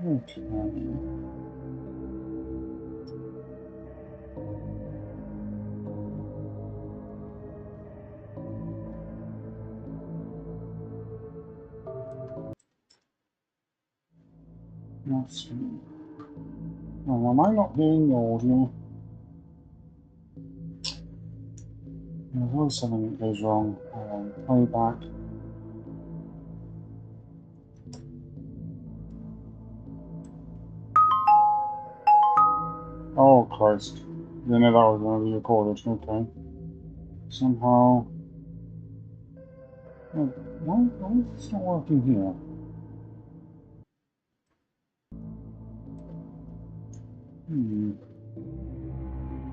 Okay. Let's see. Oh, am I not hearing the audio? There's always something that goes wrong. Playback. Oh, Christ. Didn't know that was going to be recorded. Okay. Somehow. Oh, why is this not working here? Hmm.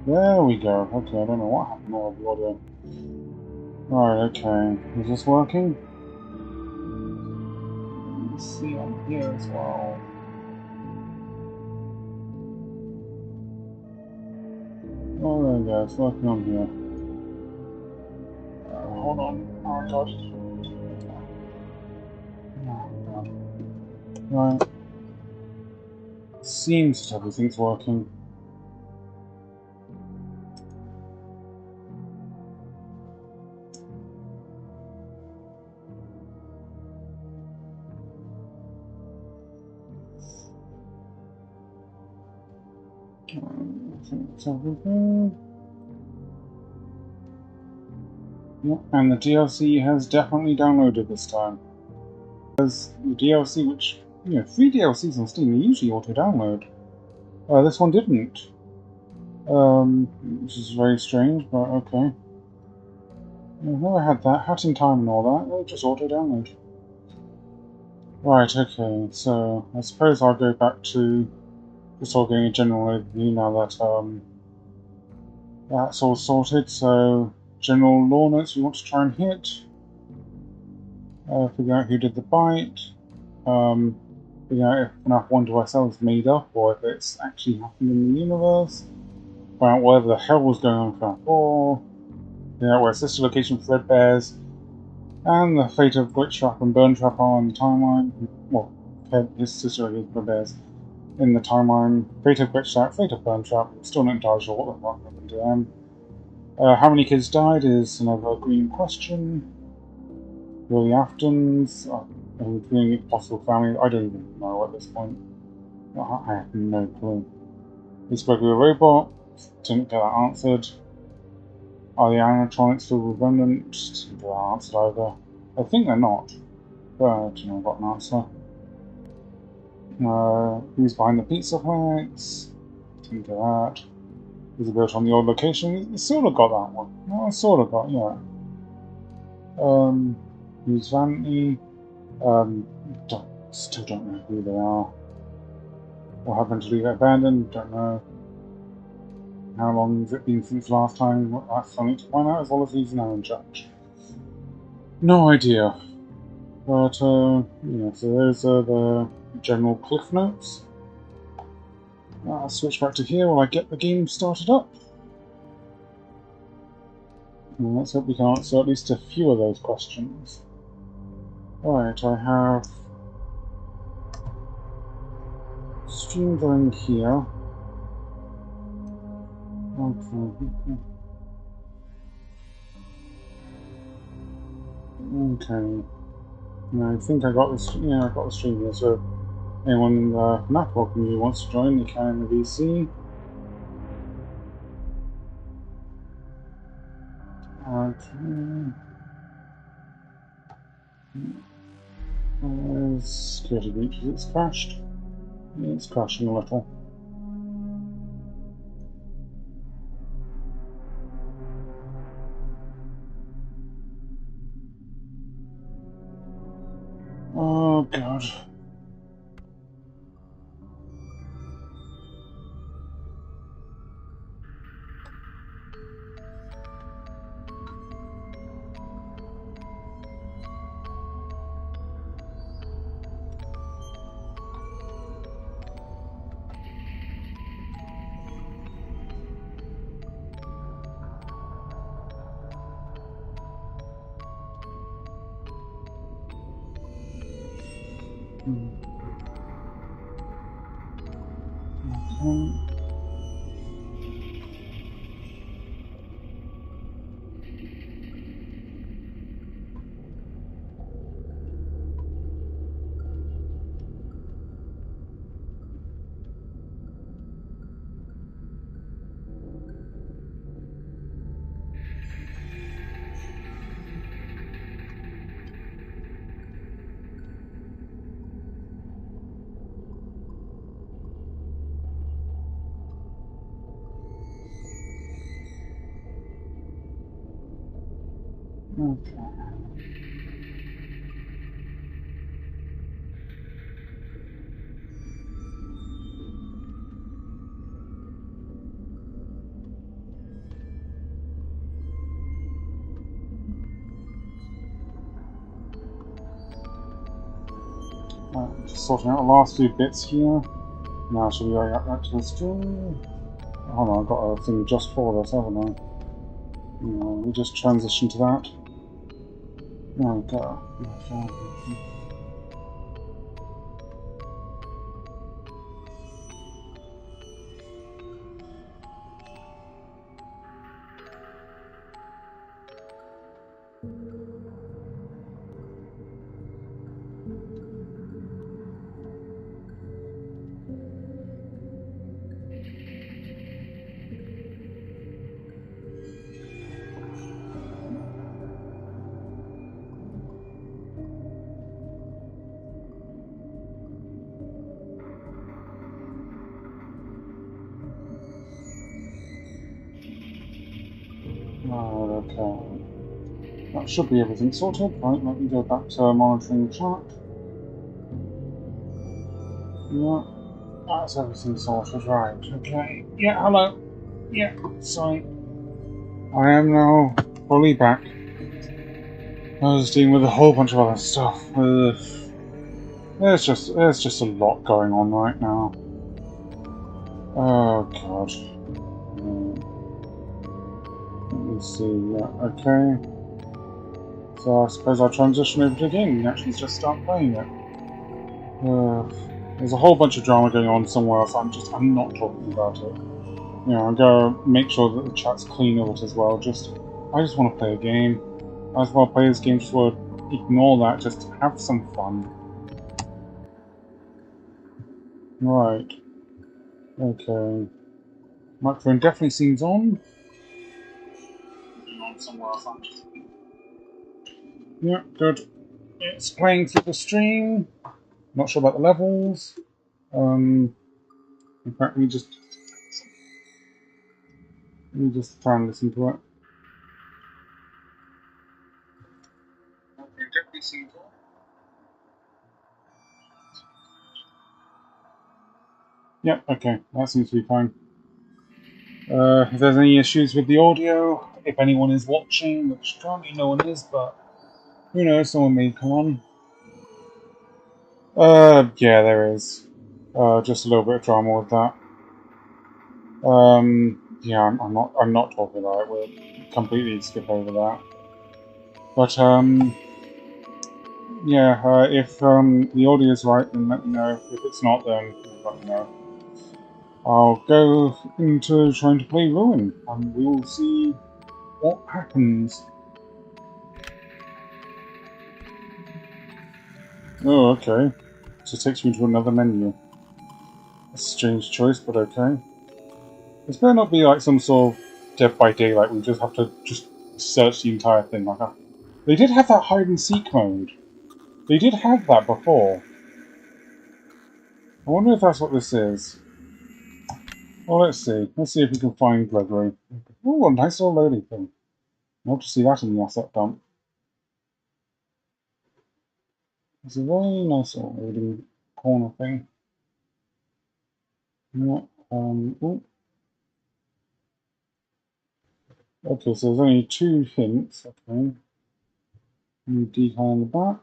There we go. Okay, I don't know what happened with the audio. Right, okay. Is this working? Let's see on here as well. Oh, there we go. It's working on here. Hold on. Oh, God. Oh, God. Right. Seems that everything's working. I think that's everything. Yep, and the DLC has definitely downloaded this time. There's the DLC, which, you know, free DLCs on Steam, they usually auto-download. This one didn't. Which is very strange, but okay. I've never had that. Hatching time and all that. They just auto-download. Right, okay, so I suppose I'll go back to just all getting a general overview now that that's all sorted. So, general law notes we want to try and hit. Figure out who did the bite. Figure out if FNAF 1 to ourselves made up or if it's actually happened in the universe. Find out whatever the hell was going on in FNAF 4. Figure out where Sister Location Threadbare's and the fate of Glitch Trap and Burn Trap are in the timeline. Well, his Sister Location Threadbare's in the timeline. Fate of Glitch Trap, fate of Burn Trap. Still not entirely sure what the fuck happened to them. How many kids died is another green question. Really Aftons, doing possible family. I don't even know at this point. I have no clue. We spoke with a robot, didn't get that answered. Are the animatronics still redundant? Didn't get that answered either. I think they're not, but you know, I've got an answer. Who's behind the pizza flakes? Didn't get that. Is it built on the old location? You sort of got that one. No, I sort of got, yeah. Who's Vanity? Still don't know who they are. What happened to leave it abandoned? Don't know. How long has it been since last time? That's something to find out, as well as who's now in charge. No idea. But, yeah, so those are the general cliff notes. I'll switch back to here while I get the game started up. And let's hope we can answer at least a few of those questions. Right, I have stream going here. Okay. I think I got this. Yeah, I got the stream here. So anyone in the FNAF community wants to join, they can in the VC. Security breaches. It's crashed. It's crashing a little. Oh god. Okay. Right, just sorting out the last few bits here. Now should we go back to the stream? Hold on, I've got a thing just for this, haven't I? We just transition to that. There we go. Right, okay. That should be everything sorted. Right, let me go back to monitoring chat. Yeah, that's everything sorted. Right, okay. Yeah, hello. Yeah, sorry. I am now fully back. I was dealing with a whole bunch of other stuff. There's just a lot going on right now. Oh god. Let me see. Yeah, okay. So I suppose I'll transition over to the game and actually just start playing it. There's a whole bunch of drama going on somewhere else. I'm not talking about it. I'm gonna make sure that the chat's clean of it as well. I just want to play a game. I just want to play this game, just want to ignore that, just have some fun. Right. Okay. Microphone definitely seems on. On somewhere else. Yeah, good. It's playing through the stream. Not sure about the levels. In fact, let me just try and listen to it. Definitely seems on. Yep, okay, that seems to be fine. If there's any issues with the audio, if anyone is watching, which currently no one is, but who knows, someone may come on. Yeah, there is. Just a little bit of drama with that. Yeah, I'm not talking about it. We'll completely skip over that. But yeah, if the audio is right, then let me know. If it's not, then let me know. I'll go into trying to play Ruin, and we will see what happens. Oh, okay. So it takes me to another menu. A strange choice, but okay. This better not be like some sort of Dead by Daylight. We just have to search the entire thing like that. They did have that hide and seek mode. They did have that before. I wonder if that's what this is. Well, let's see. Let's see if we can find Gregory. Oh, a nice little loading thing. Love to see that in the asset dump. It's a very nice little loading corner thing. Yeah. Ooh. Okay, so there's only 2 hints. Okay. New decal on the back.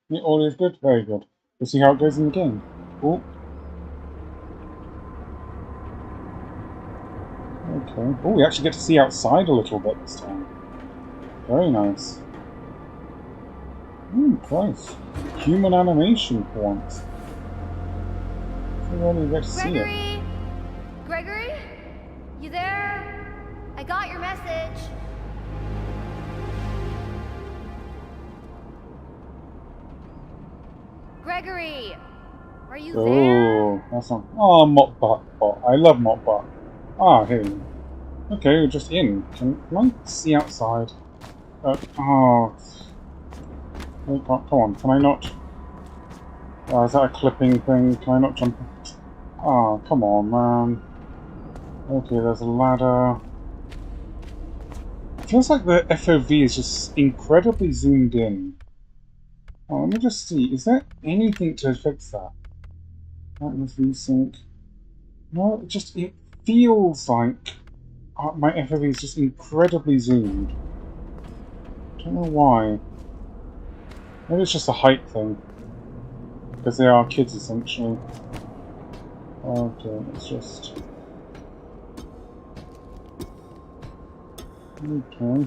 The audio is good. Very good. Let's see how it goes in the game. Oh. Okay. Oh, we actually get to see outside a little bit this time. Very nice. Christ. Human animation for once. I really get to see it. Gregory? Gregory? You there? I got your message. Gregory! Are you there? Oh, that's not. Oh, Mopbot. I love Mopbot. Ah, here you go. Okay, we're just in. Can I see outside? Oh. Come on, can I not? Is that a clipping thing? Can I not jump? Oh, come on, man. Okay, there's a ladder. It feels like the FOV is just incredibly zoomed in. Oh, let me just see. Is there anything to fix that? That was VSync. No, it feels like my FOV is just incredibly zoomed. Don't know why. Maybe it's just a height thing. Because they are kids, essentially. Okay, let's just... Okay.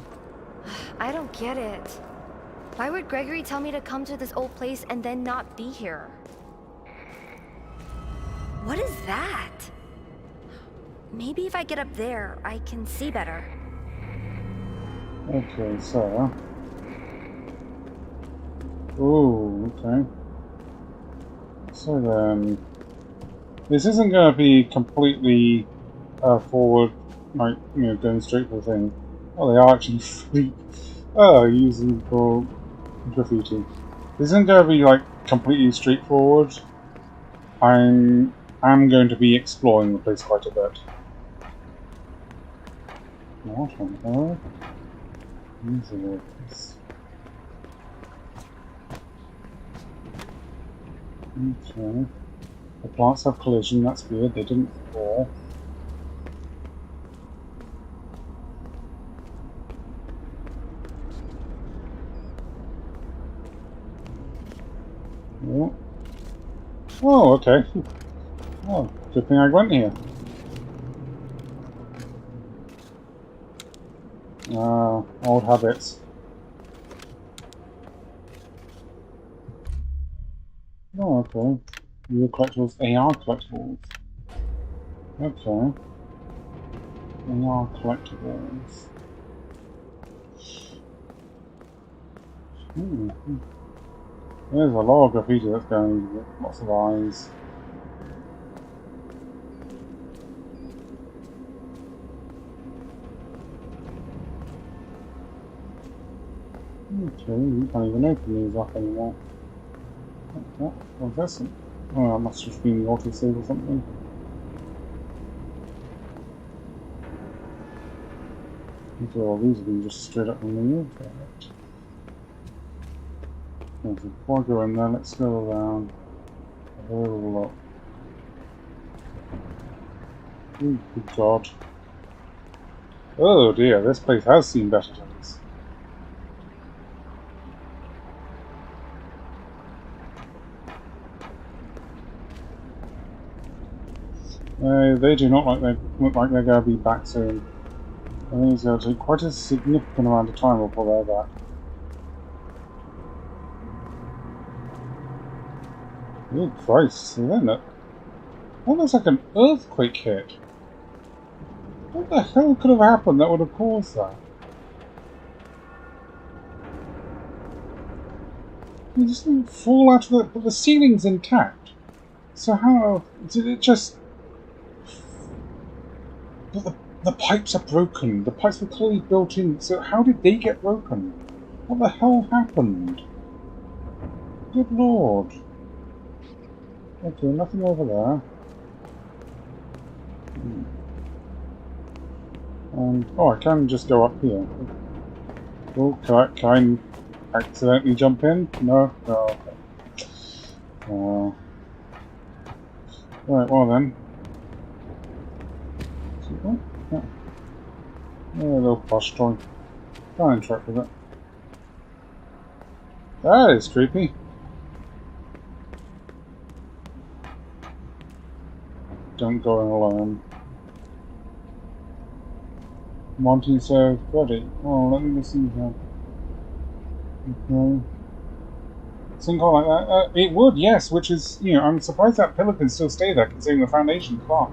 I don't get it. Why would Gregory tell me to come to this old place and then not be here? What is that? Maybe if I get up there, I can see better. Okay, so... Ooh, okay. So then... This isn't going to be completely forward, like, going straight for the thing. Oh, they are actually using for graffiti. This isn't going to be, like, completely straightforward. I'm going to be exploring the place quite a bit. What on earth? Easy this. Okay. The plants have collision, that's weird, they didn't fall. Oh, oh okay. Oh, good thing I went here. Old habits. Oh, okay. Real collectibles, AR collectibles. Okay. AR collectibles. There's a lot of graffiti that's going with lots of eyes. Okay, you can't even open these up anymore. What's this? Oh, that must have been the autosave or something. So all these have been just straight up removed. Okay, so before I go in there, let's go around. Have a little look. Oh, good God. Oh dear, this place has seen better days. They do not look like they're going to be back soon. I think it's going to take quite a significant amount of time before they're back. Oh Christ, isn't it? That looks like an earthquake hit. What the hell could have happened that would have caused that? You just didn't fall out of the... But the ceiling's intact. So how... Did it just... But the pipes are broken. The pipes were clearly built in. So how did they get broken? What the hell happened? Good Lord. Okay, nothing over there. And... Oh, I can just go up here. Oh, can I accidentally jump in? No? No, okay. Right, well then. Yeah, a little plush toy. Can't interact with it. That is creepy. Don't go in alone. Monty served ready. Oh, let me see here. Okay. sinkhole like that? It would, yes, which is, you know, I'm surprised that pillar can still stay there considering the foundation clock.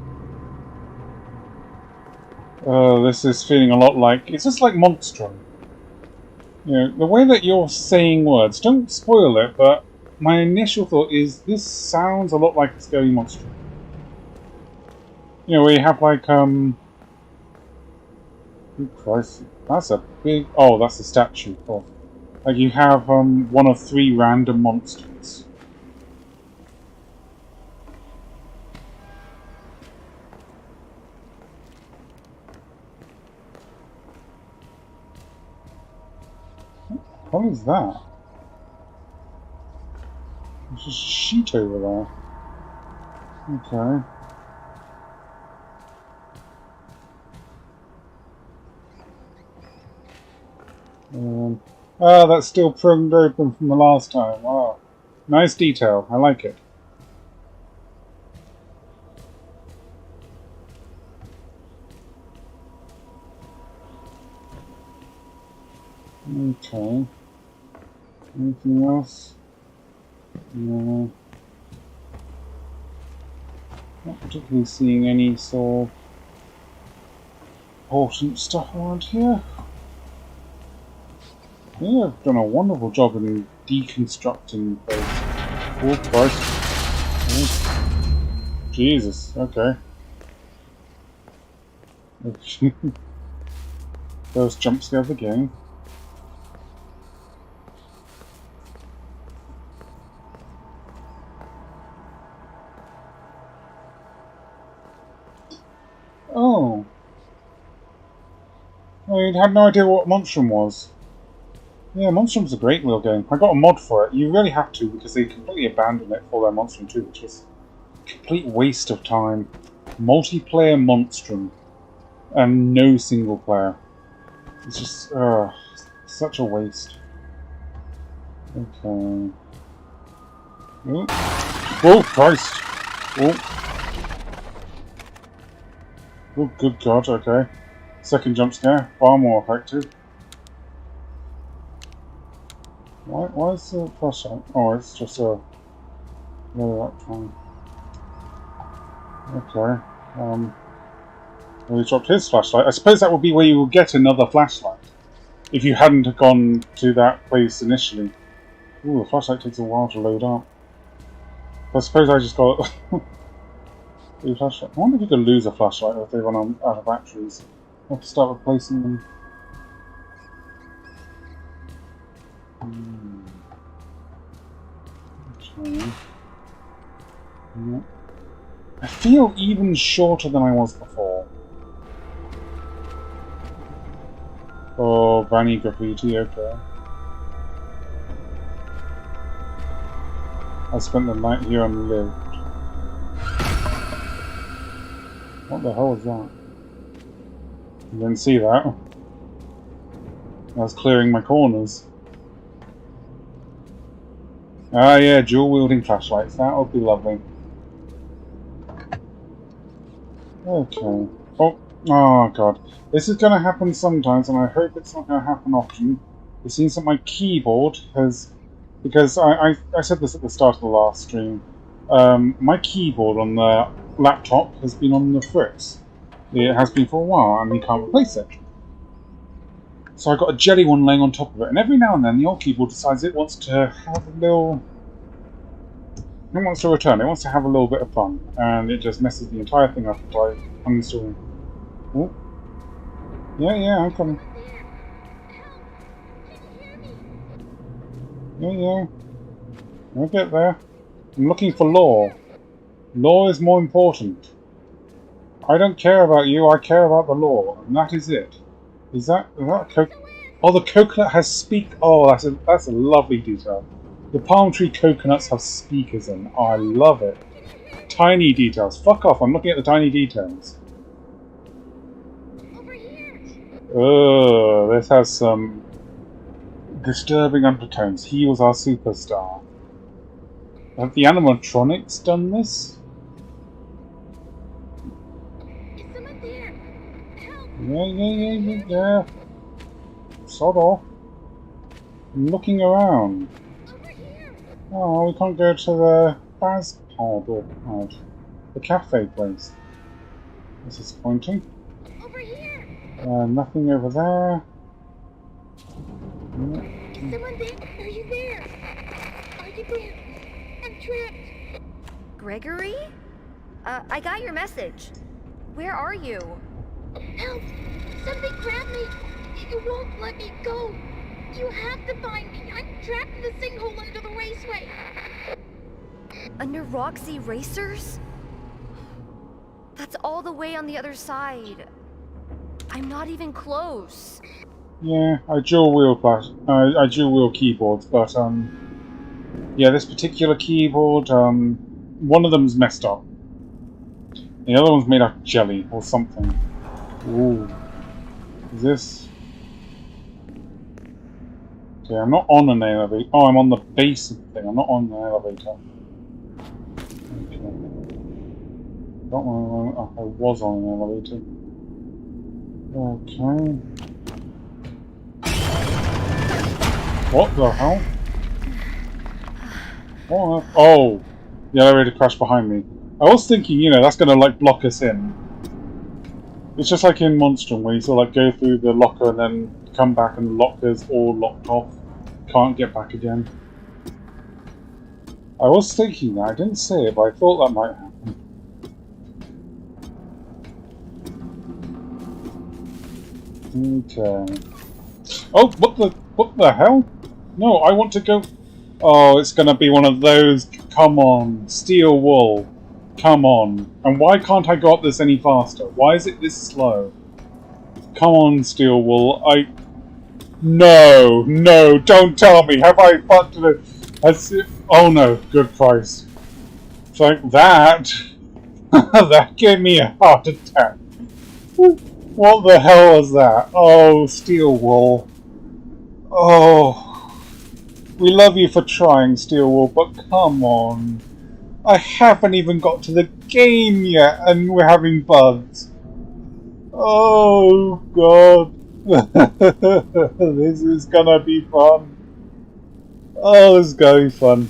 This is feeling a lot like, it's just like Monstrum. You know, the way that you're saying words, don't spoil it, but my initial thought is this sounds a lot like a scary Monstrum. You know, where you have like, oh Christ, that's a big, oh, that's a statue. Oh. Like you have, one of 3 random monsters. What is that? There's just a sheet over there. Okay. That's still pruned open from the last time. Wow. Nice detail. I like it. Okay. Anything else? No. Not particularly seeing any sort of important stuff around here. Yeah, I've done a wonderful job in deconstructing those. Oh, Christ. Oh. Jesus, okay. First jump scare of the game. Oh. I had no idea what Monstrum was. Yeah, Monstrum's a great little game. I got a mod for it. You really have to because they completely abandoned it for their Monstrum 2, which was a complete waste of time. Multiplayer Monstrum and no single player. It's just such a waste. Okay. Oh, oh Christ! Oh. Oh, good God, okay. Second jump scare, far more effective. Why is the flashlight? Oh, it's just a electron. Okay. Well, he dropped his flashlight. I suppose that would be where you would get another flashlight if you hadn't have gone to that place initially. Ooh, the flashlight takes a while to load up. I suppose I just got a flashlight. I wonder if you could lose a flashlight if they run out of batteries. I have to start replacing them. Okay. Yeah. I feel even shorter than I was before. Oh, Vanny Graffiti, okay. I spent the night here and lived. What the hell was that? I didn't see that. I was clearing my corners. Ah yeah, dual-wielding flashlights. That would be lovely. Okay. Oh god. This is going to happen sometimes, and I hope it's not going to happen often. It seems that my keyboard has... Because I said this at the start of the last stream. My keyboard on the laptop has been on the fritz. It has been for a while, and you can't replace it. So I got a jelly one laying on top of it, and every now and then the old keyboard decides it wants to have a little... It wants to return, it wants to have a little bit of fun, and it just messes the entire thing up by uninstalling. Oh. Yeah, I'm coming. Yeah. I'll get there. I'm looking for lore. Lore is more important. I don't care about you, I care about the lore, and that is it. Is that a coconut? Oh, the coconut has speak. Oh, that's a lovely detail. The palm tree coconuts have speakers in. Oh, I love it. Tiny details. Fuck off! I'm looking at the tiny details. Ugh, this has some disturbing undertones. He was our superstar. Have the animatronics done this? Yeah. Sod off. I'm looking around. Oh, we can't go to the Baz pod or pod. The cafe place. That's disappointing. Over here! Nothing over there. Is someone there? Are you there? Are you there? I'm trapped. Gregory? I got your message. Where are you? Help! Something grabbed me. It won't let me go. You have to find me. I'm trapped in the sinkhole under the raceway. Under Roxy Racers? That's all the way on the other side. I'm not even close. Yeah, I dual wheel keyboards, but yeah, this particular keyboard, one of them's messed up. The other one's made out of jelly or something. Ooh, is this? Okay, I'm not on an elevator. Oh, I'm on the base of the thing. I'm not on the elevator. Okay. Don't want to. I was on an elevator. Okay. What the hell? What? Oh, the elevator crashed behind me. I was thinking, you know, that's gonna like block us in. It's just like in Monstrum, where you sort of like go through the locker and then come back and the locker's all locked off. Can't get back again. I was thinking that. I didn't say it, but I thought that might happen. Okay. Oh, what the hell? No, I want to go. Oh, it's gonna be one of those. Come on, steel wool. Come on. And why can't I go up this any faster? Why is it this slow? Come on, steel wool. No, don't tell me. Have I fucked it? Oh no, good Christ. It's like that. That gave me a heart attack. What the hell was that? Oh, steel wool. Oh. We love you for trying, steel wool, but come on. I haven't even got to the game yet, and we're having bugs. Oh, God. This is gonna be fun. Oh, this is gonna be fun.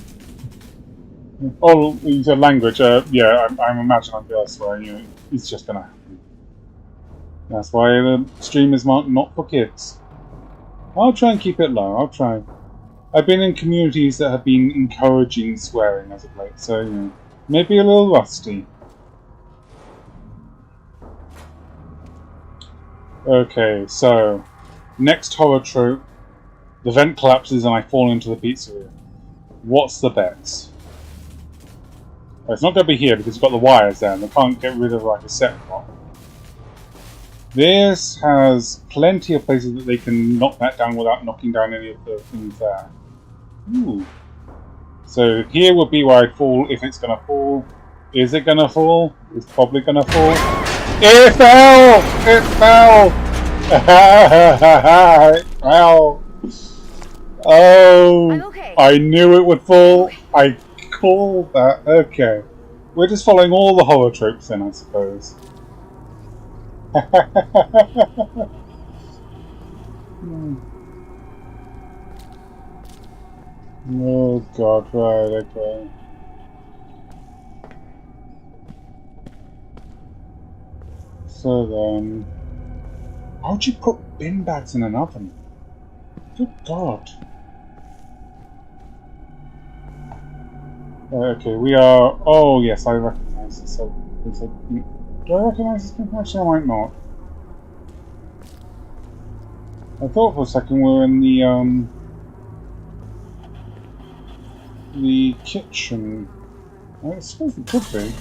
Oh, you said language. Yeah, I'm imagining I'm elsewhere. You know, it's just gonna happen. That's why the stream is not for kids. I'll try and keep it low. I'll try. I've been in communities that have been encouraging swearing as of late, so, you know, maybe a little rusty. Okay, so, next horror trope, the vent collapses and I fall into the pizzeria. What's the bets? Well, it's not going to be here because it's got the wires there and they can't get rid of like a set block. This has plenty of places that they can knock that down without knocking down any of the things there. Ooh. So here would be where I'd fall if it's gonna fall. Is it gonna fall? It's probably gonna fall. It fell! It fell! It fell! Oh! I'm okay. I knew it would fall. I called that. Okay. We're just following all the horror tropes then, I suppose. Oh God, right, okay. So then... Why would you put bin bags in an oven? Good God. Okay, we are... Oh yes, I recognise this. Do I recognise this? Actually, I might not. I thought for a second we were in the kitchen. I suppose it could be.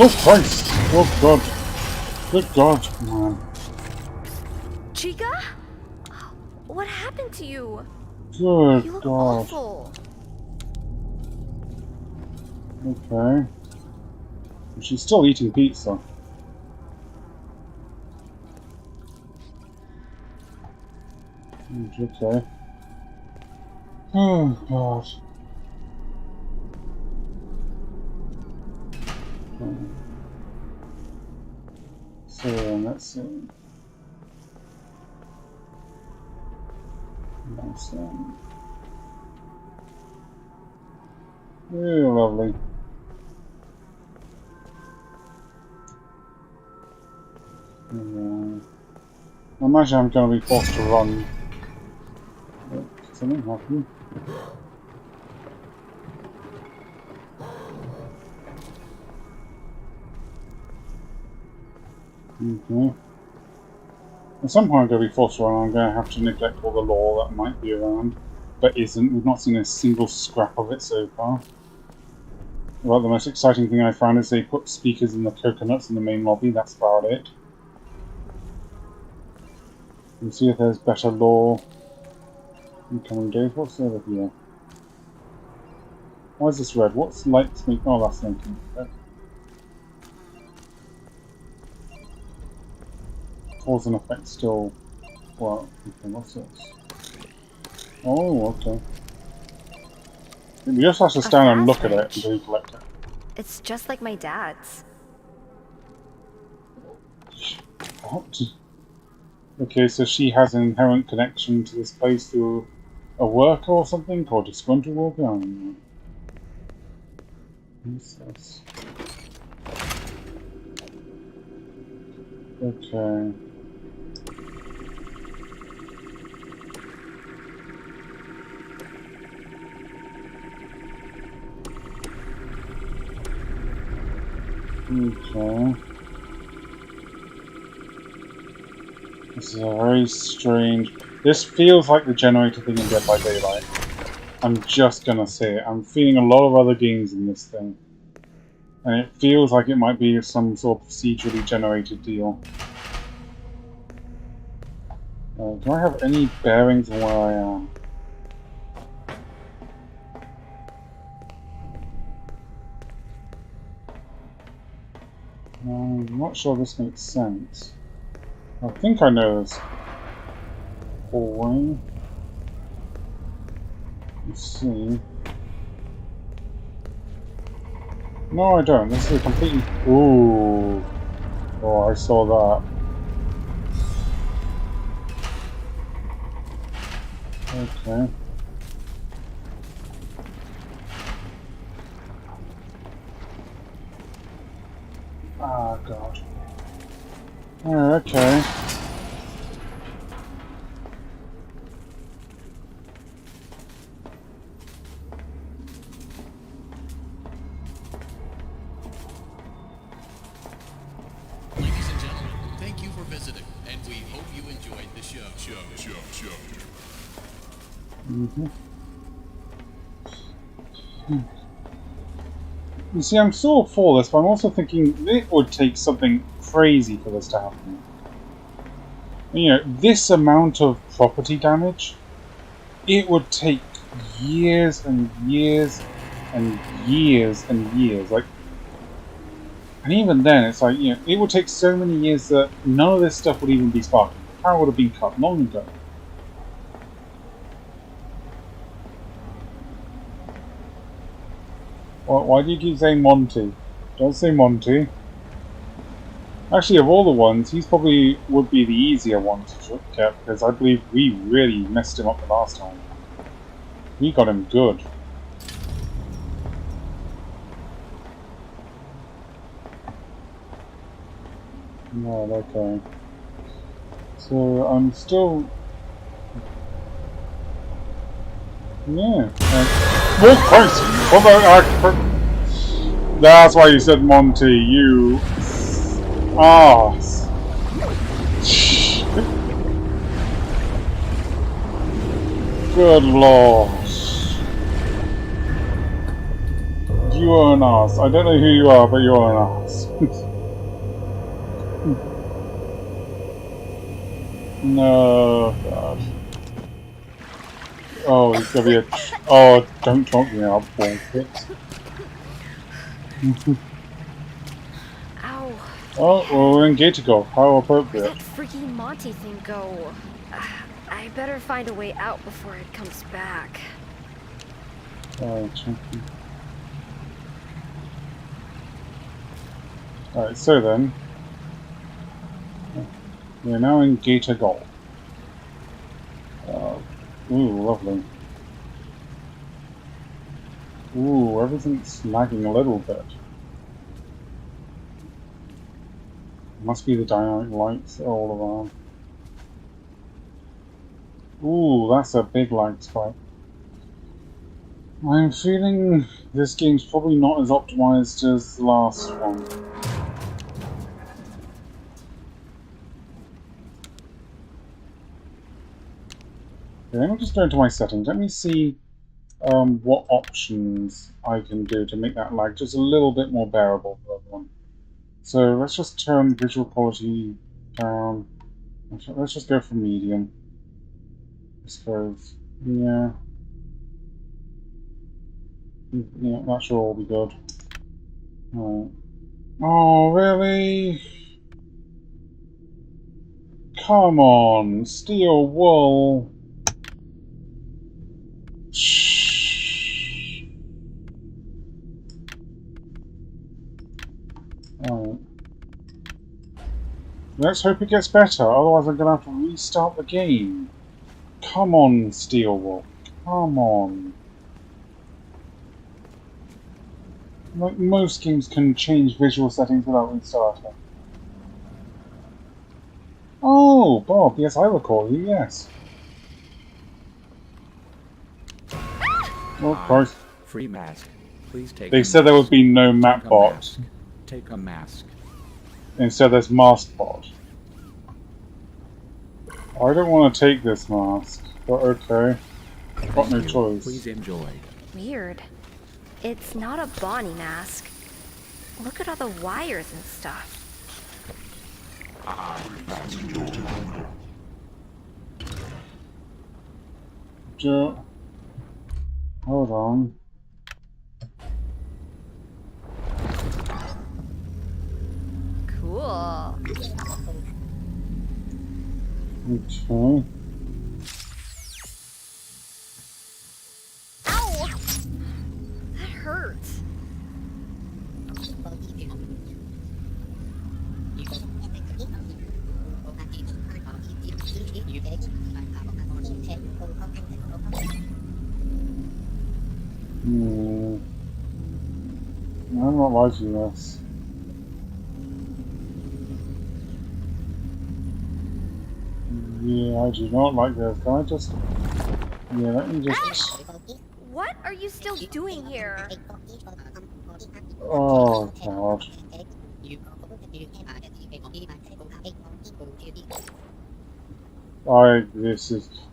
Oh Christ! Oh God! Good God, man! Chica? What happened to you? Good You look God! awful. Okay. She's still eating pizza. Okay. Oh God. So let's see. Awesome. Ooh, lovely. I imagine I'm going to be forced to run. Did something happen? Okay. At some point I'm going to be forced to run. I'm going to have to neglect all the lore that might be around, but isn't. We've not seen a single scrap of it so far. Well, the most exciting thing I found is they put speakers in the coconuts in the main lobby. That's about it. We'll see if there's better lore in coming days. What's over here? Why is this red? What's lights make? Oh, that's making red. Cause and effect still. Well, okay, what's this? Oh, okay. You just have to stand and look at it until you collect it. It's just like my dad's. What? Okay, so she has an inherent connection to this place through a worker or something, or disgruntled worker? I don't know. What's this? Okay. Okay. This is a very strange... This feels like the generator thing in Dead by Daylight. I'm just gonna say it. I'm feeling a lot of other games in this thing. And it feels like it might be some sort of procedurally generated deal. Do I have any bearings on where I am? I'm not sure this makes sense. I think I know this hallway. Let's see. No, I don't. This is a completely... Ooh. Oh, I saw that. Okay. Ah, God. Oh, okay. Ladies and gentlemen, thank you for visiting, and we hope you enjoyed the show. You see, I'm so for this, but I'm also thinking it would take something crazy for this to happen. You know, this amount of property damage, it would take years and years and years and years. Like, and even then, it's like, you know, it would take so many years that none of this stuff would even be sparking. The power would have been cut long ago. Why do you keep saying Monty? Don't say Monty. Actually, of all the ones, he's probably would be the easier one to get, because I believe we really messed him up the last time. We got him good. Right, okay. So, I'm still... Yeah. Oh, Christ! What the... That's why you said Monty, you... ass. Good lord. You are an ass. I don't know who you are, but you are an ass. No, God. Oh, he's gonna be a... Oh, don't talk me out, bullshit. Ow. Oh, well, we're in Kizzycocoa. How appropriate. Where'd that freaking Monty thing go? I better find a way out before it comes back. Alright, so then... We're now in Kizzycocoa. Ooh, lovely. Ooh, everything's lagging a little bit. Must be the dynamic lights all around. Ooh, that's a big lag spike. I'm feeling this game's probably not as optimized as the last one. Okay, let me just go into my settings. Let me see what options I can do to make that lag just a little bit more bearable for everyone. So let's just turn visual quality down. Let's just go for medium. I suppose. Yeah. Yeah, that should all be good. Right. Oh, really? Come on, steel wool. Shh. Right. Let's hope it gets better, otherwise I'm gonna have to restart the game. Come on, steel wool. Come on. Like, most games can change visual settings without restarting. Oh, Bob, yes, I recall you, yes. Oh, Christ. Free mask. Please take They a said there would be no map bot. Take a mask. Instead, there's mask bot. I don't want to take this mask, but okay. Got no choice. Please enjoy. Weird. It's not a Bonnie mask. Look at all the wires and stuff. Hold on. Cool. Okay. Ow! That hurts. I'm not liking this. Yeah, I do not like this. Can I just... Yeah, let me just... What are you still doing here? Oh, God.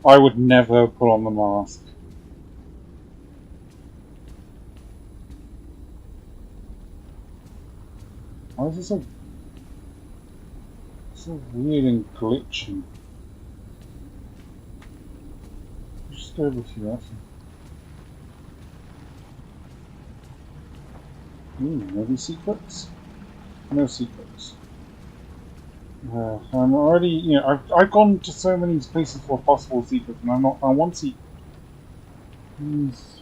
I would never put on the mask. Why is this so weird and glitchy? Just go over to that. Maybe secrets? No secrets. I'm already, I've gone to so many places for possible secrets, and I'm not found one secret. He's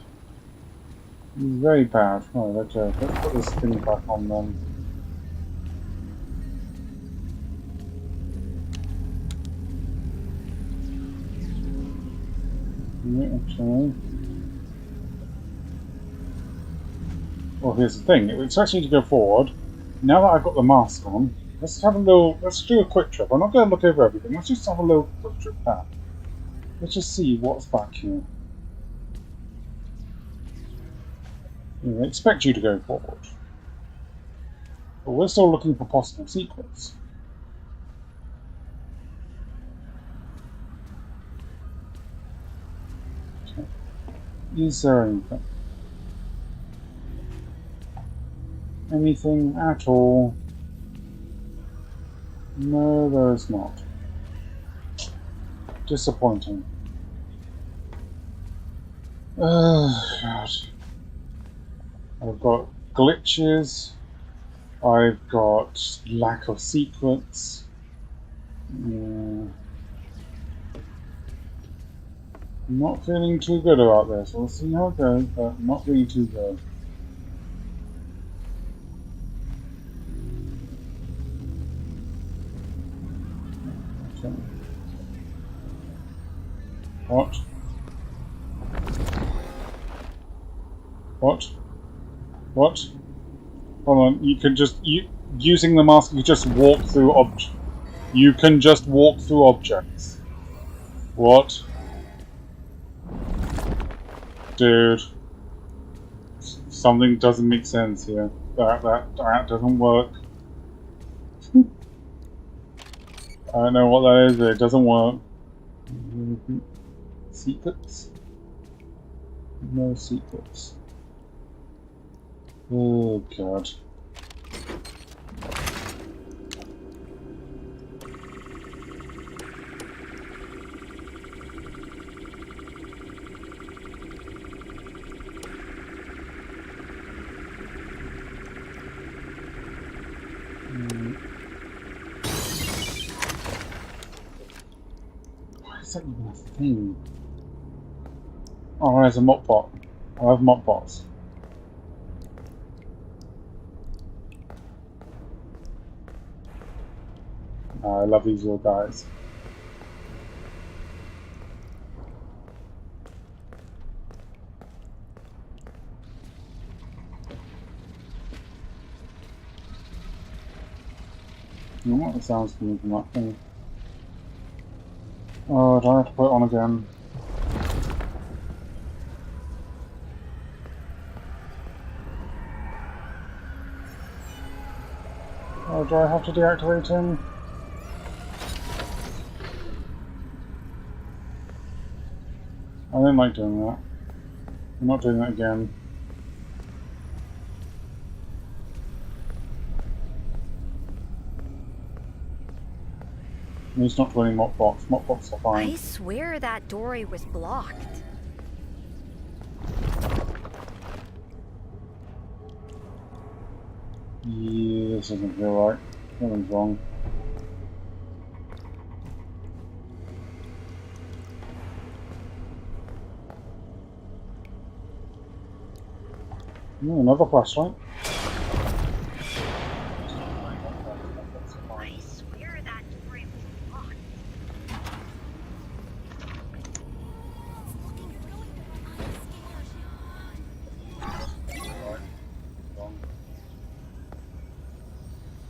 very bad. Oh, okay. Let's put this thing back on then. Yeah, okay. Well, here's the thing. It expects me to go forward. Now that I've got the mask on, let's do a quick trip. I'm not going to look over everything. Let's just have a little quick trip back. Let's just see what's back here. Yeah, I expect you to go forward. But we're still looking for possible secrets. Okay. Is there anything? Anything at all? No, there is not. Disappointing. Oh, God. I've got glitches. I've got lack of secrets. Yeah. I'm not feeling too good about this. We'll see how it goes, but I'm not feeling too good. Okay. What? What? What? Hold on, you can just... using the mask, you just walk through You can just walk through objects. What? Dude. Something doesn't make sense here. That doesn't work. I don't know what that is, but it doesn't work. Secrets? No secrets. Oh god. Why is that even a thing? Oh, there's a mop bot. I love mop bots. I love these little guys. I don't know what the sound's coming from that thing. Oh, do I have to put it on again? Oh, do I have to deactivate him? I don't like doing that. I'm not doing that again. He's not doing mop box. Mop box are fine. I swear that doorway was blocked. Yeah, this doesn't feel right. Something's wrong. Oh, another flashlight. I swear that doorway was blocked.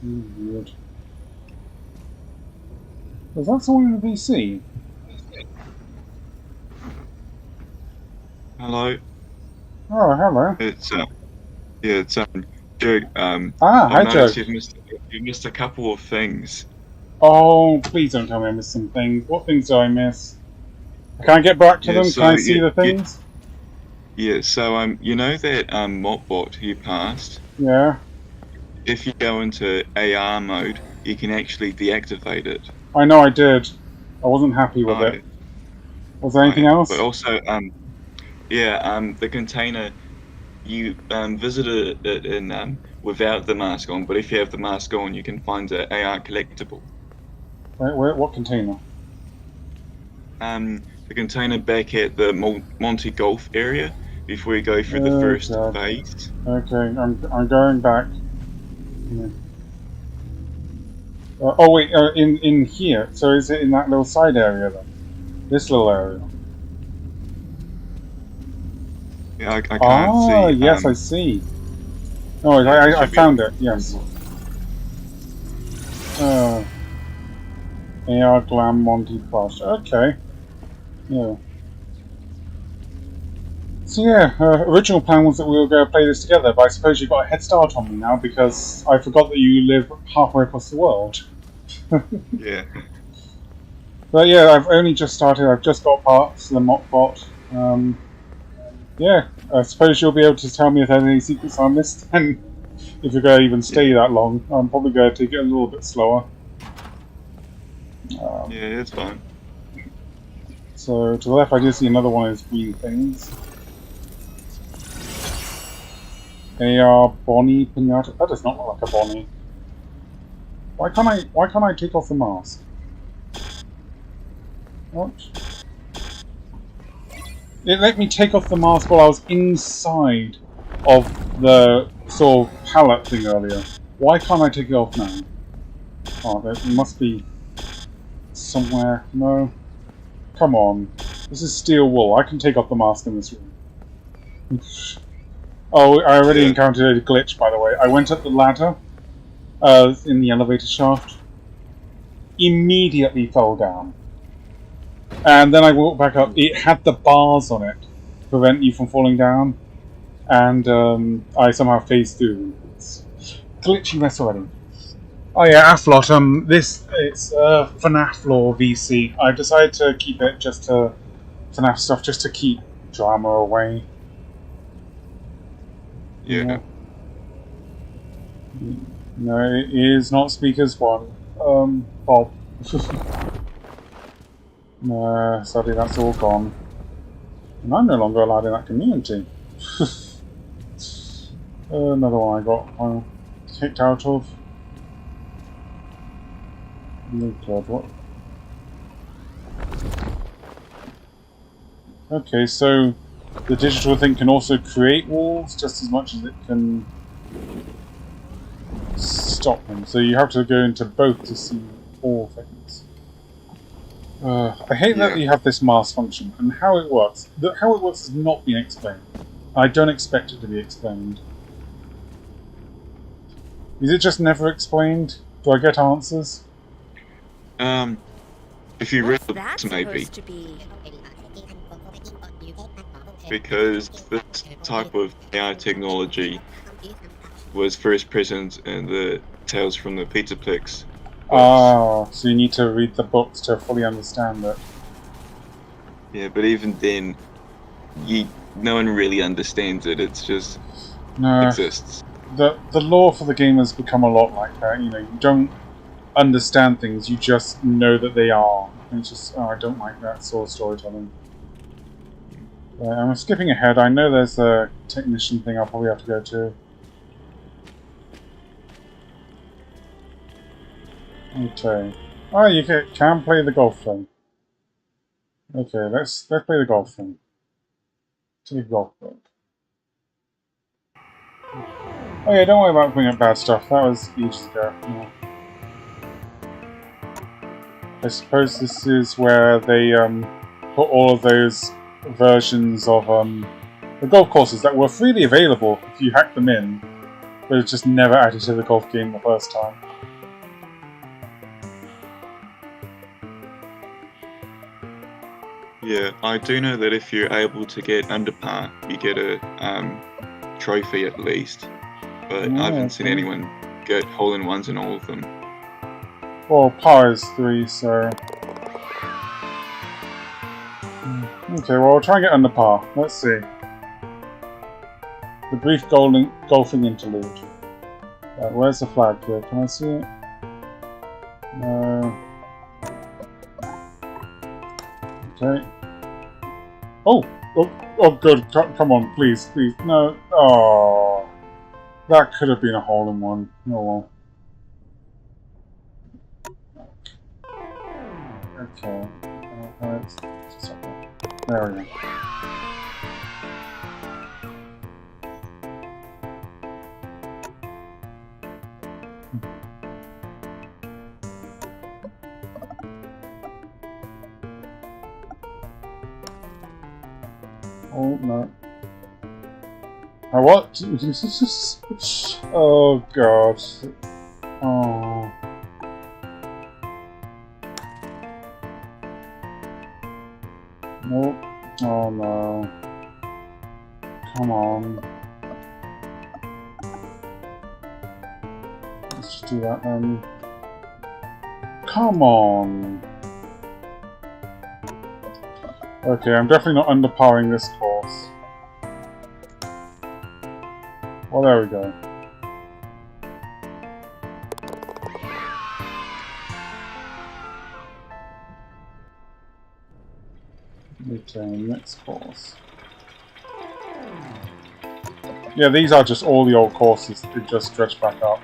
Weird. Is that someone in the VC? Hello. Oh, hello. It's yeah, it's Joe. Hi, I noticed Joe. you've missed a couple of things. Oh, please don't tell me I missed some things. What things did I miss? Can I get back to Yeah, them? so, Can I see yeah, the things? Yeah, so you know that mop bot you passed? Yeah. If you go into AR mode, you can actually deactivate it. I know I did. I wasn't happy with it. Was there anything else? But also, the container, you visited it in without the mask on, but if you have the mask on, you can find an AR collectible. Where, what container? The container back at the Monte Golf area before you go through the first phase. Okay, I'm going back. Yeah. Oh wait, in here. So is it in that little side area then? This little area. Yeah, I can't see. Ah, yes, I see. Oh, I found it. Yes. AR Glam Monty Plus. Okay. Yeah. So yeah, original plan was that we were going to play this together, but I suppose you've got a head start on me now because I forgot that you live halfway across the world. Yeah. But yeah, I've only just started. I've just got parts of the mop bot. Yeah, I suppose you'll be able to tell me if there's any secrets I missed, and if you're going to even stay that long. I'm probably going to take it a little bit slower. Yeah, it's fine. So to the left, I do see another one of those green things. AR Bonnie Pinata. That does not look like a Bonnie. Why can't I take off the mask? What? It let me take off the mask while I was inside of the sort of pallet thing earlier. Why can't I take it off now? Oh, there must be somewhere. No. Come on. This is steel wool. I can take off the mask in this room. Oh, I already Yeah. encountered a glitch, by the way. I went up the ladder in the elevator shaft, immediately fell down. And then I walked back up. It had the bars on it to prevent you from falling down. And I somehow phased through. It's glitchy mess already. Oh yeah, Athlot, it's FNAF lore VC. I've decided to keep it just to FNAF stuff, just to keep drama away. Yeah. No, it is not Speakers 1. Bob. No, sadly that's all gone. And I'm no longer allowed in that community. Another one I got kicked out of. Oh god, what? Okay, so the digital thing can also create walls just as much as it can stop them. So you have to go into both to see all things. I hate that you have this mask function and how it works. How it works has not been explained. I don't expect it to be explained. Is it just never explained? Do I get answers? If you read What's the that books, maybe. supposed to be? Because this type of AI technology was first present in the Tales from the Pizzaplex. Ah, so you need to read the books to fully understand it. Yeah, but even then, no one really understands it. It's just exists. The lore for the game has become a lot like that. You know, you don't understand things; you just know that they are. And it's just, I don't like that sort of storytelling. I'm skipping ahead. I know there's a technician thing I'll probably have to go to. Okay. Oh, you can play the golf thing. Okay, let's play the golf thing. Take a golf book. Oh yeah, don't worry about bringing up bad stuff. That was ages ago. Yeah. I suppose this is where they put all of those versions of the golf courses that were freely available if you hacked them in, but it's just never added to the golf game the first time. Yeah, I do know that if you're able to get under par, you get a trophy at least. But I haven't seen anyone get hole-in-ones in all of them. Well, par is 3, so... Okay, well, I'll try and get under par. Let's see. The brief golfing interlude. Right, where's the flag here? Can I see it? No. Okay. Oh, good. Come on, please. No. Oh, that could have been a hole-in-one. Oh well. Okay. There we go. Oh no. What? Oh god. Oh. Nope. Oh no. Come on. Let's just do that then. Come on. Okay, I'm definitely not underparring this course. Well, there we go. Okay, next course. Yeah, these are just all the old courses that just stretch back up.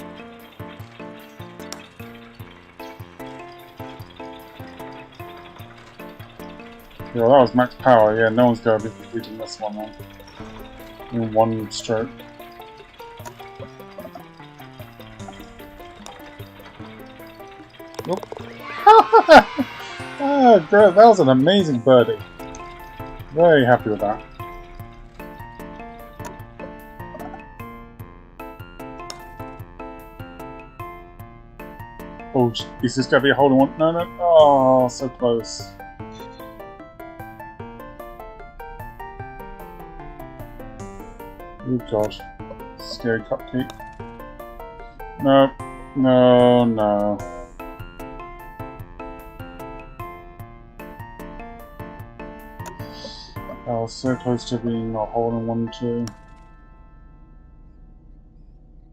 Yeah, well, that was max power. Yeah, no one's going to be completing this one then. In one stroke. Nope. Ah, great. That was an amazing birdie. Very happy with that. Oh, is this gonna be a hole in one? No, no. Oh, so close. Oh god. Scary cupcake. No. No, no. I was so close to being a hole in one too.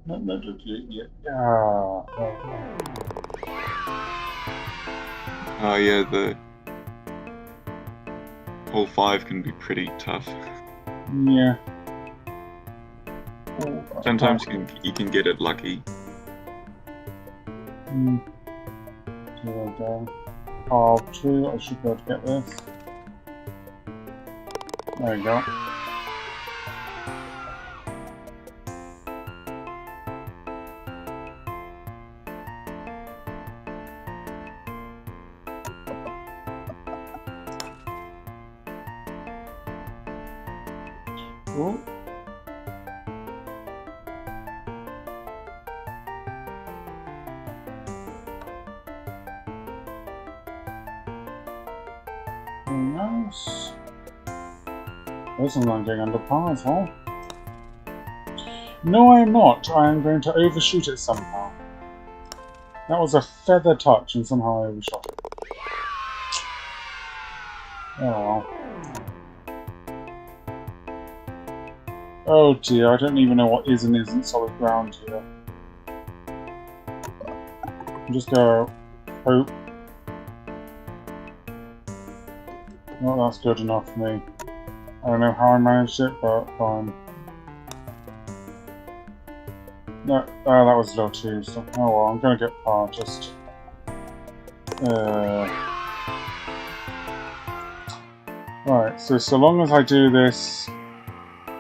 No, no, yeah. Oh, Oh yeah, the hole 5 can be pretty tough. yeah. Oh, Sometimes you can get it lucky. Here we go. Half 2, I should be able to get this. There we go. Ooh. Nice. This is not getting under par as well. No, I am not. I am going to overshoot it somehow. That was a feather touch, and somehow I overshot it. Oh. Oh dear, I don't even know what is and isn't solid ground here. I'm just gonna hope. Well, that's good enough for me. I don't know how I managed it, but fine. No, that was low too, so oh well, I'm gonna get par, just... Right, so long as I do this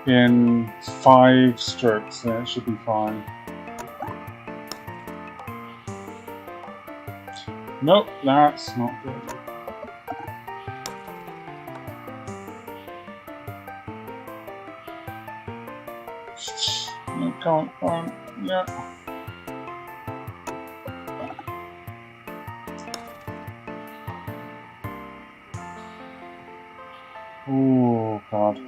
in 5 strokes, then it should be fine. Nope, that's not good. No, come on, yeah. Oh god.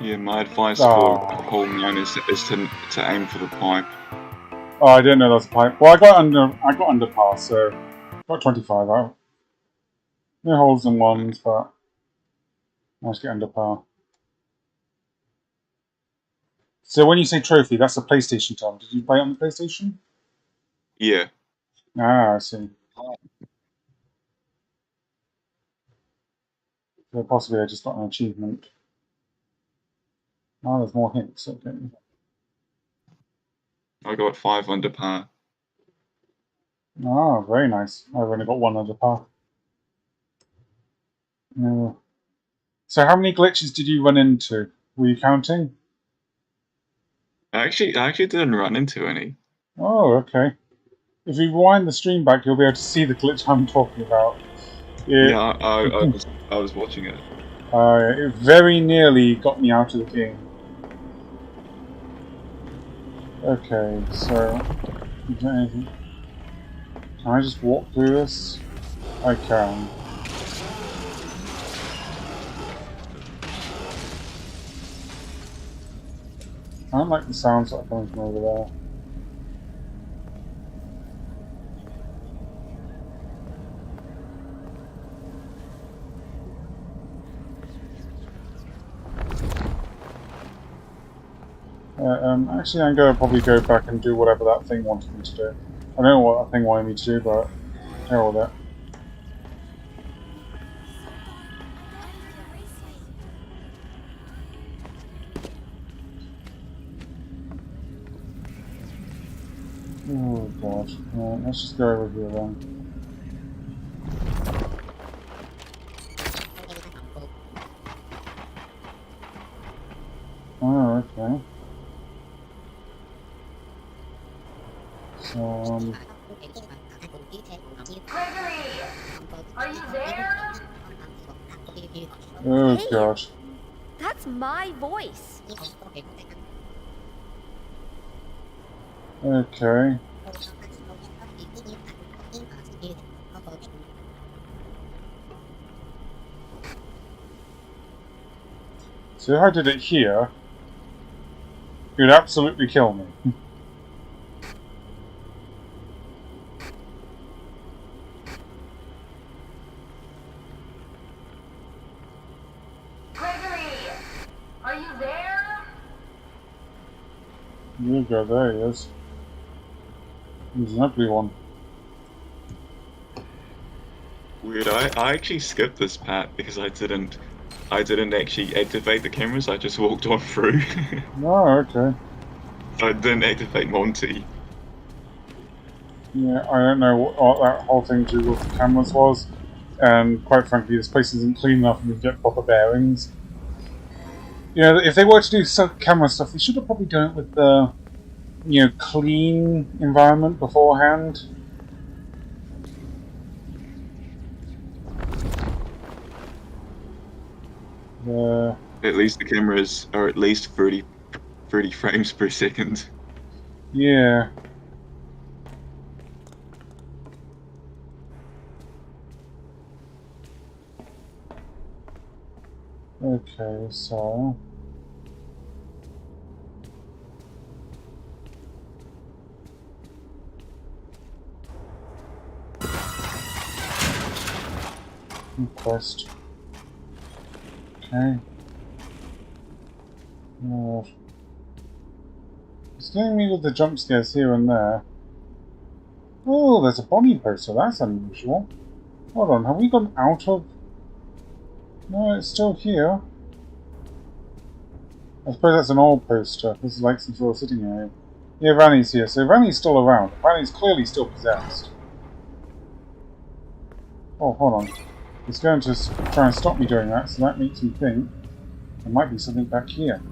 Yeah, my advice for hole 9 is to aim for the pipe. Oh, I didn't know that was a pipe. Well, I got under par, so got 25 out. No holes in ones, but I managed to get under par. So when you say trophy, that's a PlayStation term. Did you play it on the PlayStation? Yeah. Ah, I see. So possibly I just got an achievement. Oh, there's more hints. Okay. I got 5 under par. Ah, very nice. I've only got 1 under par. Yeah. So how many glitches did you run into? Were you counting? I actually didn't run into any. Oh, okay. If you rewind the stream back, you'll be able to see the glitch I'm talking about. Yeah, I was watching it. It very nearly got me out of the game. Okay, so... Is there anything? Can I just walk through this? I can. I don't like the sounds that are coming from over there. Actually, I'm going to probably go back and do whatever that thing wanted me to do. I don't know what that thing wanted me to do, but hell with it. Oh god. Right, let's just go over here then. Oh, okay. So, Gregory! Are you there? oh Hey. gosh. That's That's my voice. Okay. So if I did it here, it would absolutely kill me. Gregory, are you there? You go, there he is. He's an ugly one. Weird. I actually skipped this part because I didn't actually activate the cameras. I just walked on through. Oh, okay. I didn't activate Monty. Yeah, I don't know what that whole thing to do with the cameras was. And quite frankly, this place isn't clean enough for me to get proper bearings. You know, if they were to do camera stuff, they should have probably done it with the, you know, clean environment beforehand. At least the cameras are at least 30 frames per second. Yeah. Okay, so... Quest. Okay. It's getting me with the jump scares here and there. Oh, there's a Bonnie poster. That's unusual. Hold on, have we gone out of... No, it's still here. I suppose that's an old poster. This is like some sort of sitting area. Yeah, Vanny's here. So Vanny's still around. Vanny's clearly still possessed. Oh, hold on. It's going to try and stop me doing that, so that makes me think there might be something back here.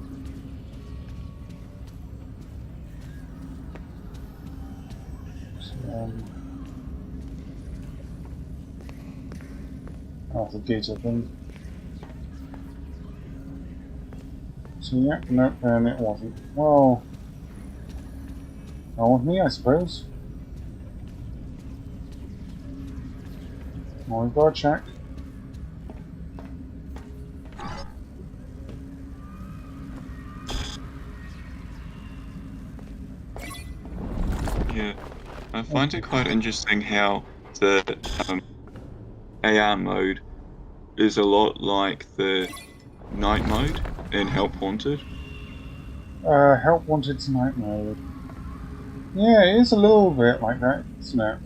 Oh, the gator thing. So yeah, nope, and it wasn't. Well, not with me, I suppose. Well, we've got to check. Yeah, I find it quite interesting how the AR mode is a lot like the night mode in Help Wanted. Help Wanted's night mode. Yeah, it is a little bit like that, isn't it?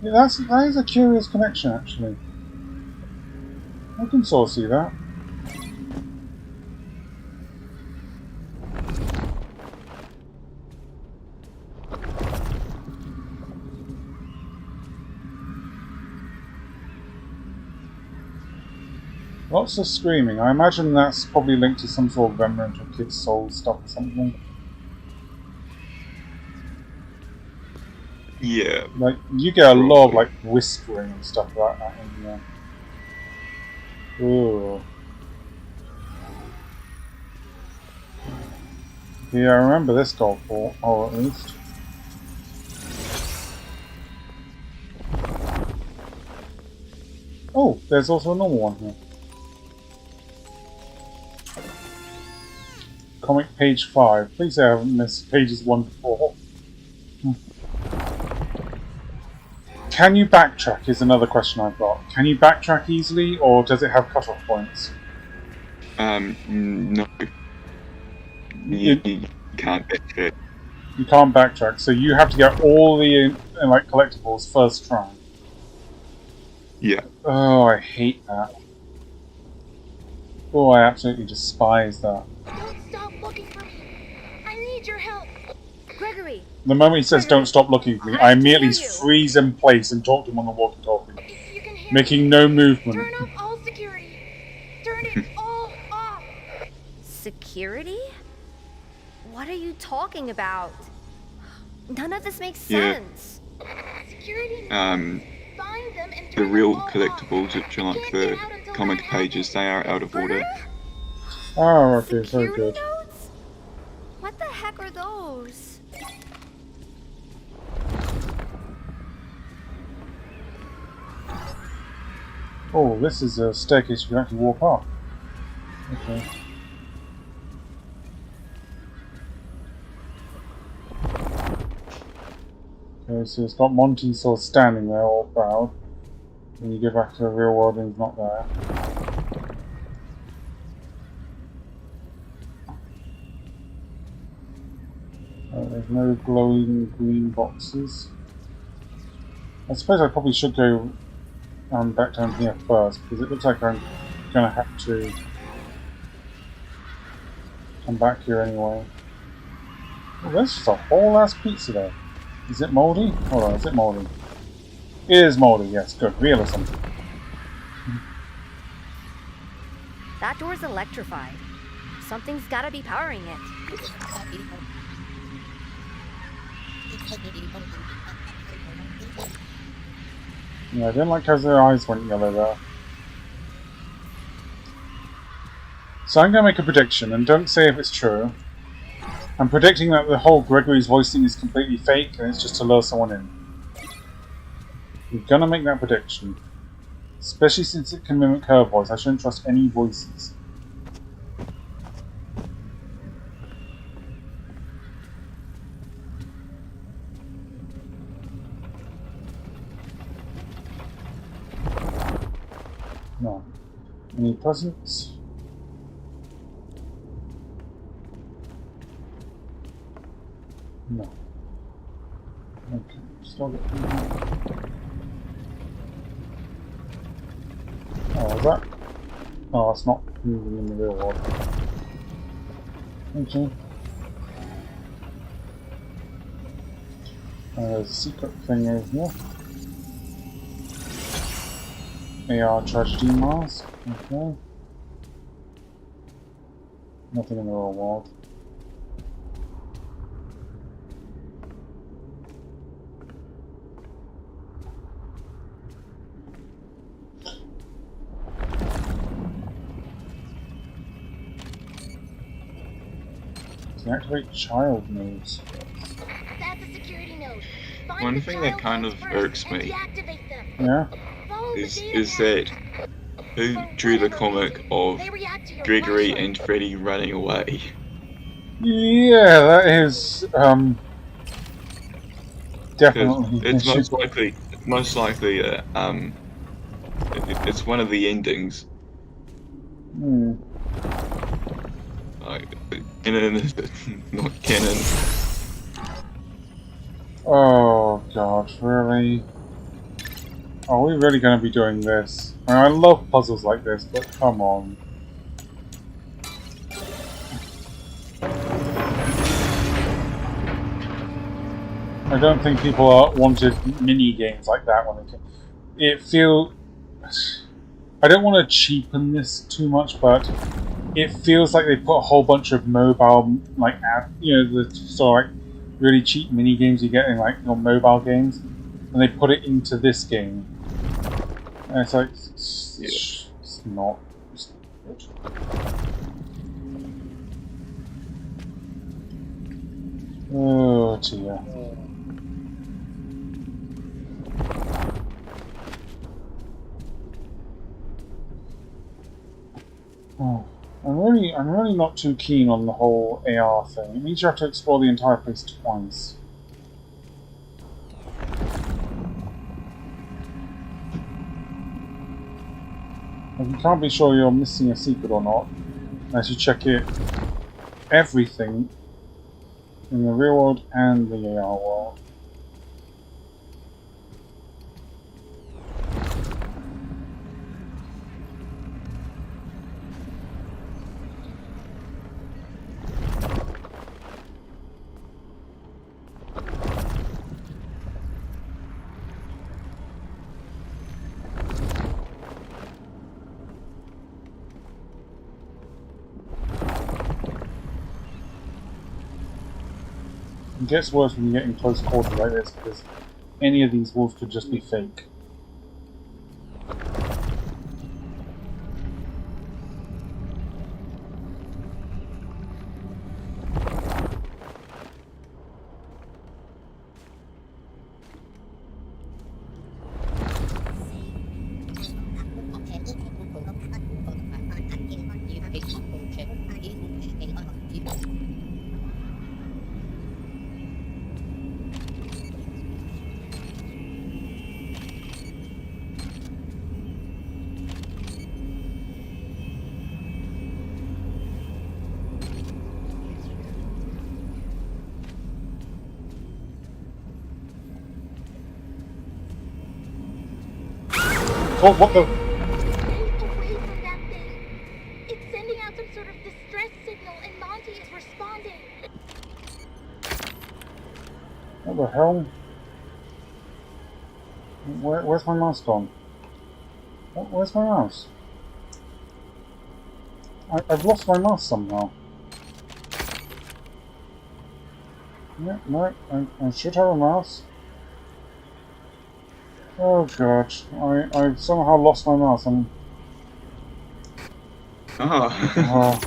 Yeah, that is a curious connection, actually. I can sort of see that. Lots of screaming. I imagine that's probably linked to some sort of remnant or Kid's Soul stuff or something. Yeah. Like, you get a lot of, like, whispering and stuff like that in there. Ooh. Yeah, I remember this golf ball, or at least. Oh, there's also a normal one here. Comic page 5. Please say I haven't missed pages 1 to 4. Can you backtrack is another question I've got. Can you backtrack easily, or does it have cutoff points? No. You can't backtrack. You can't backtrack, so you have to get all the like collectibles first try. Yeah. Oh, I hate that. Oh, I absolutely despise that. Don't stop looking for me. I need your help. Gregory! The moment he says don't stop looking for me, I immediately freeze in place and talk to him on the walkie-talkie. If you can hear Making me, no movement. turn off all security. Turn it all off. Security? What are you talking about? None of this makes Yeah. sense. Security. Um, Find them and the turn real them all collectibles, which are like Can't the get out until comic that happens. pages, they are out of order. Oh, okay, very Security good. notes? What the heck are those? Oh, this is a staircase you can actually walk up. Okay. Okay, so it's got Monty sort of standing there all proud. When you get back to the real world and he's not there. There's no glowing green boxes. I suppose I probably should go back down here first, because it looks like I'm going to have to come back here anyway. Oh, there's just a whole ass pizza there. Is it mouldy? Hold on, is it mouldy? It is mouldy, yes, good. Realism. That door's electrified. Something's gotta be powering it. Yeah, I didn't like how their eyes went yellow there. So I'm going to make a prediction, and don't say if it's true. I'm predicting that the whole Gregory's voice thing is completely fake, and it's just to lure someone in. I'm going to make that prediction. Especially since it can mimic her voice, I shouldn't trust any voices. No. Any presents? No. Okay, still got. Oh, is that? Oh, it's not moving in the real world. Okay. There's a secret thing over here. AR tragedy mask. Okay. Nothing in the real world. Deactivate child modes. That's a security node. Find One the thing that child kind nodes of first irks and me deactivate them. Yeah? Follow the is data that who drew the comic of They react to your Gregory flashlight. and Freddy running away? Yeah, that is Because definitely an it's issue. most likely it's one of the endings. Hmm. Like canon, not canon. Oh god, really? Are we really going to be doing this? I love puzzles like this, but come on. I don't think people wanted mini games like that when it feels. I don't want to cheapen this too much, but it feels like they put a whole bunch of mobile, like, the sort of like really cheap mini games you get in like your mobile games, and they put it into this game. And it's like, it's not good. Oh dear. Oh, I'm really not too keen on the whole AR thing. It means you have to explore the entire place twice. And you can't be sure you're missing a secret or not unless you check everything in the real world and the AR world. It gets worse when you get in close quarters like this, because any of these wolves could just be fake. Oh, what the? Stay away from that thing. It's sending out some sort of distress signal, and Monty is responding. What the hell? Where's my mouse gone? Where's my mouse? I've lost my mouse somehow. Yeah, no, I should have a mouse. Oh god, I've somehow lost my mouse. Oh,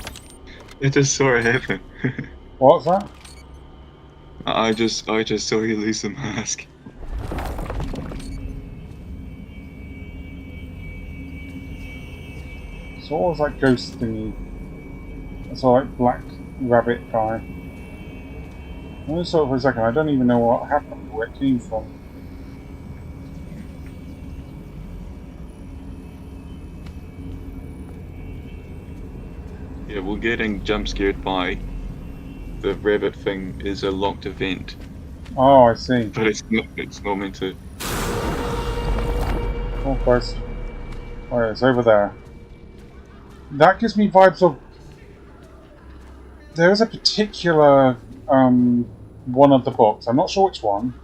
I just saw it happen. What's that? I just saw you lose the mask. So what was that ghost thingy? It's all like black rabbit guy. I only saw it for a second. I don't even know what happened, where it came from. Yeah, we're getting jump scared by the rabbit thing is a locked event, Oh, I see. but it's not meant to. Oh, Christ. Alright, it's over there. That gives me vibes of... There is a particular one of the books. I'm not sure which one.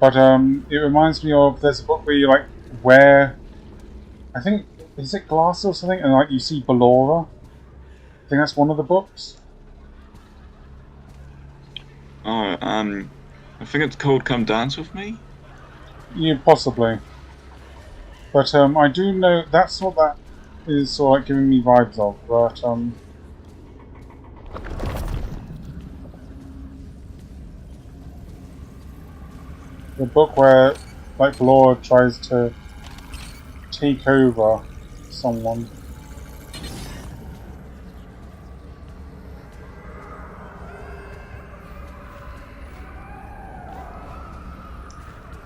But it reminds me of... There's a book where you like wear... I think... Is it glasses or something? And like you see Ballora. I think that's one of the books. Oh, I think it's called Come Dance With Me? Yeah, possibly. But I do know... That's what that is sort of like giving me vibes of. But the book where like Laura tries to take over someone.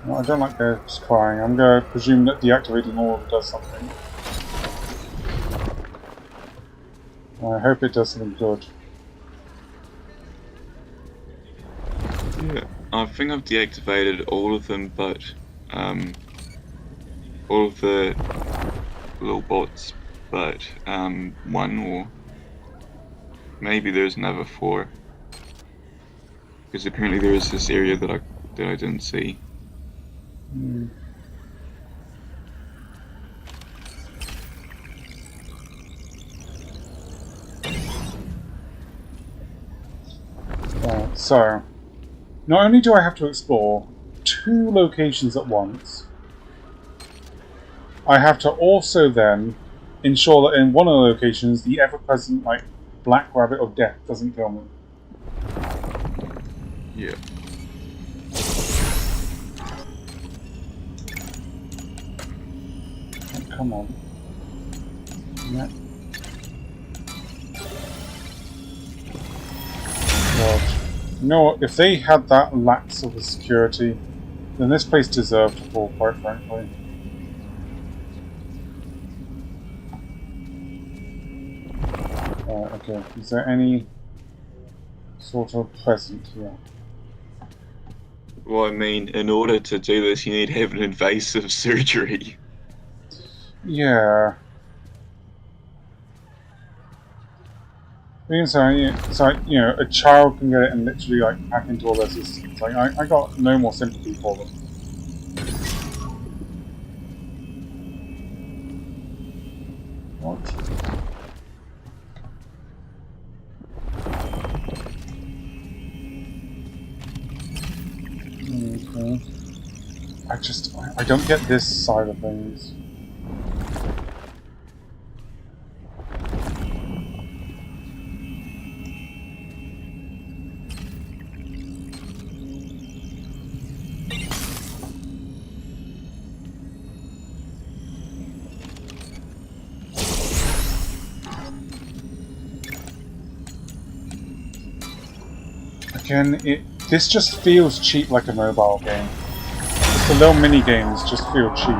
Well, I don't like ghosts crying. I'm going to presume that deactivating all of it does something. I hope it does something good. Yeah, I think I've deactivated all of them, but all of the little bots, but one or maybe there's another 4, because apparently there is this area that I didn't see. Right, so not only do I have to explore 2 locations at once, I have to also then ensure that in one of the locations the ever-present like black rabbit of death doesn't kill me. Yeah. Come on. Yeah. God. You know what? If they had that lax of a security, then this place deserved to fall, quite frankly. Okay. Is there any sort of present here? Well, I mean, in order to do this, you need to have an invasive surgery. Yeah. So, you know, a child can get it and literally like hack into all their systems. Like, I got no more sympathy for them. What? Okay. I don't get this side of things. Again, this just feels cheap like a mobile game. Just the little mini games just feel cheap.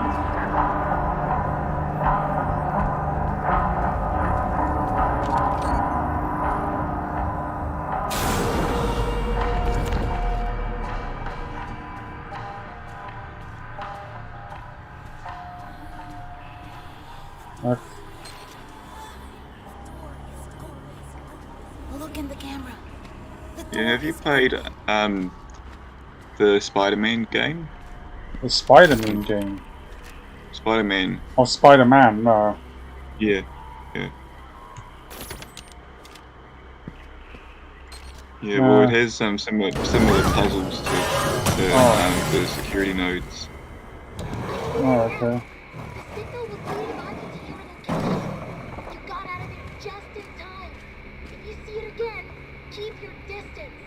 Yeah, have you played the Spider-Man game? The Spider-Man game. Spider-Man. Oh, Spider-Man, no. Yeah, yeah. Yeah, well, it No. has some similar puzzles to the security nodes. Oh, okay. The signal was leading Ivy to your location. You got out of there just in time. If you see it again, keep your distance.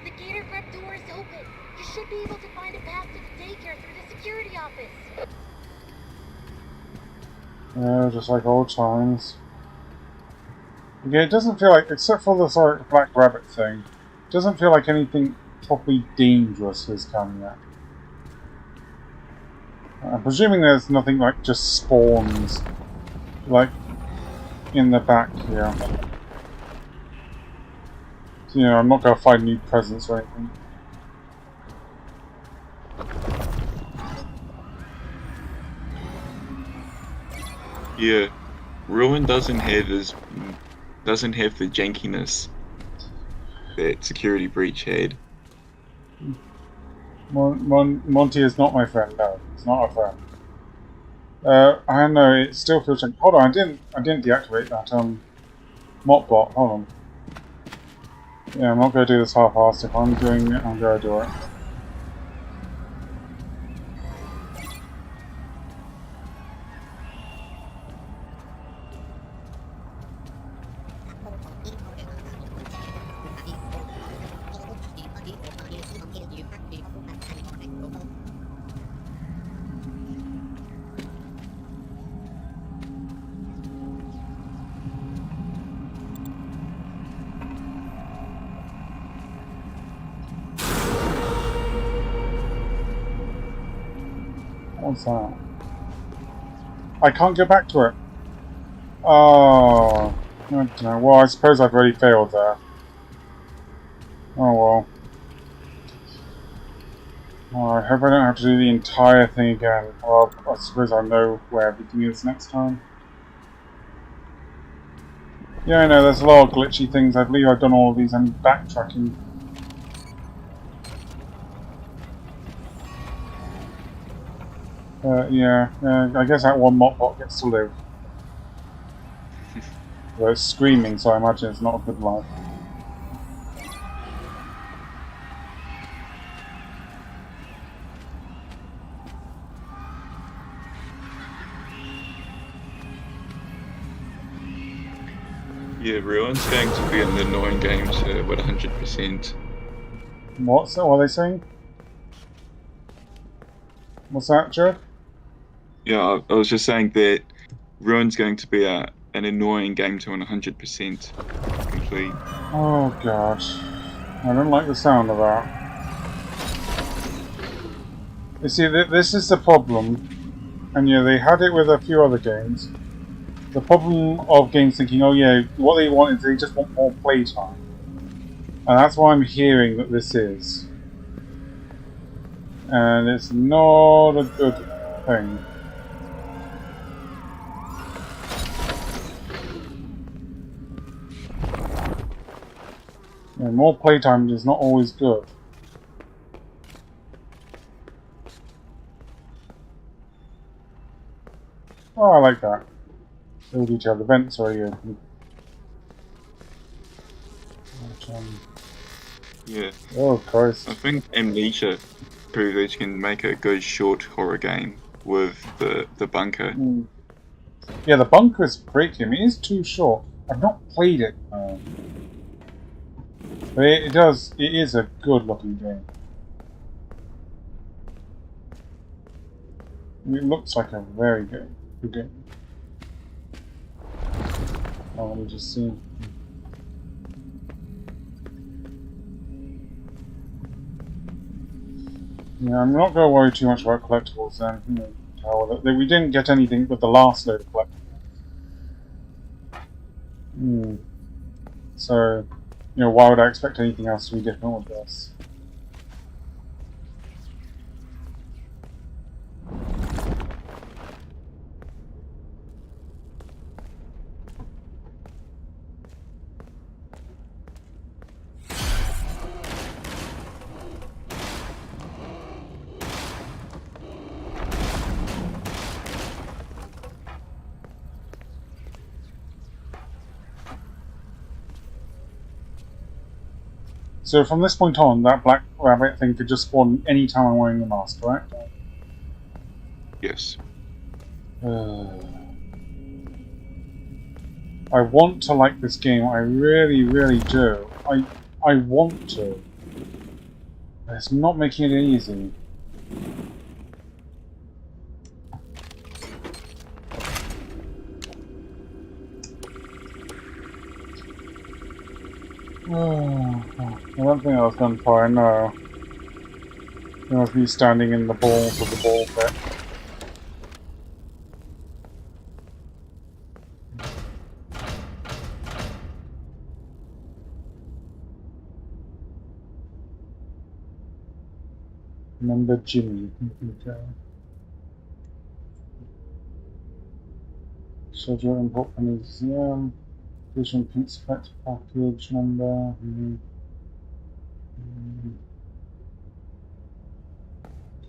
The gator prep door is open. You should be able to find a path to the daycare through the security office. Yeah, just like old times. Yeah, it doesn't feel like, except for the sort of black rabbit thing, it doesn't feel like anything properly dangerous is coming up. I'm presuming there's nothing like just spawns, like, in the back here. So, you know, I'm not going to find new presents or anything. Yeah, Ruin doesn't have the jankiness that Security Breach had. Monty is not my friend. No, it's not a friend. I don't know. It still feels like. Hold on, I didn't deactivate that Mopbot. Hold on. Yeah, I'm not going to do this half-assed. If I'm doing it, I'm going to do it. What's that? I can't go back to it. Oh, I don't know. Well, I suppose I've already failed there. Oh well. Oh, I hope I don't have to do the entire thing again. Well, I suppose I'll know where everything is next time. Yeah, I know, there's a lot of glitchy things. I believe I've done all of these. I'm backtracking. Yeah, I guess that one Mopbot gets to live. Well, it's screaming, so I imagine it's not a good life. Yeah, Ruin's going to be an annoying game to 100%. What are they saying? What's that, Joe? Yeah, I was just saying that Ruin's going to be an annoying game to 100% complete. Oh gosh. I don't like the sound of that. You see, this is the problem. And yeah, they had it with a few other games. The problem of games thinking, oh yeah, what they want is they just want more playtime. And that's what I'm hearing that this is. And it's not a good thing. Yeah, more playtime is not always good. Oh, I like that. All detailed events are here. Yeah. Oh, Christ. I think Amnesia proved that you can make a good short horror game with the bunker. Mm. Yeah, the bunker is great game. It is too short. I've not played it. But it is a good looking game. It looks like a very good game. Oh, let me just see. Yeah, I'm not going to worry too much about collectibles then. We didn't get anything with the last load of collectibles. So, why would I expect anything else to be different with this? So from this point on, that black rabbit thing could just spawn any time I'm wearing the mask, correct? Yes. I want to like this game. I really, really do. I want to. But it's not making it easy. I don't think I was gunfire, no. It must be standing in the balls of the ball pit. Remember Jimmy. Okay. Schedule import from museum. Vision pink select package number.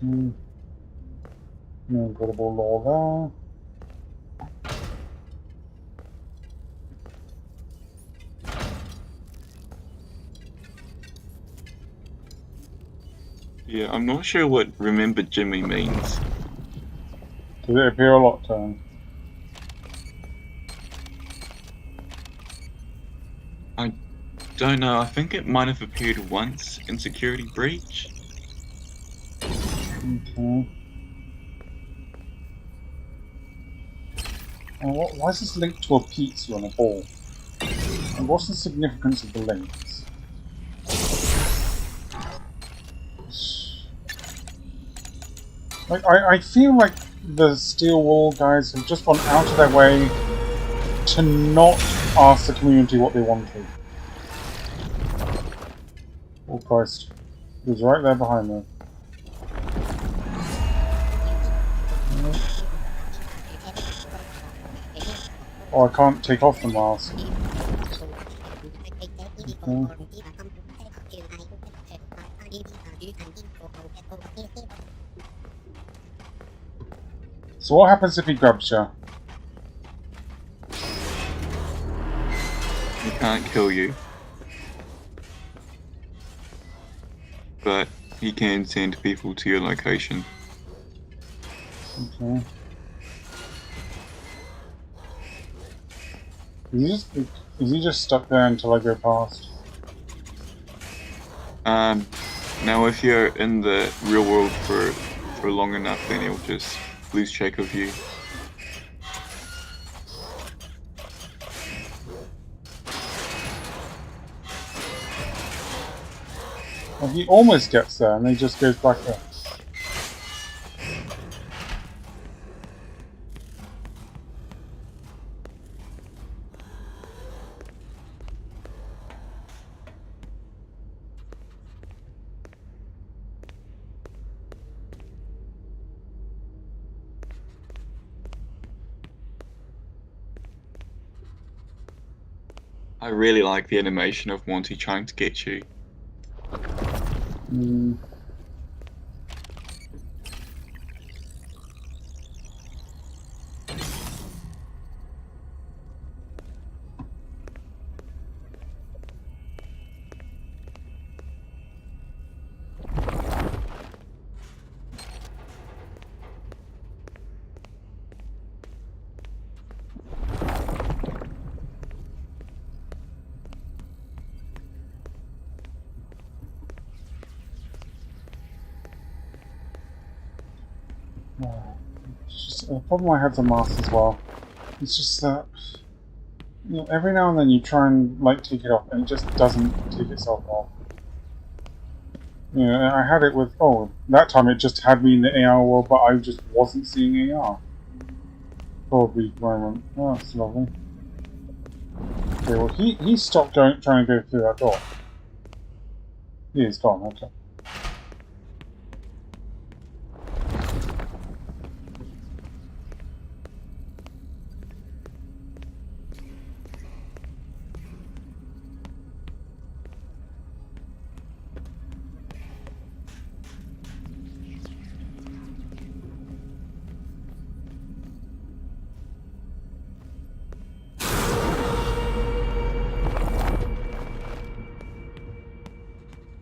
No incredible law Yeah, I'm not sure what Remember Jimmy means. there. Does it appear a lot, Tom? I don't know, I think it might have appeared once in Security Breach. Okay. Why is this linked to a pizza on a ball? And what's the significance of the links? Like, I feel like the Steel Wool guys have just gone out of their way to not ask the community what they wanted. Oh Christ. He was right there behind me. Oh, I can't take off the mask. Okay. So what happens if he grabs you? He can't kill you. But he can send people to your location. Okay. Is he just stuck there until I go past? Now if you're in the real world for long enough, then he'll just lose track of you. Well, he almost gets there and then he just goes back there. I really like the animation of Monty trying to get you. Hmm. It's just a problem I have the mask as well. It's just that, you know, every now and then you try and like take it off and it just doesn't take itself off. You know, I had it with, that time it just had me in the AR world, but I just wasn't seeing AR. For a brief moment. Oh, that's lovely. Okay, well he stopped trying to go through that door. He is gone, okay.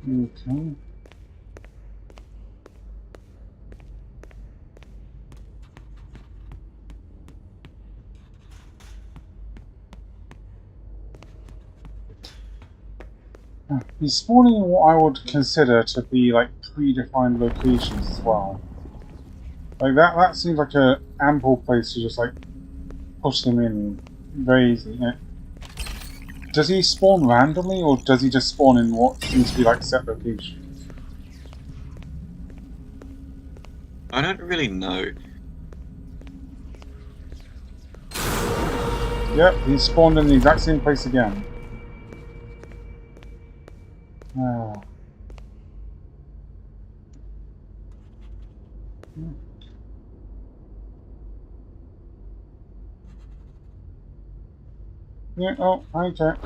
Okay. He's spawning in what I would consider to be like predefined locations as well. Like that seems like a ample place to just like push them in very easily. You know, does he spawn randomly or does he just spawn in what seems to be like set locations? I don't really know. Yep, he's spawned in the exact same place again. Ah. Yeah, oh, hi Jack.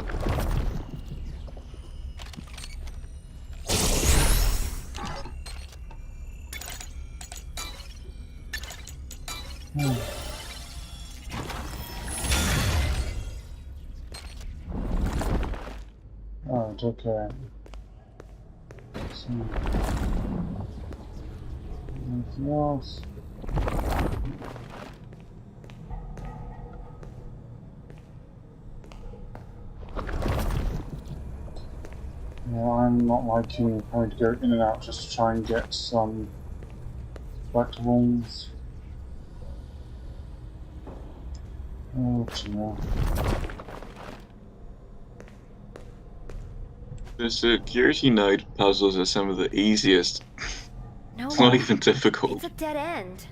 Oh, okay. So, anything else? Yeah, I'm not liking having to go in and out just to try and get some collectibles. Oh dear. The security node puzzles are some of the easiest. No, It's not even difficult. it's a dead end.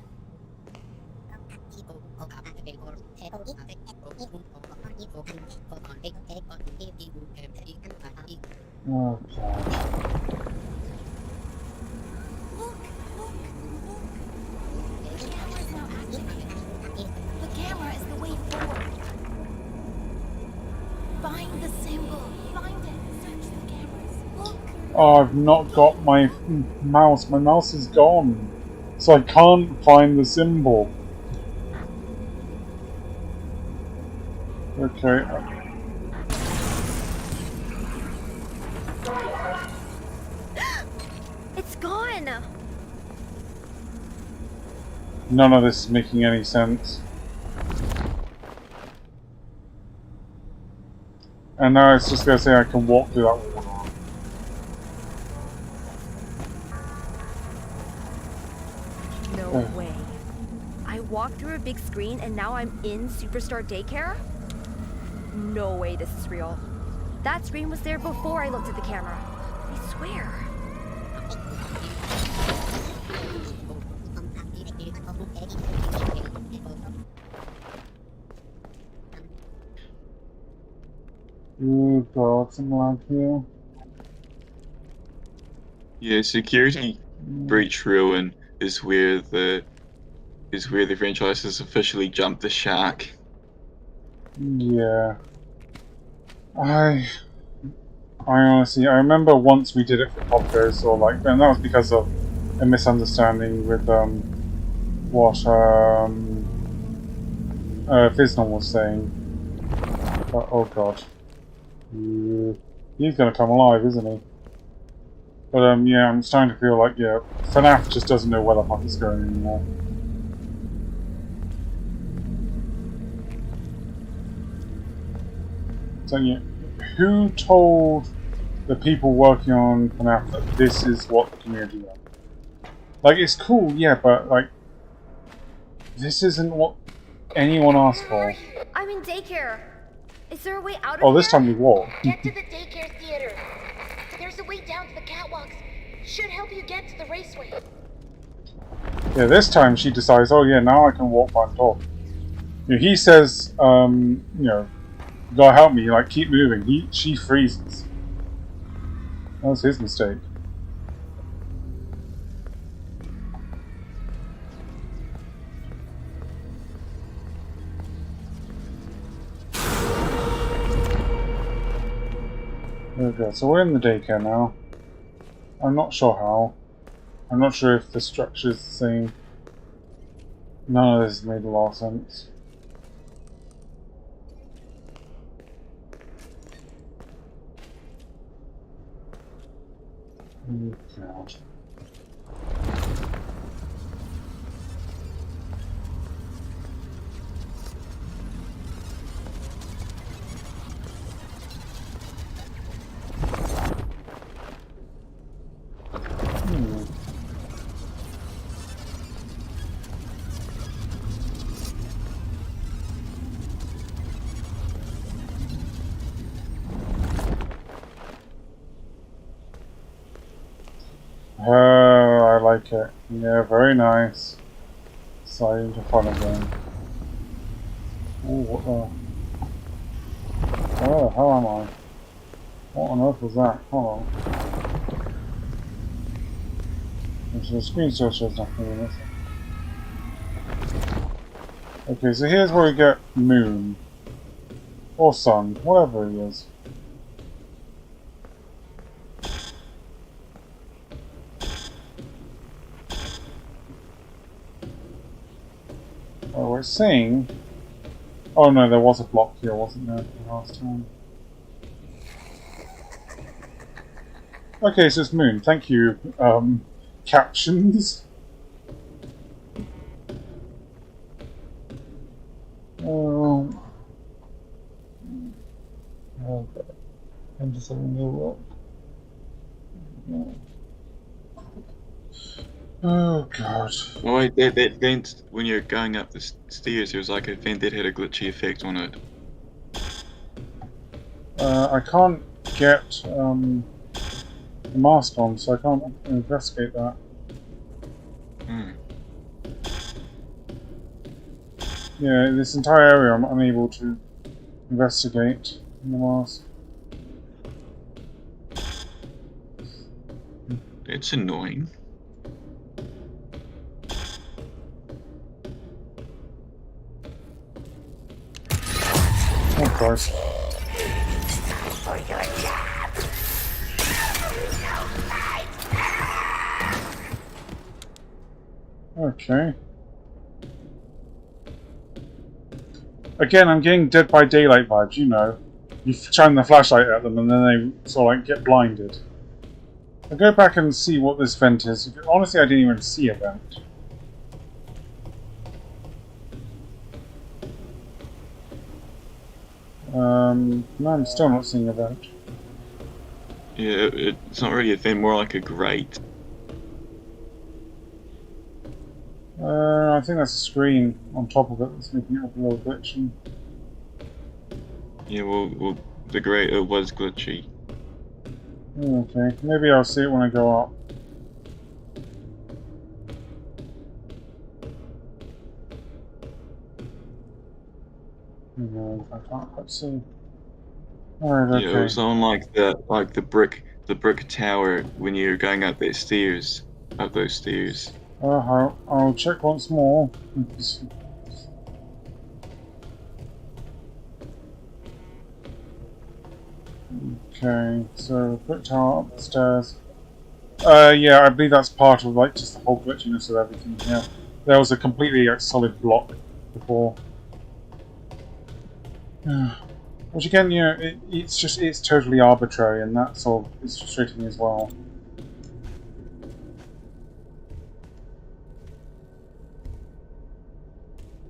Oh god. The camera is the way forward. Find the symbol. Find it. Search the cameras. Look. Oh, I've not got my mouse. My mouse is gone. So I can't find the symbol. Okay. It's gone. None of this is making any sense. And now it's just going to say I can walk through that wall. No way. I walked through a big screen and now I'm in Superstar Daycare? No way this is real. That screen was there before I looked at the camera. I swear. Oh god, some lag here. Yeah, security breach ruin is where the franchise has officially jumped the shark. Yeah. I honestly, I remember once we did it for Popgoes, or like, and that was because of a misunderstanding with what Fisnell was saying. But, oh god. He's gonna come alive, isn't he? But yeah, I'm starting to feel like, yeah, FNAF just doesn't know where the fuck it's going anymore. So yeah, who told the people working on FNAF that this is what the community wants? Like, it's cool, yeah, but like, this isn't what anyone asked for. I'm in daycare. Is there a way out of Oh, this here? time we walk. Get to the daycare theater. There's a way down to the catwalks. Should help you get to the raceway. Yeah, this time she decides, oh yeah, now I can walk on top. You know, he says, you know, you gotta help me, like, keep moving. She freezes. That was his mistake. Okay, so we're in the daycare now. I'm not sure how. I'm not sure if the structure's the same. None of this made a lot of sense. Oh, God. Hmm. Oh, I like it. Yeah, very nice. Slide into front again. Oh, what the... Where the hell am I? What on earth was that? Hold on. The screen still shows nothing in this. Okay, so here's where we get Moon. Or Sun, whatever he is. Oh, we're seeing... Oh no, there was a block here, wasn't there, last time? Okay, so it's Moon. Thank you, captions. Oh, okay. I'm just having a look. Oh god. Oh wait, that vent, when you're going up the stairs, there was like a vent that had a glitchy effect on it. I can't get the mask on, so I can't investigate that. Hmm. Yeah, this entire area I'm unable to investigate in the mask. It's annoying. Oh Christ. Okay. Again, I'm getting Dead by Daylight vibes, you know. You shine the flashlight at them and then they sort of like get blinded. I'll go back and see what this vent is. Honestly, I didn't even see a vent. No, I'm still not seeing a vent. Yeah, it's not really a vent, more like a grate. I think that's a screen on top of it that's making it up a little glitchy. Yeah, well, the grate was glitchy. Okay, maybe I'll see it when I go up. No, I can't quite see. Alright, Yeah, okay. it was on like the brick tower when you're going up those stairs, up those stairs. I'll check once more. Okay, so quick tower up the stairs. Yeah, I believe that's part of like just the whole glitchiness of everything. Yeah, there was a completely solid block before. Which again, you know, it's totally arbitrary, and that's all. It's frustrating as well.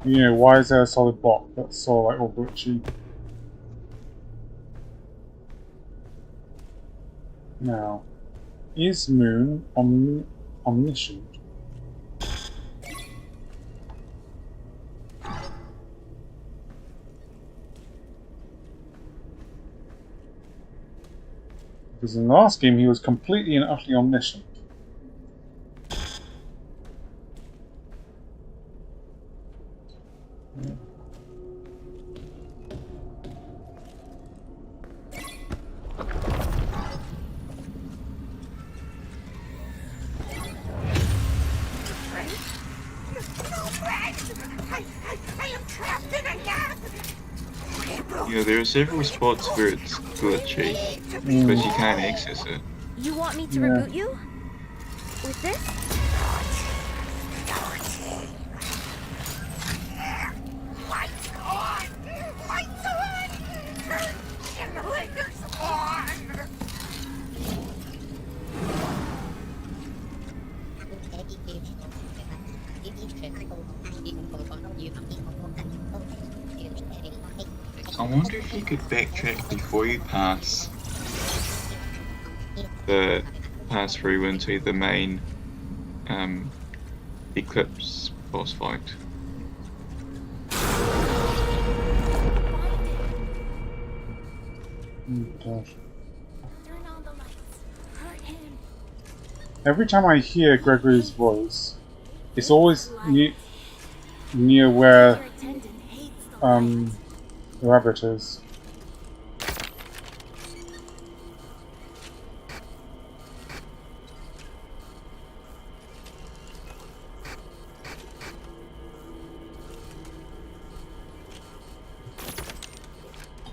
You know, why is there a solid block that's so like all glitchy? Now, is Moon omniscient? Because in the last game he was completely and utterly omniscient. You know, there are several spots where it's glitchy, because you can't access it. You want me to reboot you? With this? Lights on! Lights on! Generators on! wonder if you could backtrack before you pass through into the main Eclipse boss fight. Oh gosh. Turn on the lights. Hurt him. Every time I hear Gregory's voice, it's always near where Your attendant hates the the rabbit is.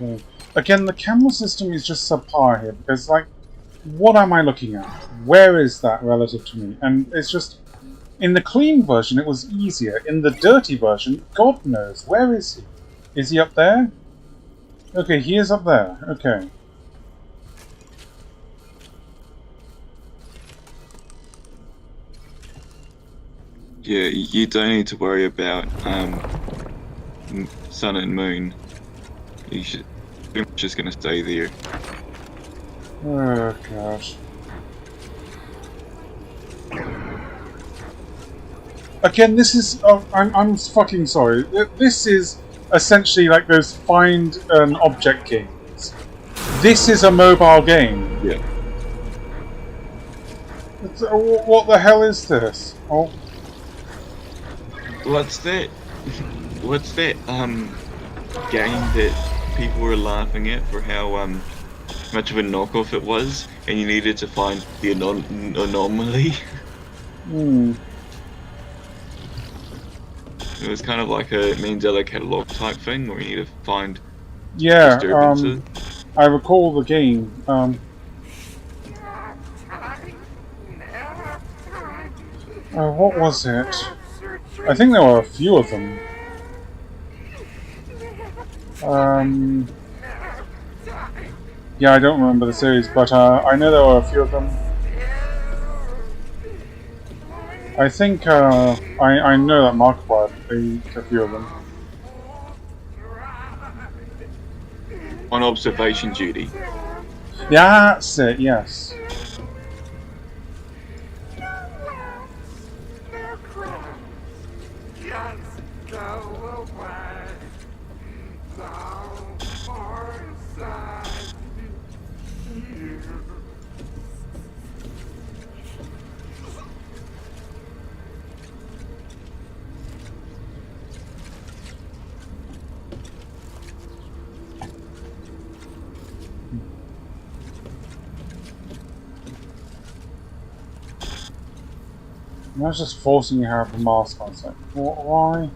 Okay. Again, the camera system is just subpar here because, like, what am I looking at? Where is that relative to me? And it's just, in the clean version, it was easier. In the dirty version, God knows, where is he? Is he up there? Okay, he is up there. Okay. Yeah, you don't need to worry about Sun and Moon. You should. You're just gonna stay there. Oh gosh. Again, this is. I'm fucking sorry. This is essentially like those find an object games. This is a mobile game. Yeah. What the hell is this? Oh. What's that? What's that game that people were laughing at for how much of a knockoff it was, and you needed to find the anomaly? Hmm. It was kind of like a Mandela catalog type thing where you need to find Yeah. disturbances. I recall the game. What was it? I think there were a few of them. Yeah, I don't remember the series, but I know there were a few of them. I think I know that Markiplier played a few of them. On observation duty. Yeah, that's it. Yes. And that's just forcing you to have a mask on. It's like, why?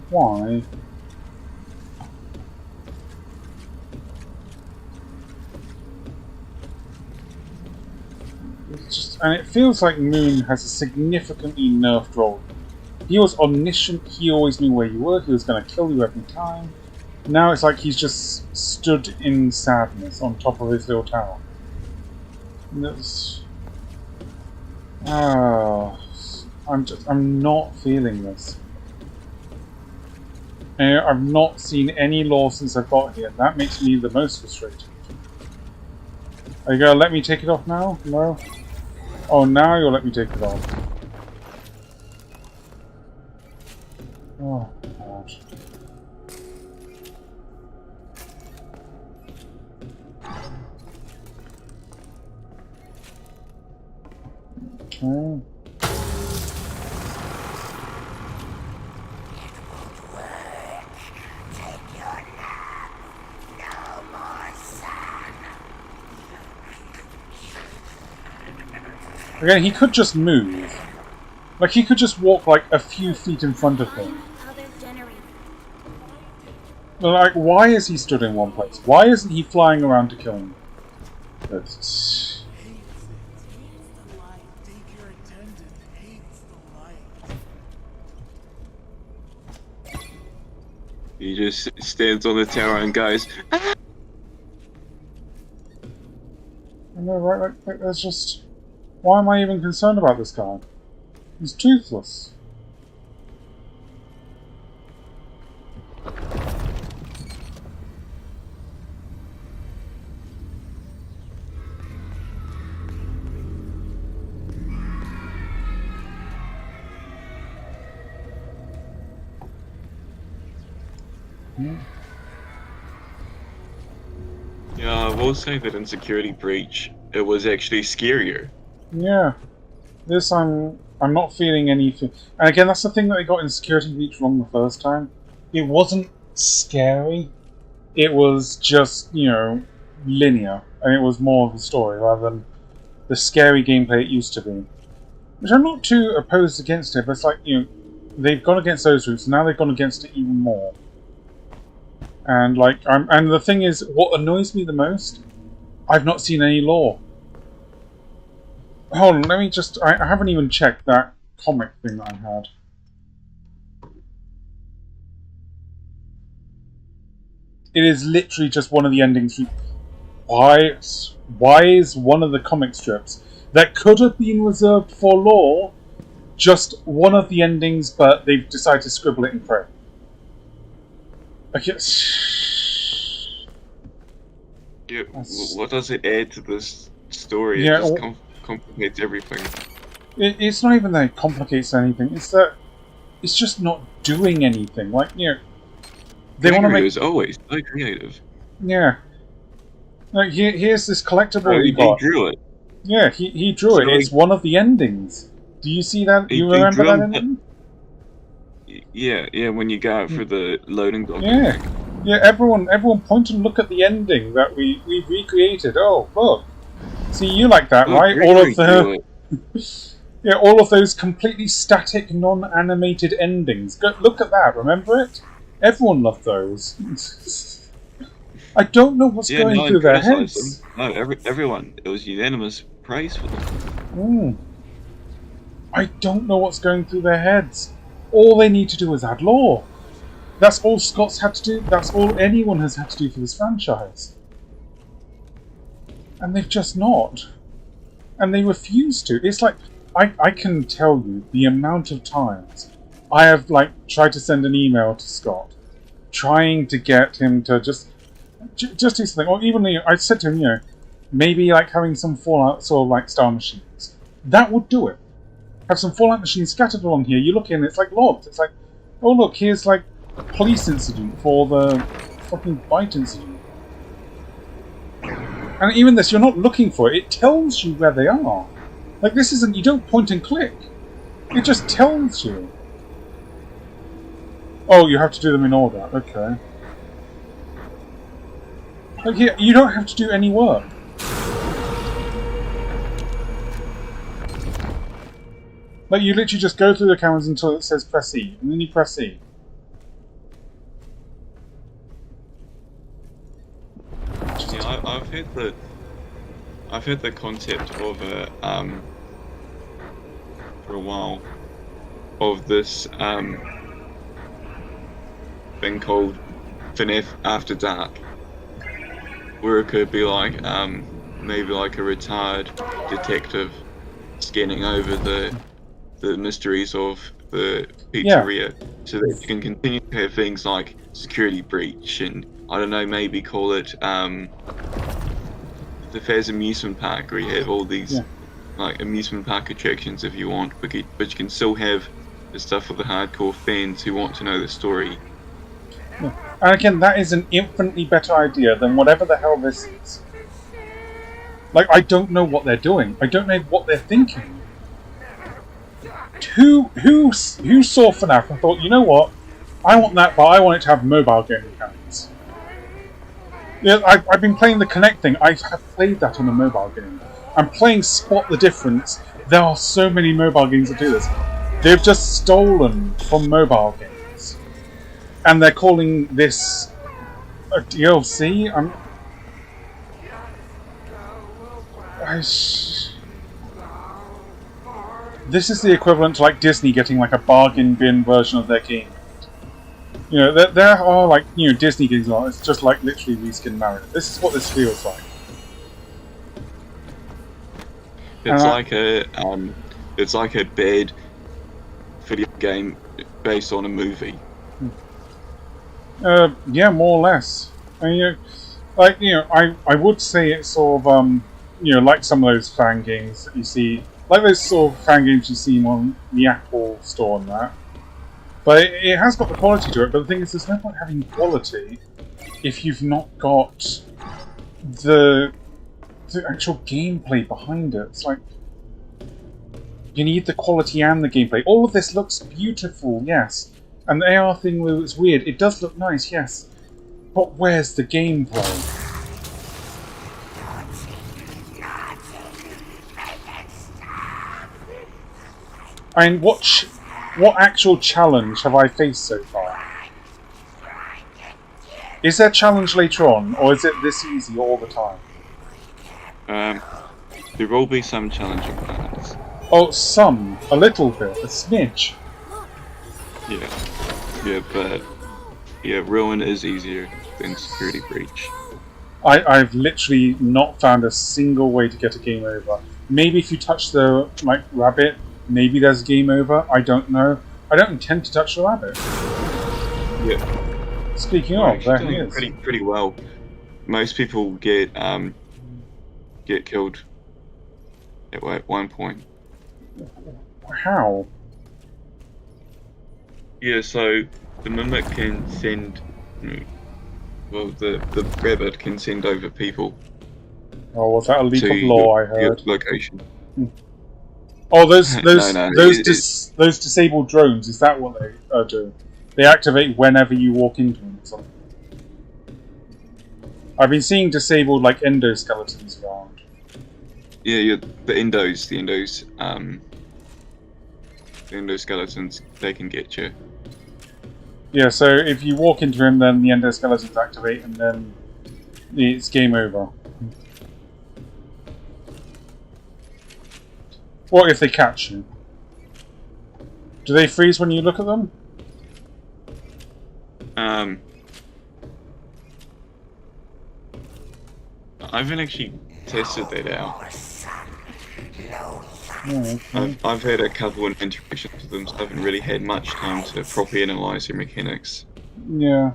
Why? It's just, and it feels like Moon has a significantly nerfed role. He was omniscient, he always knew where you were, he was going to kill you every time. Now it's like he's just stood in sadness on top of his little tower. That's... Oh, I'm not feeling this. And I've not seen any lore since I've got here. That makes me the most frustrated. Are you gonna let me take it off now? No? Oh, now you'll let me take it off. Oh, gosh. Okay. Again, he could just move. Like, he could just walk, like, a few feet in front of him. Like, why is he stood in one place? Why isn't he flying around to kill him? It's... He just stands on the tower and goes, "Ah!" I know, right? Like, there's just... Why am I even concerned about this guy? He's toothless. Yeah, I will say that in Security Breach, it was actually scarier. Yeah. This I'm not feeling anything. And again, that's the thing that they got in Security Breach wrong the first time. It wasn't scary. It was just, linear. And it was more of a story rather than the scary gameplay it used to be. Which I'm not too opposed against it, but it's like, they've gone against those routes, now they've gone against it even more. And and the thing is, what annoys me the most, I've not seen any lore. Hold on, let me just, I haven't even checked that comic thing that I had. It is literally just one of the endings. Why is one of the comic strips that could have been reserved for lore just one of the endings, but they've decided to scribble it in print? Okay. Yeah, what does it add to this story? Yeah, It just complicates everything. It's not even that it complicates anything. It's that it's just not doing anything. Like, they want to make. Is always so creative. Yeah. Like, here's this collectible Oh, he got. He drew it. Yeah, he drew it. It's one of the endings. Do you see that? You remember that ending? Yeah, when you go out for the loading document. Yeah, everyone point and look at the ending that we've recreated. Oh, look. See, you like that, right? All of the... yeah, all of those completely static, non-animated endings. Look at that, remember it? Everyone loved those. I don't know what's going through their heads. No, everyone. It was unanimous praise for them. I don't know what's going through their heads. All they need to do is add lore. That's all Scott's had to do. That's all anyone has had to do for this franchise. And they've just not. And they refuse to. It's like, I can tell you the amount of times I have tried to send an email to Scott, trying to get him to just do something. Or even, I said to him, maybe having some Fallout sort of Star Machines. That would do it. Have some Fallout machines scattered along here. You look in, it's like logs. It's like, oh look, here's police incident for the fucking bite incident. And even this, you're not looking for it. It tells you where they are. This isn't, you don't point and click. It just tells you. Oh, you have to do them in order. Okay. Here, you don't have to do any work. You literally just go through the cameras until it says press E, and then you press E. Yeah, I've heard the concept of for a while of this thing called FNAF After Dark, where it could be maybe a retired detective scanning over the mysteries of the pizzeria, so that you can continue to have things like Security Breach and, I don't know, maybe call it the Faz Amusement Park, where you have all these amusement park attractions if you want, but you can still have the stuff for the hardcore fans who want to know the story. Yeah. And again, that is an infinitely better idea than whatever the hell this is. I don't know what they're doing. I don't know what they're thinking. Who saw FNAF and thought, you know what? I want that, but I want it to have mobile game mechanics. Yeah, I've been playing the Connect thing. I have played that on a mobile game. I'm playing Spot the Difference. There are so many mobile games that do this. They've just stolen from mobile games. And they're calling this a DLC? This is the equivalent to Disney getting a bargain bin version of their game. There are Disney games. It's just literally reskin Mario. This is what this feels like. It's like a bad video game based on a movie. Yeah, more or less. I would say it's sort of like some of those fan games that you see. Those sort of fan games you see on the Apple Store and that. But it has got the quality to it, but the thing is, there's no point having quality if you've not got the actual gameplay behind it. It's like, you need the quality and the gameplay. All of this looks beautiful, yes. And the AR thing looks weird. It does look nice, yes. But where's the gameplay? I mean, what actual challenge have I faced so far? Is there a challenge later on, or is it this easy all the time? There will be some challenging parts. Oh, some. A little bit. A smidge. Yeah, but yeah, Ruin is easier than Security Breach. I've literally not found a single way to get a game over. Maybe if you touch the rabbit, maybe there's a game over. I don't know. I don't intend to touch the rabbit. Yeah. Speaking of, there he is. Pretty well. Most people get killed at one point. How? Yeah, so the mimic can send. Well, the rabbit can send over people. Oh, was that a leak to of law? I your heard. location. Oh, those No, those disabled drones. Is that what they are doing? They activate whenever you walk into them. Or something. I've been seeing disabled like endoskeletons around. Yeah, the endoskeletons, they can get you. Yeah, so if you walk into him, then the endoskeletons activate, and then it's game over. What if they catch you? Do they freeze when you look at them? I haven't actually tested that out. Oh, okay. I've had a couple of interactions with them, so I haven't really had much time to properly analyse their mechanics. Yeah.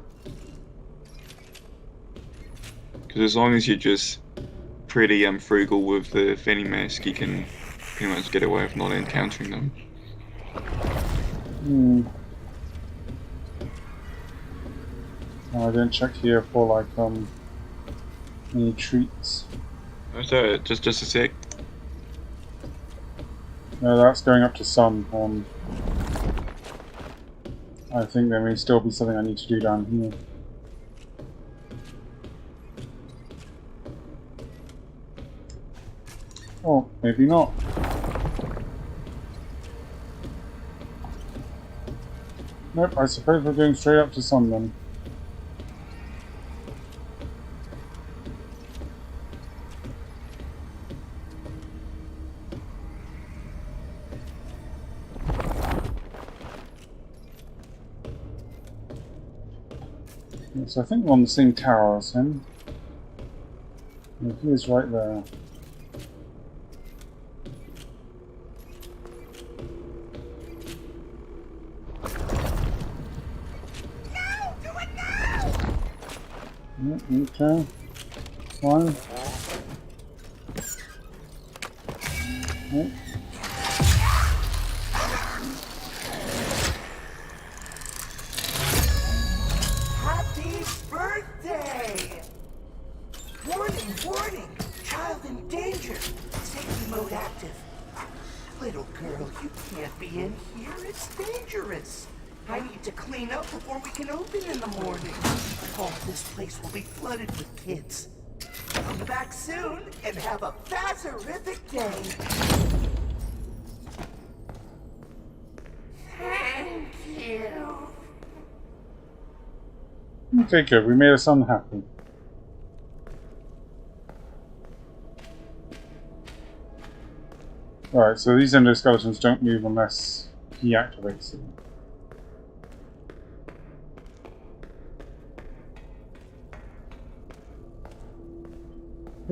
Because as long as you're just pretty frugal with the Fanny Mask, you can pretty much get away with not encountering them. I didn't check here for like any treats. So just a sec. No, that's going up to some. I think there may still be something I need to do down here. Oh, maybe not. Nope, I suppose we're going straight up to some then. So I think we're on the same tower as him. And he is right there. No! Do it now! Okay. One. Yep. Happy birthday! Warning, warning! Child in danger! Safety mode active. Little girl, you can't be in here. It's dangerous. I need to clean up before we can open in the morning. Oh, this place will be flooded with kids. Come back soon and have a Bazarific day. Thank you. Okay, good. We made our son happy. Alright, so these endoskeletons don't move unless he activates them.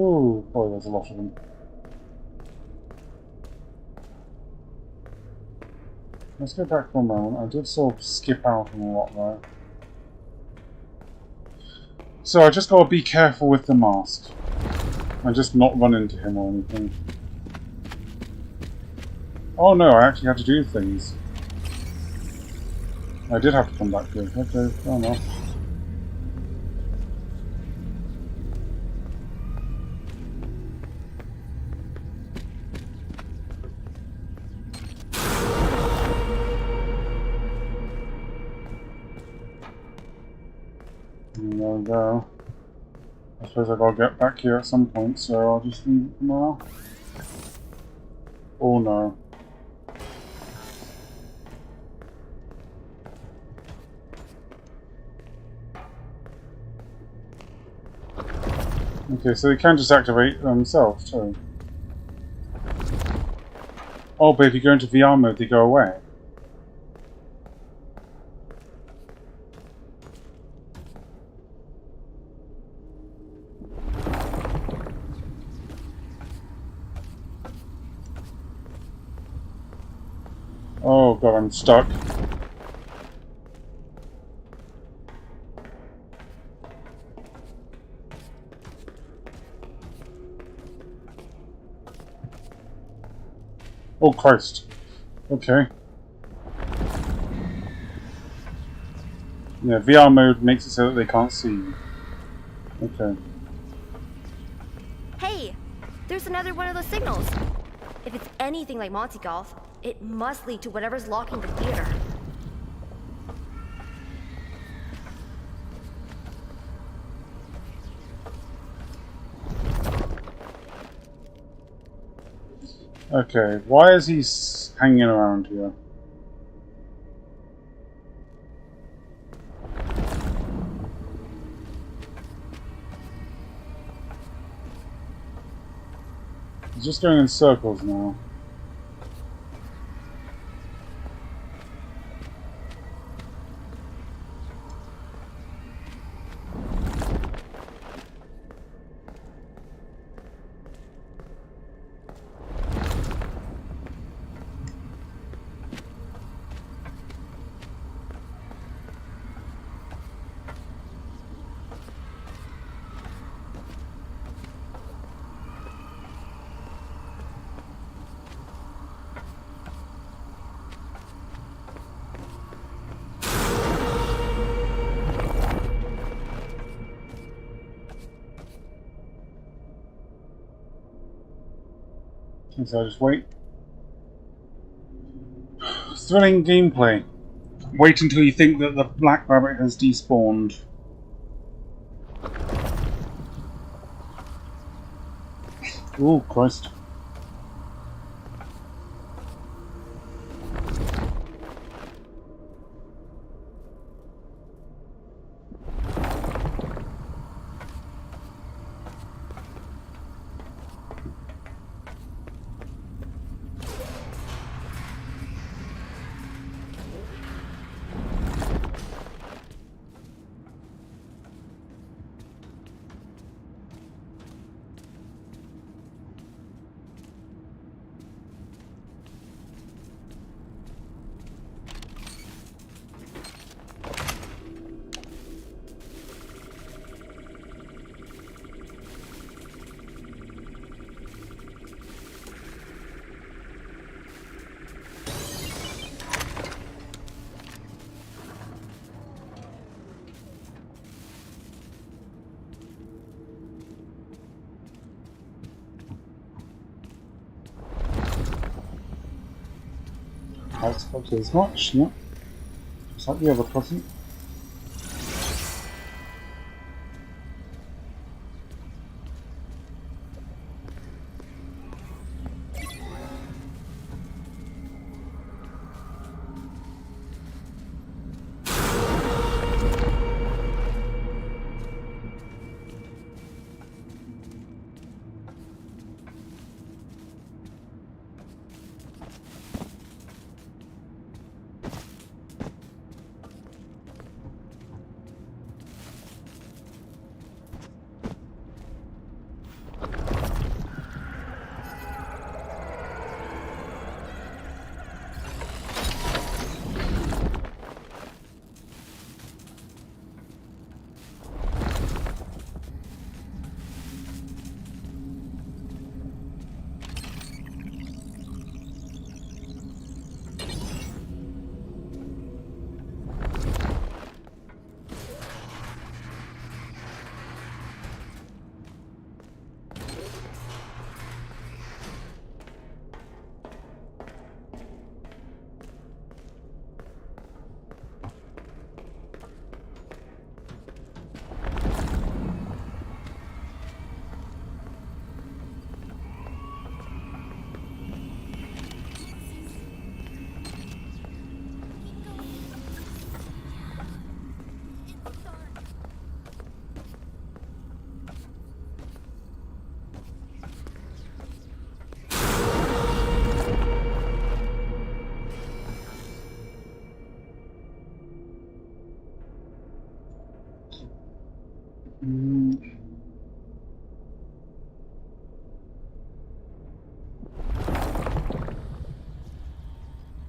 Ooh, boy, there's a lot of them. Let's go back for a moment. I did sort of skip out on a lot there. So I just gotta be careful with the mask. And just not run into him or anything. Oh no, I actually had to do things. I did have to come back here. Okay, fair enough. And there we go. I suppose I gotta get back here at some point, so I'll just leave it for now. Oh no. Okay, so they can just activate themselves too. Oh, but if you go into VR mode, they go away. Oh god, I'm stuck. Oh Christ. Okay. Yeah, VR mode makes it so that they can't see you. Okay. Hey, there's another one of those signals. If it's anything like Monty Golf, it must lead to whatever's locking the theater. Okay, why is he hanging around here? He's just going in circles now. And so I just wait. Thrilling gameplay. Wait until you think that the black rabbit has despawned. Oh Christ. I expected as much, yeah. Just like the other present.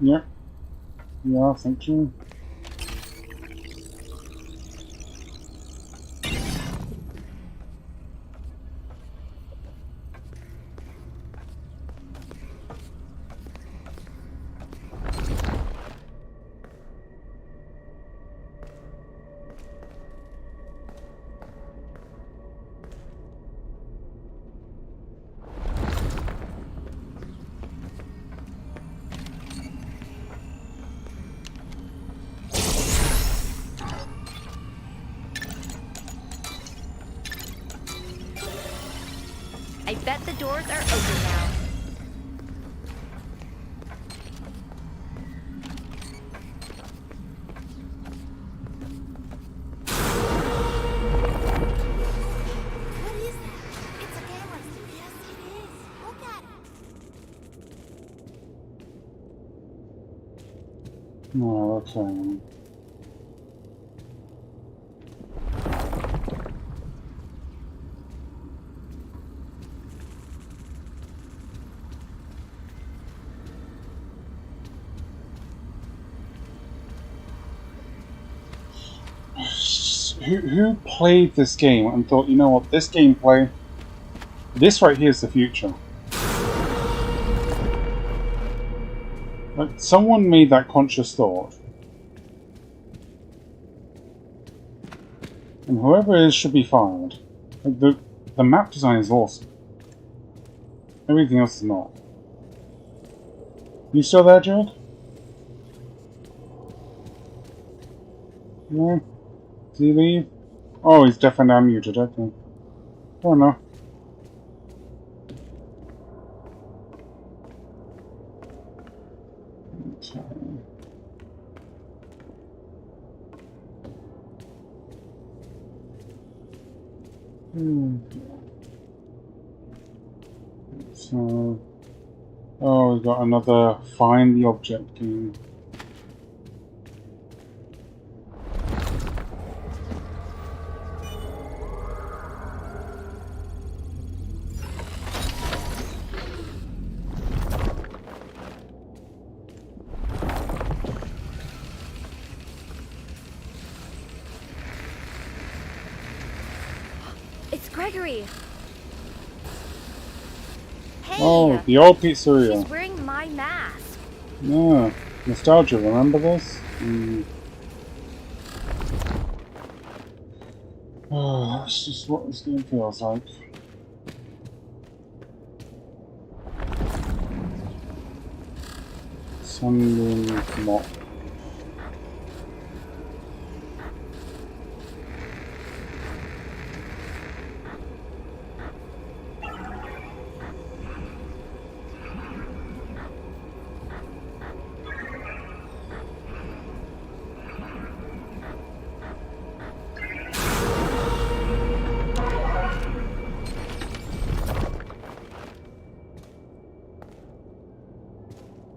Yep. Yeah, thank you. I bet the doors are open now. What is that? It's a camera. Yes, it is. Look at it. Oh, okay. Who played this game and thought, you know what, this gameplay, this right here is the future. Like, someone made that conscious thought. And whoever it is should be fired. Like, the map design is awesome. Everything else is not. You still there, Jared? No? Did he leave? Oh, he's definitely unmuted, okay. Oh no. Okay. So... Oh, we got another find the object game. It's Gregory. Hey. Oh, the old pizzeria. She's wearing my mask. Yeah, nostalgia, remember this? Oh, that's just what this game feels like. Sunbeam Mop.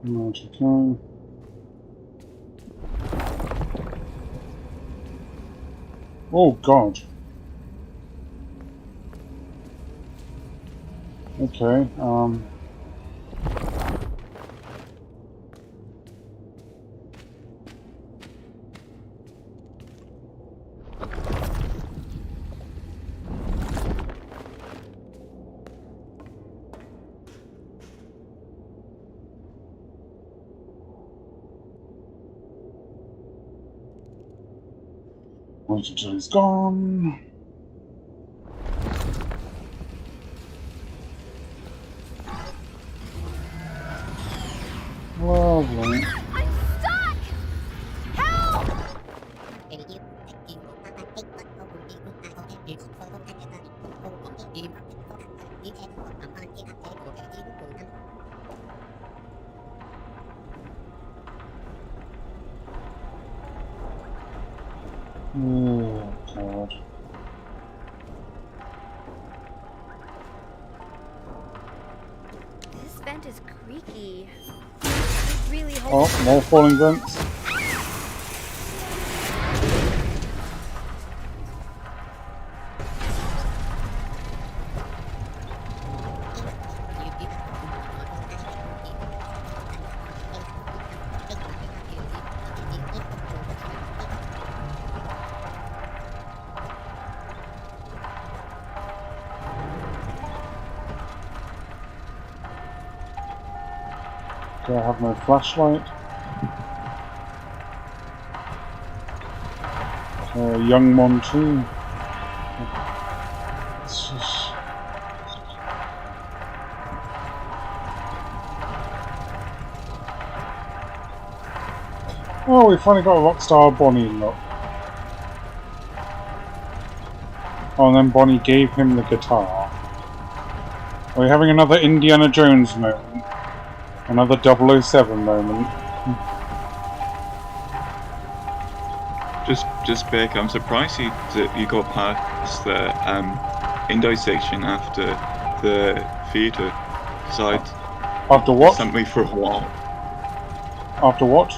Magic eye. Oh god. Okay, Oxygen is gone. Lovely. I'm stuck! Help! Oh god. This vent is creaky. I really hope. Oh, more falling vents. Do I have no flashlight? Young Monty. It's just... Oh, we finally got a Rockstar Bonnie look. Oh, and then Bonnie gave him the guitar. Are we having another Indiana Jones moment? Another 007 moment? Just Beck, I'm surprised that you got past the Indo section after the theatre. Because After what? sent me for a while. After what?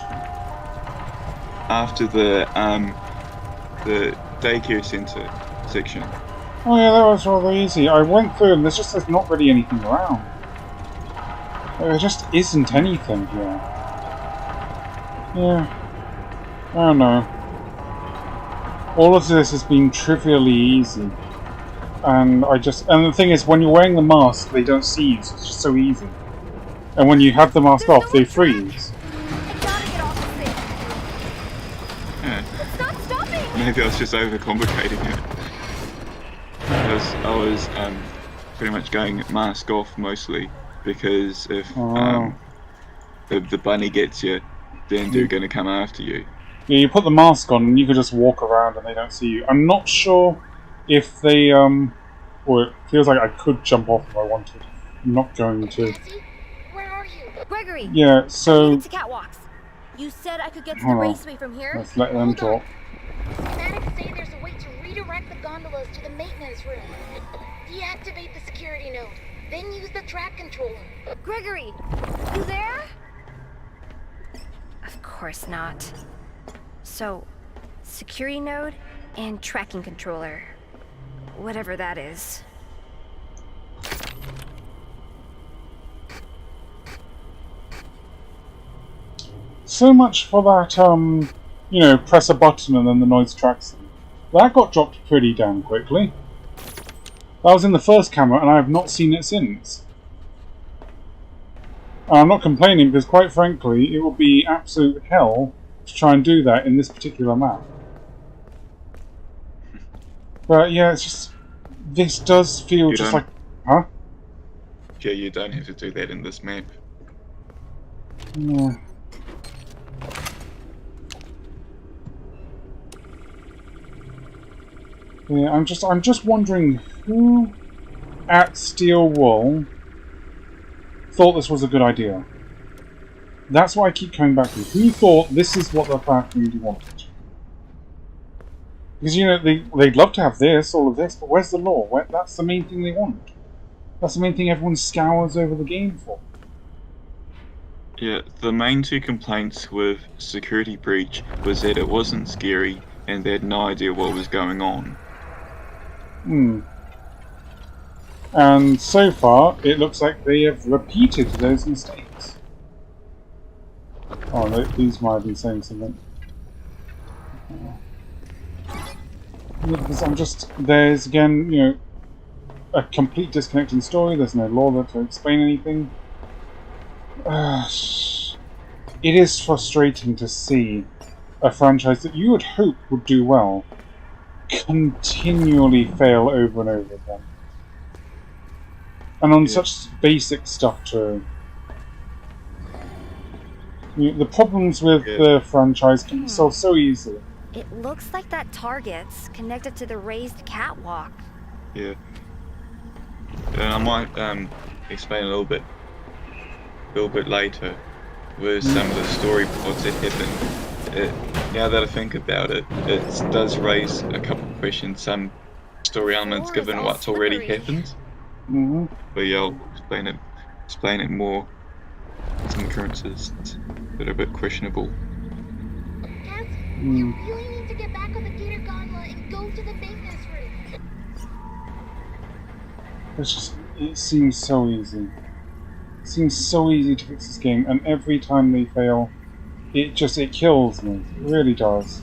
After the daycare centre section. Oh yeah, that was rather easy. I went through and there's not really anything around. There just isn't anything here. Yeah. I don't know. All of this has been trivially easy. And the thing is, when you're wearing the mask, they don't see you, so it's just so easy. And when you have the mask off, they freeze. I gotta get off this thing. Yeah. It's not stopping. Maybe I was just overcomplicating it. I was pretty much going mask off mostly, because if the bunny gets you, then they're going to come after you. Yeah, you put the mask on and you can just walk around and they don't see you. I'm not sure if they, or it feels like I could jump off if I wanted. I'm not going to. Cassie, where are you? Gregory. Yeah, so... It's catwalks. You said I could get to the raceway from here? Let's let them talk. Schematics say there's a way to redirect the gondolas to the maintenance room. Deactivate the security node, then use the track controller. Gregory, you there? Of course not. So, security node and tracking controller. Whatever that is. So much for that, you know, press a button and then the noise tracks them. That got dropped pretty damn quickly. That was in the first camera and I have not seen it since. I'm not complaining because, quite frankly, it would be absolute hell to try and do that in this particular map. But yeah, it's just... This does feel just like... Huh? Yeah, you don't have to do that in this map. Yeah. Yeah, I'm just wondering who at Steel Wool thought this was a good idea. That's why I keep coming back to. Who thought this is what the community wanted? Because, you know, they'd love to have this, all of this, but where's the lore? That's the main thing they want. That's the main thing everyone scours over the game for. Yeah, the main two complaints with Security Breach was that it wasn't scary and they had no idea what was going on. And so far, it looks like they have repeated those mistakes. Oh, these might have been saying something. Yeah, because there's again, you know, a complete disconnect in story. There's no lore there to explain anything. It is frustrating to see a franchise that you would hope would do well continually fail over and over again. And on such basic stuff too. You know, the problems with the franchise can be solved so easily. It looks like that target's connected to the raised catwalk. Yeah. And I might explain a little bit later with some of the story plots that happen. Now that I think about it, it does raise a couple of questions, some story elements given what's already happened. But yeah, I'll explain it more. Some occurrences that are a bit questionable. Cass, you really need to get back on the Gator gondola and go to the maintenance room. It seems so easy. It seems so easy to fix this game, and every time they fail, it kills me. It really does.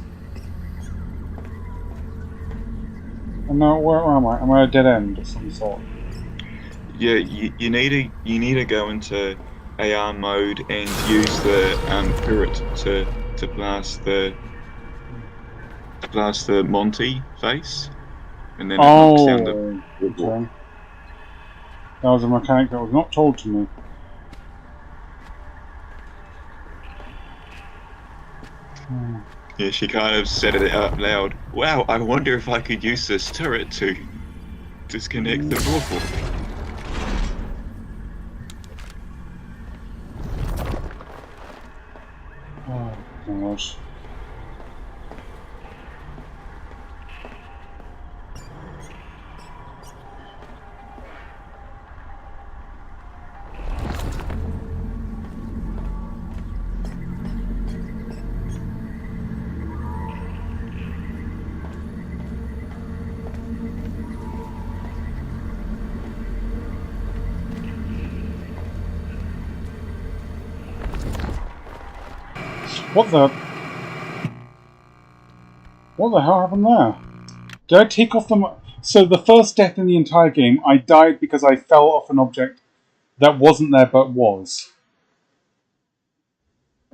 And now, where am I? Am I at a dead end of some sort? Yeah, you need to go into AR mode and use the turret to blast the Monty face, and then it knocks down the okay. That was a mechanic that was not told to me. Yeah, she kind of said it out loud. Wow, I wonder if I could use this turret to disconnect the portal. Oh gosh. What the hell happened there? Did I take off the... So the first death in the entire game, I died because I fell off an object that wasn't there but was.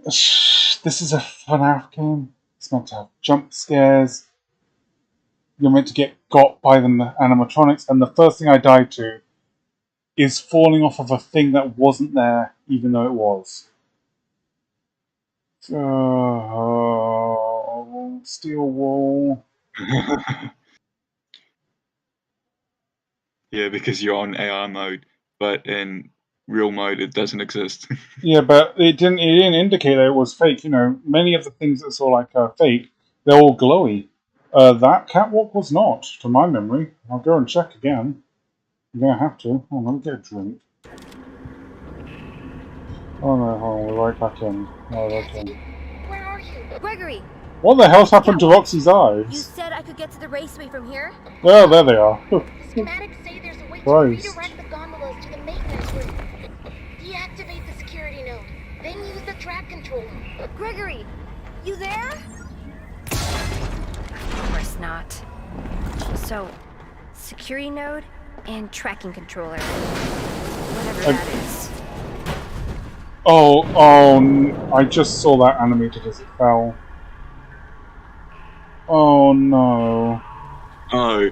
This is a FNAF game. It's meant to have jump scares. You're meant to get got by the animatronics, and the first thing I died to is falling off of a thing that wasn't there, even though it was. Steel wall. Yeah, because you're on AR mode, but in real mode it doesn't exist. Yeah, but it didn't indicate that it was fake. You know, many of the things that saw like fake, they're all glowy. That catwalk was not, to my memory. I'll go and check again. I'm gonna have to. Oh, let me get a drink. Oh no, hold on, we're right back in. Oh, okay. Where are you? Gregory, What the hell's happened to Roxy's you eyes? said I could get to the raceway from here? Oh, there they are. The schematics say there's a way to Christ. redirect the gondolas to the maintenance room. Deactivate the security node, then use the track controller. Gregory, you there? Of course not. So, security node and tracking controller. Whatever that is. I just saw that animated as it fell. Oh no. Oh.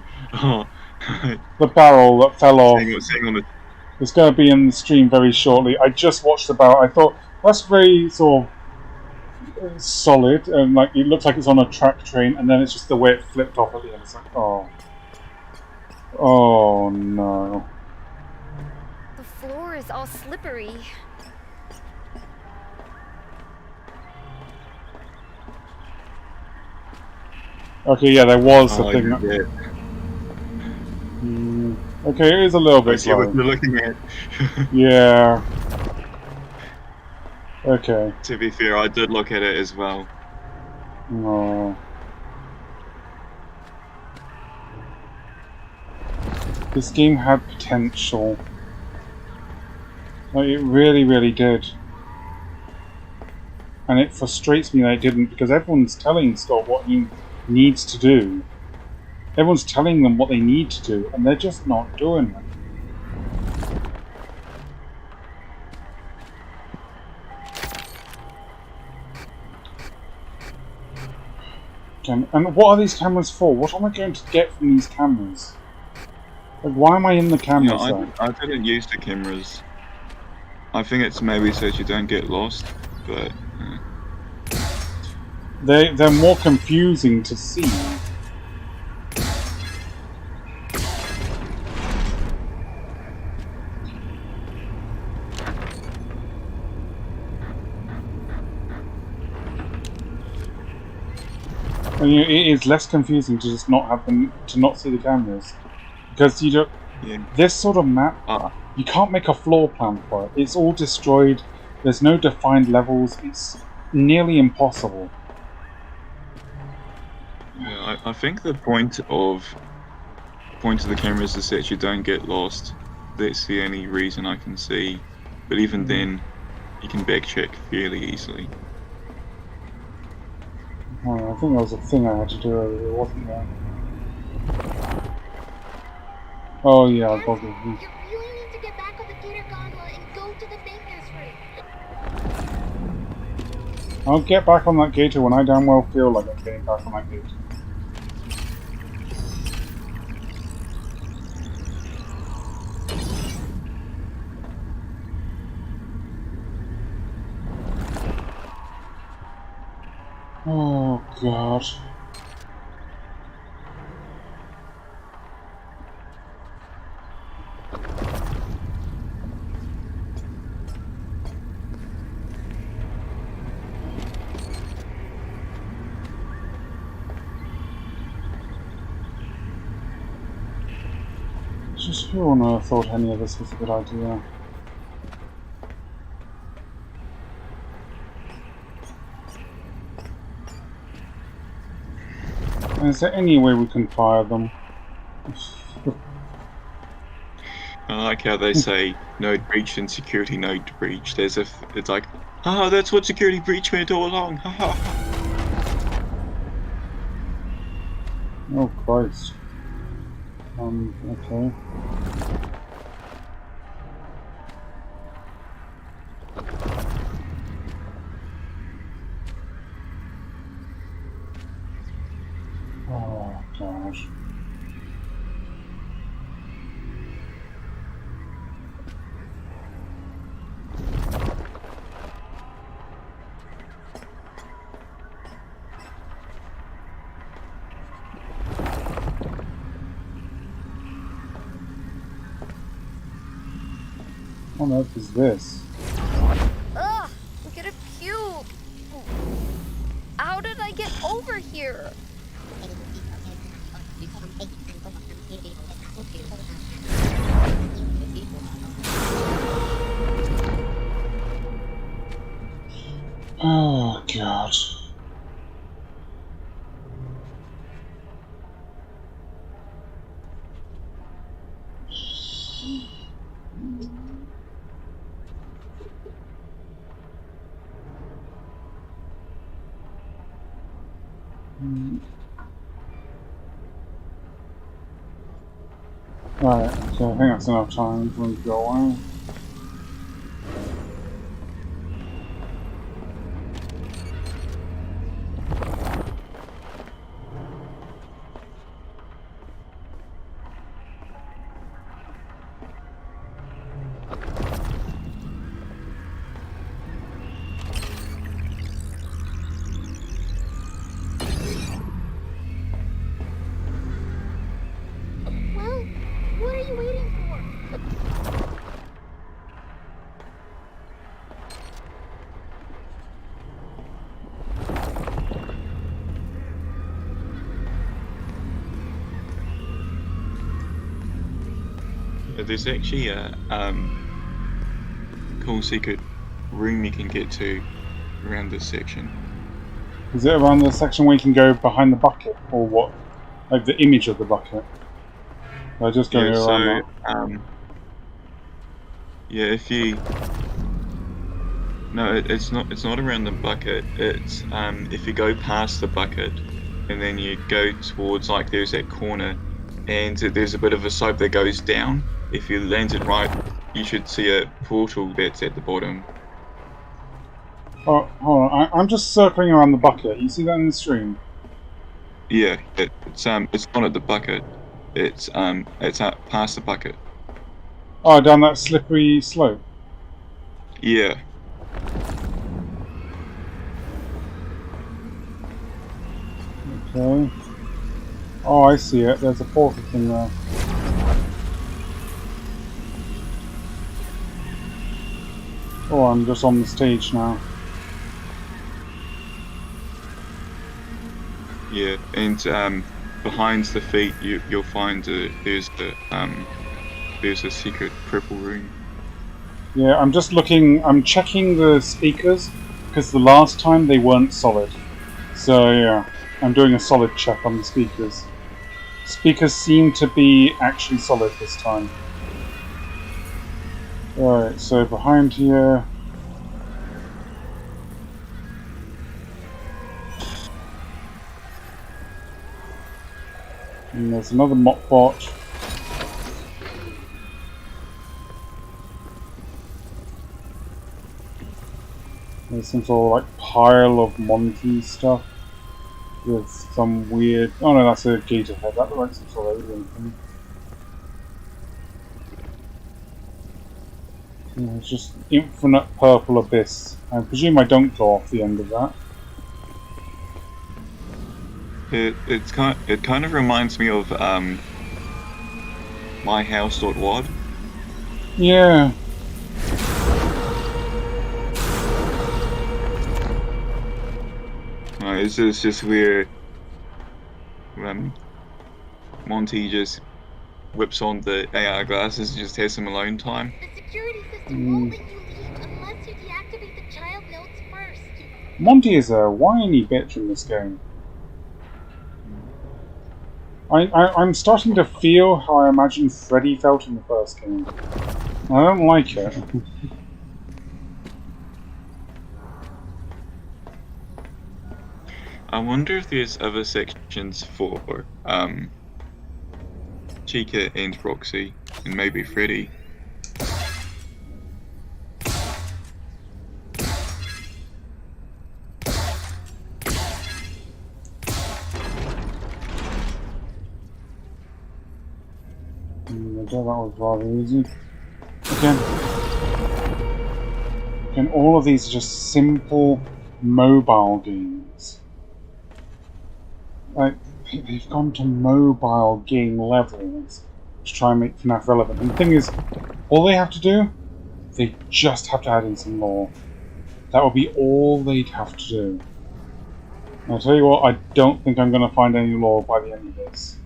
The barrel that fell off. Hang on. It's going to be in the stream very shortly. I just watched the barrel. I thought, that's very sort of solid, and like it looks like it's on a track train, and then it's just the way it flipped off at the end. It's like, oh. Oh no. The floor is all slippery. Okay, yeah, there was a thing. Yeah. Okay, it is a little I bit see what slow. you're looking at. Yeah. Okay. To be fair, I did look at it as well. No. This game had potential. Like, it really, really did. And it frustrates me that it didn't, because everyone's telling Scott what he needs to do. Everyone's telling them what they need to do, and they're just not doing it. And what are these cameras for? What am I going to get from these cameras? Like, why am I in the cameras then? I didn't use the cameras. I think it's maybe so that you don't get lost, but... They're more confusing to see. And it is less confusing to just not have them, to not see the cameras, because you don't. Yeah. This sort of map, you can't make a floor plan for it. It's all destroyed. There's no defined levels. It's nearly impossible. Yeah, I think the point of the cameras is that you don't get lost. That's the only reason I can see. But even then, you can backcheck fairly easily. Oh, I think there was a thing I had to do earlier, wasn't there? Oh yeah, I got it. You really need to get back on the gator gondola and go to the maintenance room. I'll get back on that gator when I damn well feel like I'm getting back on that gator. Oh god. Just who on earth thought any of this was a good idea? Is there any way we can fire them? I like how they say node breach and security node breached, as if it's like, haha, that's what security breach meant all along, haha. Oh Christ. Okay. Oh gosh. What on earth is this? Ugh, I'm gonna puke. How did I get over here? Oh god. Right, okay, I think that's enough time for me to go away. Well, what are you waiting for? There's actually a cool secret room you can get to around this section. Is it around the section where you can go behind the bucket, or what? Like the image of the bucket? I just going Yeah, around so that. yeah, if you no, it's not around the bucket. It's if you go past the bucket, and then you go towards, like, there's that corner, and there's a bit of a slope that goes down. If you land it right, you should see a portal that's at the bottom. Oh, hold on. I'm just circling around the bucket. You see that in the stream? Yeah, it's not at the bucket. It's out past the bucket. Oh, down that slippery slope. Yeah. Okay. Oh, I see it. There's a portal thing there. Oh, I'm just on the stage now. Yeah, and behind the feet you'll find there's a secret purple room. Yeah, I'm just looking. I'm checking the speakers because the last time they weren't solid. So yeah, I'm doing a solid check on the speakers. Speakers seem to be actually solid this time. Alright, so behind here. And there's another mop bot. There's some sort of like pile of Monty stuff with some weird. Oh no, that's a gator head. That looks like some sort of alien thing. Yeah, it's just infinite purple abyss. I presume I don't go off the end of that. It kind of reminds me of myhouse.wad. Yeah. It's just where Monty just whips on the AR glasses and just has some alone time. The security system won't let you leave unless you deactivate the child notes first. Monty is a whiny bitch in this game. I'm starting to feel how I imagine Freddy felt in the first game. I don't like it. I wonder if there's other sections for Chica and Roxy, and maybe Freddy. I thought that was rather easy. Again, all of these are just simple mobile games. Like, they've gone to mobile game levels to try and make FNAF relevant. And the thing is, all they have to do, they just have to add in some lore. That would be all they'd have to do. And I'll tell you what, I don't think I'm going to find any lore by the end of this.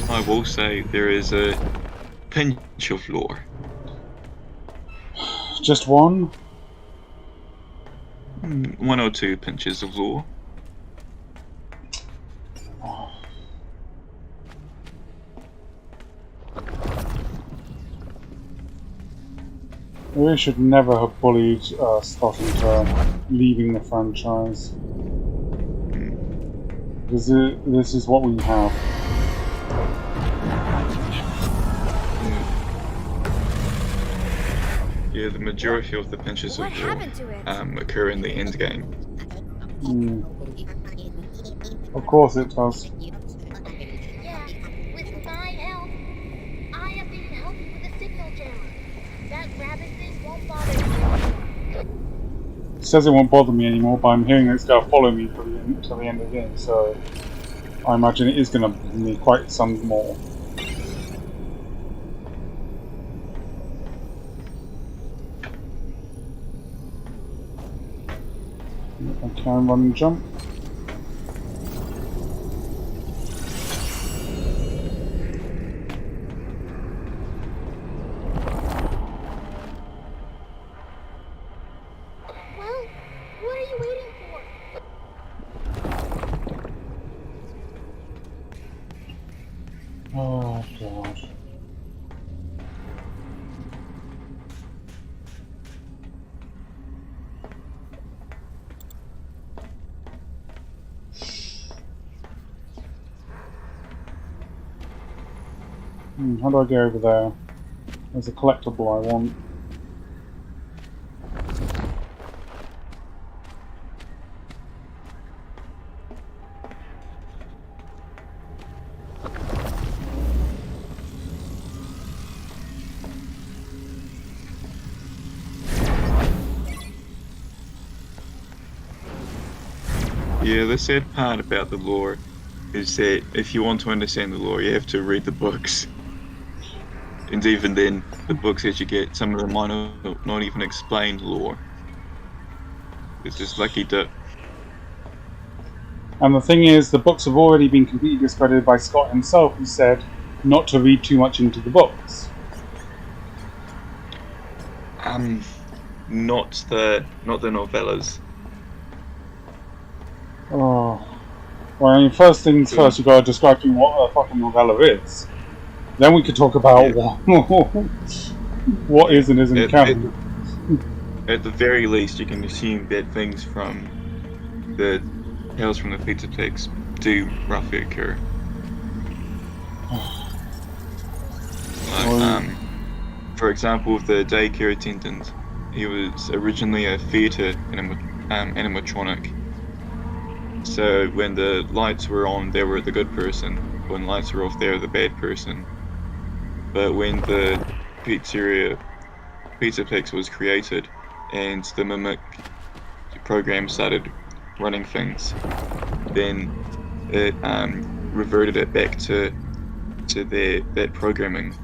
I will say there is a pinch of lore. Just one? 1 or 2 pinches of lore. We should never have bullied Scott into leaving the franchise. This is what we have. Yeah, the majority of the pinches of lore occur in the end game. Of course it does. Yeah, with my help, I updated help with the signal jammer. That rabbit thing won't bother you. It says it won't bother me anymore, but I'm hearing it's going to follow me till the end of the game, so I imagine it is going to bother me quite some more. I can run and jump. Well, what are you waiting for? Oh god. How do I get over there? There's a collectible I want. Yeah, the sad part about the lore is that if you want to understand the lore, you have to read the books. And even then, the books that you get, some of them might not even explain lore. It's just lucky dip. And the thing is, the books have already been completely discredited by Scott himself, who said not to read too much into the books. Not the novellas. Oh. Well, I mean, first things first, you've got to describe to me what a fucking novella is. Then we could talk about Yeah. what is and isn't canon. At the very least, you can assume that things from the Tales from the Pizzaplex do roughly occur. For example, the daycare attendant, he was originally a theatre animatronic. So when the lights were on, they were the good person. When lights were off, they were the bad person. But when the Pizzaplex was created, and the Mimic program started running things, then it reverted it back to that programming.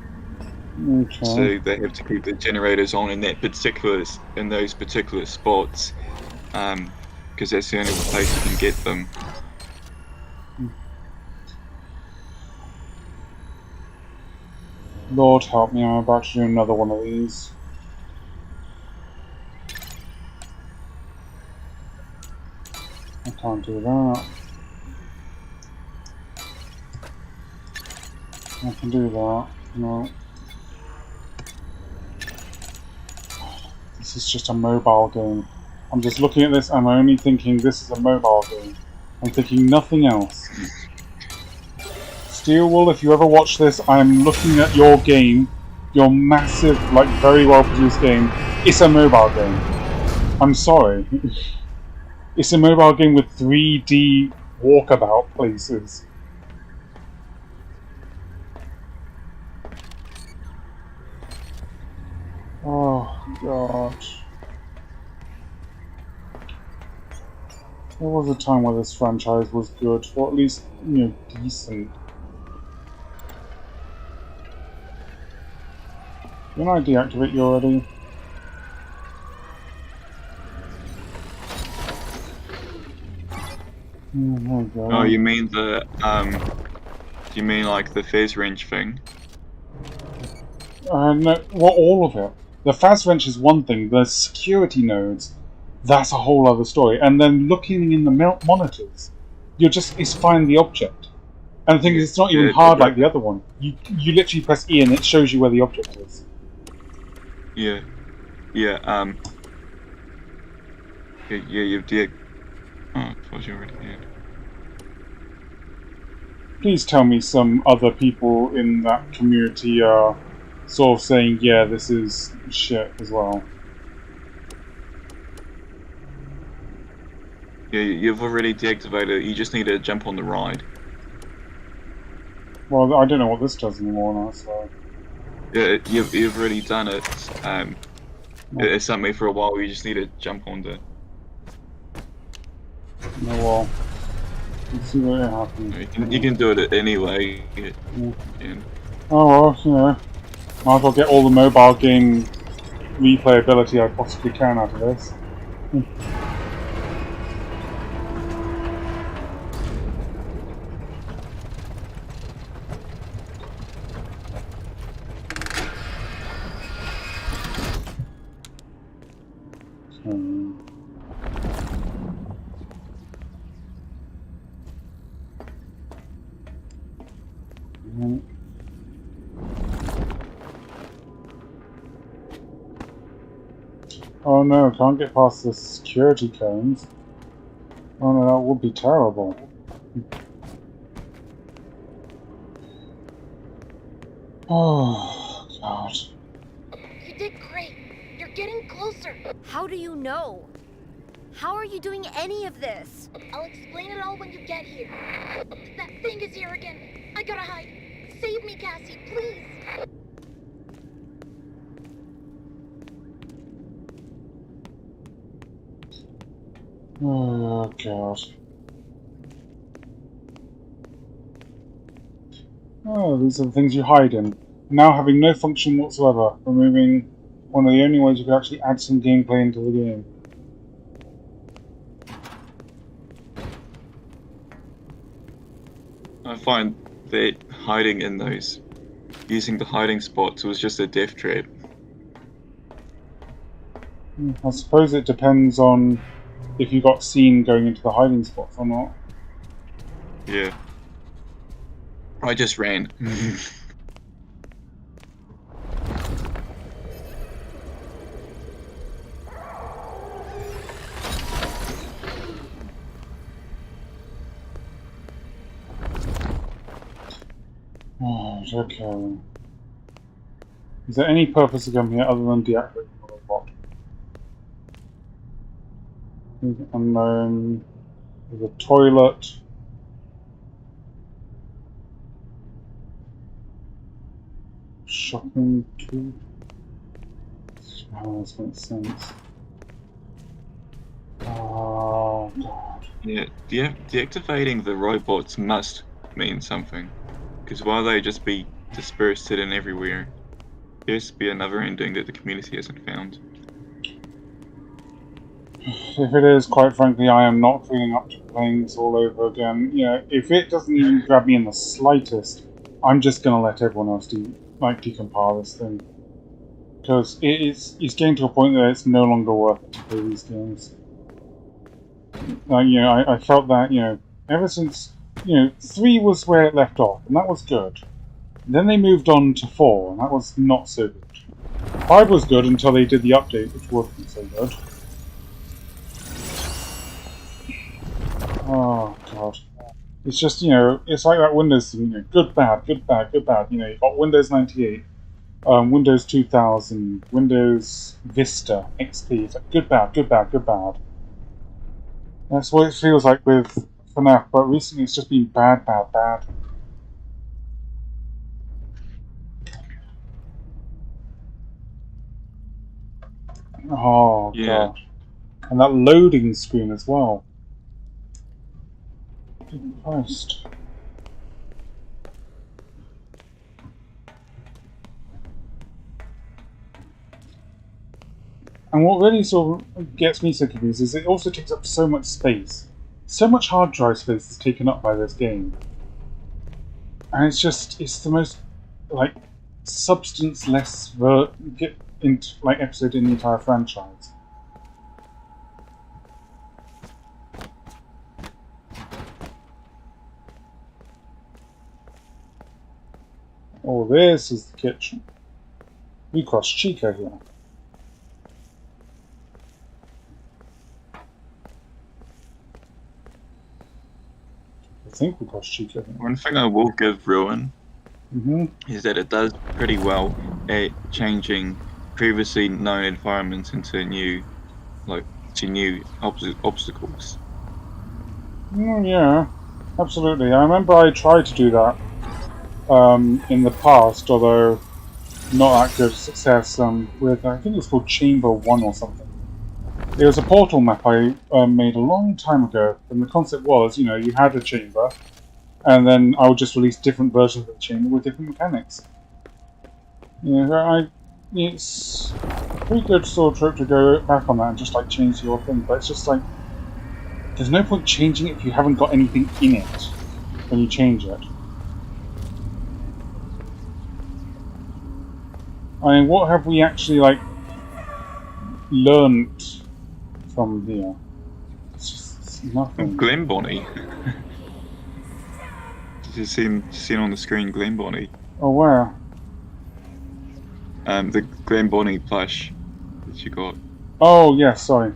Okay. So they have to keep the generators on in those particular spots, because that's the only place you can get them. Lord help me, I'm about to do another one of these. I can't do that. I can do that. No. This is just a mobile game. I'm just looking at this, I'm only thinking this is a mobile game. I'm thinking nothing else. Steelwool, if you ever watch this, I'm looking at your game, your massive, like, very well produced game. It's a mobile game. I'm sorry. It's a mobile game with 3D walkabout places. Oh, God. There was a time where this franchise was good, or at least, you know, decent. Didn't I deactivate you already? Oh, God. Oh, you mean you mean like the phase range thing? No, well, all of it. The fast wrench is one thing, the security nodes, that's a whole other story. And then looking in the monitors, it's find the object. And the thing is, it's not even hard like the other one. You literally press E and it shows you where the object is. Yeah. Yeah, you've oh, I thought you already did. Please tell me some other people in that community are sort of saying, yeah, this is shit as well. Yeah, you've already deactivated it, you just need to jump on the ride. Well, I don't know what this does anymore now, so... Yeah, you've already done it. It's something for a while, you just need to jump on it. No, well... Let's see what happens. You can do it anyway. Yeah. Oh well, you know, might as well get all the mobile game replayability I possibly can out of this. Oh no, can't get past the security cones. Oh no, that would be terrible. Oh, God. You did great. You're getting closer. How do you know? How are you doing any of this? I'll explain it all when you get here. That thing is here again. I gotta hide. Save me, Cassie, please. Oh, God. Oh, these are the things you hide in. Now having no function whatsoever, removing one of the only ways you could actually add some gameplay into the game. I find that hiding in those, using the hiding spots was just a death trap. I suppose it depends on if you got seen going into the hiding spots or not. Yeah. I just ran. Right, okay. Is there any purpose to come here other than deactivating the robot? Unknown. There's a toilet. Shopping too. Oh, this makes sense. Oh god. Yeah, deactivating the robots must mean something. Because while they just be dispersed hidden everywhere, there has to be another ending that the community hasn't found. If it is, quite frankly, I am not feeling up to playing this all over again. You know, if it doesn't even grab me in the slightest, I'm just gonna let everyone else decompile this thing. Because it's getting to a point where it's no longer worth it to play these games. You know, I felt that, you know, ever since, you know, 3 was where it left off, and that was good. Then they moved on to 4, and that was not so good. 5 was good until they did the update, which wasn't so good. Oh god. It's just, you know, it's like that Windows thing, you know, good, bad, good, bad, good, bad. You know, you've got Windows 98, Windows 2000, Windows Vista, XP. It's like good, bad, good, bad, good, bad. That's what it feels like with FNAF, but recently it's just been bad, bad, bad. Oh Yeah. god. And that loading screen as well. Good Christ. And what really sort of gets me so confused is it also takes up so much space. So much hard drive space is taken up by this game. And it's just, it's the most, like, substance-less episode in the entire franchise. Oh, this is the kitchen. We crossed Chica here. I think we crossed Chica here. One thing I will give Ruin Mm-hmm. is that it does pretty well at changing previously known environments into new obstacles. Yeah, absolutely. I remember I tried to do that in the past, although not that good success. With I think it was called Chamber 1 or something. It was a Portal map I made a long time ago, and the concept was, you know, you had a chamber, and then I would just release different versions of the chamber with different mechanics. Yeah, it's a pretty good sort of trip to go back on that and just like change your thing, but it's just like there's no point changing it if you haven't got anything in it when you change it. I mean, what have we actually like learnt from here? It's nothing. Glen Bonnie. Did you see on the screen Glen Bonnie? Oh, where? The Glen Bonnie plush that you got. Oh, yes, sorry.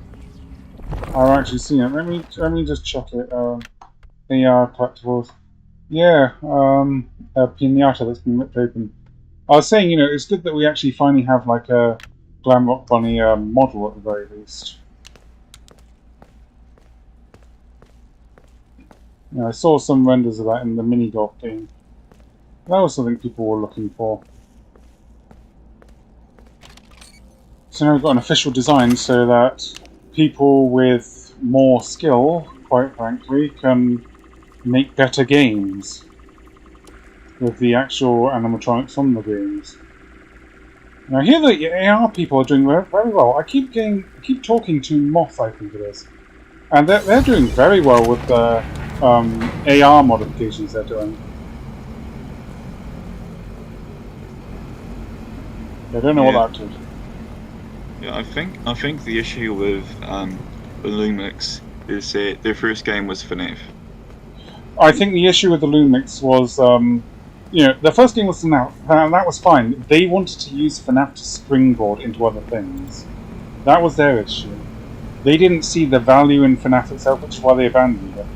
I've actually seen it. Let me just check it. AR collectibles. Yeah, a pinata that's been ripped open. I was saying, you know, it's good that we actually finally have like a Glam Rock Bunny model at the very least. You know, I saw some renders of that in the mini golf game. That was something people were looking for. So now we've got an official design so that people with more skill, quite frankly, can make better games with the actual animatronics from the games. Now here the AR people are doing very well. I keep talking to Moth, I think it is, and they're doing very well with the AR modifications they're doing. I don't know what that did. Yeah, I think the issue with Lumix is that their first game was FNAF. I think the issue with the Lumix was, you know, the first game was FNAF, and that was fine. They wanted to use FNAF to springboard into other things. That was their issue. They didn't see the value in FNAF itself, which is why they abandoned it.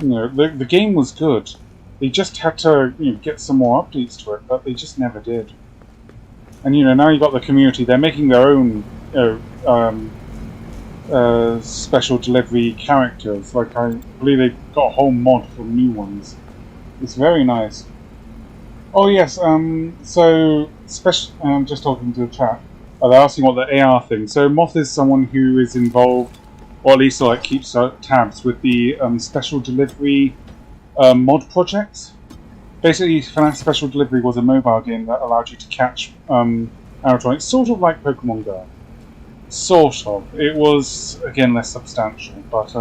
you know, the game was good. They just had to, you know, get some more updates to it, but they just never did. And you know, now you've got the community. They're making their own, you know, special delivery characters. Like I believe they got a whole mod for new ones. It's very nice. Oh yes, so special. Just talking to the chat. They're asking what the AR thing. So Moth is someone who is involved, or at least like keeps tabs with the special delivery mod projects. Basically, FNAF Special Delivery was a mobile game that allowed you to catch animatronics, sort of like Pokemon Go. Sort of. It was again less substantial, but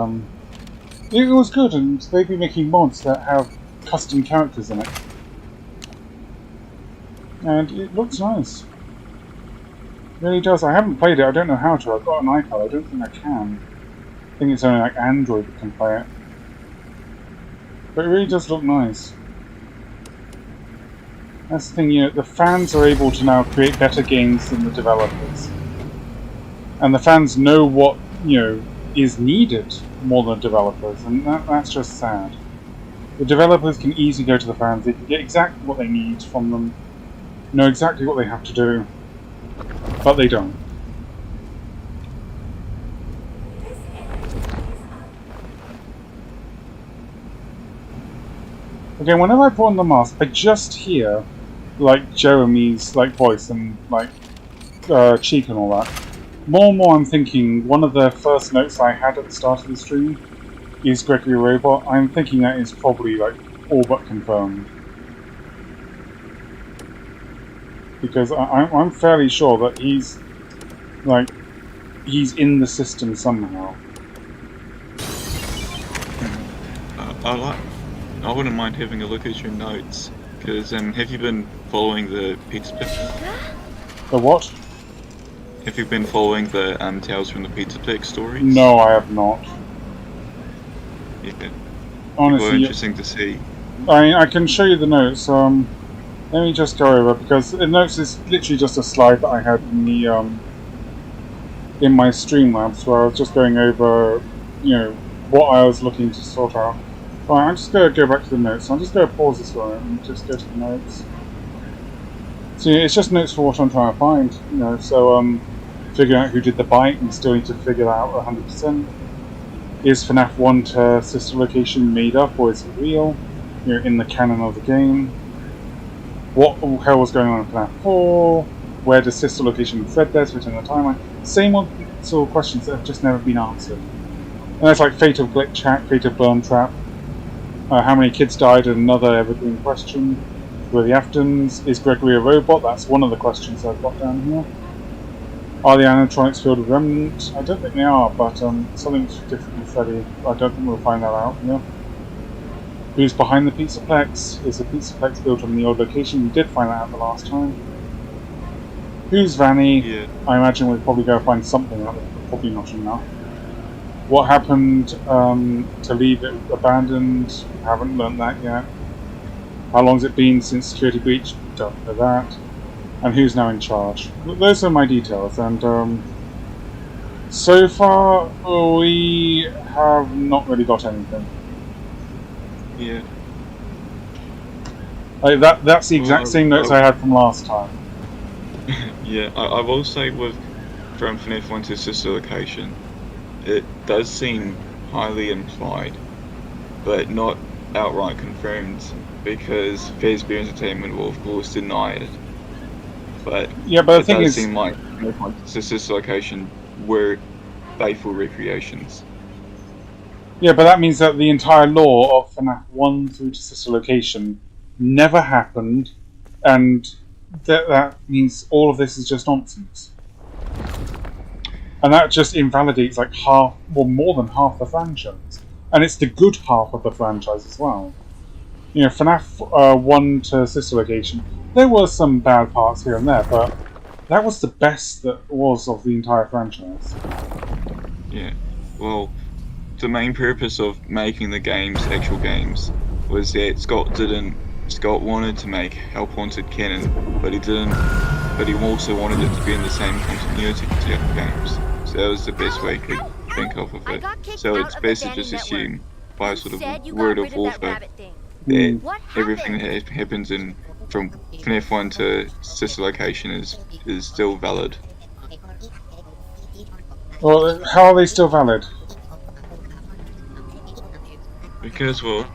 it was good, and they've been making mods that have custom characters in it. And it looks nice. It really does. I haven't played it, I don't know how to. I've got an iPad, I don't think I can. I think it's only like Android that can play it. But it really does look nice. That's the thing, you know, the fans are able to now create better games than the developers. And the fans know what, you know, is needed more than developers, and that's just sad. The developers can easily go to the fans, they can get exactly what they need from them, know exactly what they have to do, but they don't. Again, whenever I put on the mask, I just hear like Jeremy's like voice and like cheek and all that. More and more I'm thinking one of the first notes I had at the start of the stream is Gregory Robot. I'm thinking that is probably like all but confirmed. Because I'm fairly sure that he's in the system somehow. I wouldn't mind having a look at your notes, because have you been following the Pizza Pit? The what? Have you been following the Tales from the Pizza Pit stories? No, I have not. Yeah. Honestly, They were interesting to see. I can show you the notes. Let me just go over, because the notes is literally just a slide that I had in the in my Streamlabs, where I was just going over, you know, what I was looking to sort out. Right, I'm just going to go back to the notes. I'm just going to pause this for a minute and just go to the notes. So yeah, it's just notes for what I'm trying to find, you know. So figuring out who did the bite, and still need to figure that out 100%. Is FNAF 1 to sister location made up, or is it real? You know, in the canon of the game. What the hell was going on in FNAF 4? Where does sister location thread there to return the timeline? Same old sort of questions that have just never been answered. And that's like Fate of Glitch Hack, Fate of Burn Trap. How many kids died? Another evergreen question. Were the Aftons? Is Gregory a robot? That's one of the questions I've got down here. Are the animatronics filled with remnants? I don't think they are, but something's different with Freddy. I don't think we'll find that out. Yeah. Who's behind the Pizzaplex? Is the Pizzaplex built on the old location? We did find that out the last time. Who's Vanny? Yeah. I imagine we'll probably go find something out there, but probably not enough. What happened to leave it abandoned? Haven't learnt that yet. How long's it been since security breach? Don't know that. And who's now in charge? Those are my details, and so far we have not really got anything. Yeah. Like that's the exact same notes I had from last time. Yeah, I will say with from FNAF 1 to sister location, it does seem highly implied, but not outright confirmed, because Fazbear Entertainment will of course deny it. But yeah, but the thing does is, seem like FNAF 1 to sister location were faithful recreations. yeah, but that means that the entire lore of FNAF 1 through to sister location never happened, and that means all of this is just nonsense. And that just invalidates like half, well, more than half the franchise. And it's the good half of the franchise as well. You know, FNAF 1 to sister location, there were some bad parts here and there, but that was the best that was of the entire franchise. Yeah, well, the main purpose of making the games actual games was that Scott wanted to make Help Haunted canon, but he didn't. But he also wanted it to be in the same continuity to the other games. So that was the best way he could think of it. I got kicked So out it's of best the to just Danny assume by You sort of said you word got of rid of that warfare rabbit thing. that What everything happened? that happens in from FNAF 1 to Sister Location is still valid. Well, how are they still valid? Because, well,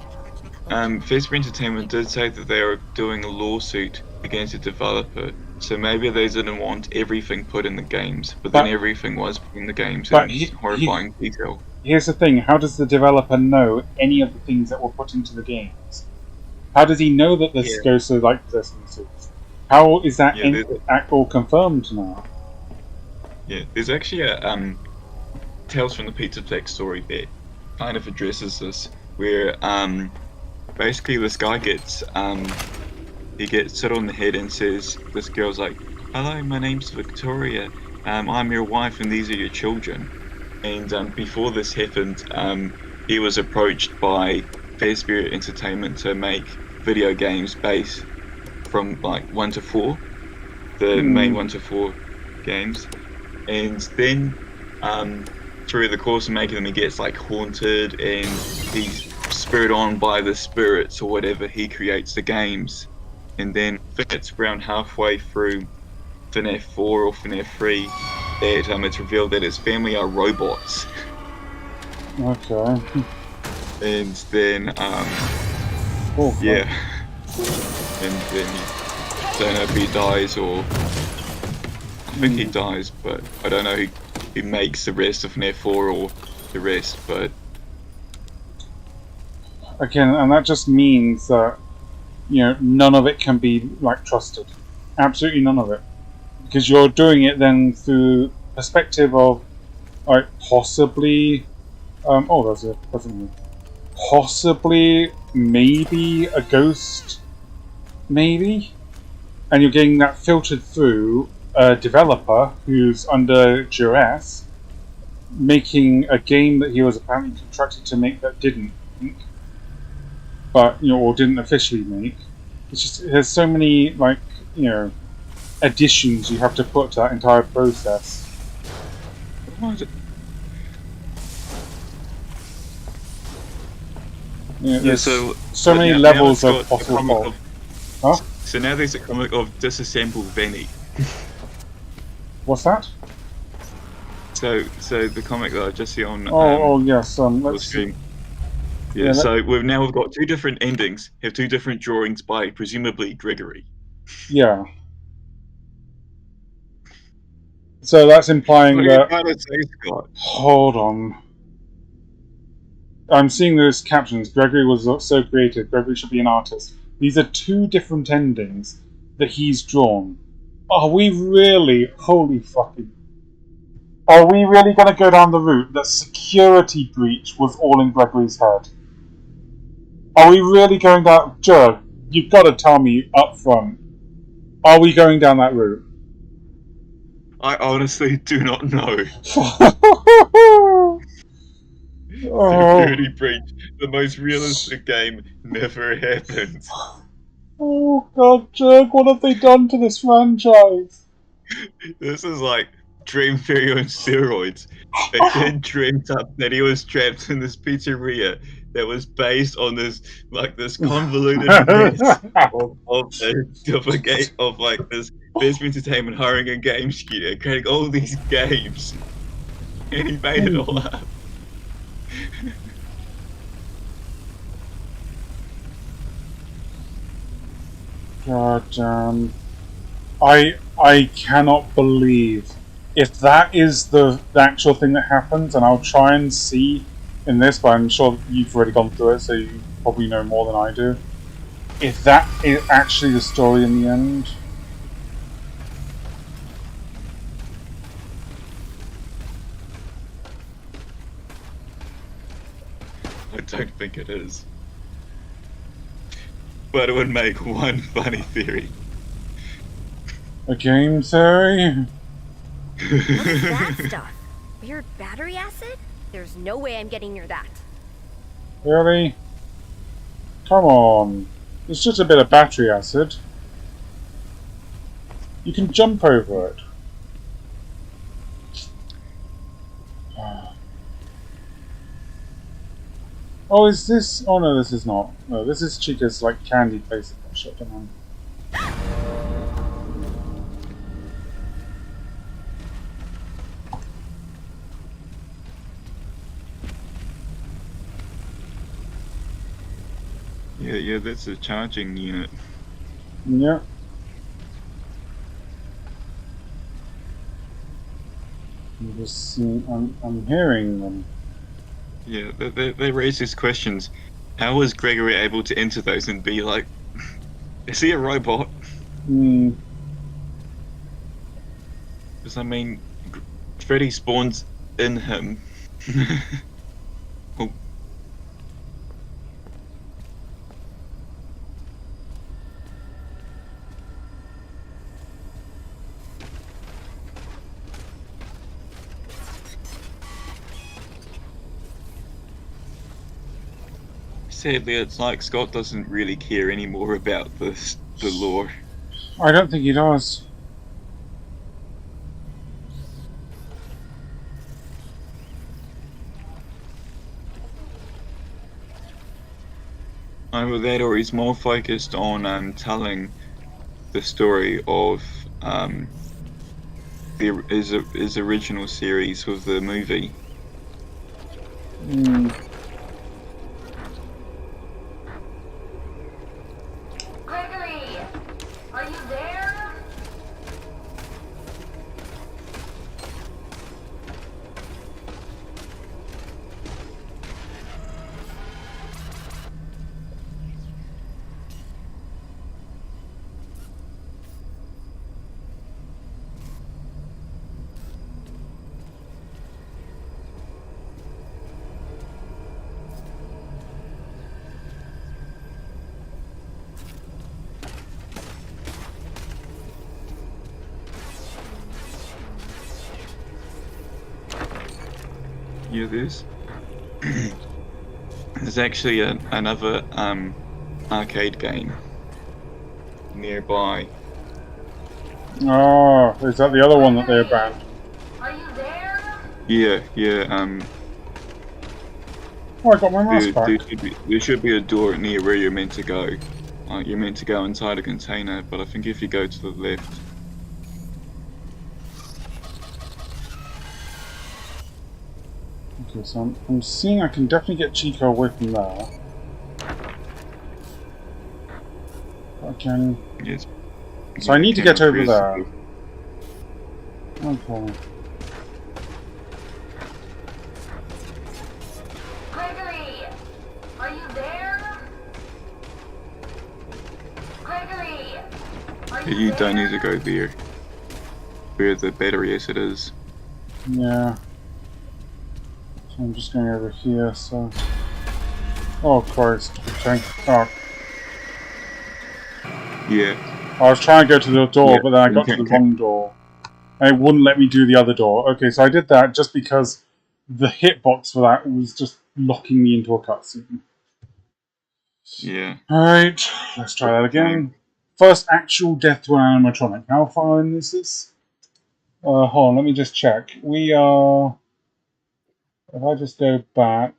Vesper Entertainment did say that they are doing a lawsuit against the developer, so maybe they didn't want everything put in the games, but then But everything was put in the games but in horrifying detail. here's the thing: how does the developer know any of the things that were put into the games? How does he know that this Yeah, goes to like possessing suits? How is that yeah, there's, all confirmed now? yeah. There's actually a Tales from the Pizza Plex story that kind of addresses this, where basically this guy gets he gets hit on the head and says, this girl's like, "Hello, my name's Victoria. I'm your wife, and these are your children." And before this happened, he was approached by Fair Entertainment to make video games based from like 1 to 4, the main Hmm. 1 to 4 games. And then through the course of making them, he gets like haunted and he's spurred on by the spirits or whatever. He creates the games. And then it's around halfway through FNAF 4 or FNAF 3 that it's revealed that his family are robots. Okay. And then, Oh, yeah. And then I don't know if he dies or. I think he dies, but I don't know who makes the rest of FNAF 4 or the rest, but. again, and that just means that none of it can be like trusted. Absolutely none of it, because you're doing it then through perspective of like possibly. Oh, there's a possibly maybe a ghost, maybe, and you're getting that filtered through a developer who's under duress, making a game that he was apparently contracted to make that didn't, but or didn't officially make. It's just there's so many like additions you have to put to that entire process. Yeah, so many now levels it's of got possible fault. Huh? So now there's a comic of Disassemble Vanny. What's that? So the comic that I just see on Yes. the Let's stream. see. Yeah, so we've got two different endings, have two different drawings by presumably Gregory. Yeah. So that's implying What are that. you trying to say, Scott? Hold on. I'm seeing those captions. Gregory was so creative. Gregory should be an artist. These are two different endings that he's drawn. Are we really? Holy fucking. Are we really going to go down the route that security breach was all in Gregory's head? Are we really going down. Jug, you've got to tell me up front. Are we going down that route? I honestly do not know. Security breach, the most realistic game, never happened. Oh god, Jug, what have they done to this franchise? This is like Dream Theory on steroids. A kid dreamt up that he was trapped in this pizzeria that was based on this convoluted mess of like this Vesper Entertainment hiring a game studio, creating all these games, and he made it all up. God damn. I cannot believe if that is the actual thing that happens, and I'll try and see in this, but I'm sure you've already gone through it, so you probably know more than I do. If that is actually the story in the end. I don't think it is. But it would make one funny theory. A game theory? What's that stuff? Weird battery acid? There's no way I'm getting near that. Really? Come on. It's just a bit of battery acid. You can jump over it. Oh, is this? Oh no, this is not. No, this is Chica's like candy place that got shut down. Yeah, that's a charging unit. Yeah. I'm just seeing. I'm hearing them. Yeah, they raise these questions. How was Gregory able to enter those and be like, is he a robot? Hmm. Because I mean, Freddy spawns in him. Oh, sadly, it's like Scott doesn't really care anymore about the lore. I don't think he does. Either that, or he's more focused on telling the story of his original series with the movie. Hmm. Gregory, are you there? Yeah, there's actually another arcade game nearby. Oh, is that the other one that they abandoned? Are you there? Yeah. Oh, I got my mask back. There should be a door near where you're meant to go. You're meant to go inside a container, but I think if you go to the left. Okay, so I'm seeing I can definitely get Chica away from there. I can. Yes. So I need to get over there. Okay. Gregory, are you there? Gregory, are you You there? don't need to go there. Where the battery acid is. Yeah. So I'm just going over here, so... Oh, Christ. Okay. Oh. Yeah. I was trying to go to the door, Yeah, but then I you got to the can't- wrong door. And it wouldn't let me do the other door. Okay, so I did that just because the hitbox for that was just locking me into a cutscene. Yeah. Alright, let's try that again. First actual death to an animatronic. How far in is this? Hold on, let me just check. We are... If I just go back...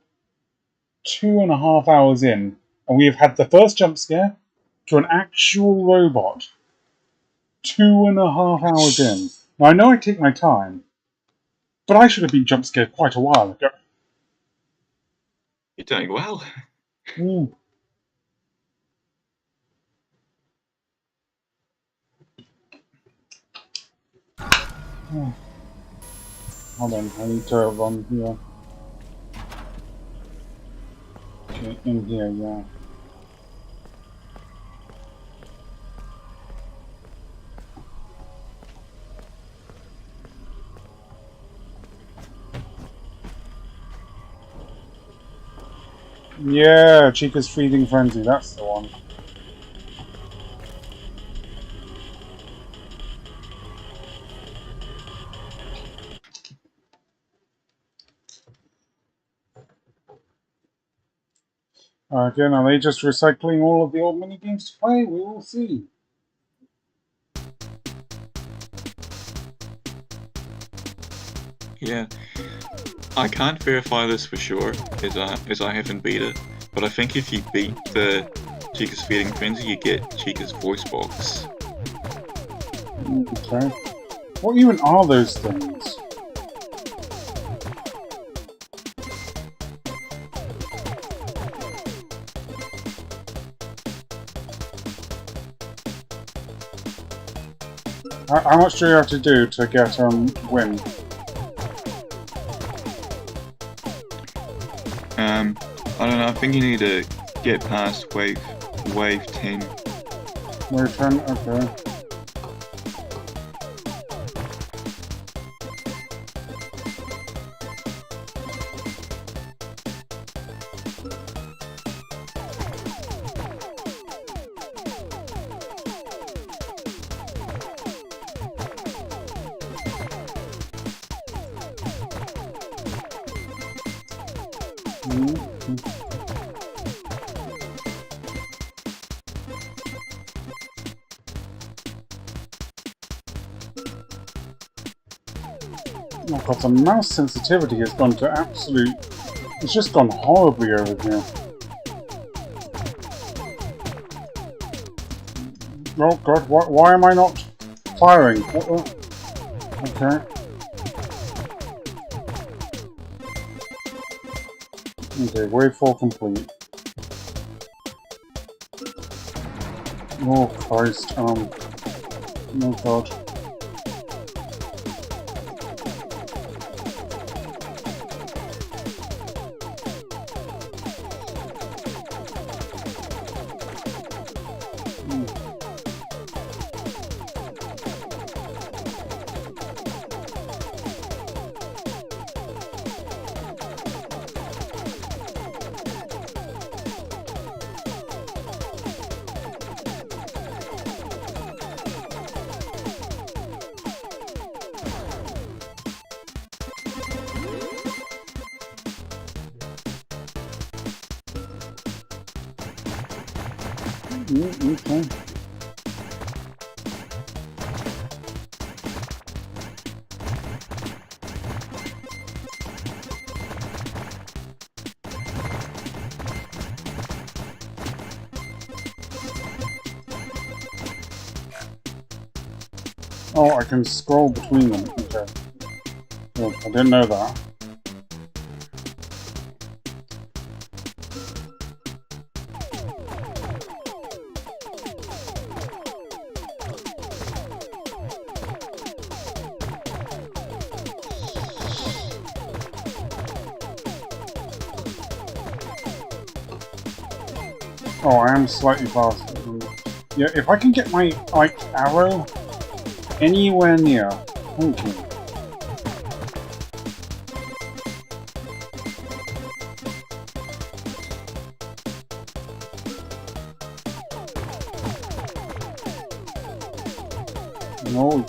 2.5 hours in, and we have had the first jump scare to an actual robot. 2.5 hours in. Now, I know I take my time, but I should have been jump scared quite a while ago. You're doing well. Mm. Oh. Hold on, I need to run here. Okay, in here, yeah. Yeah, Chica's Feeding Frenzy, that's the one. Again, are they just recycling all of the old minigames to play? We will see. Yeah. I can't verify this for sure, as I haven't beat it, but I think if you beat the Chica's Feeding Frenzy, you get Chica's voice box. Okay. What even are those things? How much do you have to do to get win? I don't know. I think you need to get past wave 10. Wave 10. Okay. Oh god, the mouse sensitivity has gone to absolute... It's just gone horribly over here. Oh god, why am I not firing? Okay. Okay, wave 4 complete. Oh Christ, oh god. Okay. Oh, I can scroll between them. Okay. Good. I didn't know that. Oh, I am slightly faster. Yeah, if I can get my, like, arrow anywhere near. Thank you. No.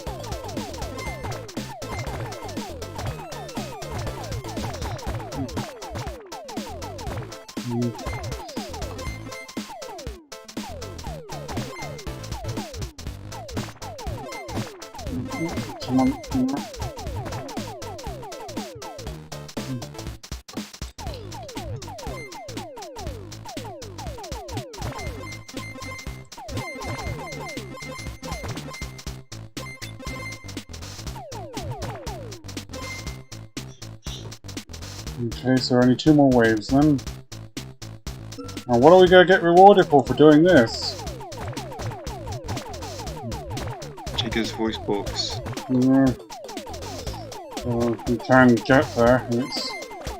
Come on. Okay, so only 2 more waves then. Now what are we going to get rewarded for doing this? Chica's voice box. Yeah. So we can get there, and it's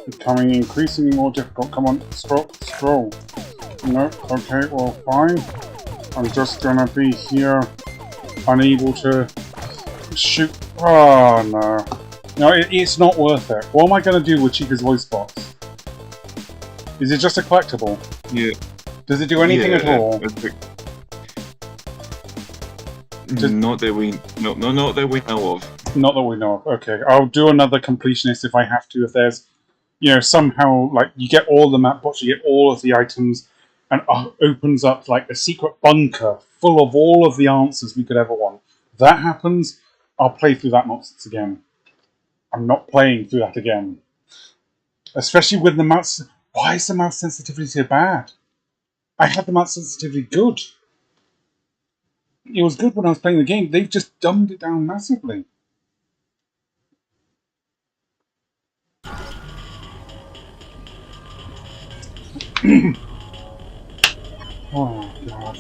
becoming increasingly more difficult. Come on, scroll. No, okay, well fine. I'm just gonna be here, unable to shoot. Oh no. No, it's not worth it. What am I gonna do with Chica's voice box? Is it just a collectible? Yeah. Does it do anything at all? Not that we know of. Not that we know of. Okay, I'll do another completionist if I have to. If there's, somehow like you get all the map bots, you get all of the items, and opens up like a secret bunker full of all of the answers we could ever want. If that happens, I'll play through that nonsense again. I'm not playing through that again. Especially with the mouse. Why is the mouse sensitivity so bad? I had the mouse sensitivity good. It was good when I was playing the game. They've just dumbed it down massively. Oh, God.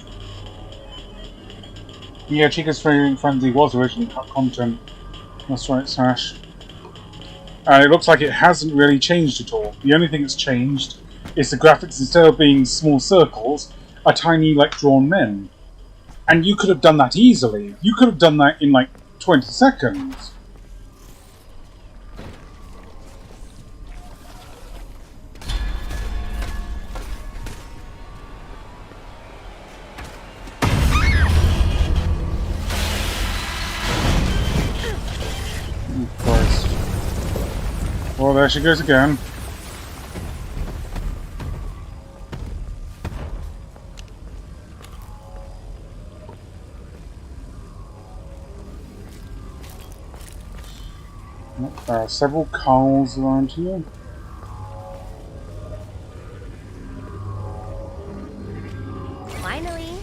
Yeah, Chica's Frenzy was originally cut content. That's right, Sash. And it looks like it hasn't really changed at all. The only thing that's changed is the graphics, instead of being small circles, are tiny, like, drawn men. And you could have done that easily. You could have done that in, like, 20 seconds. Oh, Christ. Well, there she goes again. There are several cars around here. Finally.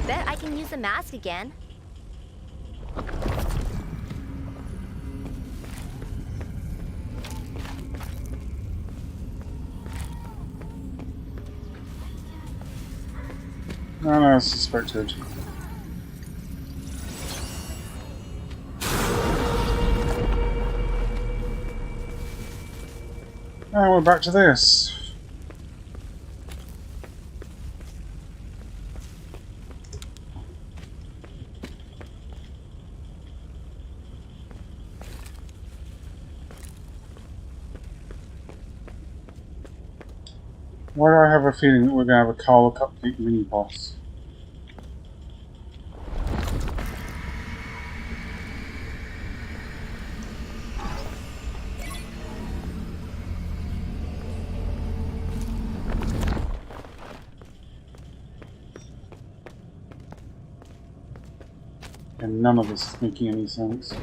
Bet I can use the mask again. No, I suspected. And we're back to this. Why do I have a feeling that we're going to have a Carla Cupcake mini boss? And none of this is making any sense.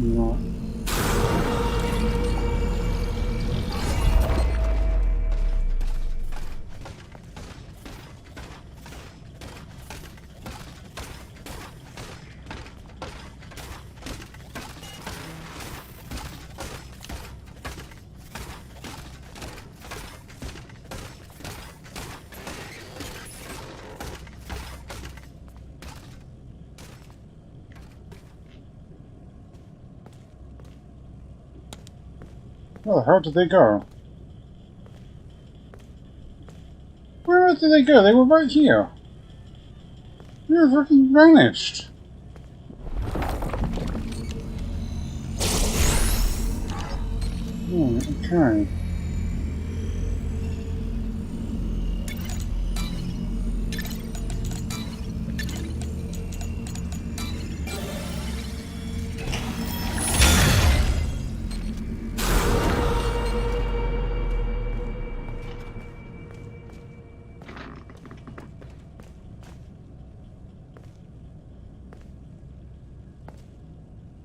No. Where the hell did they go? Where did they go? They were right here. You fucking vanished. Oh, okay.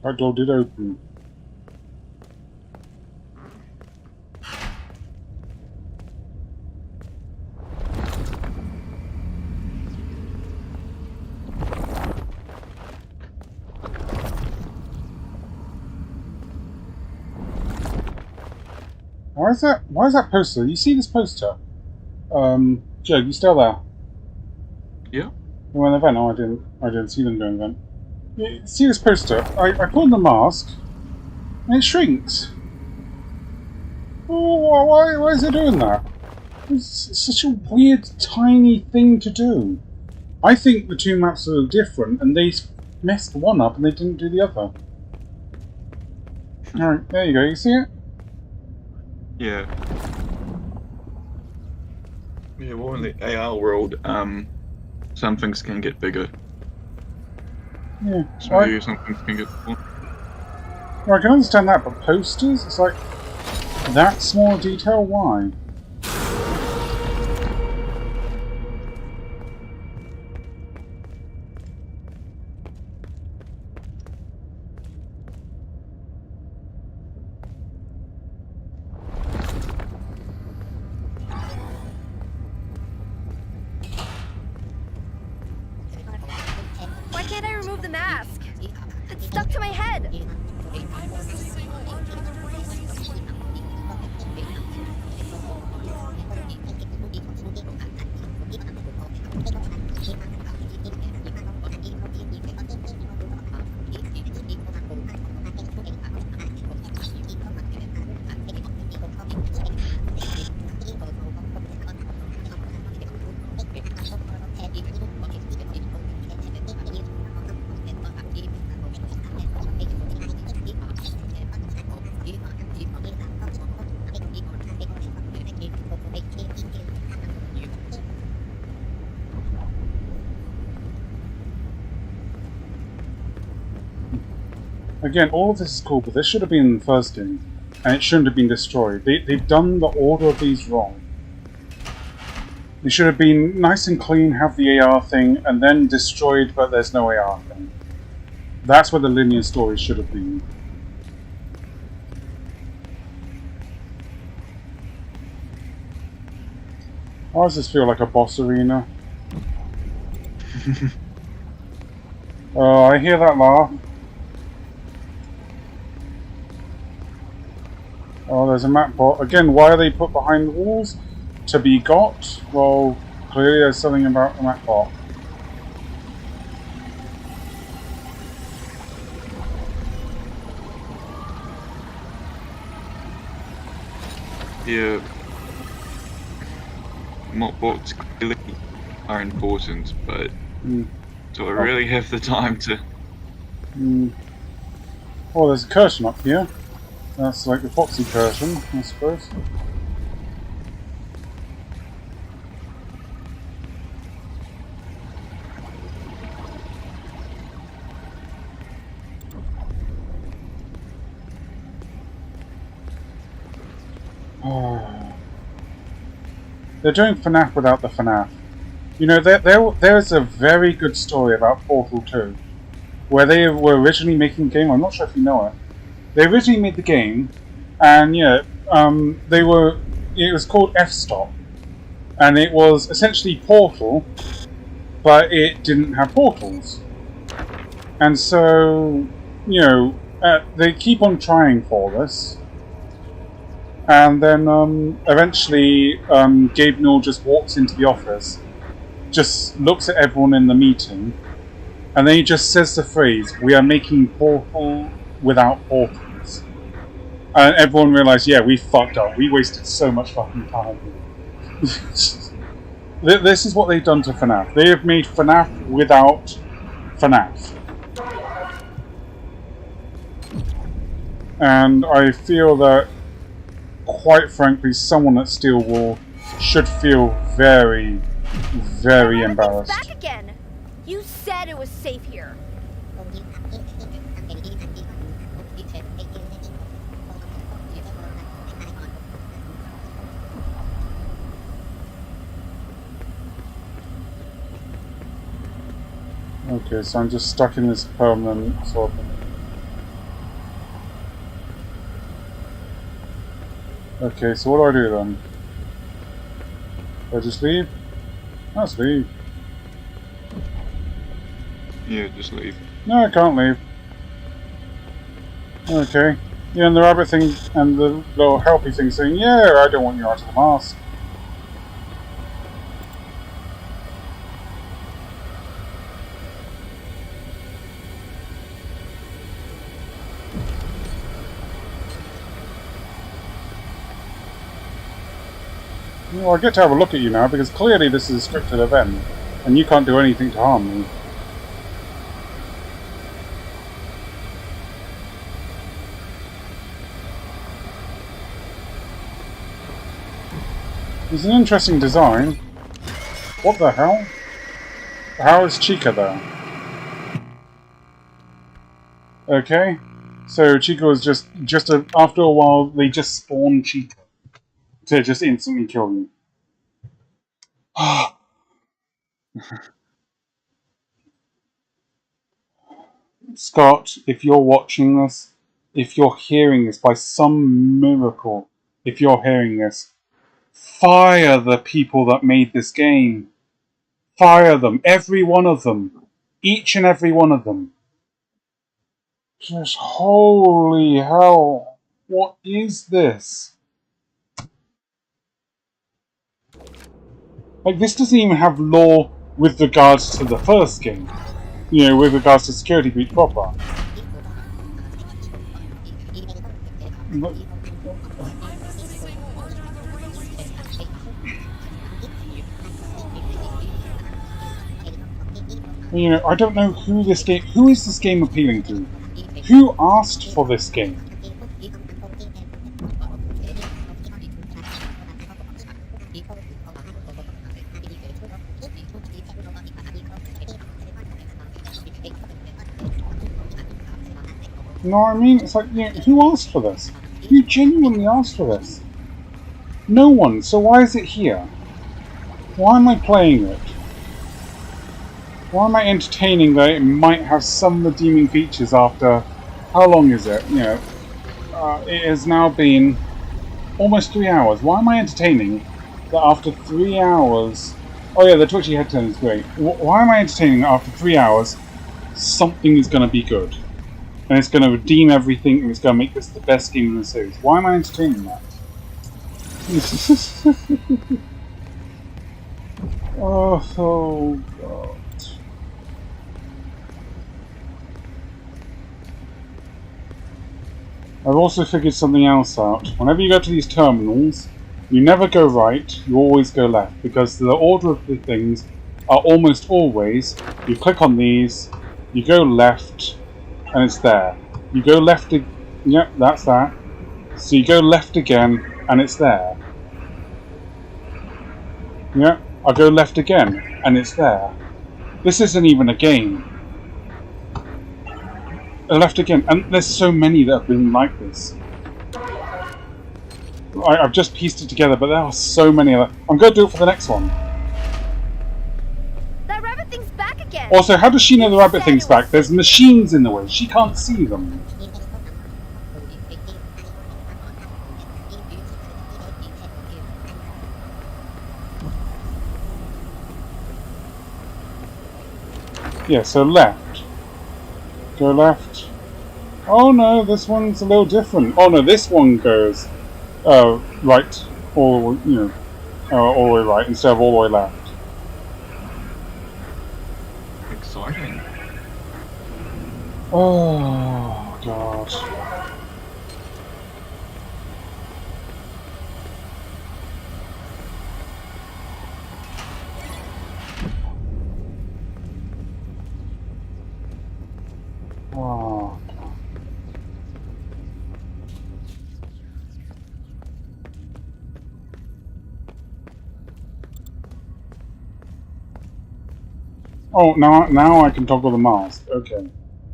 That door did open. Why is that poster? You see this poster? Joe, you still there? Yeah. You went to the event? No, I didn't see them doing the event. You see this poster? I put on the mask and it shrinks. Oh, why is it doing that? It's such a weird, tiny thing to do. I think the two maps are different, and they messed one up and they didn't do the other. Alright, there you go, you see it? Yeah. Yeah, well, in the AR world, some things can get bigger. Yeah. So maybe some things can get smaller. Well, I can understand that, but posters? It's like, that small detail? Why? Why can't I remove the mask? It's stuck to my head. Again, all of this is cool, but this should have been in the first game, and it shouldn't have been destroyed. They've done the order of these wrong. It should have been nice and clean, have the AR thing, and then destroyed, but there's no AR thing. That's where the linear story should have been. Why does this feel like a boss arena? Oh, I hear that laugh. Oh, there's a map bot. Again, why are they put behind the walls? To be got? Well, clearly there's something about the map bot. Yeah. Mop bots clearly are important, but do I really have the time to... Oh, there's a curtain up here. That's like the Foxy curtain, I suppose. Oh. They're doing FNAF without the FNAF. You know, there's a very good story about Portal 2, where they were originally making the game. I'm not sure if you know it. They originally made the game, and yeah, it was called F-Stop, and it was essentially Portal, but it didn't have portals. And so, you know, they keep on trying for this, and then eventually Gabe Newell just walks into the office, just looks at everyone in the meeting, and then he just says the phrase, "We are making Portal without portals." And everyone realised, yeah, we fucked up. We wasted so much fucking time. This is what they've done to FNAF. They have made FNAF without FNAF. And I feel that, quite frankly, someone at Steelwall should feel very, very embarrassed. Back again. You said it was safe here. Okay, so I'm just stuck in this permanent sort of... Okay, so what do I do then? Do I just leave? Let's leave. Yeah, just leave. No, I can't leave. Okay. Yeah, and the rabbit thing and the little helpy thing saying, yeah, I don't want you out of the mask. Well, I get to have a look at you now, because clearly this is a scripted event, and you can't do anything to harm me. It's an interesting design. What the hell? How is Chica there? Okay, so Chica was after a while, they just spawned Chica to just instantly kill you. Scott, if you're watching this, if you're hearing this, by some miracle, if you're hearing this, fire the people that made this game. Fire them, every one of them. Each and every one of them. Just holy hell. What is this? Like, this doesn't even have lore with regards to the first game. You know, with regards to Security Breach proper. You know, I don't know who is this game appealing to? Who asked for this game? You know what I mean? It's like, you know, who asked for this? Who genuinely asked for this? No one, so why is it here? Why am I playing it? Why am I entertaining that it might have some redeeming features after... How long is it? You know, it has now been almost 3 hours. Why am I entertaining that after 3 hours... Oh yeah, the twitchy head turn is great. Why am I entertaining that after 3 hours something is going to be good? And it's going to redeem everything and it's going to make this the best game in the series. Why am I entertaining that? Oh god. I've also figured something else out. Whenever you go to these terminals, you never go right, you always go left. Because the order of the things are almost always, you click on these, you go left, and it's there. You go left, yep, that's that. So you go left again, and it's there. Yep, I go left again, and it's there. This isn't even a game. Left again, and there's so many that have been like this. I've just pieced it together, but there are so many of them. I'm going to do it for the next one. That rabbit thing's back again. Also, how does she know the rabbit thing's back? There's machines in the way. She can't see them. Yeah, so left. Go left. Oh no, this one's a little different. Oh no, this one goes right, all the way right instead of all the way left. Exciting. Oh god. Oh, now I can toggle the mask. Okay.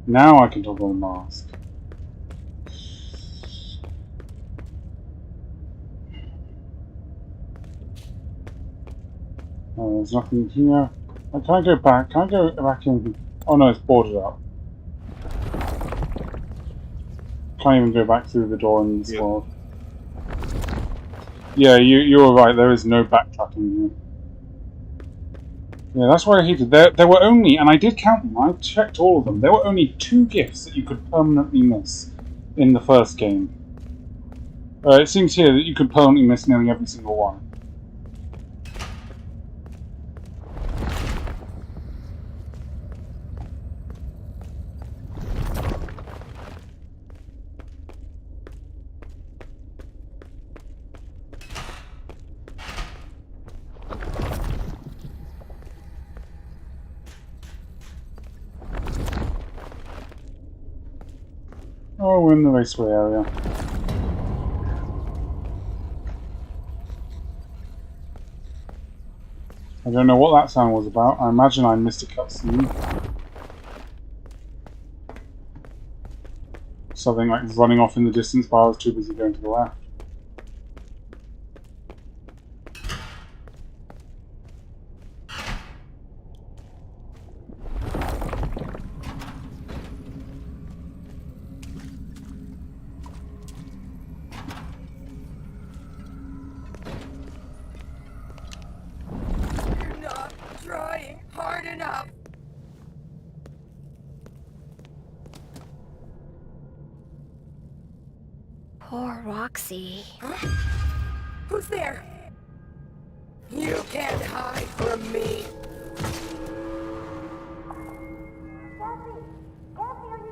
Now I can toggle the mask. Oh, there's nothing here. Can I go back? Can I go back in? Oh no, it's boarded up. Can't even go back through the door in this world. Yeah, you were right. There is no backtracking here. Yeah, that's what I hated. There were only, and I did count them. I checked all of them. There were only 2 gifts that you could permanently miss in the first game. It seems here that you could permanently miss nearly every single one. Oh, we're in the raceway area. I don't know what that sound was about. I imagine I missed a cutscene. Something like running off in the distance, but I was too busy going to the left. You're not trying hard enough. Poor Roxy. Huh? Who's there? You can't hide from me.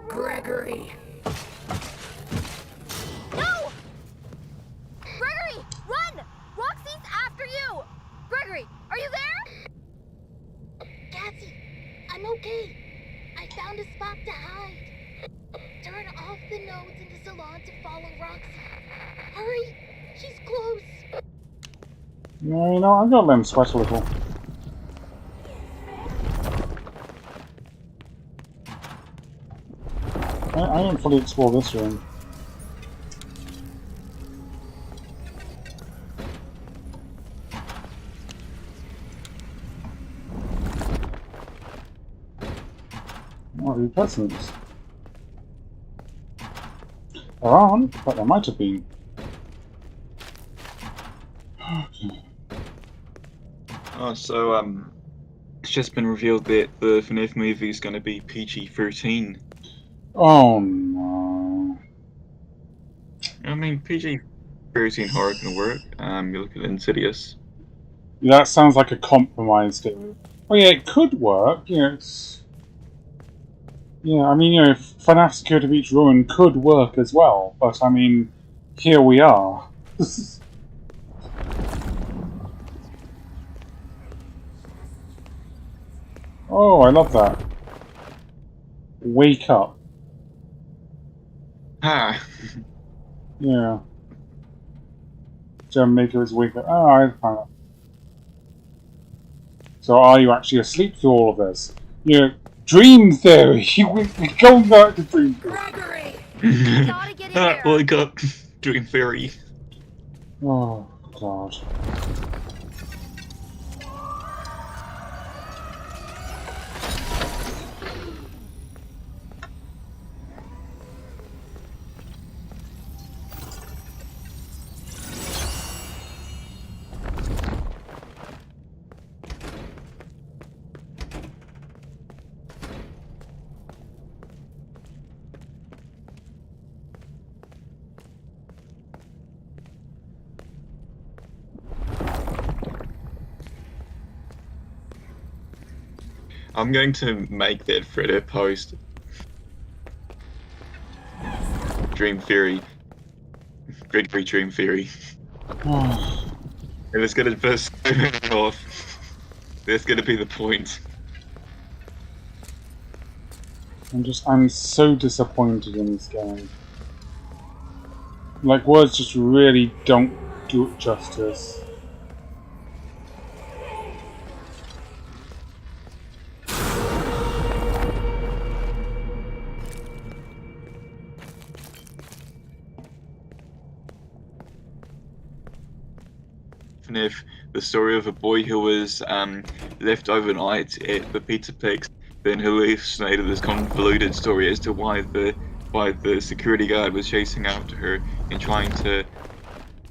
Gregory. No! Gregory, run! Roxy's after you! Gregory, are you there? Cassie, I'm okay. I found a spot to hide. Turn off the nodes in the salon to follow Roxy. Hurry, she's close. No, you know, I'm gonna let him sweat a little. I didn't fully explore this room. What are the presents? There aren't, but there might have been. Okay. Oh, so it's just been revealed that the FNAF movie is going to be PG-13. Oh no. I mean, PG-13 horror can work. You look at Insidious. That sounds like a compromise thing. Oh yeah, it could work. Yeah, it's... Yeah, I mean, you know, FNAF Security Beach Ruin could work as well, but I mean, here we are. Oh, I love that. Wake up. Ah! Yeah. Gem Maker is wake up. Oh, I found it. So are you actually asleep through all of this? You know, dream theory! We're going back to dream theory. Gregory! Gotta get in there. Wake up, Dream Fairy. Oh, God. I'm going to make that Freddo post. Dream Theory. Gregory Dream Theory. Oh, And it's gonna piss off. That's gonna be the point. I'm so disappointed in this game. Like, words just really don't do it justice. even if the story of a boy who was left overnight at the pizza place then hallucinated this convoluted story as to why the security guard was chasing after her and trying to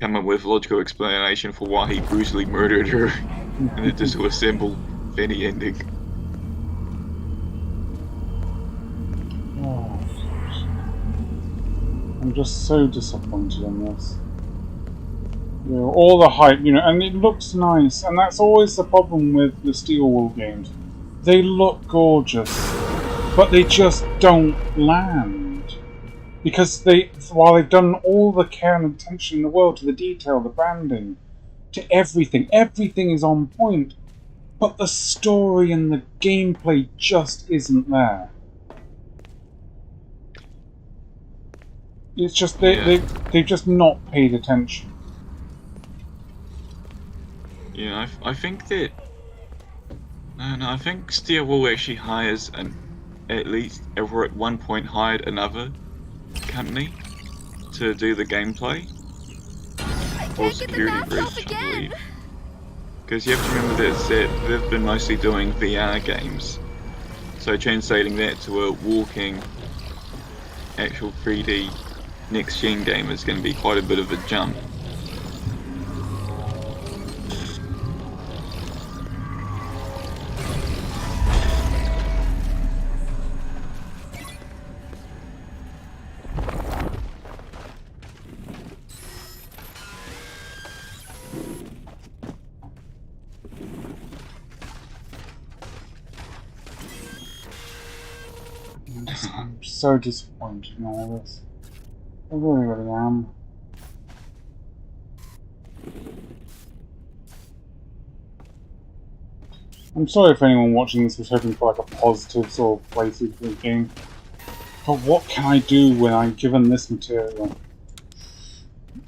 come up with logical explanation for why he brutally murdered her and it just was a simple funny ending. Oh, I'm just so disappointed in this. You know, all the hype, you know, and it looks nice, and that's always the problem with the Steel Wool games. They look gorgeous, but they just don't land. Because while they've done all the care and attention in the world to the detail, the branding, to everything is on point, but the story and the gameplay just isn't there. It's just they've just not paid attention. Yeah, I think that I think Steel Wool actually hires at least ever at one point hired another company to do the gameplay for security breach, I believe. Because you have to remember that they've been mostly doing VR games, so translating that to a walking actual 3D next-gen game is going to be quite a bit of a jump. I'm so disappointed in all this. I really, really am. I'm sorry if anyone watching this was hoping for like a positive sort of playthrough for the game. But what can I do when I'm given this material?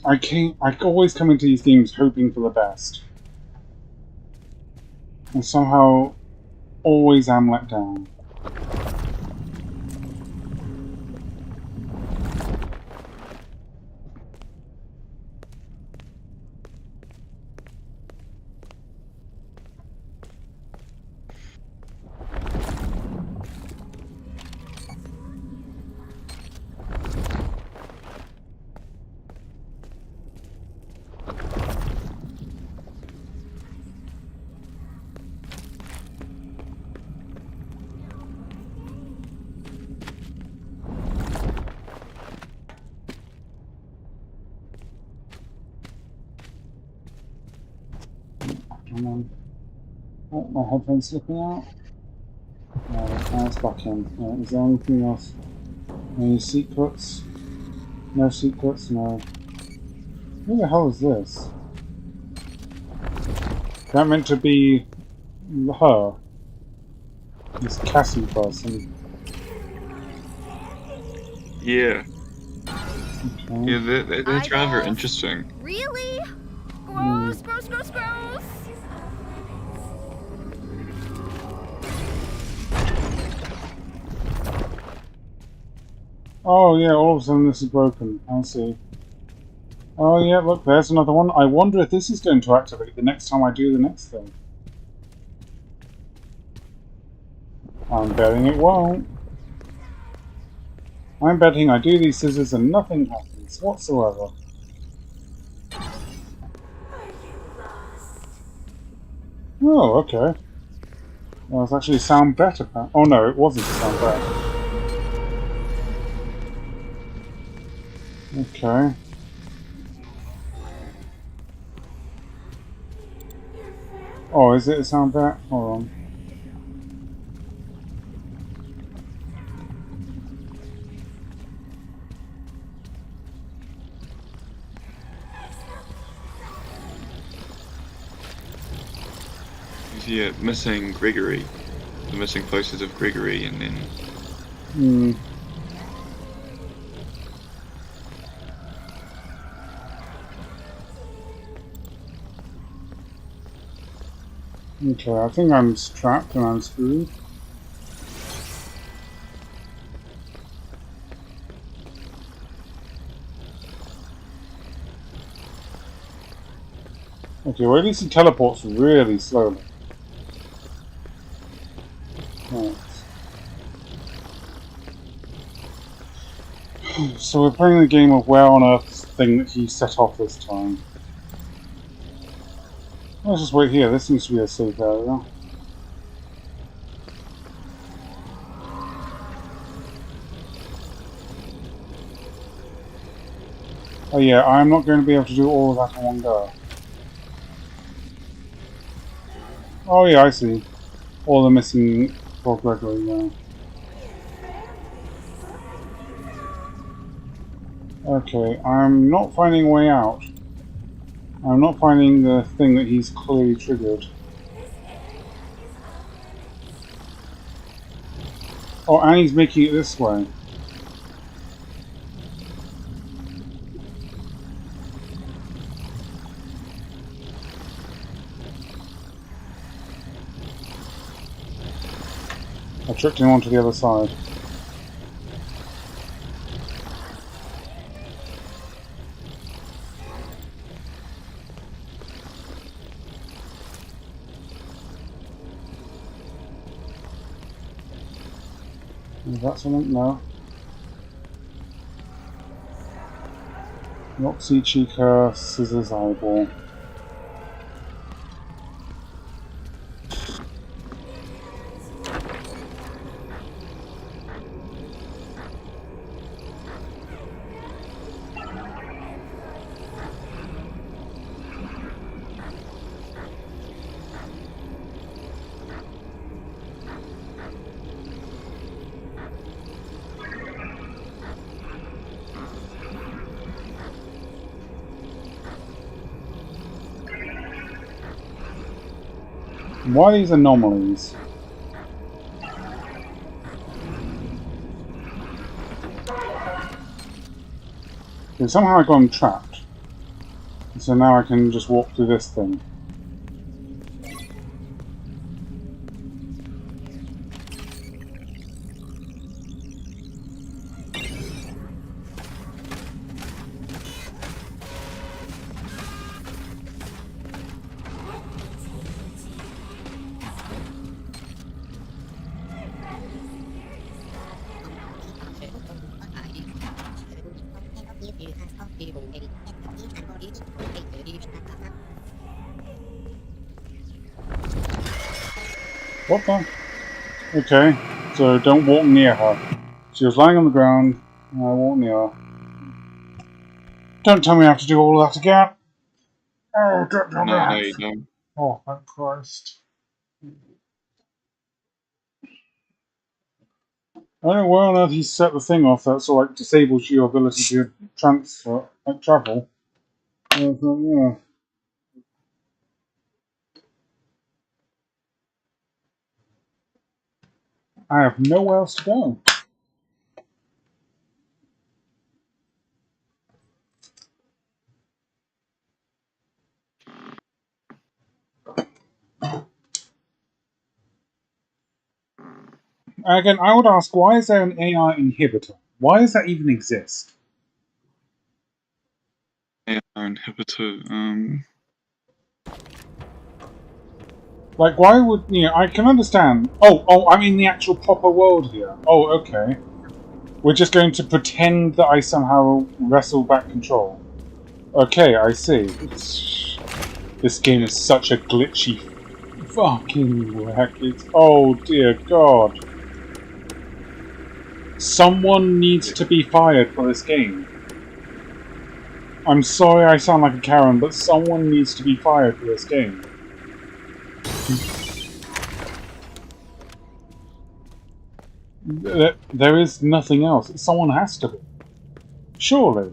I always come into these games hoping for the best. And somehow always am let down. Oh, my headphones slipping out. No, now it's back in. Is there anything else? Any secrets? No secrets? No. Who the hell is this? Is that meant to be her? This Cassie person? Yeah. Okay. Yeah, that's rather interesting. Really? Gross, gross, gross, gross. Oh yeah, all of a sudden this is broken. I see. Oh yeah, look, there's another one. I wonder if this is going to activate the next time I do the next thing. I'm betting it won't. I'm betting I do these scissors and nothing happens whatsoever. Oh, okay. Well, it's actually sound better. Oh no, it wasn't sound better. Okay. Oh, is it a sound better? Hold on. Yeah, missing Gregory. The missing posters of Gregory and then... Hmm. Okay, I think I'm trapped and I'm screwed. Okay, well at least he teleports really slowly. Right. So we're playing the game of where on earth is the thing that he set off this time. Let's just wait here. This seems to be a safe area. Oh yeah, I'm not going to be able to do all of that in one go. Oh yeah, I see. All the missing for Gregory now. Okay, I'm not finding a way out. I'm not finding the thing that he's clearly triggered. Oh, and he's making it this way. I tricked him onto the other side. Is that something? No. Roxy, Chica, Scissors, Eyeball. Why are these anomalies? Okay, somehow I got him trapped. So now I can just walk through this thing. What the? Okay, so don't walk near her. She was lying on the ground, and I walked near her. Don't tell me I have to do all of that again! Oh, don't tell me I No, have you to. don't. Oh, thank Christ. I don't know where on earth he set the thing off that sort of like disables your ability to transfer, like travel. I thought, yeah. I have nowhere else to go. Again, I would ask, why is there an AI inhibitor? Why does that even exist? AI inhibitor. Like, why would, you know, I can understand. Oh, I mean the actual proper world here. Oh, okay. We're just going to pretend that I somehow wrestle back control. Okay, I see. This game is such a glitchy fucking wreck. It's, oh dear God. Someone needs to be fired for this game. I'm sorry I sound like a Karen, but someone needs to be fired for this game. There is nothing else. Someone has to be. Surely.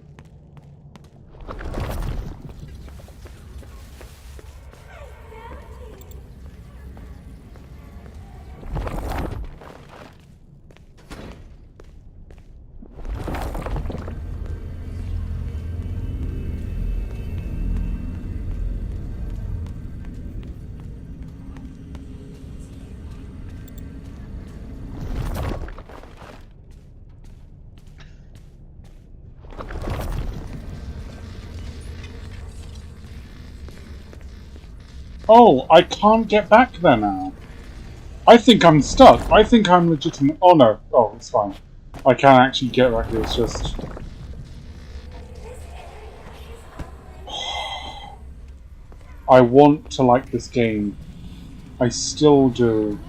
Oh, I can't get back there now. I think I'm stuck. I think I'm legitimate. Oh no. Oh, it's fine. I can actually get back here. It's just... I want to like this game. I still do.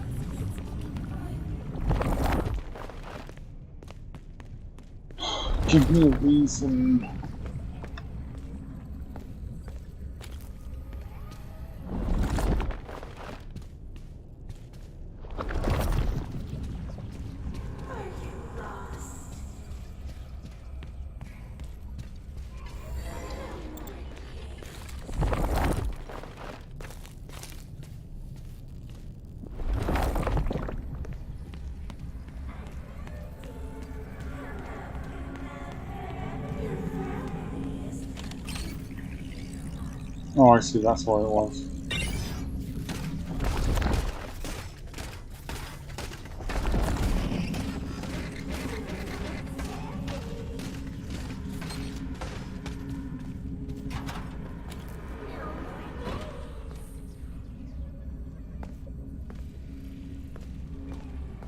Give me a reason. Oh, I see, that's what it was.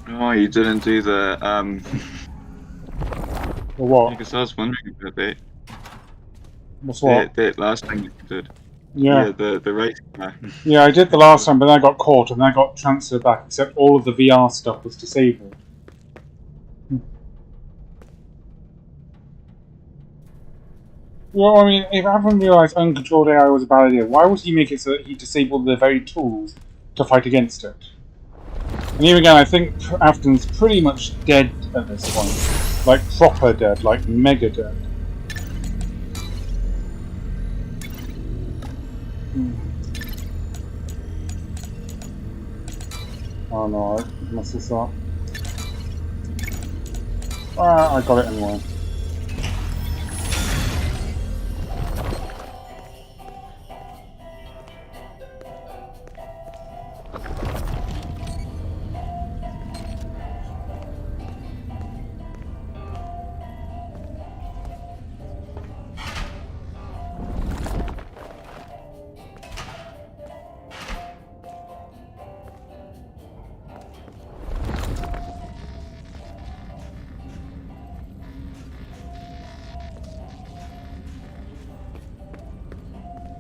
Oh, you didn't do the The what? because I was wondering about that. What's what? That last thing you did. Yeah. Yeah, the race car. Yeah, I did the last time, but then I got caught and then I got transferred back, except all of the VR stuff was disabled. Well, I mean, if everyone realised uncontrolled AI was a bad idea, why would he make it so that he disabled the very tools to fight against it? And even again, I think Afton's pretty much dead at this point. Like, proper dead, like, mega dead. Oh no, I messed this up. Ah, I got it anyway.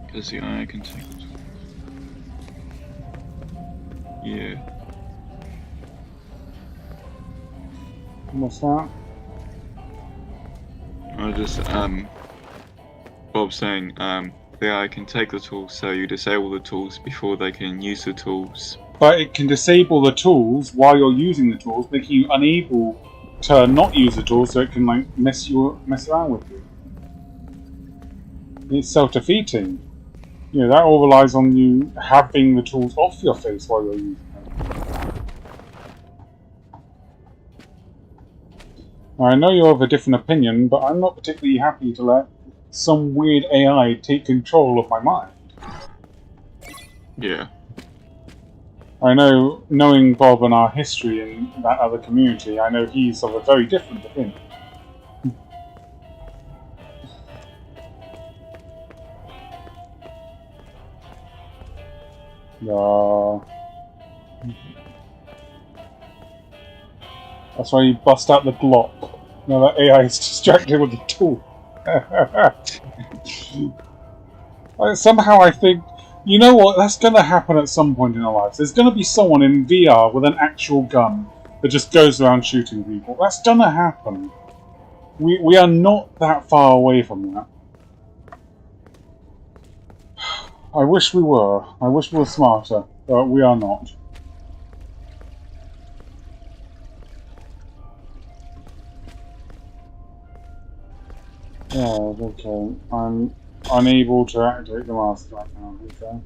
Because the eye can take it. Yeah. What's that? I just Bob saying the eye can take the tools, so you disable the tools before they can use the tools. But it can disable the tools while you're using the tools, making you unable to not use the tools, so it can like mess around with you. It's self-defeating. You know, that all relies on you having the tools off your face while you're using them. Now, I know you're of a different opinion, but I'm not particularly happy to let some weird AI take control of my mind. Yeah. I know, knowing Bob and our history in that other community, I know he's of a very different opinion. That's why you bust out the Glock. Now that AI is distracted with the tool. Somehow I think, you know what, that's going to happen at some point in our lives. There's going to be someone in VR with an actual gun that just goes around shooting people. That's going to happen. We are not that far away from that. I wish we were. I wish we were smarter, but we are not. Oh, okay. I'm unable to activate the mask right now, okay.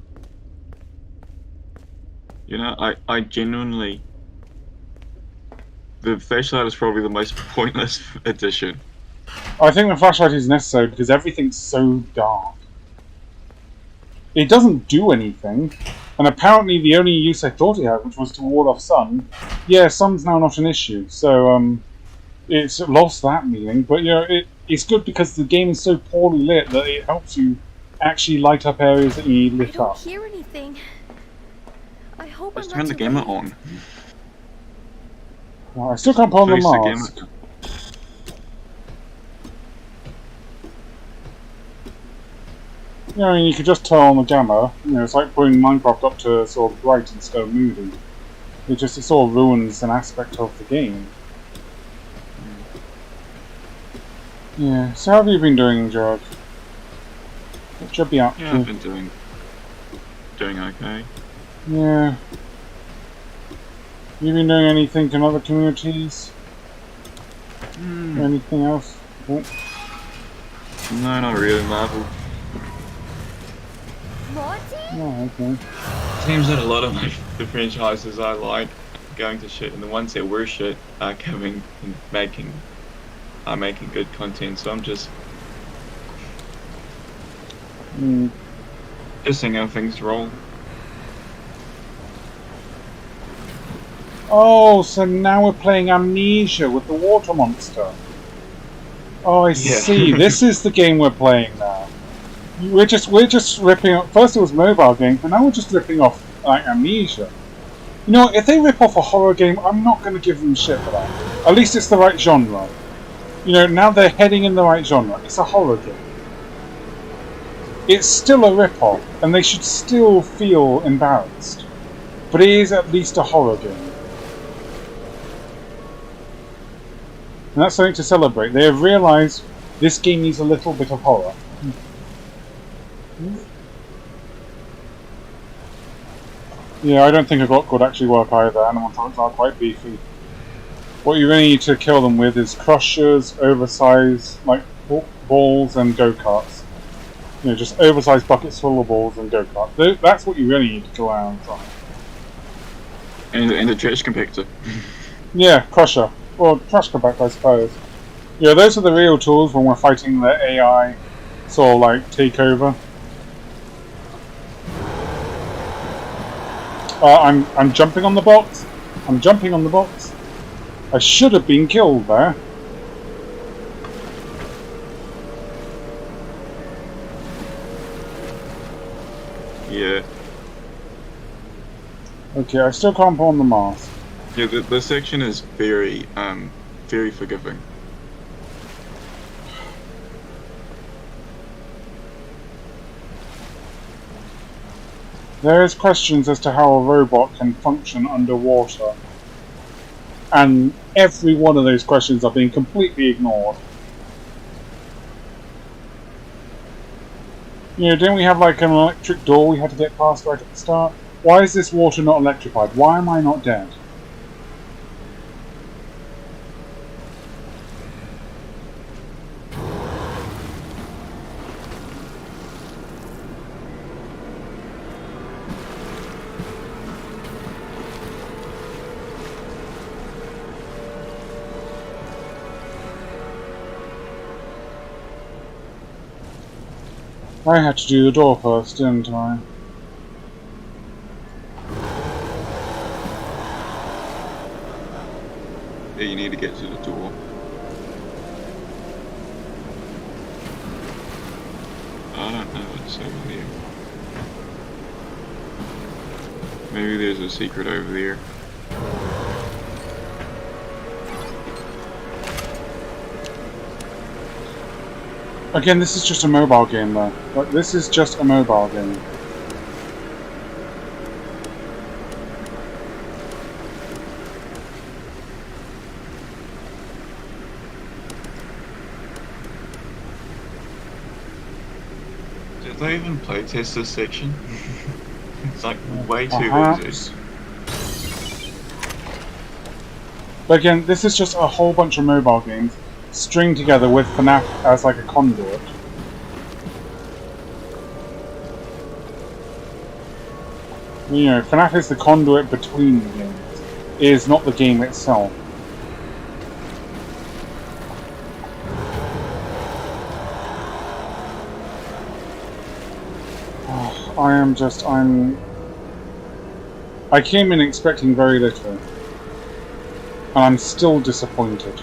You know, I genuinely... The flashlight is probably the most pointless addition. I think the flashlight is necessary because everything's so dark. It doesn't do anything, and apparently the only use I thought it had, which was to ward off sun, yeah, sun's now not an issue, so it's lost that meaning, but you know, it's good because the game is so poorly lit that it helps you actually light up areas that you need I lit don't up. hear anything. I hope Let's I'm turn not the too gamer late. on. Well, I still can't put on the Face the gamer. mask. Yeah, I mean, you could just turn on the gamma. You know, it's like putting Minecraft up to sort of bright instead of moody. It sort of ruins an aspect of the game. Yeah, so how have you been doing, George? What should be up Yeah, to? I've been doing okay. Yeah. You been doing anything in other communities? Anything else? Oh. No, not really, Marvel. Monty? Oh, okay. Seems that a lot of the franchises I like are going to shit, and the ones that were shit are coming and making good content. So I'm just seeing how things roll. Oh, so now we're playing Amnesia with the water monster. Oh, I see. This is the game we're playing now. We're just ripping off. First it was mobile games, but now we're just ripping off like Amnesia. You know, if they rip off a horror game, I'm not going to give them shit for that. At least it's the right genre. You know, now they're heading in the right genre. It's a horror game. It's still a rip-off, and they should still feel embarrassed. But it is at least a horror game. And that's something to celebrate. They have realised this game needs a little bit of horror. Yeah, I don't think a Glock would actually work either. Animal tanks are quite beefy. What you really need to kill them with is crushers, oversized like balls, and go-karts. You know, just oversized buckets full of balls and go-karts. That's what you really need to kill animals on. And the trash compactor. Yeah, crusher. Or trash compactor, I suppose. Yeah, those are the real tools when we're fighting the AI sort of like takeover. I'm jumping on the box. I'm jumping on the box. I should have been killed there. Yeah. Okay, I still can't put on the mask. Yeah, this section is very forgiving. There is questions as to how a robot can function underwater. And every one of those questions are being completely ignored. You know, didn't we have like an electric door we had to get past right at the start? Why is this water not electrified? Why am I not dead? I had to do the door first, didn't I? Yeah, you need to get to the door. I don't know what's over there. Maybe there's a secret over there. Again, this is just a mobile game though. Like, this is just a mobile game. Did they even playtest this section? It's like way too easy. But again, this is just a whole bunch of mobile games stringed together with FNAF as like a conduit. You know, FNAF is the conduit between the games. It is not the game itself. I came in expecting very little. And I'm still disappointed.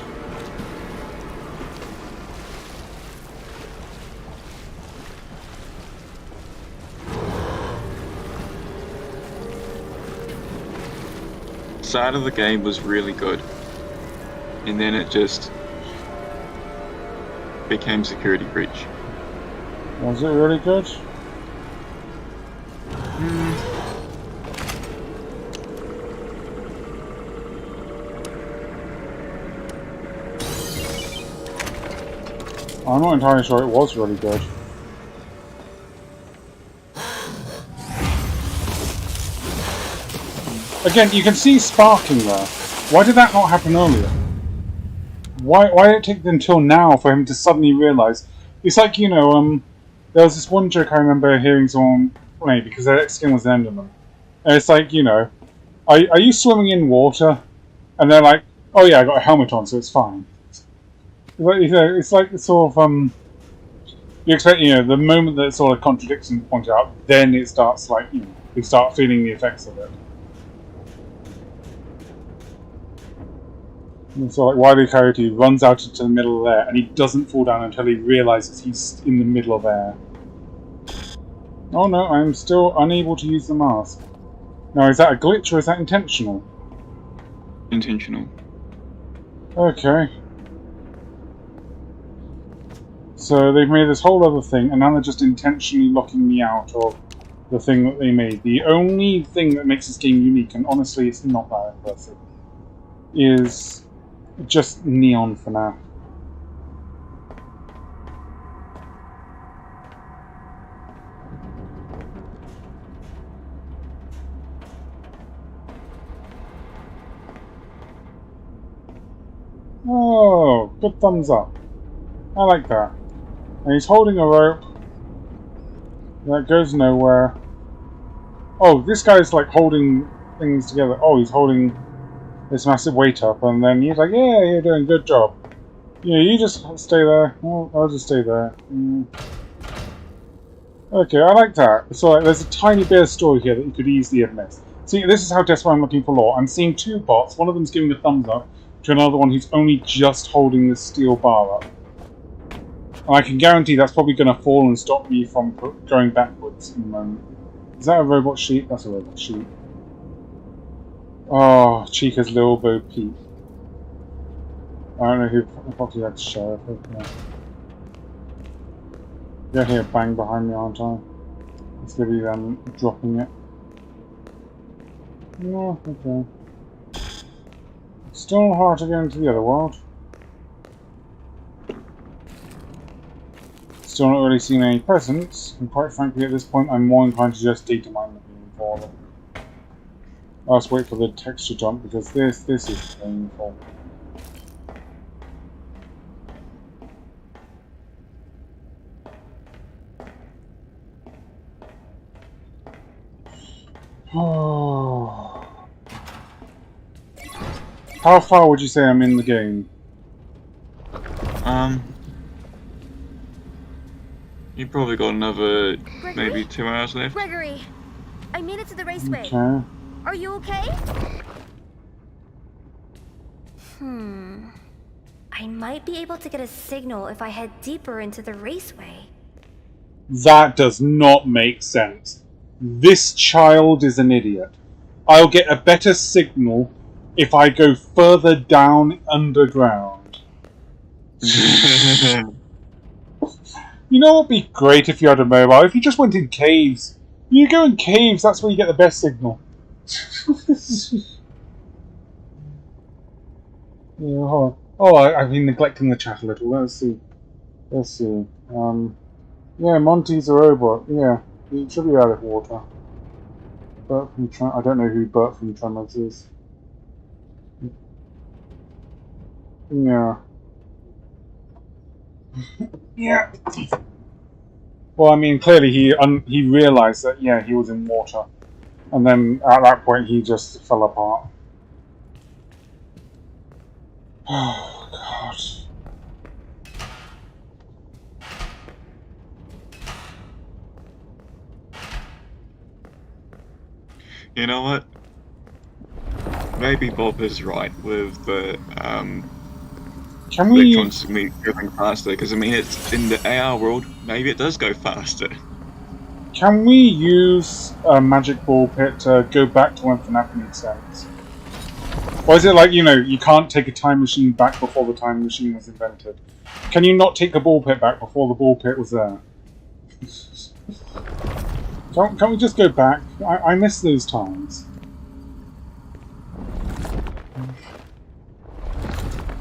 start of the game was really good, and then it just became security breach. Was it really good? I'm not entirely sure it was really good. Again, you can see sparking there. Why did that not happen earlier? Why did it take until now for him to suddenly realise? It's like, you know, there was this one joke I remember hearing someone play because their skin was an Enderman. And it's like, you know, are you swimming in water? And they're like, oh yeah, I got a helmet on, so it's fine. It's like sort of, you expect, you know, the moment that sort of contradiction pointed out, then it starts like, you know, you start feeling the effects of it. And so like Wily Coyote runs out into the middle of there and he doesn't fall down until he realises he's in the middle of air. Oh no, I'm still unable to use the mask. Now is that a glitch or is that intentional? Intentional. Okay. So they've made this whole other thing and now they're just intentionally locking me out of the thing that they made. The only thing that makes this game unique, and honestly it's not that impressive, is just neon for now. Oh, good thumbs up. I like that. And he's holding a rope that goes nowhere. Oh, this guy's like holding things together. Oh, he's holding this massive weight up, and then he's like, yeah, you're doing a good job. You know, you just stay there. I'll just stay there. Okay, I like that. So like, there's a tiny bit of story here that you could easily have missed. See, this is how desperate I'm looking for lore. I'm seeing two bots. One of them's giving a thumbs up to another one who's only just holding this steel bar up. And I can guarantee that's probably going to fall and stop me from going backwards in a moment. Is that a robot sheep? That's a robot sheep. Oh, Chica's little Bo Peep. I don't know who probably had to sheriff. Okay. You're here, bang behind me, aren't I? It's gonna be them dropping it. No, okay. Still hard to get into the other world. Still not really seeing any presents, and quite frankly at this point I'm more inclined to just data mine looking for them. I'll just wait for the texture jump because this is painful. Oh. How far would you say I'm in the game? You probably got another Gregory? maybe 2 hours left. Gregory, I made it to the raceway. Okay. Are you okay? I might be able to get a signal if I head deeper into the raceway. That does not make sense. This child is an idiot. I'll get a better signal if I go further down underground. You know what would be great if you had a mobile? If you just went in caves. You go in caves, that's where you get the best signal. Yeah, hold on. Oh, I've been neglecting the chat a little. Let's see. Yeah, Monty's a robot. Yeah, he should be out of water. Bert from I don't know who Bert from Tremors is. Yeah. Yeah. Well, I mean, clearly he realised that yeah he was in water, and then at that point he just fell apart. Oh God. You know what? Maybe Bob is right with the Can we? electrons going faster, because I mean it's in the AR world. Maybe it does go faster. Can we use a magic ball pit to go back to when FNAF made sense? Or is it like, you know, you can't take a time machine back before the time machine was invented? Can you not take the ball pit back before the ball pit was there? Can't we just go back? I miss those times.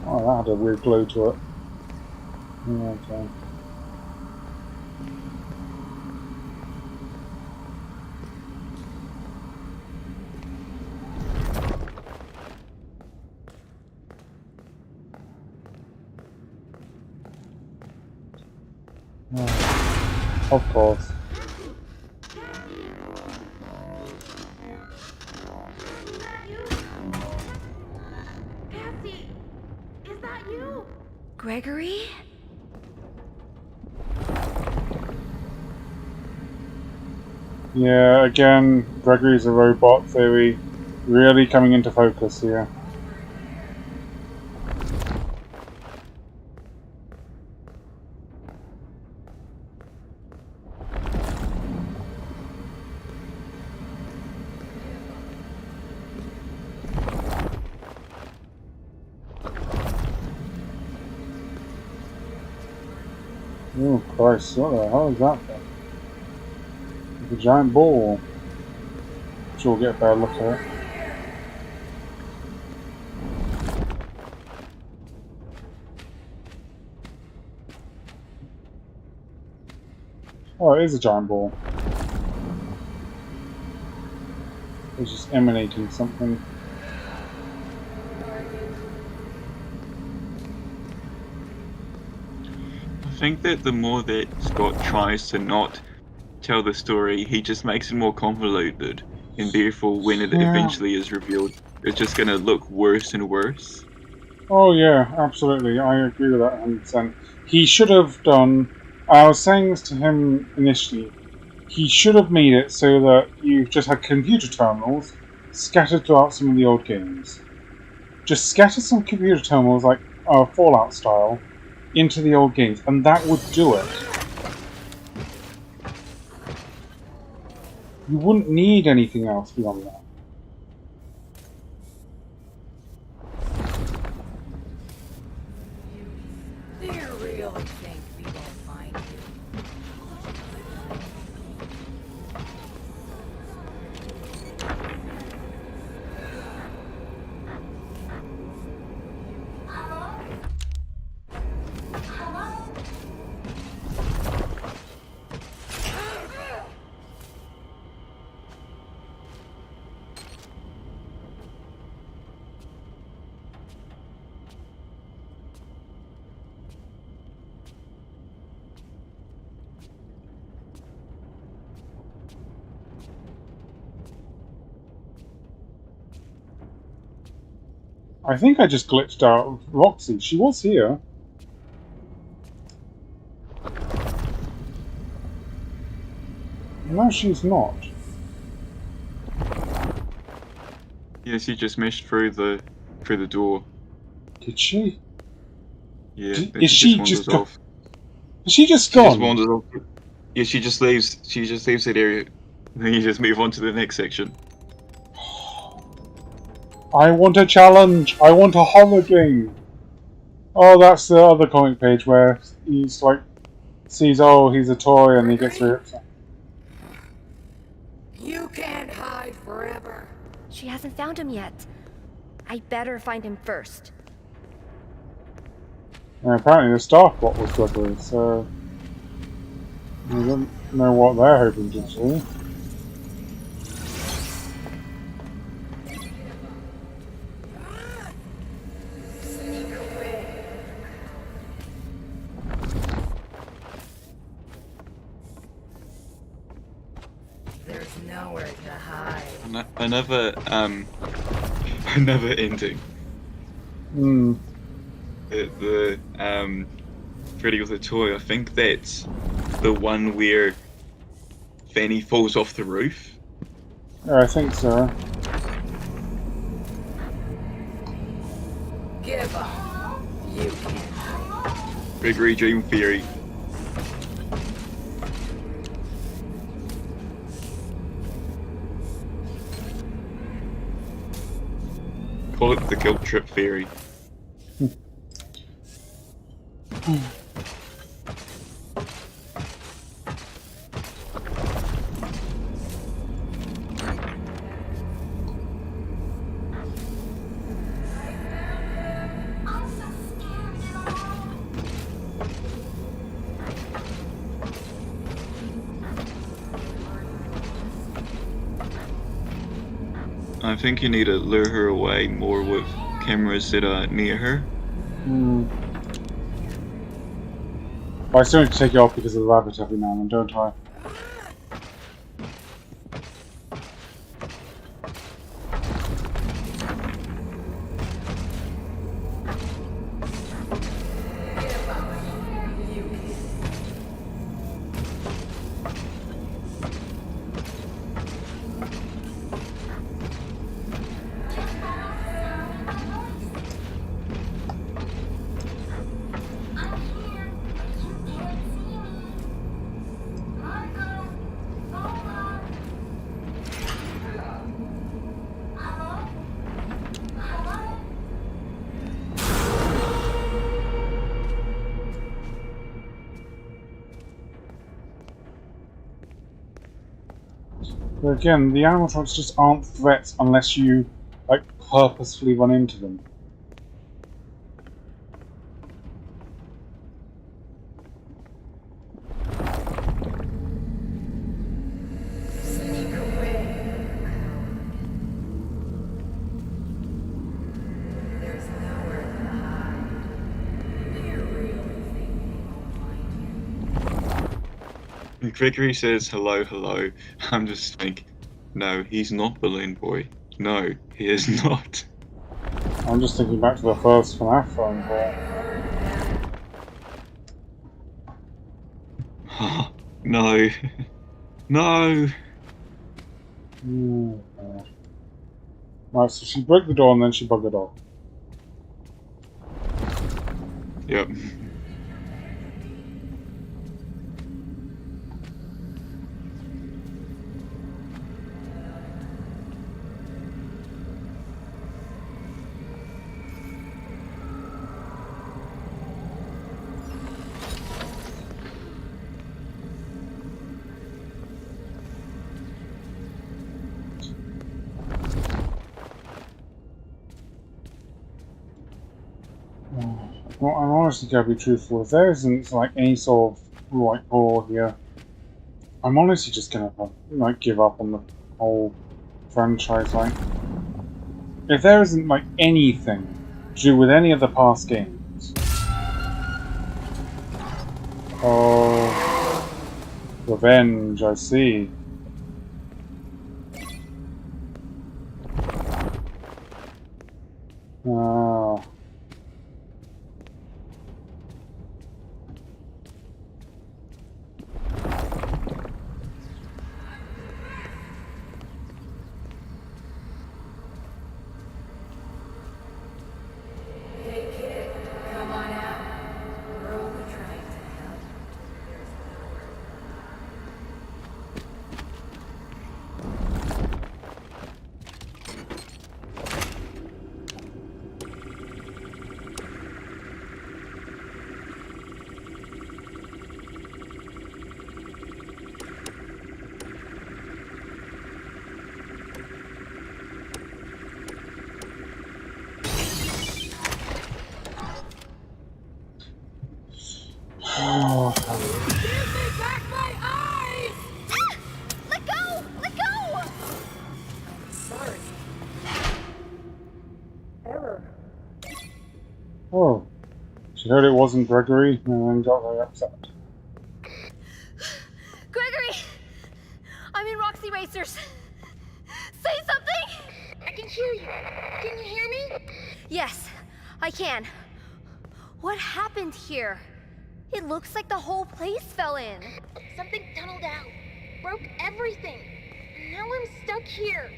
Oh, that had a weird glow to it. Okay. Oh, of course. Cassie, is that you? Gregory? Yeah, again, Gregory's a robot theory really coming into focus here. Oh Christ, what the hell is that thing? It's a giant ball. I'm sure we'll get a better look at it. Oh, it is a giant ball. It's just emanating something. I think that the more that Scott tries to not tell the story, he just makes it more convoluted, and therefore when it eventually is revealed, it's just gonna look worse and worse. Oh yeah, absolutely. I agree with that 100%. He should have done... I was saying this to him initially. He should have made it so that you just had computer terminals scattered throughout some of the old games. Just scatter some computer terminals, like Fallout style, into the old games, and that would do it. You wouldn't need anything else beyond that. Do you really think we won't find you? I think I just glitched out of Roxy. She was here. No, she's not. Yes, he just meshed through the door. Did she? Yeah, Did- then is she just wanders off. Is she just She gone? just wanders off. Yeah, she just leaves that area. Then you just move on to the next section. I want a challenge! I want a horror game! Oh, that's the other comic page where he's like, sees, oh, he's a toy and he gets really upset. You can't hide forever. She hasn't found him yet. I better find him first. And apparently the staff bot was Gregory, so I don't know what they're hoping to do. There's nowhere to hide. Another ending. Hmm. The Freddy with a toy. I think that's the one where Fanny falls off the roof. Yeah, I think so. Give up. You can't. Gregory Dream Theory. call it the guilt trip theory. I think you need to lure her away more with cameras that are near her. But I still need to take it off because of the rabbit every now and then, don't I? But again, the animatronics just aren't threats unless you, like, purposefully run into them. Sneak away. There's nowhere to hide. Do you really think people find you? Gregory says hello, hello. I'm just like, no, he's not Balloon Boy. No, he is not. I'm just thinking back to the first FNAF phone call. No. No. Oh, God. Right, so she broke the door and then she bugged off. Yep. Well, I'm honestly going to be truthful. If there isn't like any sort of right ball here, I'm honestly just going to like give up on the whole franchise. Like, if there isn't like anything to do with any of the past games, oh, revenge! I see. Ah. Hey kid, come on out. We're only trying to help. There's nowhere Oh, Give me back my eyes! Ah! Let go! Let go! Sorry. Error. oh. She heard it wasn't Gregory and then got very upset. Gregory! I'm in Roxy Racers. Say something! I can hear you. Can you hear me? Yes, I can. What happened here? It looks like the whole place fell in. Something tunneled out, broke everything. And now I'm stuck here.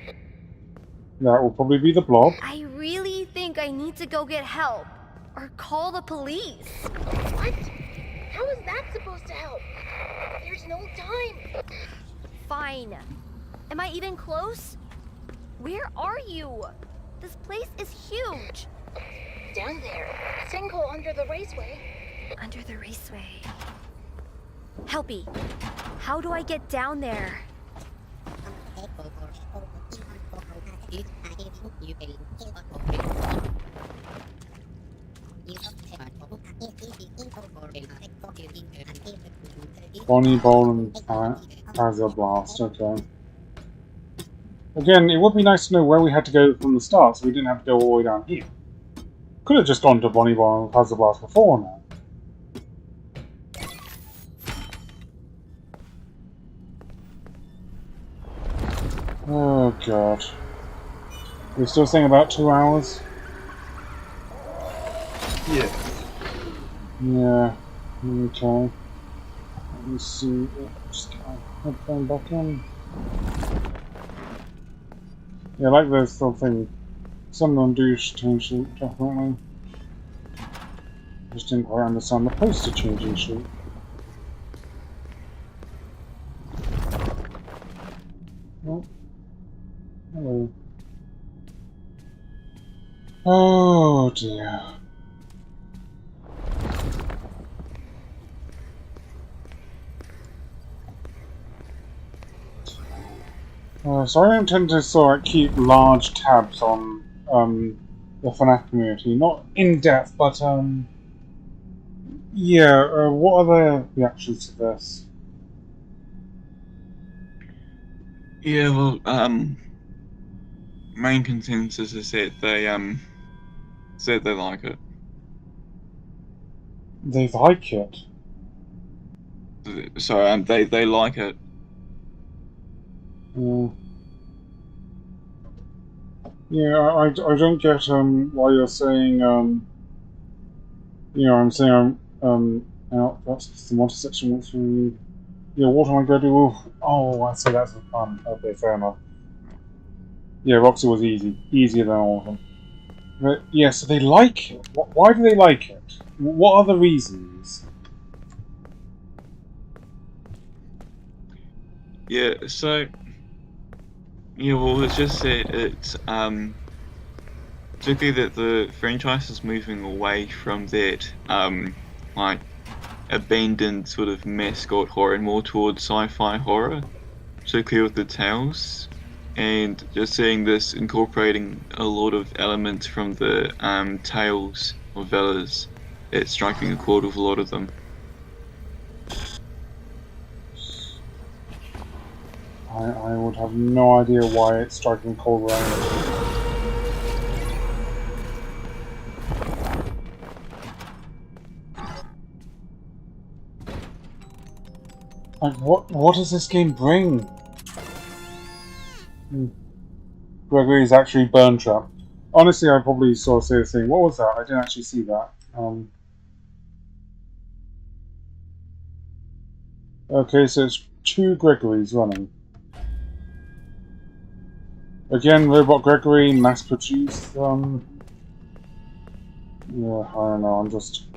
That will probably be the blob. I really think I need to go get help. Or call the police. What? How is that supposed to help? There's no time. Fine. Am I even close? Where are you? This place is huge. Down there. Sinkhole under the raceway. Under the raceway. Helpy, how do I get down there? Bonnie Bowl and Hazard Blast, okay. Again, it would be nice to know where we had to go from the start so we didn't have to go all the way down here. Could have just gone to Bonnie Bowl and Hazard Blast before now. Oh god. We're still saying about 2 hours? Yeah. Yeah. Okay. Let me see. Just get my headphone back in. Yeah, I like this little thing. Someone do change sheet, definitely. Just didn't quite understand the poster changing sheet. Oh. Hello. Oh dear. So I don't tend to sort of keep large tabs on the FNAF community. Not in depth, but yeah. What are their reactions to this? Yeah, well, main consensus is that they said they like it. They like it. So they like it. Yeah, I don't get why you're saying you know, I'm saying out that's the water section wants to, yeah, what am I going to do? Oh, I see, that's the fun. Okay, fair enough. Yeah, Roxy was easier than all of them. But yeah, so they like it. Why do they like it? What are the reasons? Yeah, so yeah, well, let's just say it's particularly that the franchise is moving away from that like abandoned sort of mascot horror and more towards sci-fi horror, particularly with the tales, and just seeing this incorporating a lot of elements from the tales novellas. It's striking a chord with a lot of them. I would have no idea why it's striking cold around. Like, what does this game bring? Gregory's actually burn trap. Honestly, I probably saw a serious thing. What was that? I didn't actually see that. Okay, so it's 2 Gregorys running. Again, Robot Gregory, mass-produced. Yeah, I don't know. I'm just.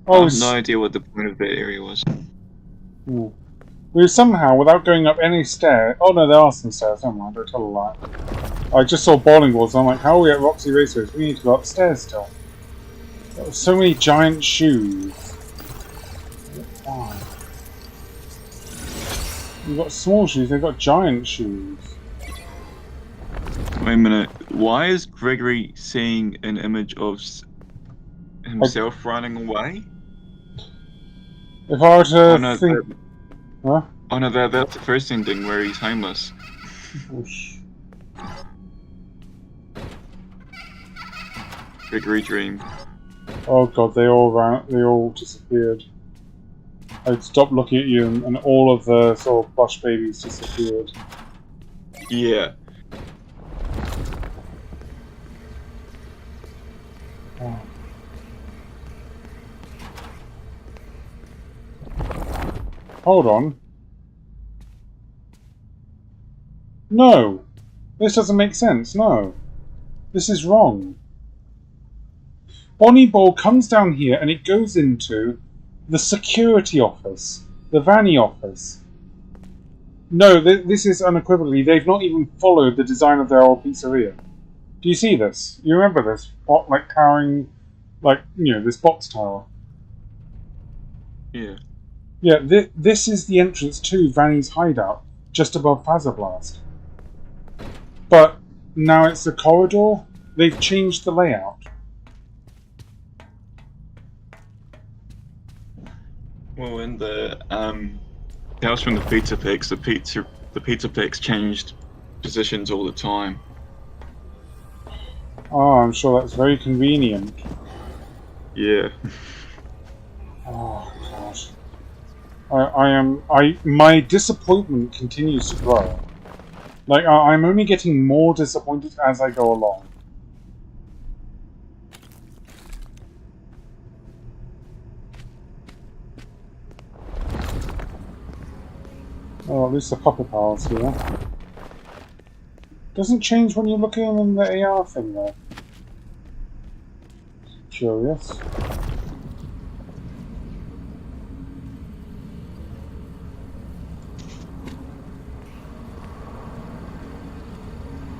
I have no idea what the point of that area was. We somehow, without going up any stairs. Oh no, there are some stairs. Never mind. Don't tell a lie. I just saw bowling balls. And I'm like, how are we at Roxy Racers? We need to go upstairs still. There were so many giant shoes. Why? You've got small shoes. They've got giant shoes. Wait a minute. Why is Gregory seeing an image of himself running away? If I were to think... Huh? Oh no, that's the first ending where he's homeless. Gregory dream. Oh god, they all disappeared. I'd stop looking at you and all of the sort of plush babies disappeared. Yeah. Oh. Hold on. No! This doesn't make sense, no. This is wrong. Bonnie Ball comes down here and it goes into the security office. The Vanny office. No, this is unequivocally, they've not even followed the design of their old pizzeria. Do you see this? You remember this? Like towering, like, you know, this box tower. Yeah. Yeah, this is the entrance to Vanny's hideout, just above Fazablast. But now it's a corridor. They've changed the layout. Well, in the house from the pizza picks, the pizza picks changed positions all the time. Oh, I'm sure that's very convenient. Yeah. Oh gosh. My disappointment continues to grow. Like, I'm only getting more disappointed as I go along. Oh, at least the puppet power's here. Doesn't change when you're looking in the AR thing, though. Curious.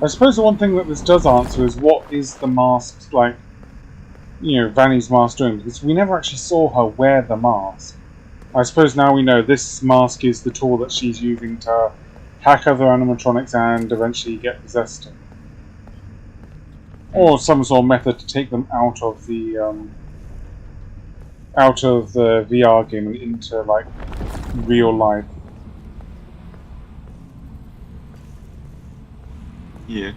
I suppose the one thing that this does answer is what is the mask, like, you know, Vanny's mask doing? Because we never actually saw her wear the mask. I suppose now we know this mask is the tool that she's using to hack other animatronics and eventually get possessed. Or some sort of method to take them out of the VR game and into, like, real life. Yeah.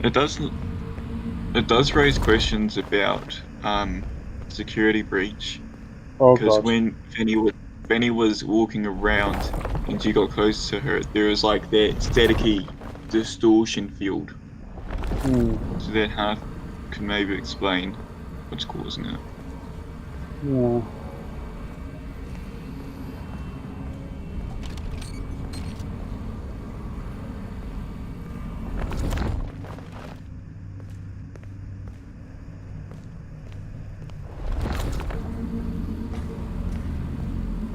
It does raise questions about security breach. Oh Because god. when Benny was walking around and she got close to her, there was like that staticky distortion field. So that half could maybe explain what's causing it. Yeah.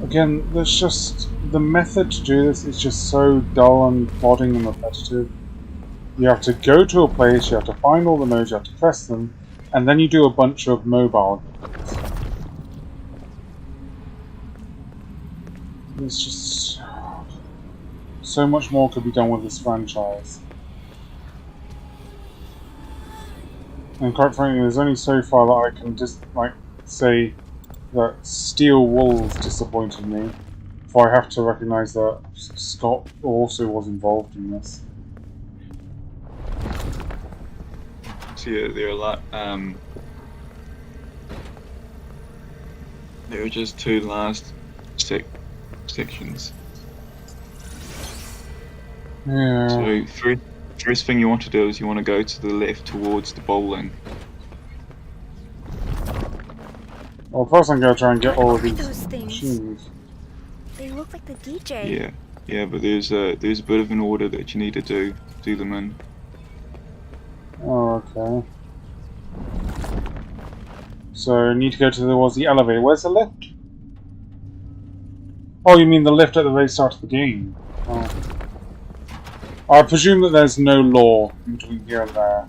Again, there's just the method to do this is just so dull and plodding and repetitive. You have to go to a place, you have to find all the nodes, you have to press them, and then you do a bunch of mobile games. It's just so much more could be done with this franchise. And quite frankly, there's only so far that I can just say that Steel Wolves disappointed me, for I have to recognise that Scott also was involved in this. So yeah, there are a lot. There are just two last sections. Yeah. So first thing you want to do is you want to go to the left towards the bowling. Well, first I'm going to try and get all of What are these those things? machines. They look like the DJ. Yeah, but there's a bit of an order that you need to do them in. Oh, okay. So I need to go towards the elevator. Where's the lift? Oh, you mean the lift at the very start of the game? Oh. I presume that there's no law between here and there.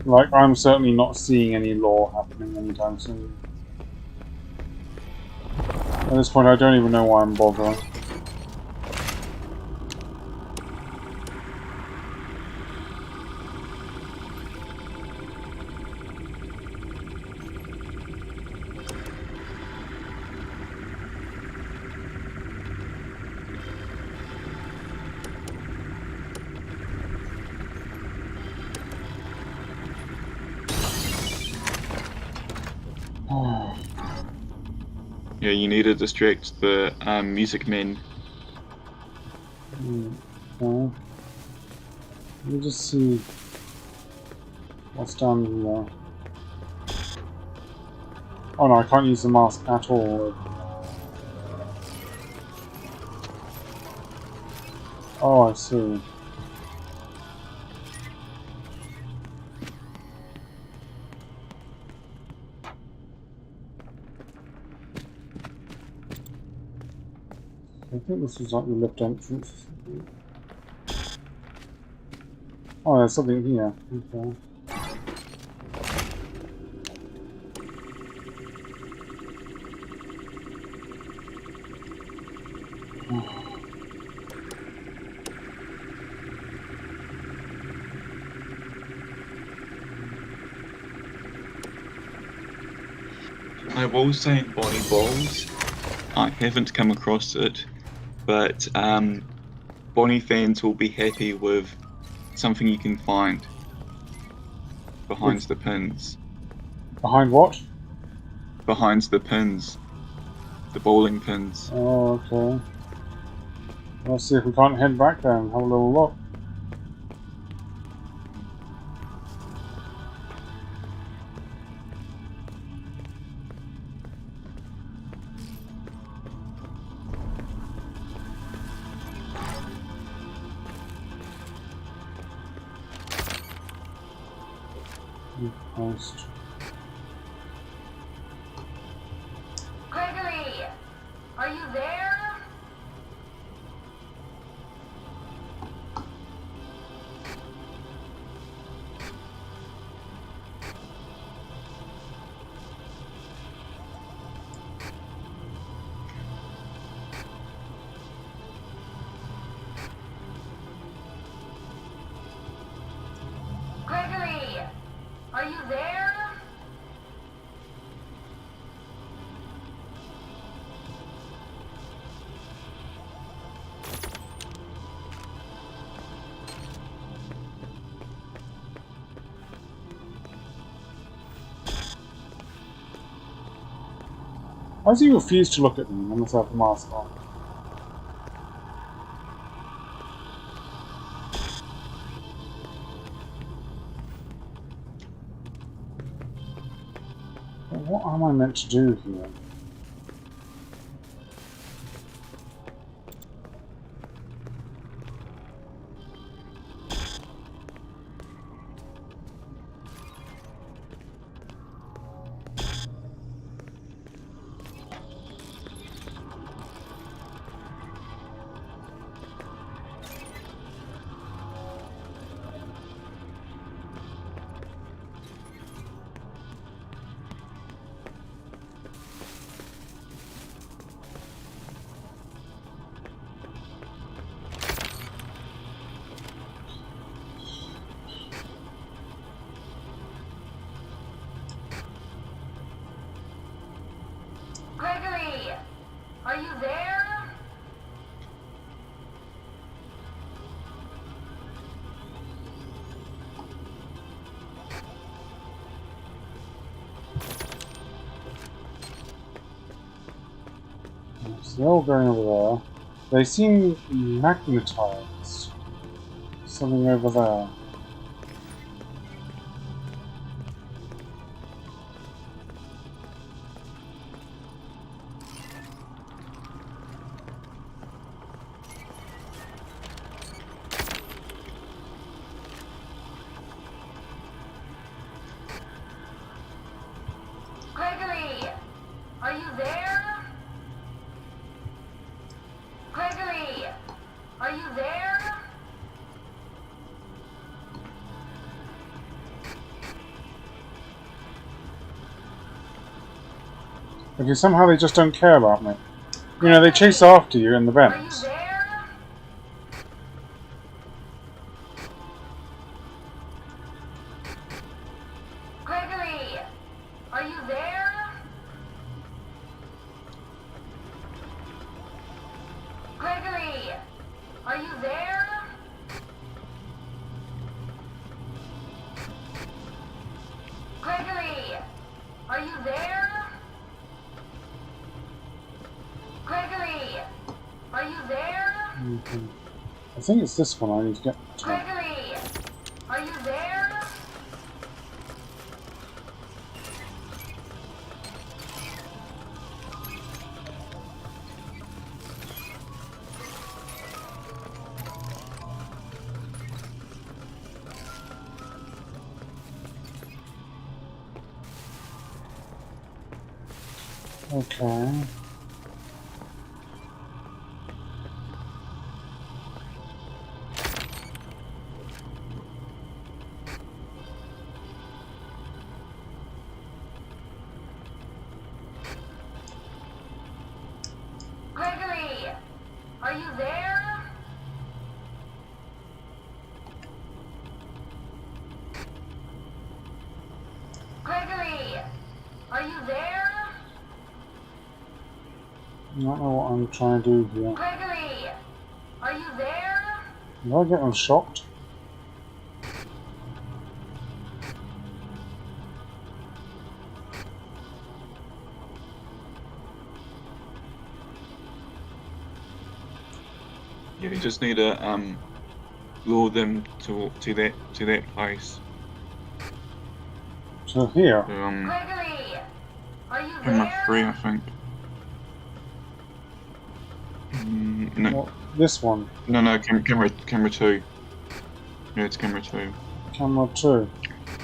Like, I'm certainly not seeing any law happening anytime soon. At this point, I don't even know why I'm bothering. Yeah, you need to distract the music men. Okay. Let me just see what's down here. Oh no, I can't use the mask at all. Oh, I see. I think this is like the lift entrance. Oh, there's something here. Okay. I was saying Bonnie Balls. I haven't come across it, but Bonnie fans will be happy with something you can find behind the pins. Behind what? Behind the pins. The bowling pins. Oh, okay. Let's see if we can't head back there and have a little look. Post. Gregory, are you there? Gregory, are you there? Why does he refuse to look at me unless I have the mask on? What am I meant to do here? Gregory, are you there? So they're all going over there. They seem magnetized. Something over there. Gregory, are you there? Gregory, are you there? Okay, somehow they just don't care about me. You know, they chase after you in the Are you vents. there? Gregory, are you there? Gregory, are you there? Gregory, are you there? Gregory, are you there? Okay. I think it's this one I need to get to. Gregory, are you there? Okay. Are you there? Gregory, are you there? I don't know what I'm trying to do here. Gregory, are you there? Am I getting shocked? Yeah, you just need to lure them to that place. So here. Gregory, are you Camera there? 3, I think. No, What? This one. no, camera 2. Yeah, it's camera 2. Camera 2.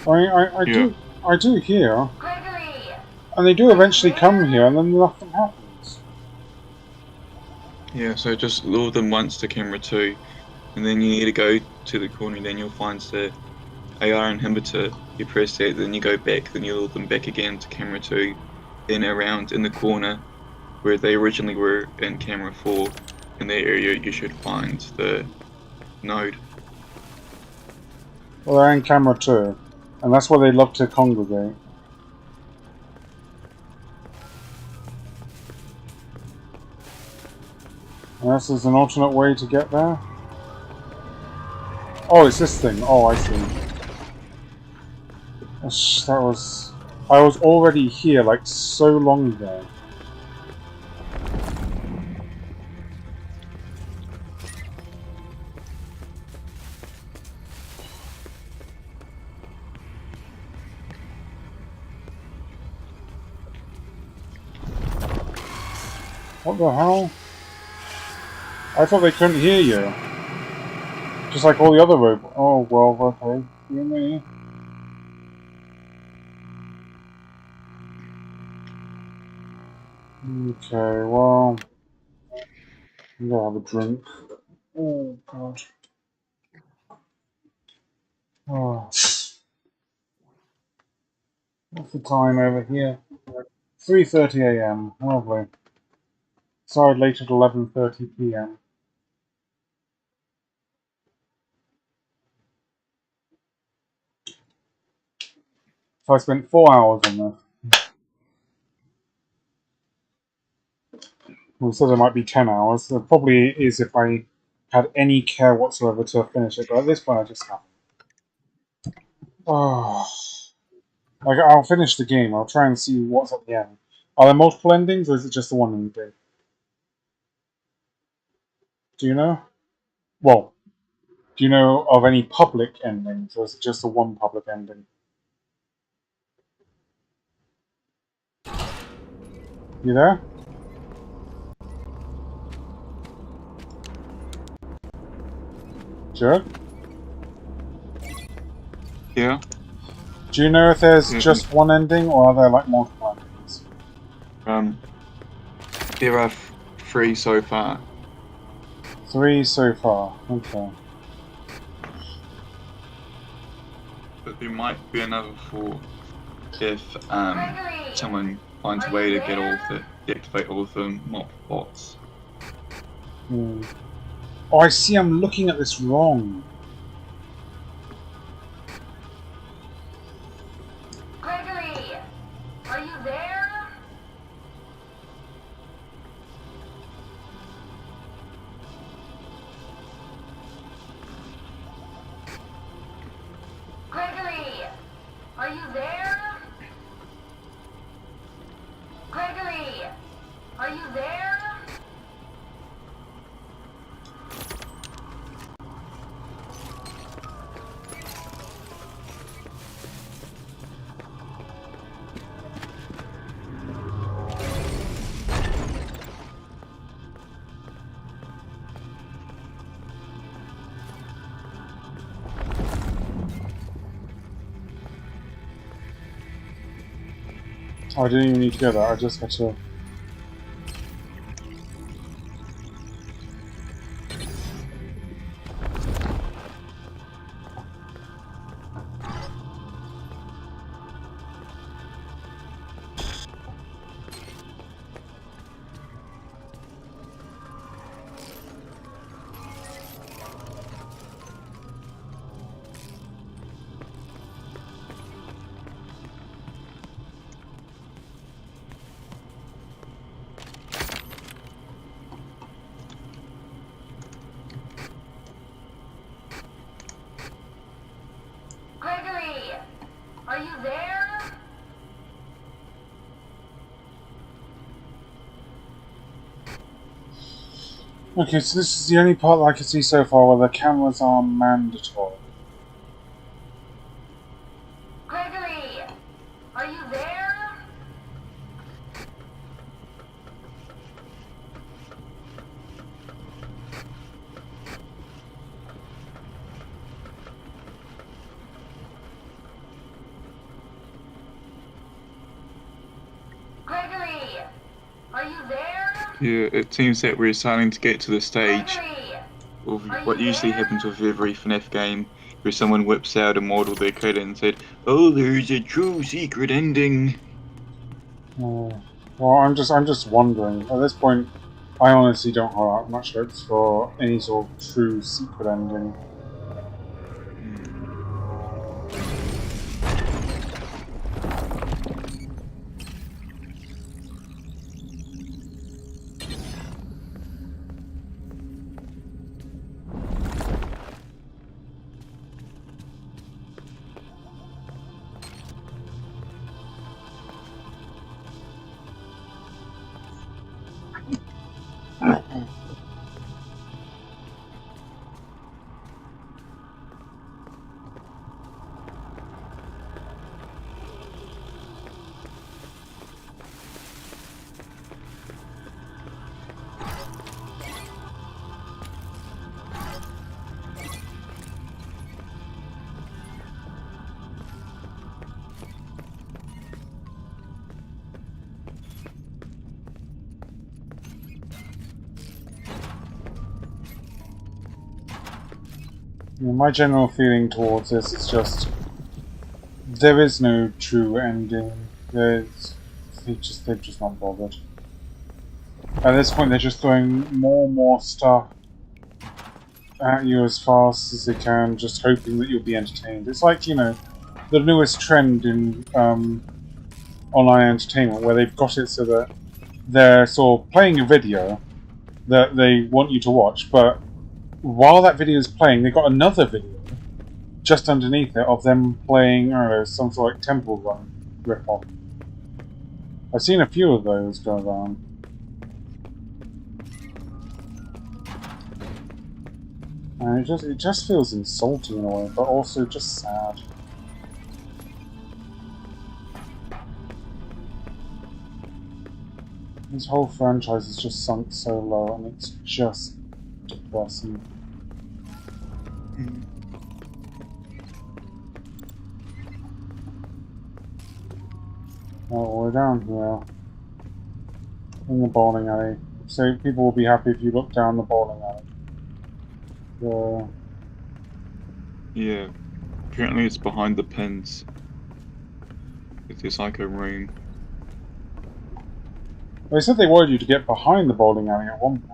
I Yeah. do hear. Gregory, And they do eventually come here and then nothing happens. Yeah, so just lure them once to camera 2, and then you need to go to the corner, and then you'll find the AR inhibitor. You press that, then you go back, then you lure them back again to camera 2, then around in the corner where they originally were in camera 4. In that area, you should find the node. Well, they're in camera 2. And that's where they love to congregate. Unless there's an alternate way to get there. Oh, it's this thing. Oh, I see. That was... I was already here, like, so long ago. What the hell? I thought they couldn't hear you. Just like all the other robots. Oh, well, okay. Hear me. Okay, well... I'm gonna have a drink. Oh, God. Oh. What's the time over here? 3:30 AM. Lovely. Sorry, late at 11:30 PM. So I spent 4 hours on this. We said it might be 10 hours. It probably is if I had any care whatsoever to finish it, but at this point I just haven't. Oh. Like, I'll finish the game. I'll try and see what's at the end. Are there multiple endings, or is it just the one ending? Do you know? Well, do you know of any public endings, or is it just the one public ending? You there? Sure. Yeah? Do you know if there's just one ending, or are there like multiple endings? There are 3 so far. 3 so far. Okay. But there might be another 4 if someone finds a way to get deactivate all of the mop bots. Hmm. Oh, I see. I'm looking at this wrong. Gregory, are you there? Gregory, are you there? Gregory, are you there? Oh, I didn't even need to go there. I just had to. Okay, so this is the only part that I can see so far where the cameras are mandatory. Gregory, are you there? Gregory, are you there? Yeah, it seems that we're starting to get to the stage Gregory, of are what you usually there? happens with every FNAF game, where someone whips out a model of their credit and said, "Oh, there's a true secret ending." Well, I'm just wondering. At this point, I honestly don't have much hopes for any sort of true secret ending. My general feeling towards this is just there is no true ending. They've just not bothered. At this point, they're just throwing more and more stuff at you as fast as they can, just hoping that you'll be entertained. It's like, you know, the newest trend in online entertainment where they've got it so that they're sort of playing a video that they want you to watch, but while that video is playing, they've got another video just underneath it of them playing, I don't know, some sort of like Temple Run ripoff. I've seen a few of those go around. And it just feels insulting in a way, but also just sad. This whole franchise has just sunk so low, and it's just depressing. Oh, we're down here in the bowling alley. So people will be happy if you look down the bowling alley. Yeah, apparently it's behind the pins. It's like a room. They said they wanted you to get behind the bowling alley at one point.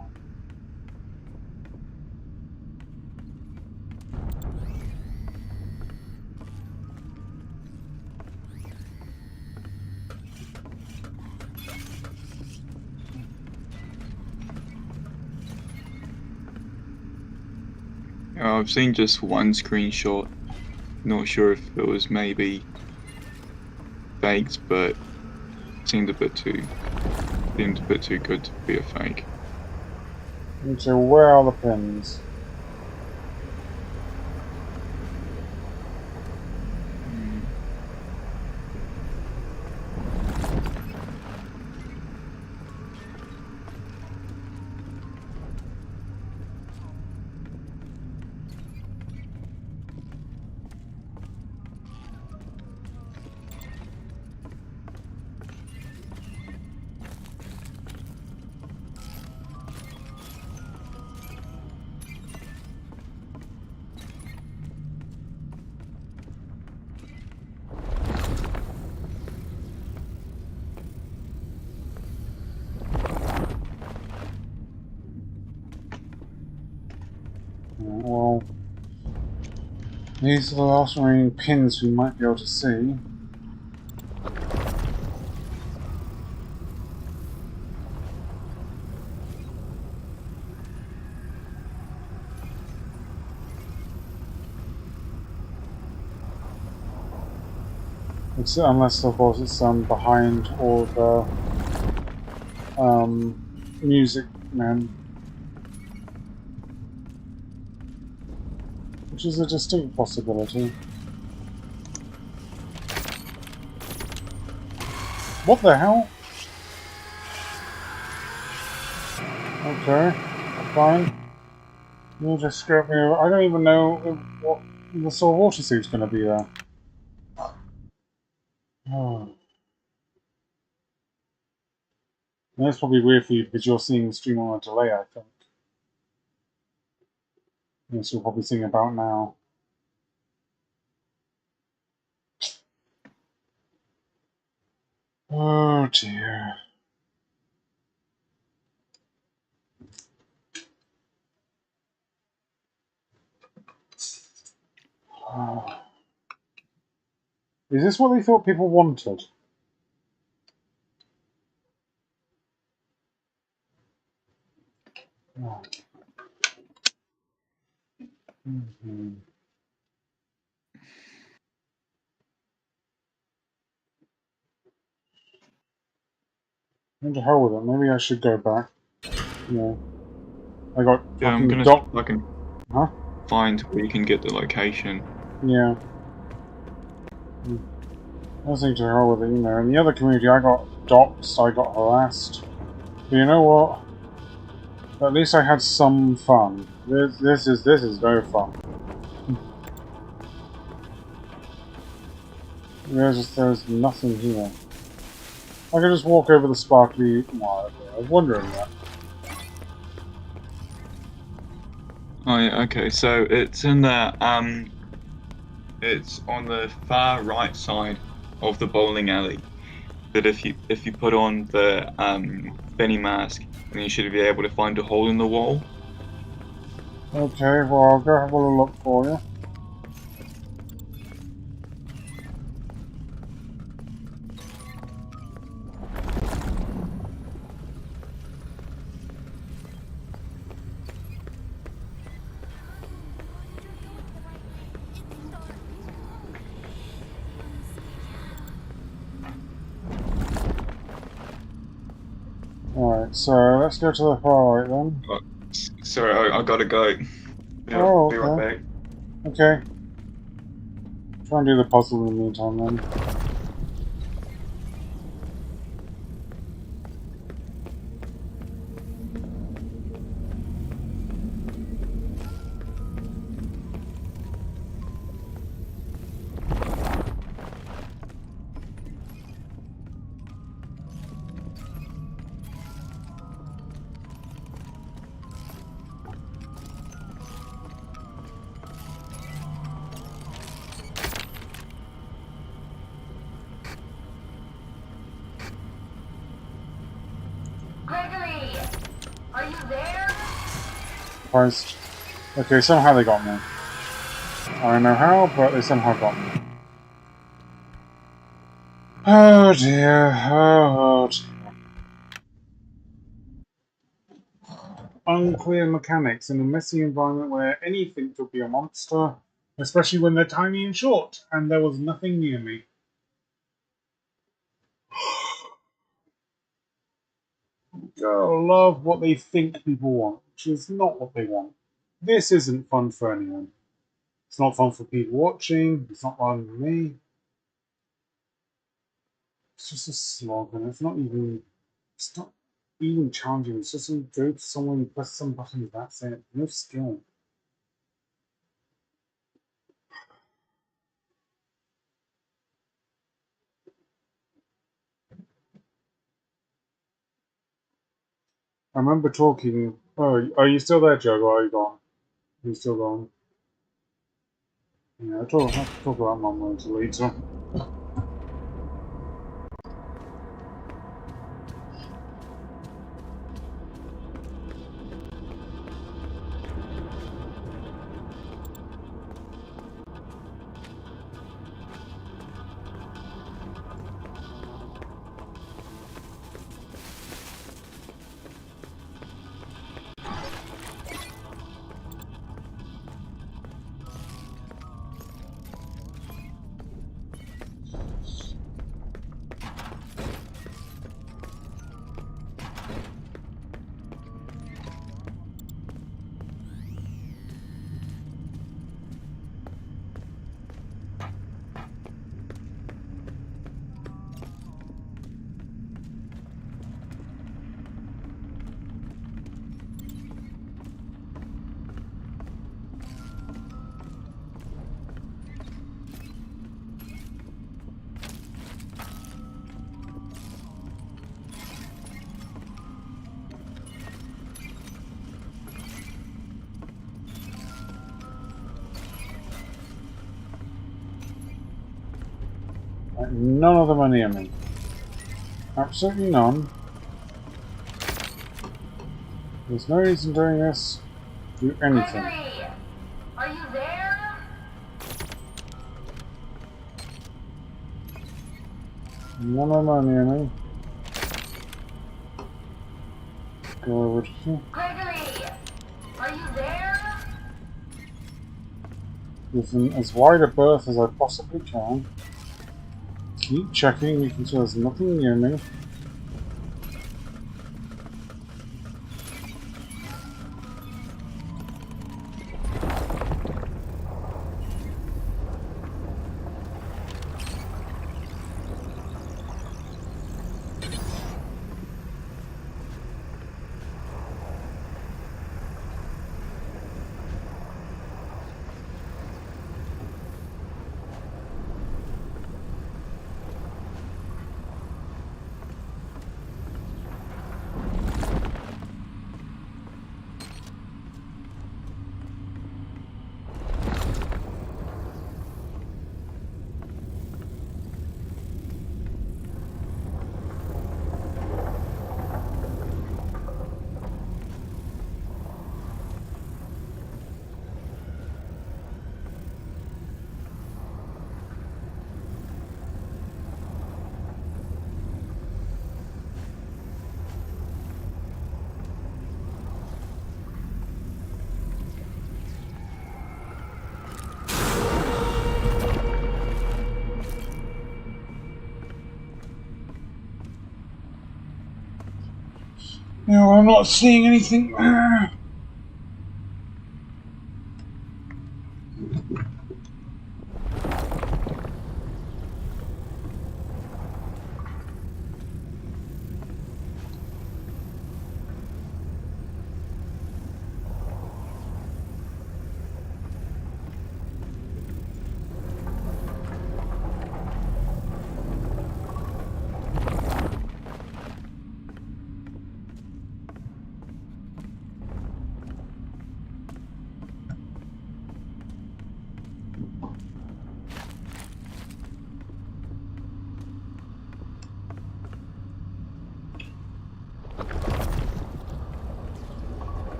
I've seen just one screenshot. Not sure if it was maybe faked, but it seemed a bit too good to be a fake. And so where are the pins? Well, these are the last remaining pins we might be able to see. Unless, of course, it's behind all the music men. which is a distinct possibility. What the hell? Okay, fine. You just scared me. I don't even know what the sort of water suit's going to be there. Oh. And that's probably weird for you because you're seeing the stream on a delay, I think. Yes, you're probably seeing about now. Oh dear. Oh. Is this what they thought people wanted? Oh. Mm-hmm. What the hell with it? Maybe I should go back. Yeah. I got Yeah, I'm fucking gonna see doc. if I can Huh? find where you can get the location. Yeah. I was thinking to hell with it, you know. In the other community, I got doxed, I got harassed. But you know what? At least I had some fun. This is no fun. There's nothing here. I could just walk over the sparkly water. I was wondering that. Oh yeah, okay, so it's in the it's on the far right side of the bowling alley. But if you put on the Benny mask, then you should be able to find a hole in the wall. Okay, well I'll go have a little look for you. Alright, so let's go to the far right then. Oh, sorry, I gotta go. Oh, Be right back. okay. Try and do the puzzle in the meantime then. Gregory, are you there? Christ. Okay, somehow they got me. I don't know how, but they somehow got me. Oh dear, oh dear. Unclear mechanics in a messy environment where anything could be a monster, especially when they're tiny and short, and there was nothing near me. Girl, love what they think people want, which is not what they want. This isn't fun for anyone. It's not fun for people watching, it's not fun for me. It's just a slog, and it's not even challenging. It's just you go to someone, press some buttons, that's it. No skill. I remember talking. Oh, are you still there, Joe, or are you gone? Are you still gone? Yeah, I'll have to talk about Mum later. None of them are near me. Absolutely none. There's no reason doing this. Do anything. Gregory, are you there? None of them are near me. Go over to here. Gregory, are you there? Give them as wide a berth as I possibly can. Keep checking, making sure there's nothing near me. No, I'm not seeing anything.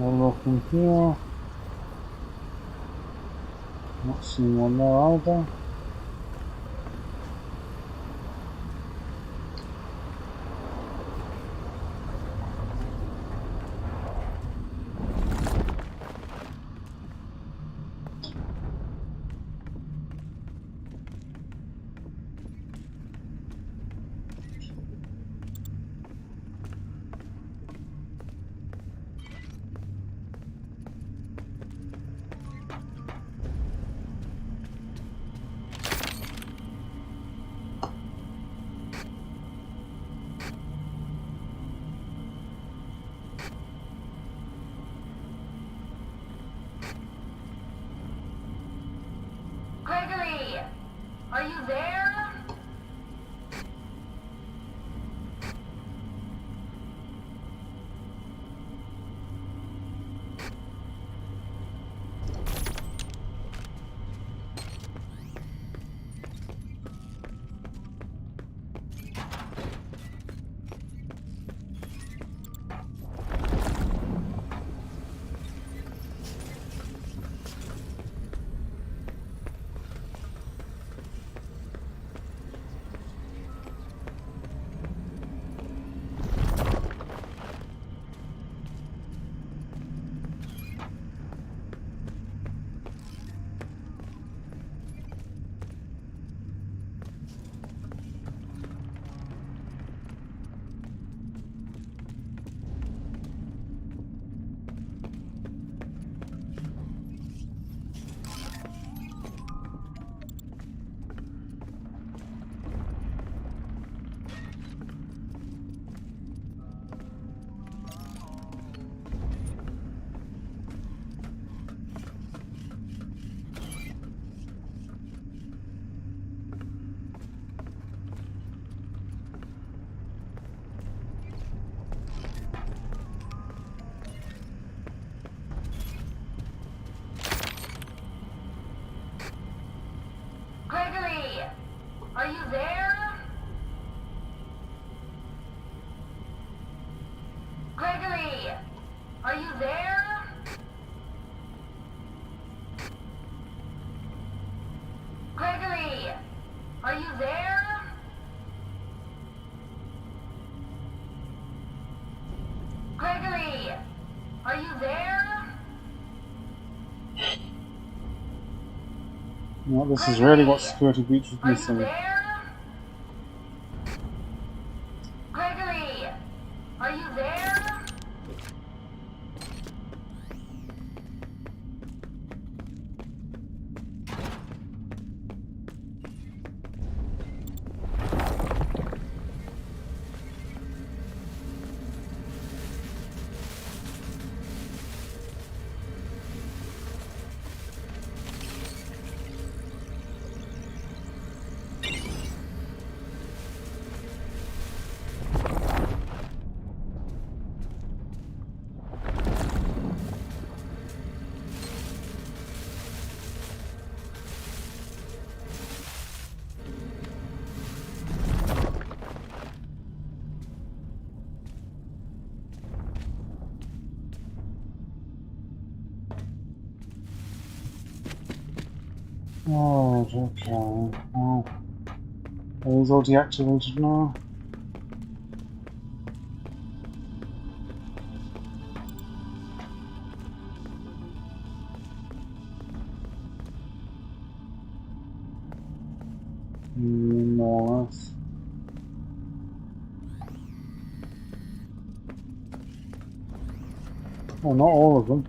I'll look in here. Not seeing one there either. Gregory! Are you there? Gregory! Are you there? Gregory! Are you there? Well, this is really what security breach was Are you missing. there? Gregory! Are you there? Oh, okay. Well, are these all deactivated now? More or less. Well, not all of them.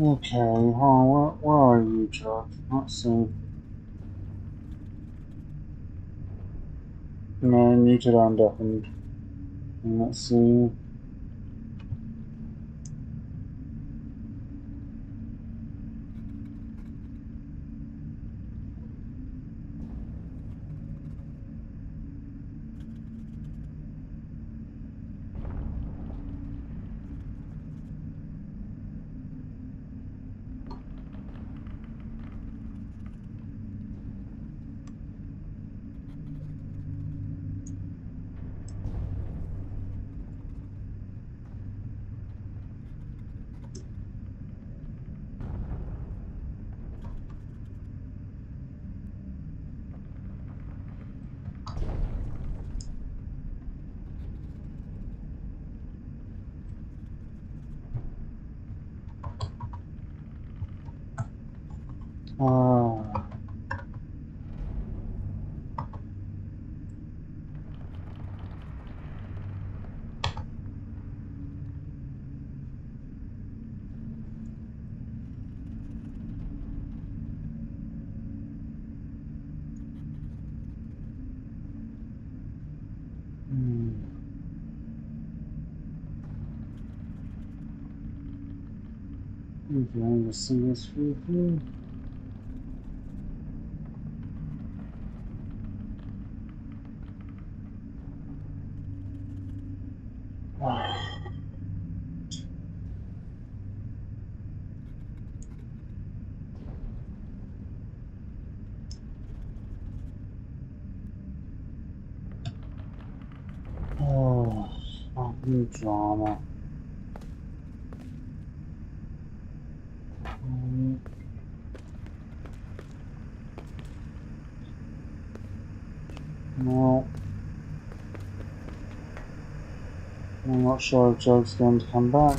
Okay, where are you, Chuck? Let's see. No, muted and deafened. And let's see. Ah. Okay, let's see this through here. Oh, fucking drama. No, I'm not sure if Joe's going to come back.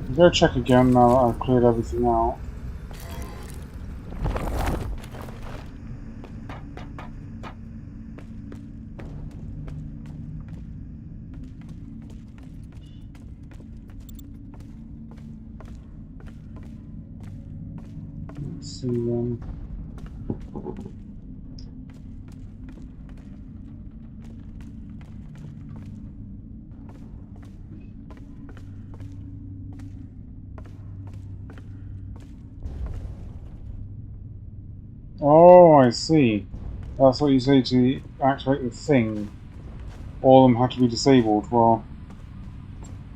I'm going to check again now that I've cleared everything out. Let's see then. Oh, I see. That's what you say to activate the thing. All of them have to be disabled. Well,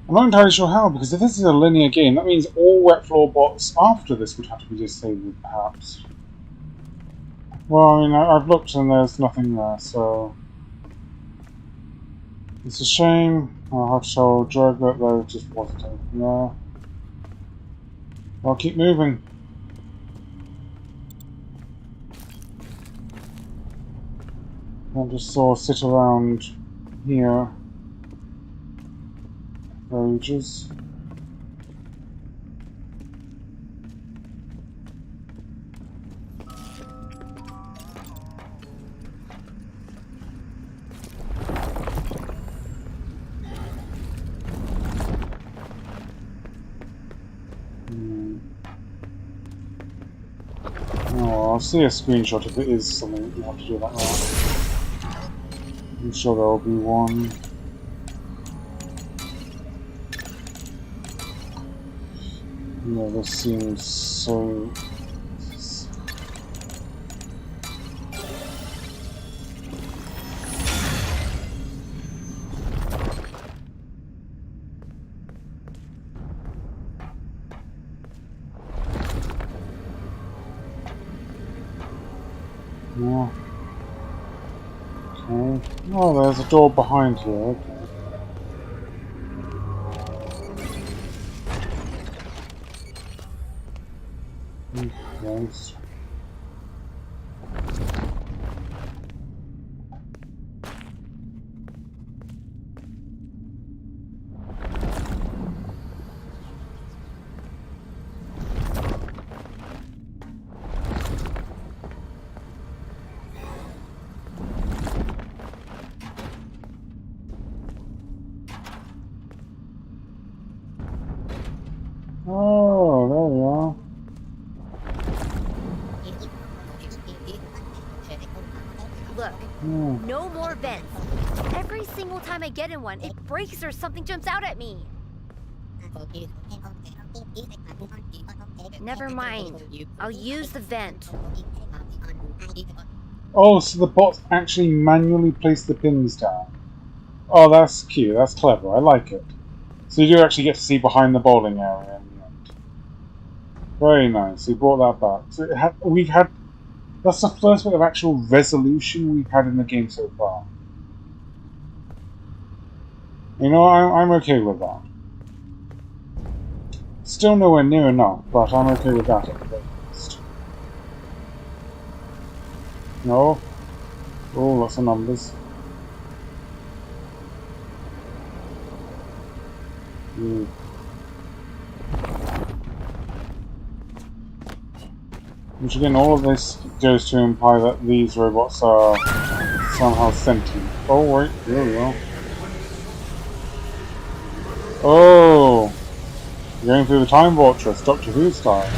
I'm not entirely sure how, because if this is a linear game, that means all wet floor bots after this would have to be disabled, perhaps. Well, I mean, I've looked and there's nothing there, so... It's a shame. I'll have to tell Drug that there just wasn't anything there. I'll keep moving. I just saw sit around here for ages. Oh, I'll see a screenshot if it is something that you have to do like that. I'm sure there will be one. Yeah, this seems so... Yeah. Okay. Oh, there's a door behind here. Okay. Nice. Oh, there we are. Look, Yeah. no more vents. Every single time I get in one, it breaks or something jumps out at me. Never mind. I'll use the vent. Oh, so the bots actually manually place the pins down. Oh, that's cute. That's clever. I like it. So you do actually get to see behind the bowling area in the end. Very nice. We brought that back. So we've had... That's the first bit of actual resolution we've had in the game so far. You know, I'm okay with that. Still nowhere near enough, but I'm okay with that at the very least. No. Oh, lots of numbers. Which again, all of this goes to imply that these robots are somehow sentient. Oh wait, here we are. Oh! Going through the time vortex, Doctor Who style.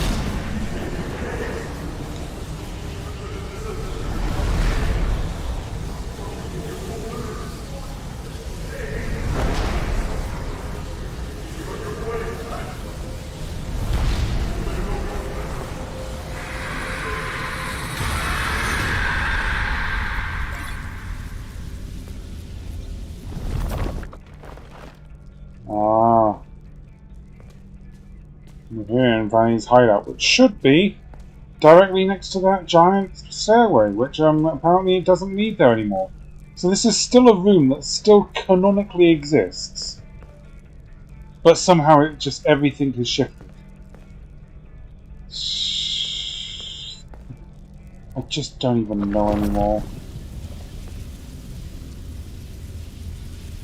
Ah. We're here in Vanny's hideout, which should be directly next to that giant stairway, which apparently it doesn't need there anymore. So this is still a room that still canonically exists. But somehow it just, everything has shifted. I just don't even know anymore.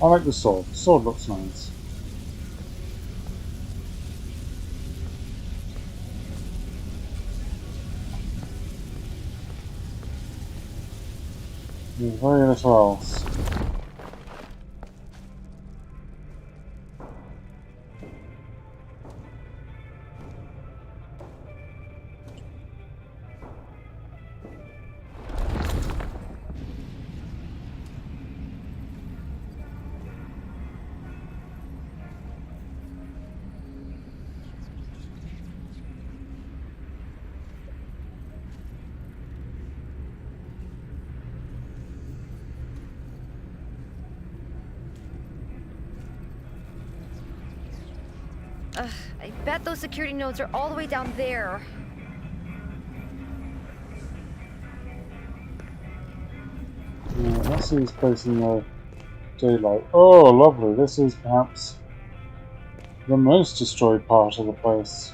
I like the sword. The sword looks nice. There's very little else. I bet those security nodes are all the way down there. Yeah, this is placing the daylight. Oh, lovely. This is perhaps the most destroyed part of the place.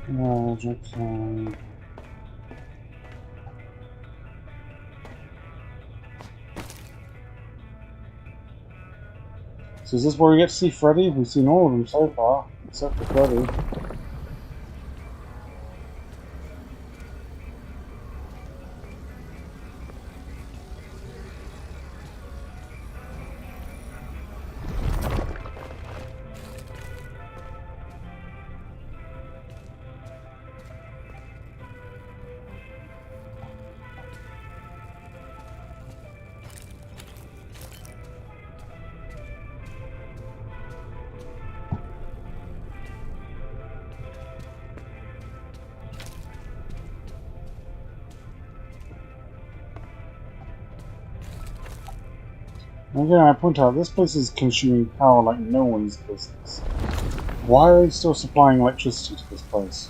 Right, okay. So is this where we get to see Freddy? We've seen all of them so far, except for Freddy. Again, I point out, this place is consuming power like no one's business. Why are they still supplying electricity to this place?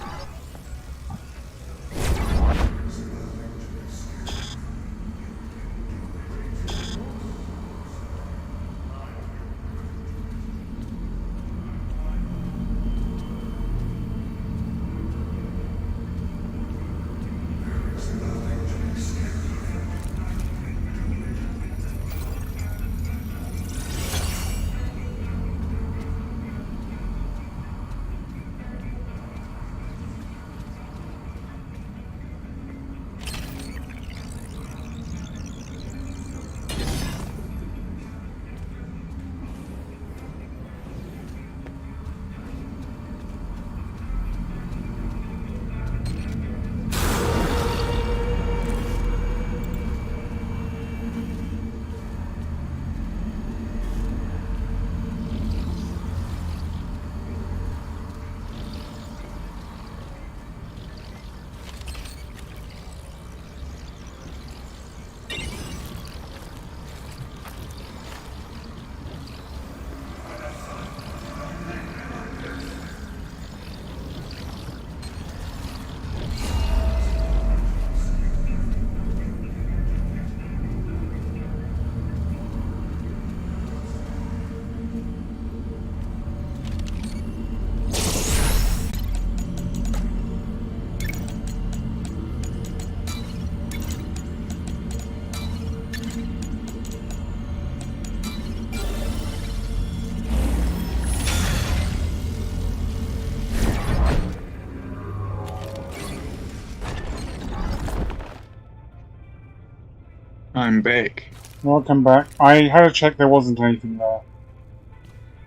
I'm back. Welcome back. I had to check there wasn't anything there.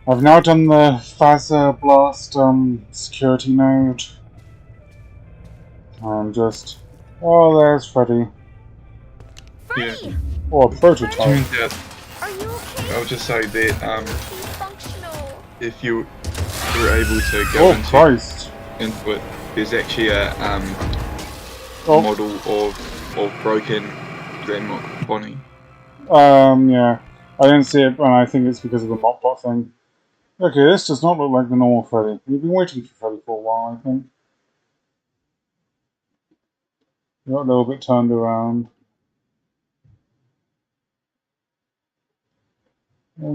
I've now done the Phaser Blast security node. I'm just... Oh, there's Freddy. Yeah. Freddy! Or a prototype. Turns out, Are you okay? I'll just say that He's functional. if you were able to go Oh, Christ. into it, there's actually a Oh. model of broken Grandma Bonnie. Yeah. I didn't see it, and I think it's because of the Mopbot thing. Okay, this does not look like the normal Freddy. We've been waiting for Freddy for a while, I think. Got a little bit turned around.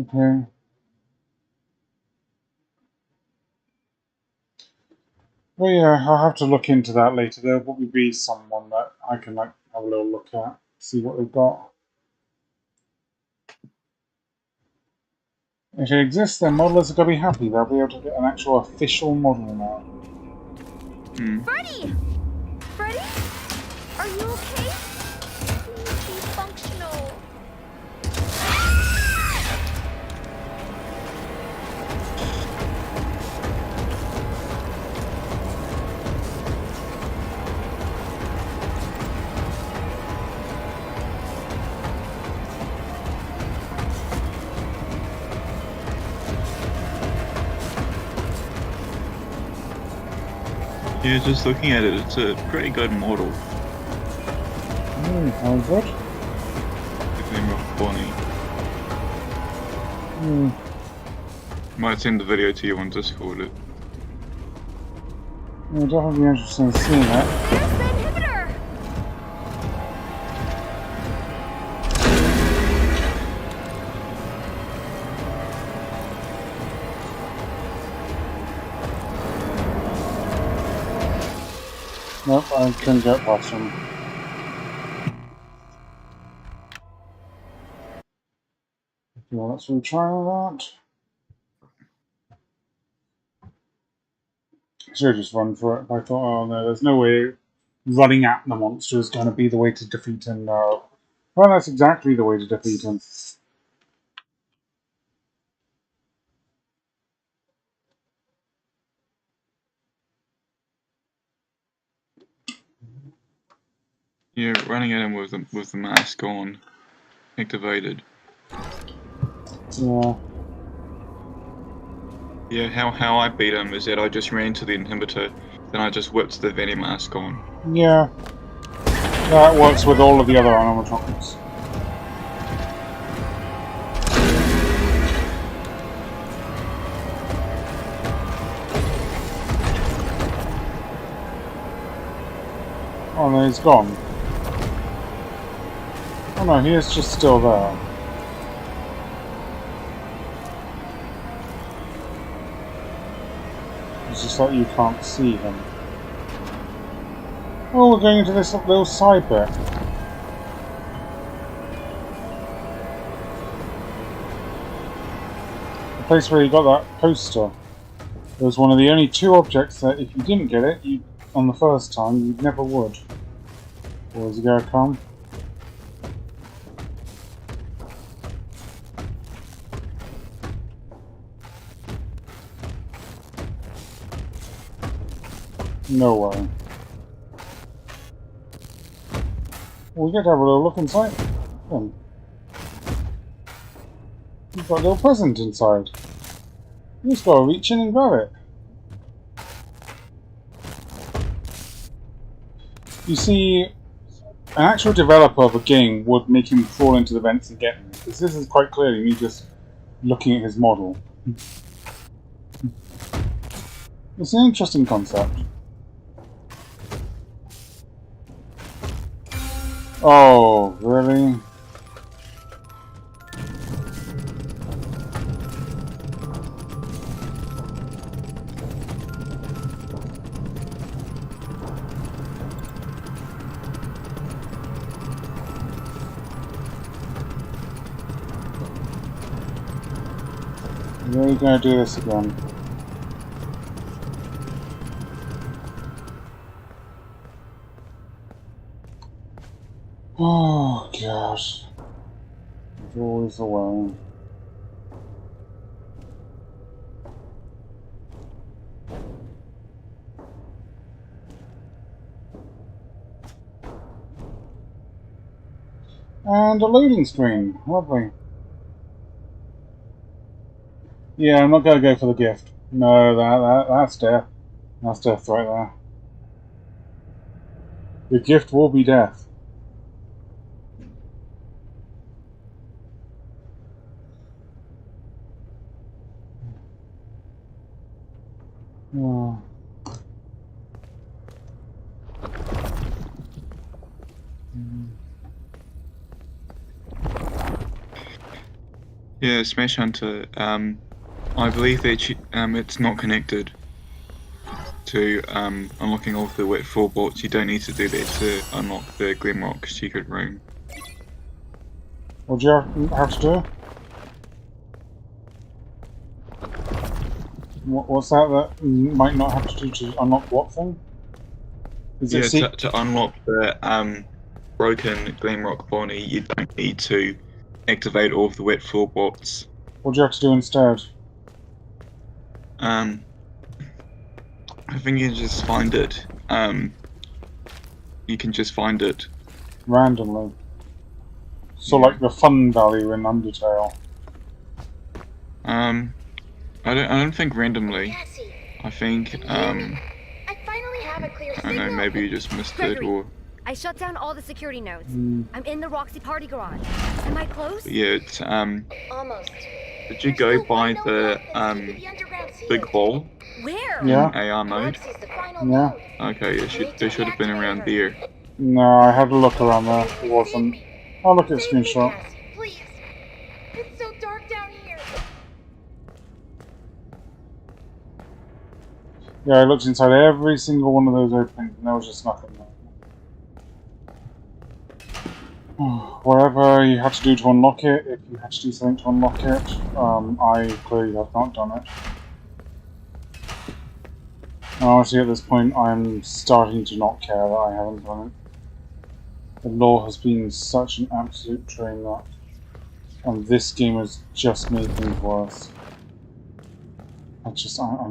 Okay. Well, yeah, I'll have to look into that later. There'll probably be someone that I can like have a little look at, see what they've got. If it exists, then modelers are going to be happy. They'll be able to get an actual official model now. Freddy! Freddy? Are you okay? Please be functional. Yeah, just looking at it, it's a pretty good model. How good? If I'm funny. Might send the video to you on Discord. Yeah, definitely be interested in seeing that. There's the inhibitor! Nope, I couldn't get past him. Okay, let's retry that. I should have just run for it. I thought, oh no, there's no way running at the monster is going to be the way to defeat him. No. Well, that's exactly the way to defeat him. Yeah, running at him with the mask on, activated. Yeah. Yeah, how I beat him is that I just ran to the inhibitor, then I just whipped the Venom mask on. Yeah. That works with all of the other animatronics. Oh no, he's gone. Oh no, he is just still there. It's just like you can't see him. Oh, we're going into this little side bit. The place where you got that poster. It was one of the only two objects that if you didn't get it, you on the first time, you never would. Or is it gonna come? No way. We get to have a little look inside. Come on. You've got a little present inside. You just gotta reach in and grab it. You see, an actual developer of a game would make him crawl into the vents and get me. Because this is quite clearly me just looking at his model. It's an interesting concept. Oh, really? Really gonna do this again? Oh gosh. There's always a way. And a loading screen. Lovely. Yeah, I'm not gonna go for the gift. No, that's death. That's death right there. The gift will be death. Oh. Yeah, Smash Hunter. I believe that it's not connected to unlocking all of the wet floorboards. You don't need to do that to unlock the Glimrock secret room. What do you have to do? What's that you might not have to do to unlock what thing? Is Yeah, it to unlock the broken Glimrock Bonnie, you don't need to activate all of the wet floorboards. What do you have to do instead? I think you can just find it. You can just find it. Randomly. So Yeah. like the fun value in Undertale. I don't think randomly. Cassie, I think can you hear me? I finally have a clear I don't know, signal. maybe you just missed it, Gregory. or I shut down all the security nodes. I'm in the Roxy party garage. Am I close? yeah, it's Almost. did you There's go still by one node the left that's keeping the underground big sealed. hole Where? Yeah. in AR mode? Roxy's the final Yeah. node. Okay, they should have been around there. No, I had a look around there. It wasn't. I'll look at Save me, screenshot. Cassie, please. It's so dark down here. Yeah, I looked inside every single one of those openings and there was just nothing there. Whatever you had to do to unlock it, if you had to do something to unlock it, I clearly have not done it. And honestly, at this point, I'm starting to not care that I haven't done it. The lore has been such an absolute train wreck, and this game has just made things worse. I'm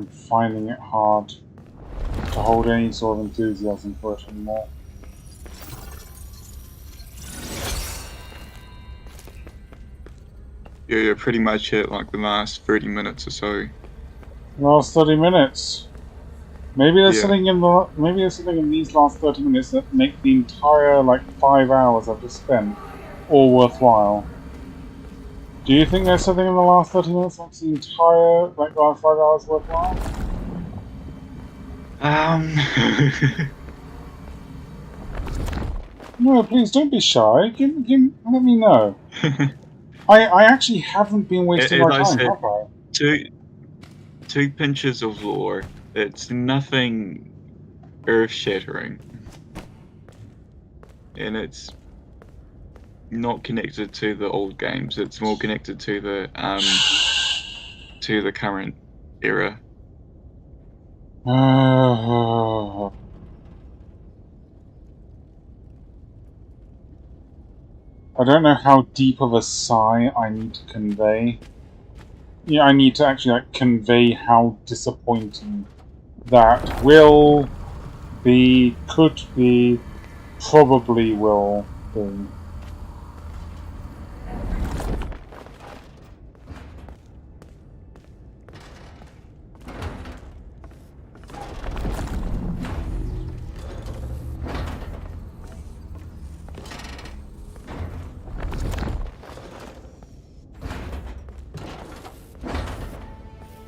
finding it hard to hold any sort of enthusiasm for it anymore. Yeah, you're pretty much at like the last 30 minutes or so. Last 30 minutes. Maybe there's Yeah. something in these last 30 minutes that make the entire like 5 hours I've just spent all worthwhile. Do you think there's something in the last 30 minutes that makes the entire like last 5 hours worthwhile? No, please don't be shy. Let me know. I actually haven't been wasting my time, have I? Two pinches of lore. It's nothing earth-shattering, and it's not connected to the old games. It's more connected to the current era. I don't know how deep of a sigh I need to convey. Yeah, I need to actually like convey how disappointing that will be, could be, probably will be.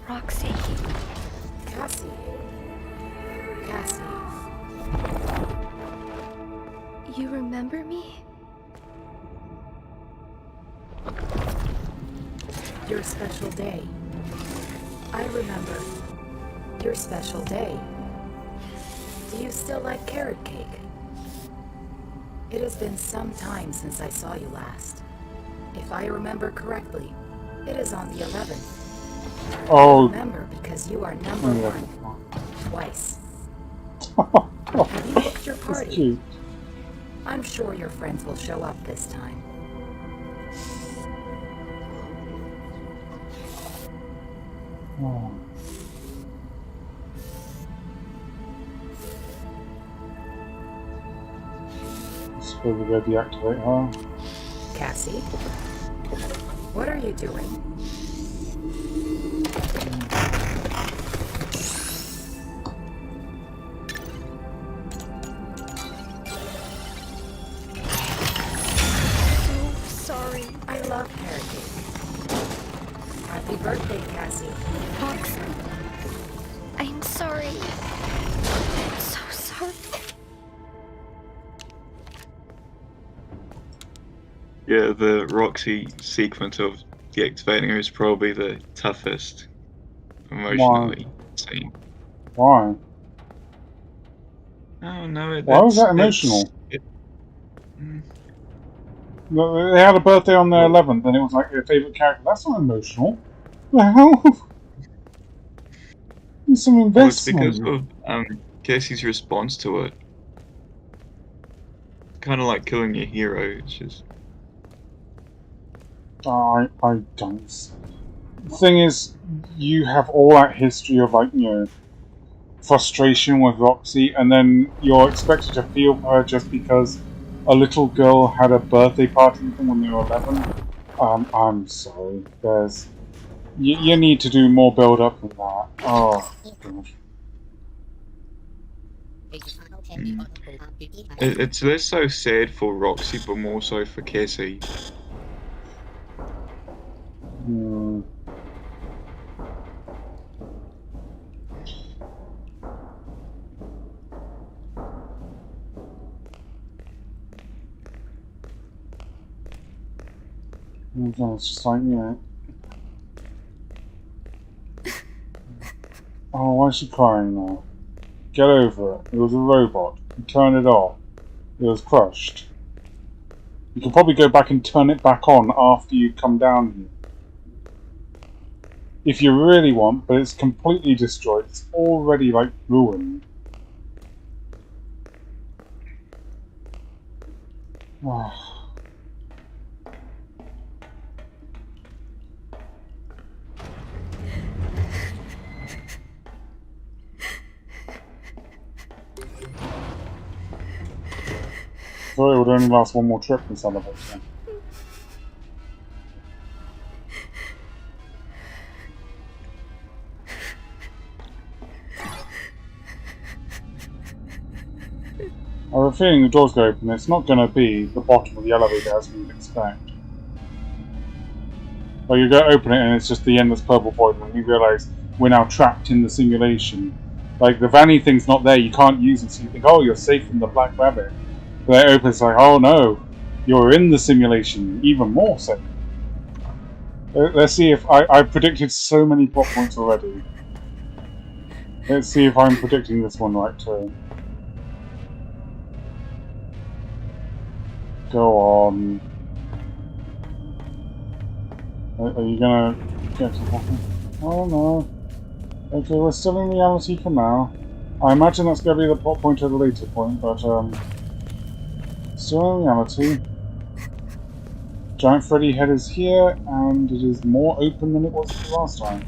Roxy. Cassie. Cassie. You remember me? Your special day. I remember. Your special day. Do you still like carrot cake? It has been some time since I saw you last. If I remember correctly, it is on the 11th. Oh. Remember, because you are number one. Twice. Have you booked your party? That's cute. I'm sure your friends will show up this time. Oh. I suppose we go deactivate her. Cassie? What are you doing? Sorry. I love carrot cake. Happy birthday, Cassie. Roxy. I'm sorry. I'm so sorry. Yeah, the Roxy sequence of deactivating her is probably the toughest Why? emotionally scene. Why? Oh no, Why was that emotional? Mm, They had a birthday on their 11th, and it was like their favourite character. That's not emotional. Well, there's some well, it's because investment. of Casey's response to it. Kind of like killing your hero. It's just I don't. The thing is, you have all that history of, like, you know, frustration with Roxy, and then you're expected to feel for her just because a little girl had a birthday party with them when they were 11. I'm sorry. There's... You need to do more build up than that. Oh, God. it's less so sad for Roxy, but more so for Cassie. Hmm. Again, it's just like, you know... Oh, why is she crying now? Get over it. It was a robot. You turn it off. It was crushed. You can probably go back and turn it back on after you come down here. If you really want, but it's completely destroyed. It's already, like, ruined. Thought it would only last one more trip in celebration. I have a feeling the door's going to open. It's not going to be the bottom of the elevator as we'd expect. Like, you go to open it and it's just the endless purple void, and you realise we're now trapped in the simulation. Like, the Vanny thing's not there, you can't use it, so you think, oh, you're safe from the Black Rabbit. But then it opens, it's like, oh no, you're in the simulation, even more so. Let's see if I've predicted so many plot points already. Let's see if I'm predicting this one right too. Go on. Are you gonna get to the bottom? Oh no. Okay, we're still in reality for now. I imagine that's gonna be the plot point at a later point, but still in reality. Giant Freddy head is here, and it is more open than it was the last time.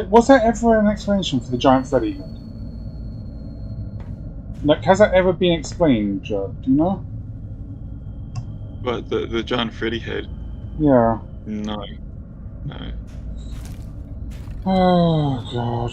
Was there ever an explanation for the Giant Freddy head? Like, has that ever been explained, Joe? Do you know? But the John Freddy head? Yeah. No. No. Oh, God.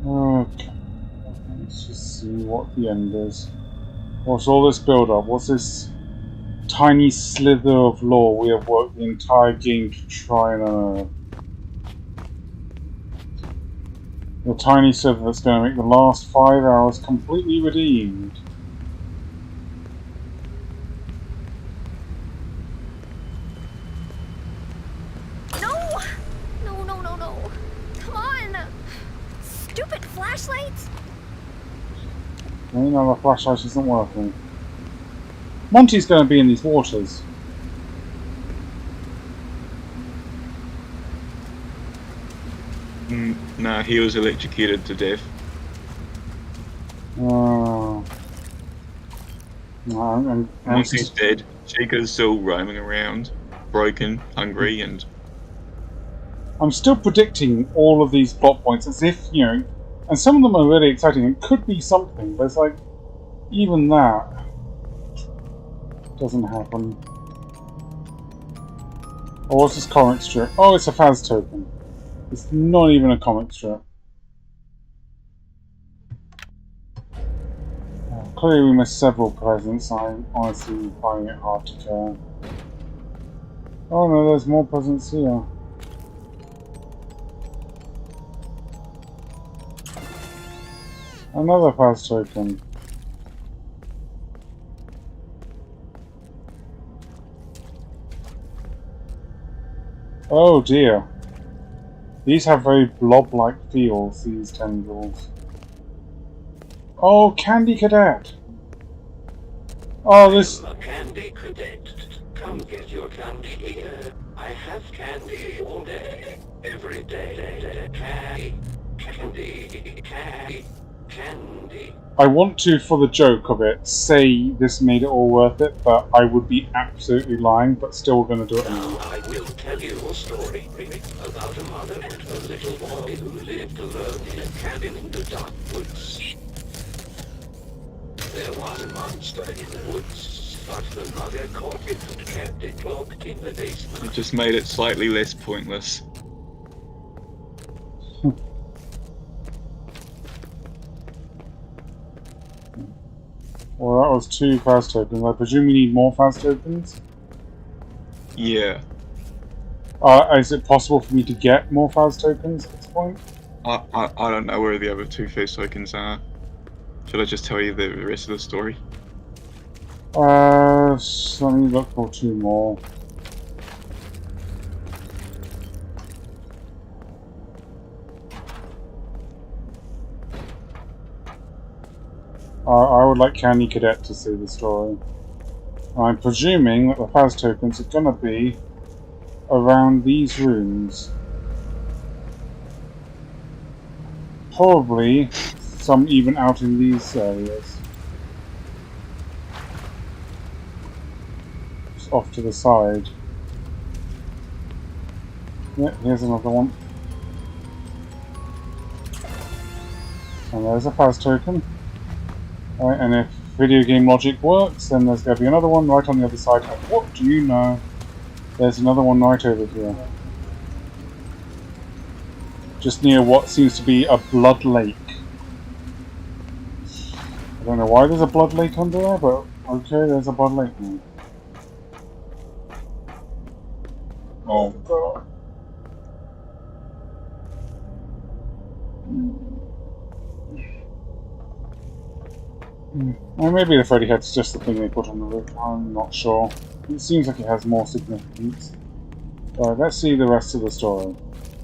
Okay. Let's just see what the end is. What's all this build-up? What's this tiny slither of lore we have worked the entire game to try and unearth? The tiny slither that's going to make the last 5 hours completely redeemed. No! No, no, no, no. Come on! Stupid flashlights! Well, you know, the flashlight isn't working. Monty's going to be in these waters. No, he was electrocuted to death. No, Monty's dead. Chica's still roaming around, broken, hungry, and... I'm still predicting all of these plot points as if, you know, and some of them are really exciting. It could be something, but it's like, even that doesn't happen. Oh, what's this comic strip? Oh, it's a Faz token. It's not even a comic strip. Oh, Clearly we missed several presents. I'm honestly finding it hard to tell. Oh no, there's more presents here. Another fast token. Oh dear. These have very blob-like feels, these tendrils. Oh, Candy Cadet! Oh, this... I'm a candy cadet. Come get your candy here. I have candy all day, every day. Candy, candy, candy, candy. I want to, for the joke of it, say this made it all worth it, but I would be absolutely lying, but still gonna do it anyway. Now I will tell you a story about a mother and a little boy who lived alone in a cabin in the dark woods. There was a monster in the woods, but the mother caught it and kept it locked in the basement. It just made it slightly less pointless. Well, that was 2 fast tokens. I presume we need more fast tokens? Yeah. Is it possible for me to get more fast tokens at this point? I don't know where the other 2 face tokens are. Should I just tell you the rest of the story? So let me look for 2 more. I would like Candy Cadet to see the story. I'm presuming that the fast tokens are gonna be around these rooms. Probably some even out in these areas. Just off to the side. Yeah, here's another one. And there's a fast token. Right, and if video game logic works, then there's going to be another one right on the other side. And what do you know? There's another one right over here. Just near what seems to be a blood lake. I don't know why there's a blood lake under there, but okay, there's a blood lake now. Oh god. Or maybe the Freddy head's just the thing they put on the roof, I'm not sure. It seems like it has more significance. Alright, let's see the rest of the story.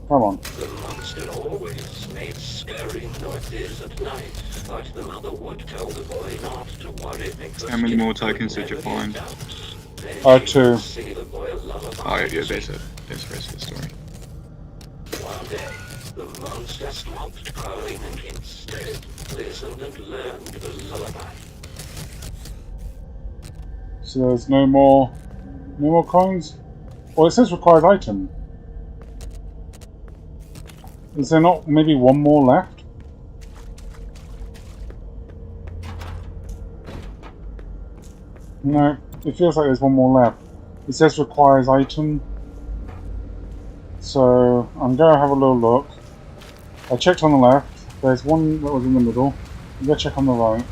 Come on. The monster always made scary noises at night, but the mother would tell the boy not to worry because How many more tokens did you find? 2. Sing the boy a lullaby. Oh yeah, there's the rest of the story. One day, the monster stopped calling and instead listened and learned the lullaby. So there's no more coins? Well, it says required item. Is there not maybe one more left? No, it feels like there's one more left. It says requires item. So I'm gonna have a little look. I checked on the left. There's one that was in the middle. I'm gonna check on the right.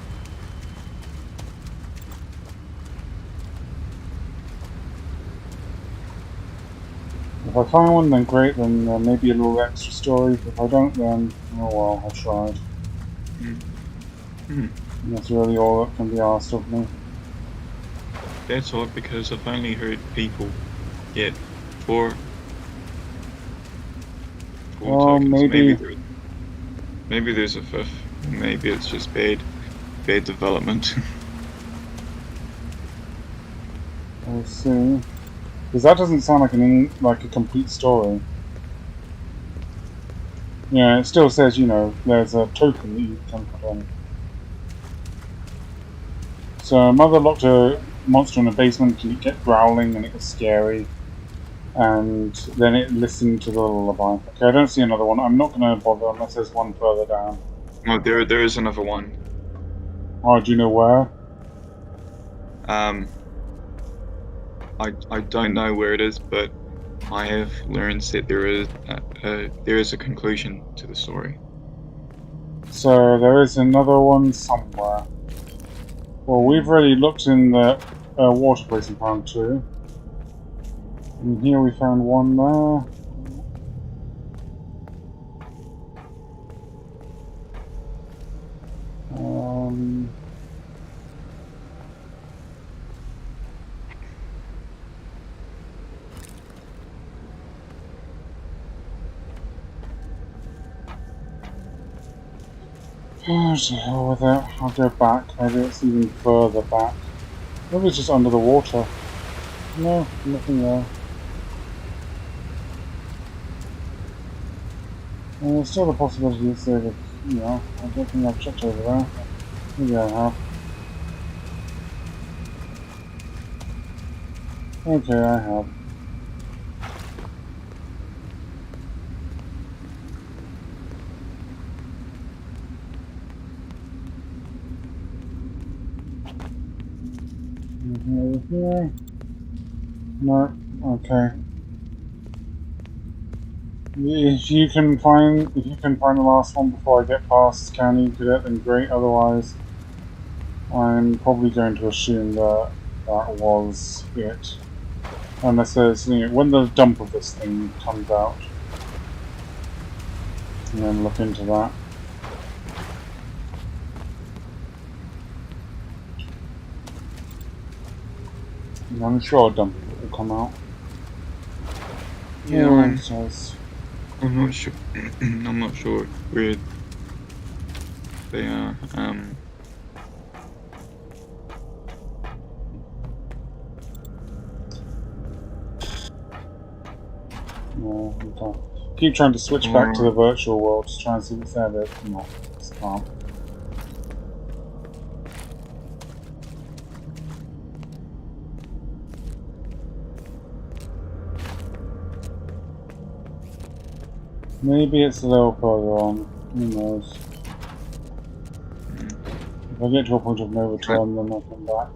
If I find one, then great, then maybe a little extra story. If I don't, then, oh well, I tried. And that's really all that can be asked of me. That's odd because I've only heard people get 4 Well, tokens. Maybe there's a 5th. Maybe it's just bad development. Let's see. Because that doesn't sound like a complete story. Yeah, it still says, you know, there's a token that you can put on. So a mother locked a monster in a basement and it kept growling and it was scary. And then it listened to the lullaby. Okay, I don't see another one. I'm not going to bother unless there's one further down. Oh, there is another one. Oh, do you know where? I don't know where it is, but I have learned that there is a conclusion to the story. So there is another one somewhere. Well, we've already looked in the water place and found 2. And here we found 1 there. Oh, to hell with it. I'll go back. Maybe it's even further back. Maybe it's just under the water. No, nothing there. And there's still the possibility it's there, you know, I don't think I've checked over there. Maybe I have. Okay, I have. Anything over here? No. Okay. If you can find the last one before I get past County Cadet, then great. Otherwise, I'm probably going to assume that that was it. Unless there's, you know, when the dump of this thing comes out, and then look into that. And I'm sure a dump will come out. Yeah, Oh, says. I'm not sure. I'm not sure where they are. No, okay. Keep trying to switch back to the virtual world to try and see what's there, but no, just can't. Maybe it's a little further on. Who knows? If I get to a point of no return, then I'll come back.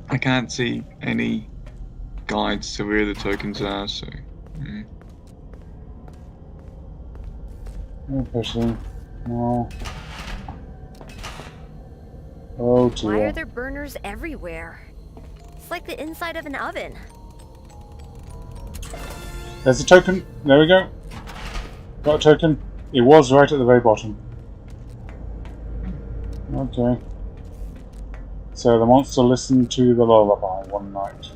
I can't see any guides to where the tokens are, so. No pushing. No. Oh dear. Why are there burners everywhere? It's like the inside of an oven. There's a token. There we go. Got a token. It was right at the very bottom. Okay. So the monster listened to the lullaby one night.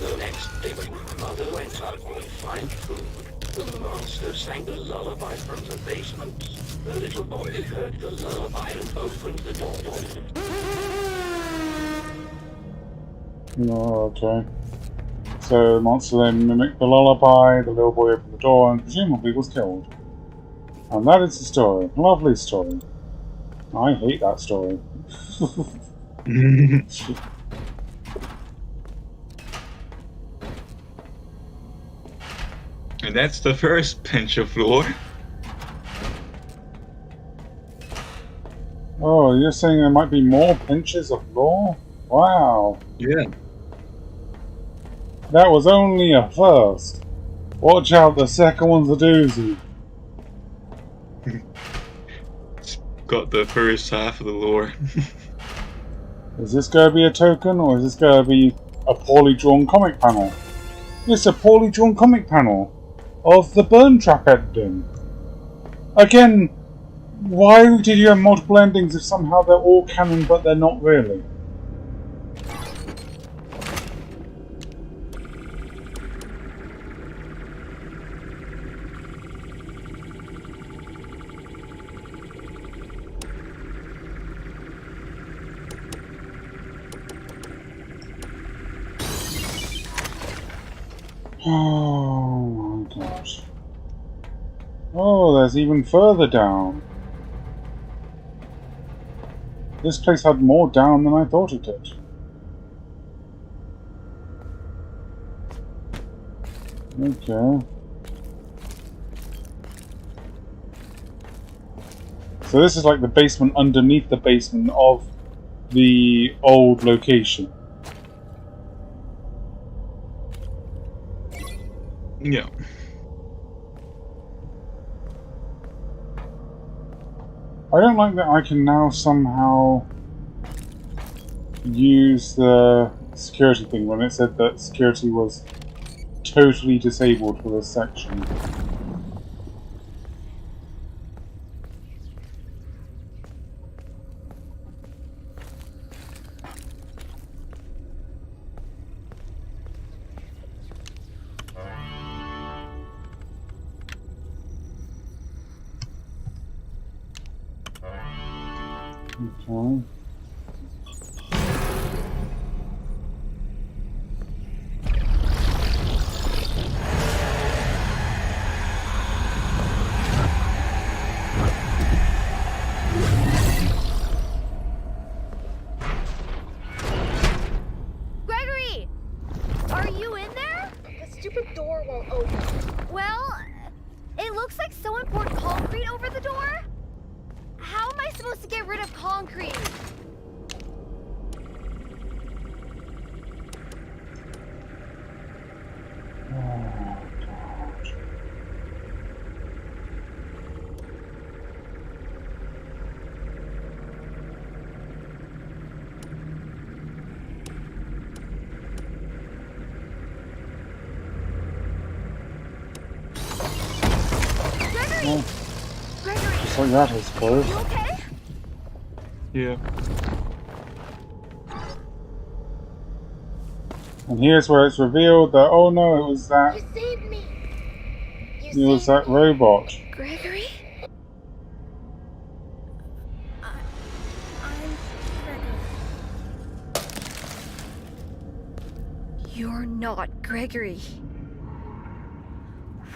The next day when Mother went out to find food, the monster sang the lullaby from the basement. The little boy heard the lullaby and opened the door. Oh, okay. So the monster then mimicked the lullaby, the little boy opened the door and presumably was killed. And that is the story. Lovely story. I hate that story. And that's the first pinch of lore. Oh, you're saying there might be more pinches of lore? Wow. Yeah. That was only a first. Watch out, the second one's a doozy. It's got the first half of the lore. Is this going to be a token, or is this going to be a poorly drawn comic panel? It's a poorly drawn comic panel of the Burn Trap ending. Again, why did you have multiple endings if somehow they're all canon but they're not really? Oh my gosh. Oh, there's even further down. This place had more down than I thought it did. Okay. So this is like the basement underneath the basement of the old location. Yeah. I don't like that I can now somehow use the security thing when it said that security was totally disabled for this section. Okay. Gregory! Are you in there? The stupid door won't open. Well, it looks like someone poured concrete over the door. How am I supposed to get rid of concrete? Gregory! Gregory! Just like that, I suppose. You okay? Yeah. And here's where it's revealed that, oh no, it was that, You saved me. it was that robot. Gregory? I'm Gregory. You're not Gregory.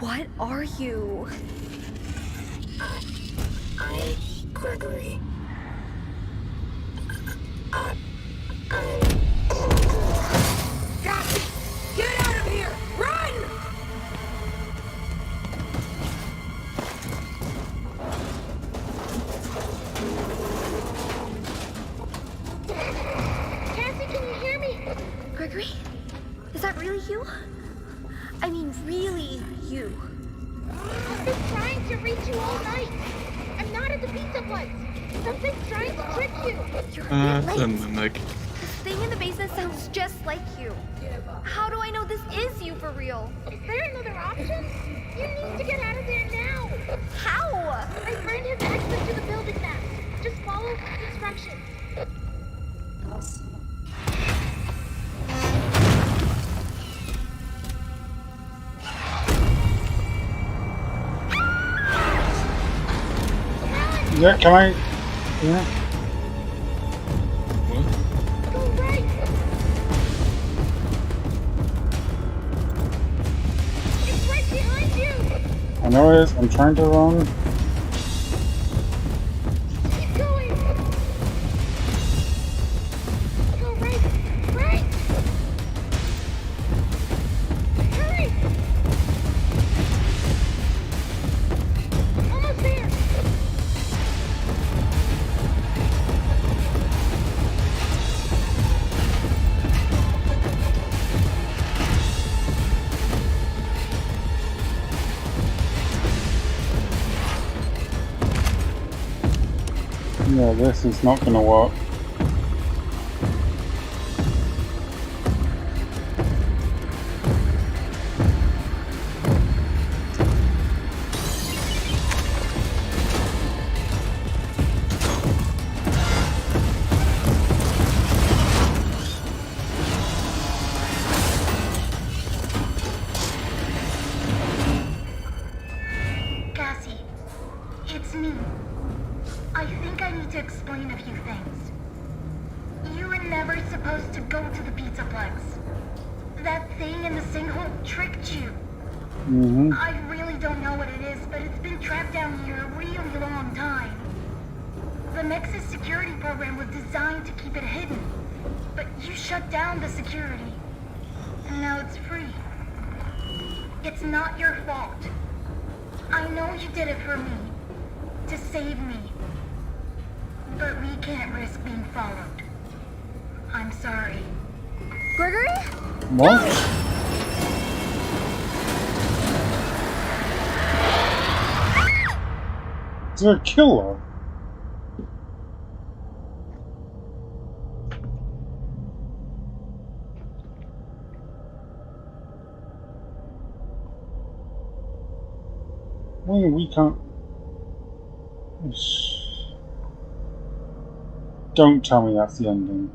What are you? I'm Gregory. Cassie! Get out of here! Run! Cassie, can you hear me? Gregory? Is that really you? I mean, really you. I've been trying to reach you all night. I'm not at the pizza place. Something's trying to trick you. You're a bit late. Mimic. This thing in the basement sounds just like you. How do I know this is you for real? Is there another option? You need to get out of there now. How? My friend has access to the building map. Just follow instructions. Yeah, can I? Yeah. What? Go right. It's right behind you. I know it is. I'm trying to run. Keep going. Go right. Right. Hurry. Almost there. Yeah, this is not gonna work. Cassie, it's me. I think I need to explain a few things. You were never supposed to go to the Pizzaplex. That thing in the sinkhole tricked you. Mm-hmm. I really don't know what it is, but it's been trapped down here a really long time. The Nexus security program was designed to keep it hidden, but you shut down the security, and now it's free. It's not your fault. I know you did it for me, to save me. But we can't risk being followed. I'm sorry. Gregory? What? Is it a killer? We can't. Don't tell me that's the ending.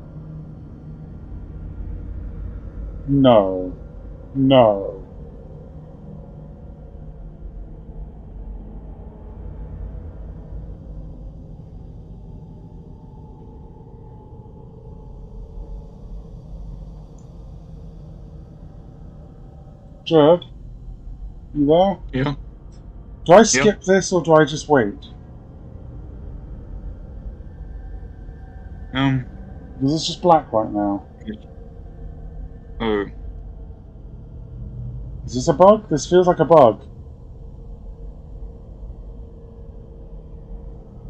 No. No. Jared, you there? Yeah. Do I skip this or do I just wait? Because it's just black right now. Oh. Is this a bug? This feels like a bug.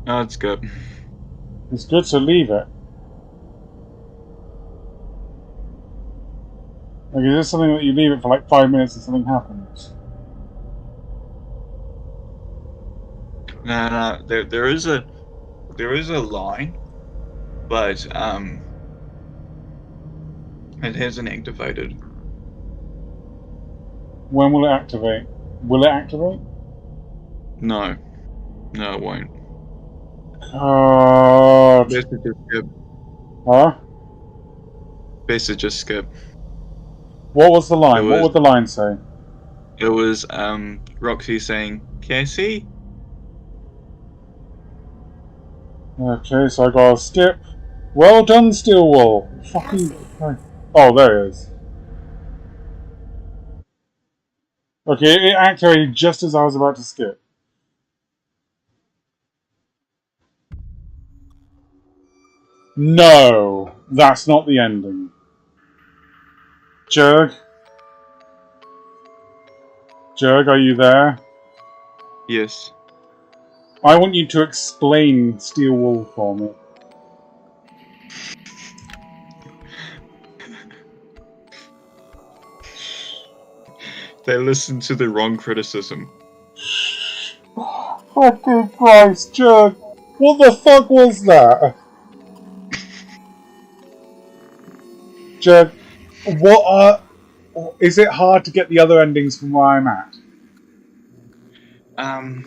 No, it's good. It's good, so leave it. Like, is this something that you leave it for like 5 minutes and something happens? No, there is a line, but it hasn't activated. When will it activate? Will it activate? No, it won't. God. Best to just skip. Huh? Best to just skip. What was the line? What would the line say? It was Roxy saying, "Cassie." Okay, so I gotta skip. Well done, Steelwool. Fucking. Cassie. Oh, there it is. Okay, it activated just as I was about to skip. No, that's not the ending. Jurg? Jurg, are you there? Yes. I want you to explain Steelwool for me. They listened to the wrong criticism. Fucking Christ, Jurg! What the fuck was that? Jurg, what are... Is it hard to get the other endings from where I'm at? I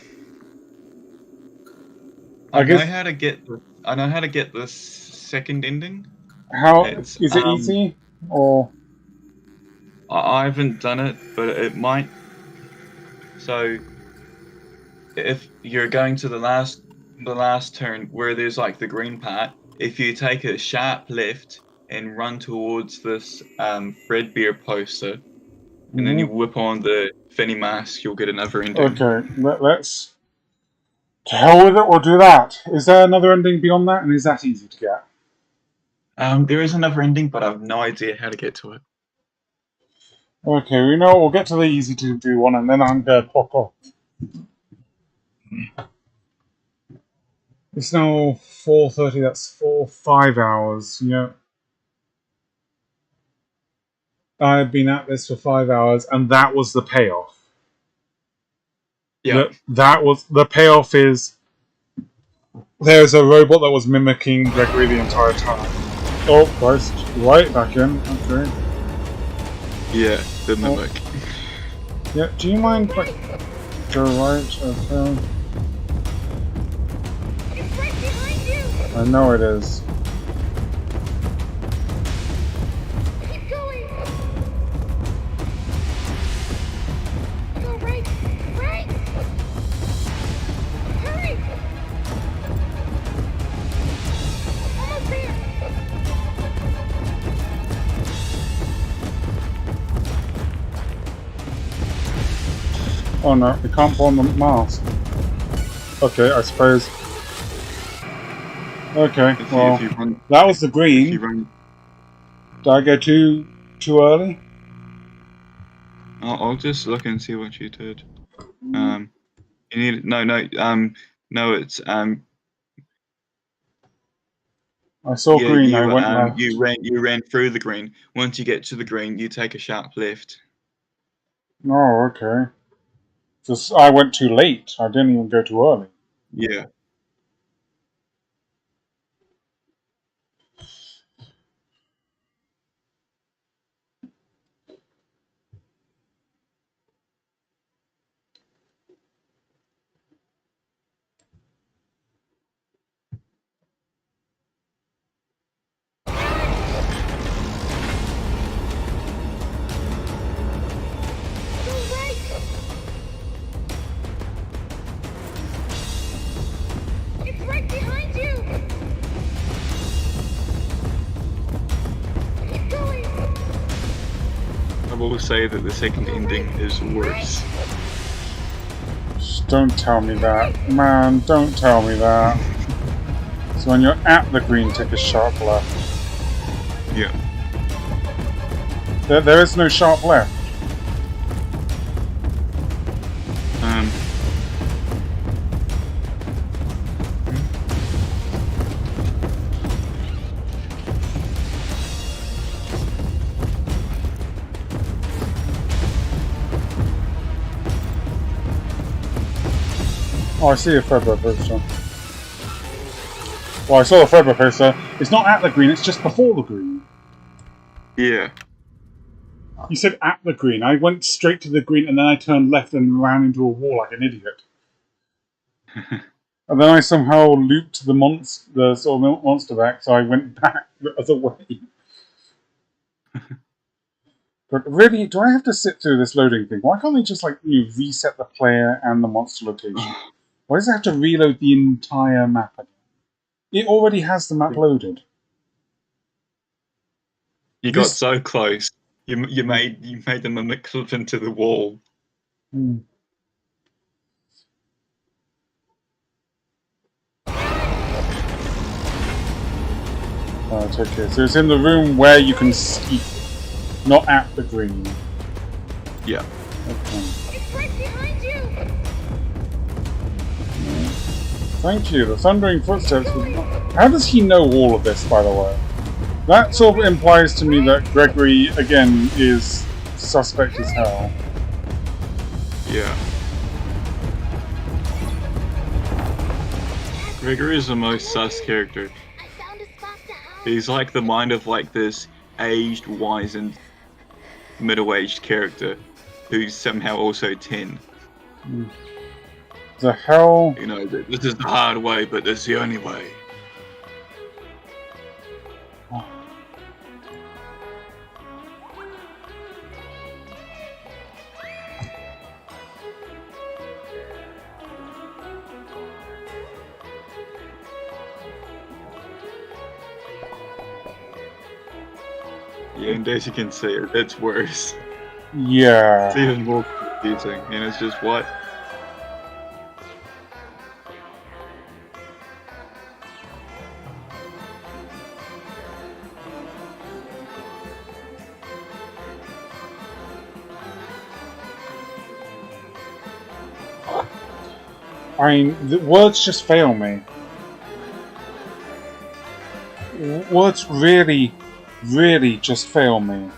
know how to get this second ending. How... It's Is it easy? Or... I haven't done it, but it might. So if you're going to the last turn where there's like the green part, if you take a sharp left and run towards this red beer poster, and then you whip on the Finny mask, you'll get another ending. Okay, let's... To hell with it, we'll do that. Is there another ending beyond that, and is that easy to get? There is another ending, but I have no idea how to get to it. Okay, we know we'll get to the easy to do one, and then I'm gonna pop off. It's now 4:30. That's 5 hours. Yeah, I've been at this for 5 hours, and that was the payoff. Yeah. That was the payoff. Is there's a robot that was mimicking Gregory the entire time. Oh Christ! Right back in. Okay. Yeah, the mimic. Yeah. Do you mind? Go right. Okay. It's right behind you! I know it is. Keep going! Go right! Right! Hurry! Almost there! Oh no, we can't put on the mask. Okay, I suppose. Okay, well, that was the green. Did I go too early? I'll just look and see what you did. You need no, it's I saw yeah, green. I went left. you ran through the green. Once you get to the green, you take a sharp left. Oh, okay. Just I went too late. I didn't even go too early. Yeah. will say that the second ending is worse. Just don't tell me that. Man, don't tell me that. So when you're at the green, take a sharp left. Yeah. There is no sharp left. Oh, I see a February poster. Well, I saw the February poster. It's not at the green, it's just before the green. Yeah. You said at the green. I went straight to the green and then I turned left and ran into a wall like an idiot. And then I somehow looped the sort of monster back, so I went back the other way. But really, do I have to sit through this loading thing? Why can't they just reset the player and the monster location? Why does it have to reload the entire map again? It already has the map loaded. You got so close. You made the mimic clip into the wall. Hmm. Right, okay. So it's in the room where you can ski, not at the green. Yeah. Okay. It's right behind you! Thank you. The thundering footsteps. How does he know all of this, by the way? That sort of implies to me that Gregory, again, is suspect as hell. Yeah. Gregory is the most sus character. He's like the mind of this aged, wizened, middle-aged character who's somehow also 10. The hell? You know, this is the hard way, but this is the only way. Yeah, and as you can see, it's worse. Yeah. It's even more confusing, and it's just what? I mean, the words just fail me. Words really, really just fail me.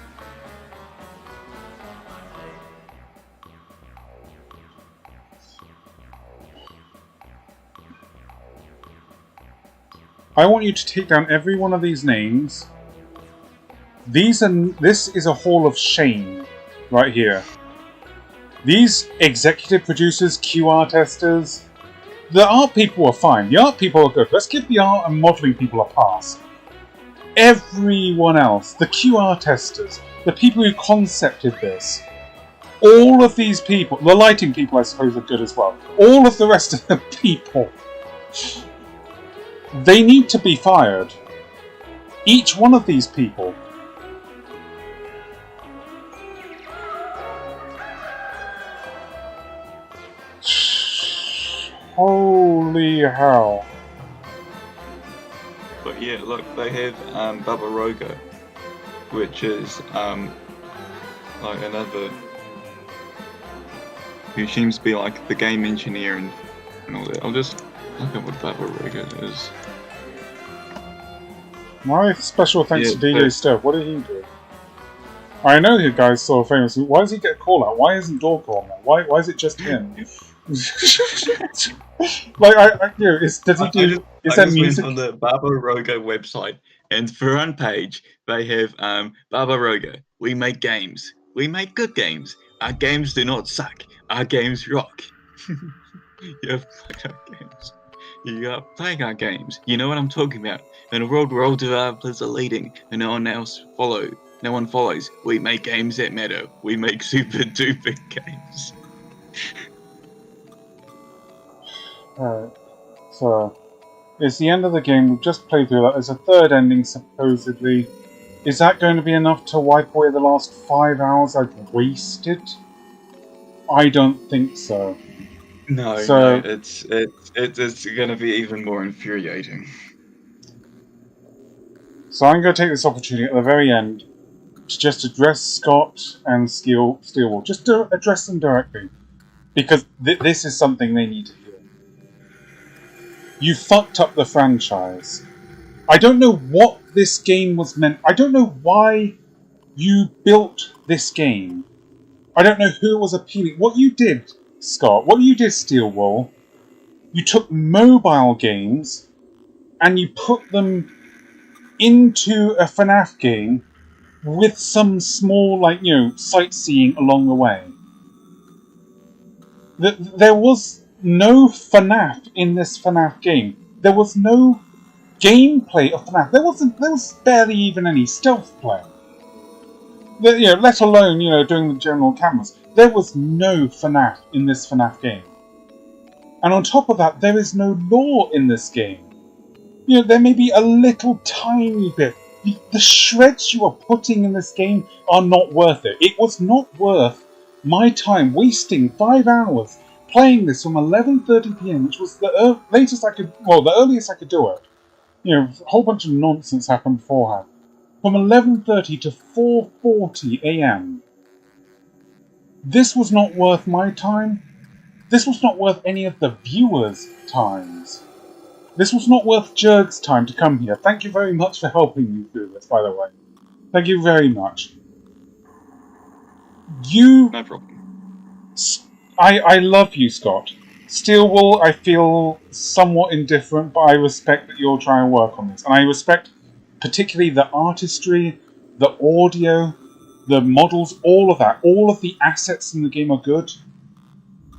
I want you to take down every one of these names. This is a hall of shame, right here. These executive producers, QR testers, the art people are fine. The art people are good. Let's give the art and modelling people a pass. Everyone else, the QR testers, the people who concepted this, all of these people, the lighting people I suppose are good as well. All of the rest of the people, they need to be fired. Each one of these people. Holy hell. But yeah, look, they have Baba Roga, which is like another who seems to be like the game engineer and all that. I'll just look at what Baba Roga is. My special thanks Yeah, to DJ Steph. What did he do? I know you guys saw famous. Why does he get a call out? Why isn't Dork on there? Why is it just him? Does he do? Is that music? Went on the Baba Roga website, and front page they have Baba Roga. We make games. We make good games. Our games do not suck. Our games rock. You have played our games. You are playing our games. You know what I'm talking about. In a world where all developers are leading and no one follows. We make games that matter. We make super duper games. Alright. So, it's the end of the game. We've just played through that. There's a third ending, supposedly. Is that going to be enough to wipe away the last 5 hours I've wasted? I don't think so. No, So, it's going to be even more infuriating. So I'm going to take this opportunity at the very end to just address Scott and Steelwolf. Just to address them directly. Because this is something they need to hear. You fucked up the franchise. I don't know what this game was meant. I don't know why you built this game. I don't know who it was appealing. What you did, Scott, what you did, Steelwolf, you took mobile games and you put them into a FNAF game with some small, sightseeing along the way. There was no FNAF in this FNAF game. There was no gameplay of FNAF. There was barely even any stealth play. Let alone, doing the general cameras. There was no FNAF in this FNAF game. And on top of that, there is no lore in this game. There may be a little tiny bit. The shreds you are putting in this game are not worth it. It was not worth my time wasting 5 hours playing this from 11:30 p.m, which was the latest I could, the earliest I could do it. A whole bunch of nonsense happened beforehand. From 11:30 to 4:40 a.m. This was not worth my time. This was not worth any of the viewers' times. This was not worth Jurg's time to come here. Thank you very much for helping me through this, by the way. Thank you very much. No problem. I love you, Scott. Steelwool, I feel somewhat indifferent, but I respect that you're trying to work on this. And I respect particularly the artistry, the audio, the models, all of that. All of the assets in the game are good.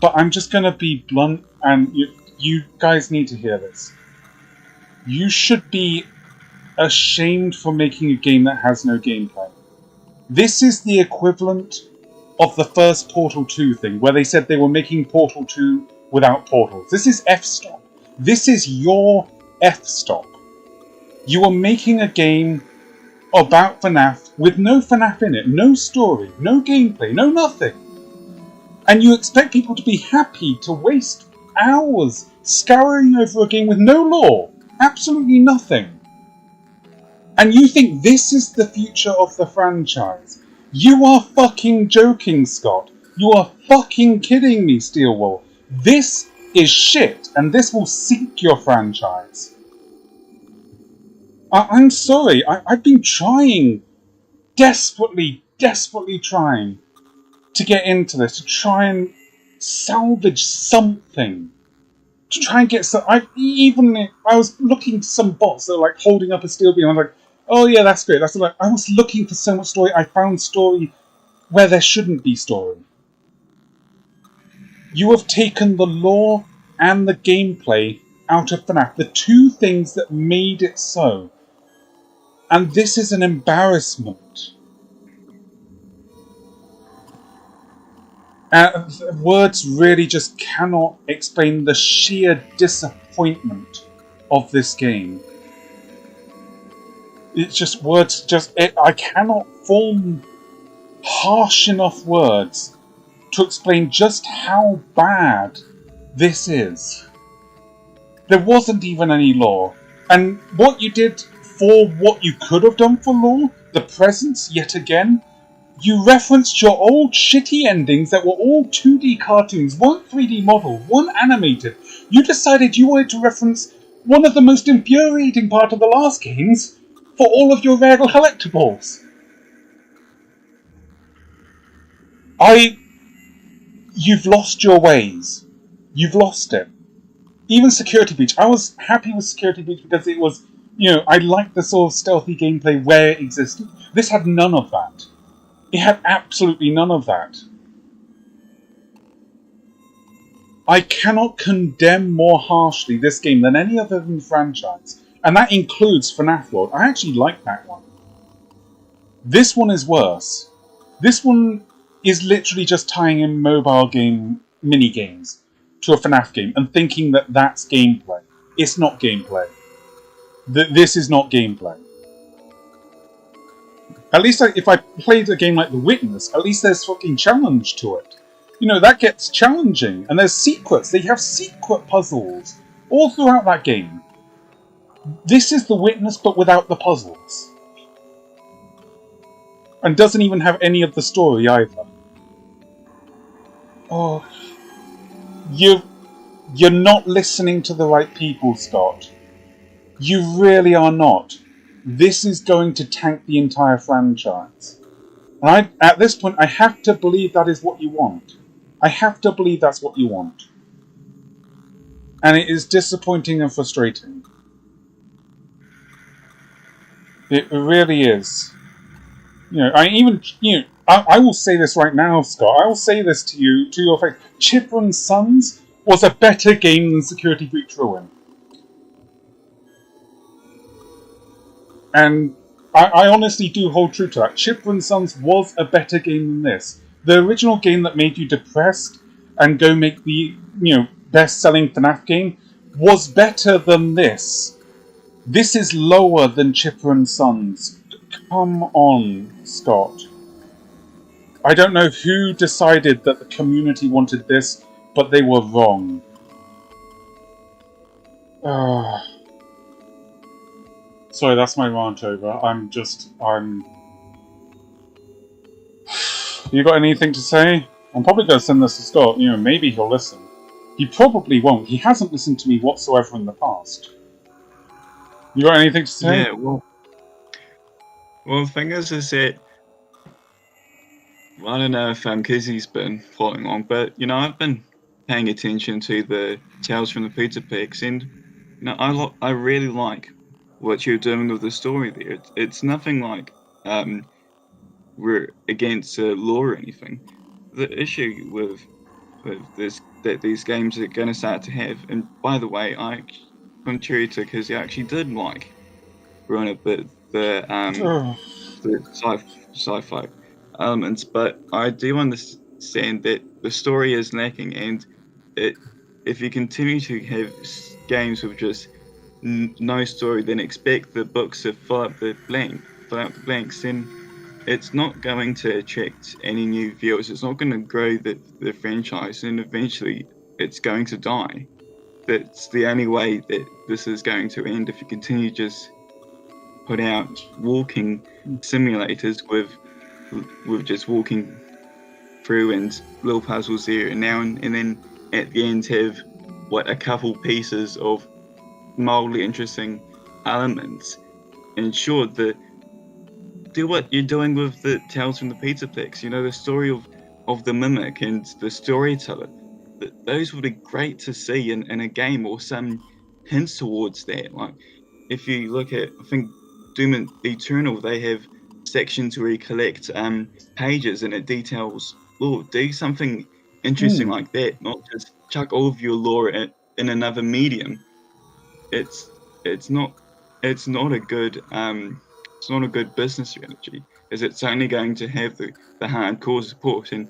But I'm just going to be blunt, and you guys need to hear this. You should be ashamed for making a game that has no gameplay. This is the equivalent of the first Portal 2 thing, where they said they were making Portal 2 without portals. This is F-Stop. This is your F-Stop. You are making a game about FNAF with no FNAF in it, no story, no gameplay, no nothing. And you expect people to be happy to waste hours scouring over a game with no lore, absolutely nothing. And you think this is the future of the franchise? You are fucking joking, Scott. You are fucking kidding me, Steelwool. This is shit, and this will sink your franchise. I'm sorry. I've been trying, desperately trying to get into this, to try and salvage something. To try and get some... I was looking at some bots that were holding up a steel beam. I was like, oh yeah, that's great. That's like, I was looking for so much story. I found story where there shouldn't be story. You have taken the lore and the gameplay out of FNAF, the two things that made it so. And this is an embarrassment. Words really just cannot explain the sheer disappointment of this game. It's just words, I cannot form harsh enough words to explain just how bad this is. There wasn't even any lore. And what you did for what you could have done for lore, the presents, yet again, you referenced your old shitty endings that were all 2D cartoons, one 3D model, one animated. You decided you wanted to reference one of the most infuriating part of the last games for all of your rare collectibles. You've lost your ways. You've lost it. Even Security Breach. I was happy with Security Breach because it was, I liked the sort of stealthy gameplay where it existed. This had none of that. It had absolutely none of that. I cannot condemn more harshly this game than any other in the franchise. And that includes FNAF World. I actually like that one. This one is worse. This one is literally just tying in mobile game mini-games to a FNAF game and thinking that that's gameplay. It's not gameplay. This is not gameplay. At least if I played a game like The Witness, at least there's fucking challenge to it. You know, that gets challenging. And there's secrets. They have secret puzzles all throughout that game. This is The Witness, but without the puzzles. And doesn't even have any of the story either. Oh, you're not listening to the right people, Scott. You really are not. This is going to tank the entire franchise. And at this point, I have to believe that is what you want. I have to believe that's what you want. And it is disappointing and frustrating. It really is. You know, I will say this right now, Scott. I will say this to you, to your face. Chipper and Sons was a better game than Security Breach Ruin. And I honestly do hold true to that. Chipper and Sons was a better game than this. The original game that made you depressed and go make the, best-selling FNAF game was better than this. This is lower than Chipper and Sons. Come on, Scott. I don't know who decided that the community wanted this, but they were wrong. Sorry, that's my rant over. You got anything to say? I'm probably going to send this to Scott. Maybe he'll listen. He probably won't. He hasn't listened to me whatsoever in the past. You got anything to say? Yeah, well, the thing is that I don't know if Kizzy's been following along, but I've been paying attention to the Tales from the Pizza Picks, and I really like what you're doing with the story there. It's nothing like we're against law or anything. The issue with this that these games are going to start to have, and by the way, contrary to Kizzy, I actually did like Ruin a bit the sci-fi elements, but I do understand that the story is lacking, and if you continue to have games with just no story, then expect the books to fill out the blanks, then it's not going to attract any new viewers. It's not going to grow the franchise, and eventually it's going to die. That's the only way that this is going to end, if you continue just put out walking simulators with just walking through and little puzzles there and now, and then at the end have a couple pieces of mildly interesting elements. And sure, do what you're doing with the Tales from the Pizza Picks. The story of the mimic and the storyteller. Those would be great to see in a game, or some hints towards that. Like, if you look at, I think, Doom Eternal, they have sections where you collect pages and it details lore. Do something interesting like that, not just chuck all of your lore in another medium. It's not a good business strategy, as it's only going to have the hardcore support. And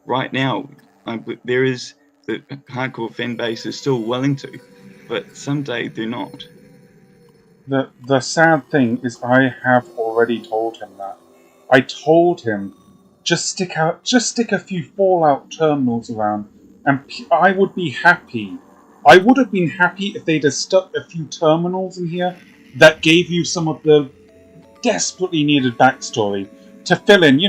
right now, there is the hardcore fan base is still willing to, but someday they're not. The sad thing is, I have already told him that. I told him, just stick a few Fallout terminals around, and I would be happy. I would have been happy if they'd have stuck a few terminals in here that gave you some of the desperately needed backstory to fill in.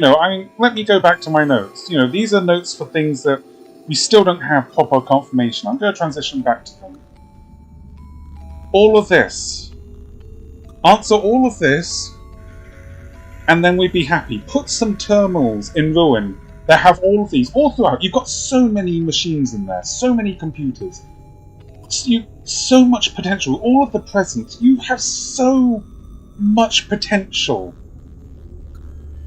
Let me go back to my notes. These are notes for things that we still don't have proper confirmation. I'm going to transition back to them. All of this. Answer all of this, and then we'd be happy. Put some terminals in Ruin that have all of these, all throughout. You've got so many machines in there, so many computers. So much potential. All of the presents. You have so much potential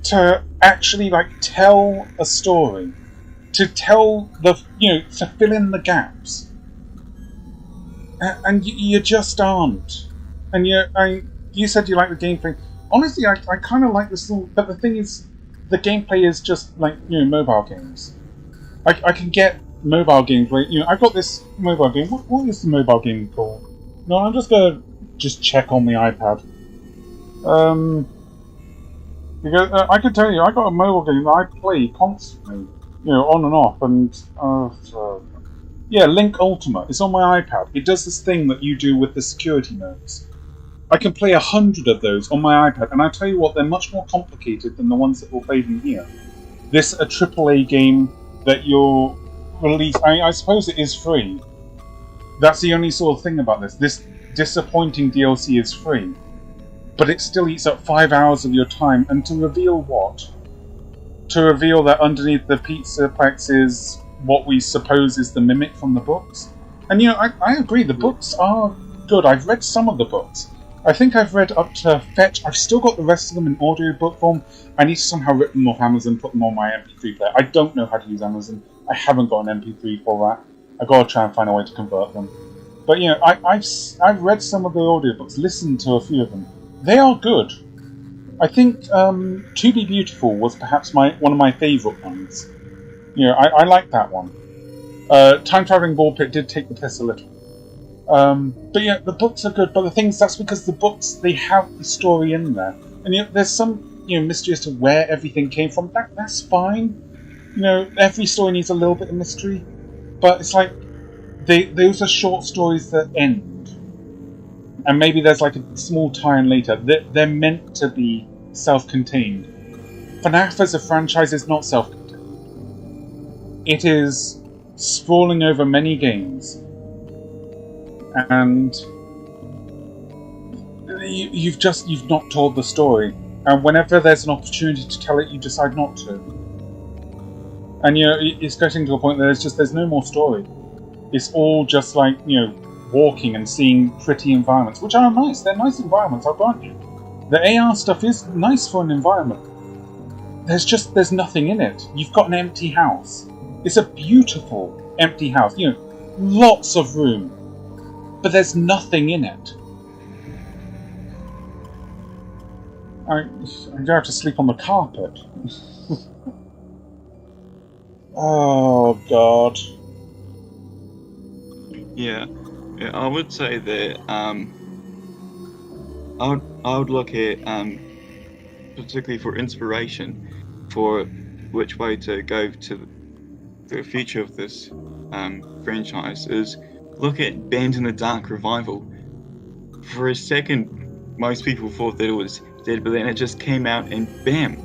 to actually tell a story, to tell to fill in the gaps, and you just aren't. And you said you like the gameplay. Honestly, I kind of like this, but the thing is, the gameplay is just like mobile games. I can get mobile games where I've got this mobile game. What is the mobile game called? No, I'm just gonna check on the iPad. Because I can tell you, I got a mobile game that I play constantly, on and off, and yeah, Link Ultimate. It's on my iPad. It does this thing that you do with the security modes. I can play 100 of those on my iPad, and I tell you what, they're much more complicated than the ones that were played in here. This a AAA game that you're released. I suppose it is free. That's the only sort of thing about this. This disappointing DLC is free, but it still eats up 5 hours of your time. And to reveal what? To reveal that underneath the Pizzaplex is what we suppose is the Mimic from the books. And I agree, the books are good. I've read some of the books. I think I've read up to Fetch. I've still got the rest of them in audiobook form. I need to somehow rip them off Amazon, put them on my MP3 player. I don't know how to use Amazon. I haven't got an MP3 for that. I've got to try and find a way to convert them. But I've read some of the audiobooks, listened to a few of them. They are good. I think To Be Beautiful was perhaps one of my favourite ones. I like that one. Time Travelling Ball Pit did take the piss a little. But yeah, the books are good. But the thing is, that's because the books, they have the story in there. And there's some mystery as to where everything came from. That's fine. Every story needs a little bit of mystery. But it's like, those are short stories that end. And maybe there's like a small tie-in later. They're meant to be self-contained. FNAF as a franchise is not self-contained. It is sprawling over many games. And you've not told the story. And whenever there's an opportunity to tell it, you decide not to. And it's getting to a point where there's no more story. It's all just like, walking and seeing pretty environments, which are nice. They're nice environments, I'll grant you. The AR stuff is nice for an environment. There's nothing in it. You've got an empty house. It's a beautiful empty house. Lots of room. But there's nothing in it. I'm going to have to sleep on the carpet. Oh, God. Yeah, I would say that I would look at particularly for inspiration for which way to go to the future of this franchise is look at Band in the Dark Revival. For a second, most people thought that it was dead, but then it just came out and bam,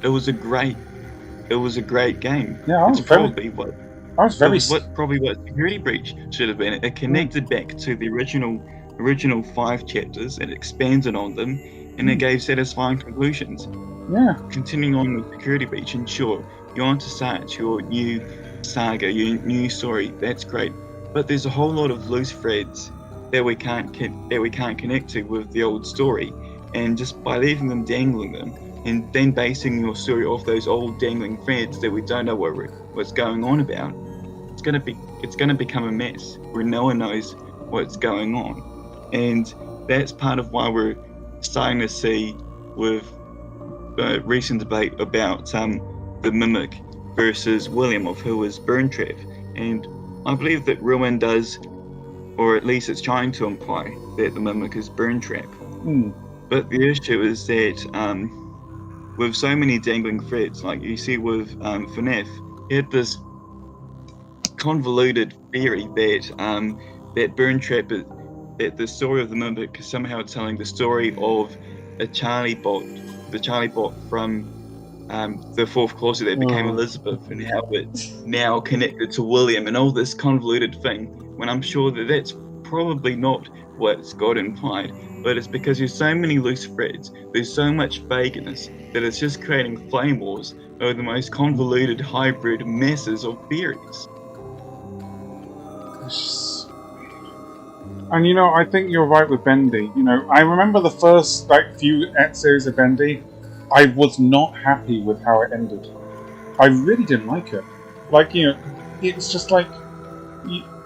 it was a great game. Yeah, it's probably what Security Breach should have been. It connected back to the original 5 chapters and expanded on them, and it gave satisfying conclusions. Yeah. Continuing on with Security Breach, and sure, you want to start your new saga, your new story. That's great, but there's a whole lot of loose threads that we can't connect to with the old story, and just by leaving them dangling them, and then basing your story off those old dangling threads that we don't know what's going on about, it's gonna become a mess where no one knows what's going on. And that's part of why we're starting to see with recent debate about the Mimic versus William of who is Burntrap. And I believe that Ruin does, or at least it's trying to imply that the Mimic is Burntrap. But the issue is that with so many dangling threads, like you see with FNAF, you had this convoluted theory that Burntrap, that the story of the Mimic is somehow telling the story of the Charlie bot from the 4th closet that became Elizabeth, and how it's now connected to William, and all this convoluted thing, when I'm sure that that's probably not what's got implied, but it's because there's so many loose threads, there's so much vagueness, that it's just creating flame wars over the most convoluted hybrid messes of theories. And I think you're right with Bendy. I remember the first few episodes of Bendy. I was not happy with how it ended. I really didn't like it. It's just like,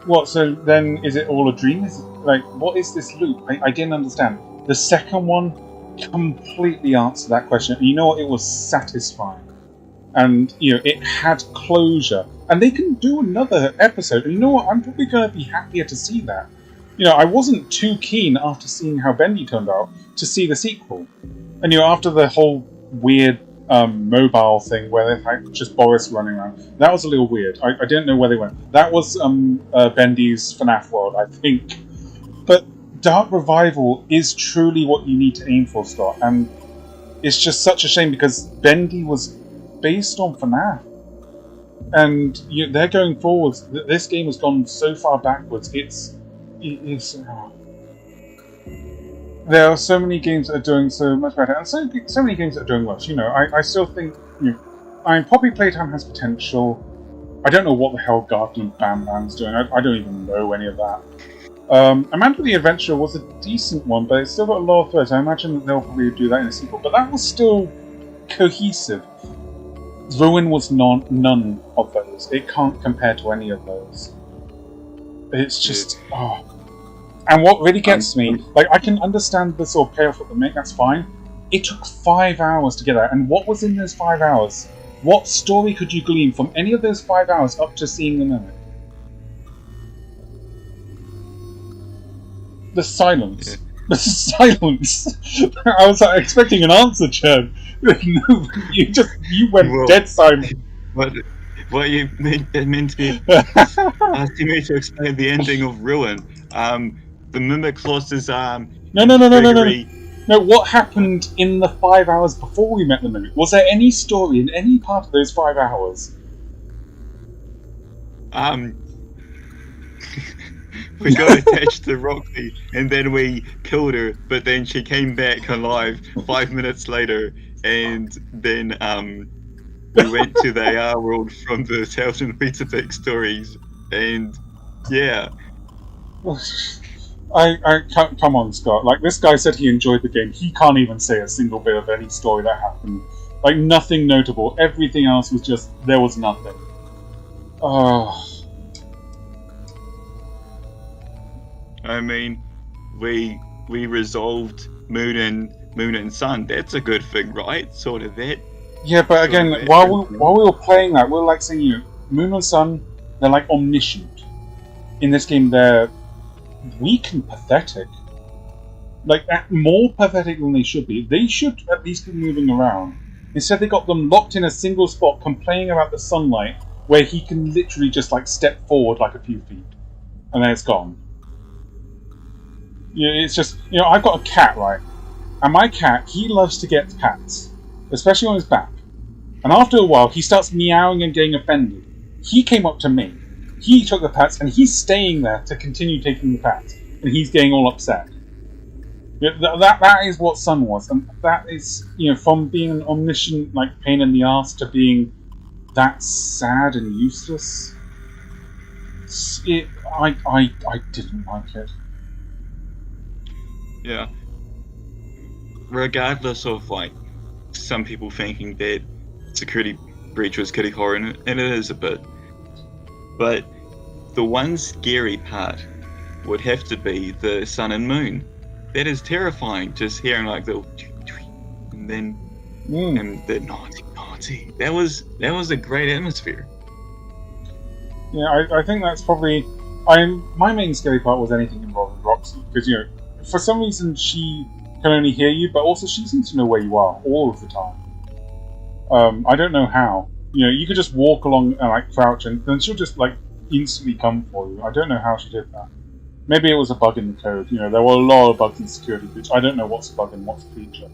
what? So then, is it all a dream? What is this loop? I didn't understand. The second one completely answered that question. And you know what? It was satisfying, and it had closure. And they can do another episode. And you know what? I'm probably going to be happier to see that. I wasn't too keen after seeing how Bendy turned out to see the sequel. And after the whole weird mobile thing where they had just Boris running around. That was a little weird. I didn't know where they went. That was Bendy's FNAF world, I think. But Dark Revival is truly what you need to aim for, Scott, and it's just such a shame because Bendy was based on FNAF. And they're going forwards. This game has gone so far backwards. It's there are so many games that are doing so much better, and so many games that are doing worse. I still think Poppy Playtime has potential. I don't know what the hell Garden of Bam Bam's doing. I don't even know any of that. Amanda the Adventurer was a decent one, but it's still got a lot of threads. I imagine that they'll probably do that in a sequel, but that was still cohesive. Ruin was none of those. It can't compare to any of those. It's just And what really gets me, like, I can understand the sort of payoff that they make. That's fine. It took 5 hours to get out, and what was in those 5 hours? What story could you glean from any of those 5 hours up to seeing the mimic? The silence. Yeah. The silence. I was expecting an answer, Chad. No, you went dead silent. What you meant to be asking me to explain the ending of Ruin. The mimic lost his arm. No. What happened in the 5 hours before we met the mimic? Was there any story in any part of those 5 hours? We got attached to Roxy, and then we killed her, but then she came back alive 5 minutes later, and then we went to the AR world from the Tales and Pizza Tech stories, and yeah. I can't, come on, Scott. Like, this guy said he enjoyed the game. He can't even say a single bit of any story that happened. Like, nothing notable. Everything else was just, there was nothing. I mean, we resolved Moon and Sun. That's a good thing, right? Sort of that. Yeah, but again, while we were playing that, we were like saying, Moon and Sun, they're like omniscient. In this game, they're weak and pathetic. Like, more pathetic than they should be. They should at least be moving around. Instead, they got them locked in a single spot, complaining about the sunlight, where he can literally just like step forward like a few feet, and then it's gone. It's just, I've got a cat, right? And my cat, he loves to get pats, especially on his back. And after a while, he starts meowing and getting offended. He came up to me. He took the pats, and he's staying there to continue taking the pats. And he's getting all upset. That is what Sun was. And that is, from being an omniscient, like, pain in the ass to being that sad and useless. I didn't like it. Yeah. Regardless of, like, some people thinking that Security Breach was kitty horror, and it is a bit. But the one scary part would have to be the Sun and Moon. That is terrifying, just hearing like the and then and the naughty. That was a great atmosphere. Yeah, I think that's probably my main scary part was anything involving Roxy, because for some reason she can only hear you, but also she seems to know where you are all of the time. I don't know how. You could just walk along and like crouch, and then she'll just like instantly come for you. I don't know how she did that. Maybe it was a bug in the code. There were a lot of bugs in Security Breach. I don't know what's a bug and what's a feature.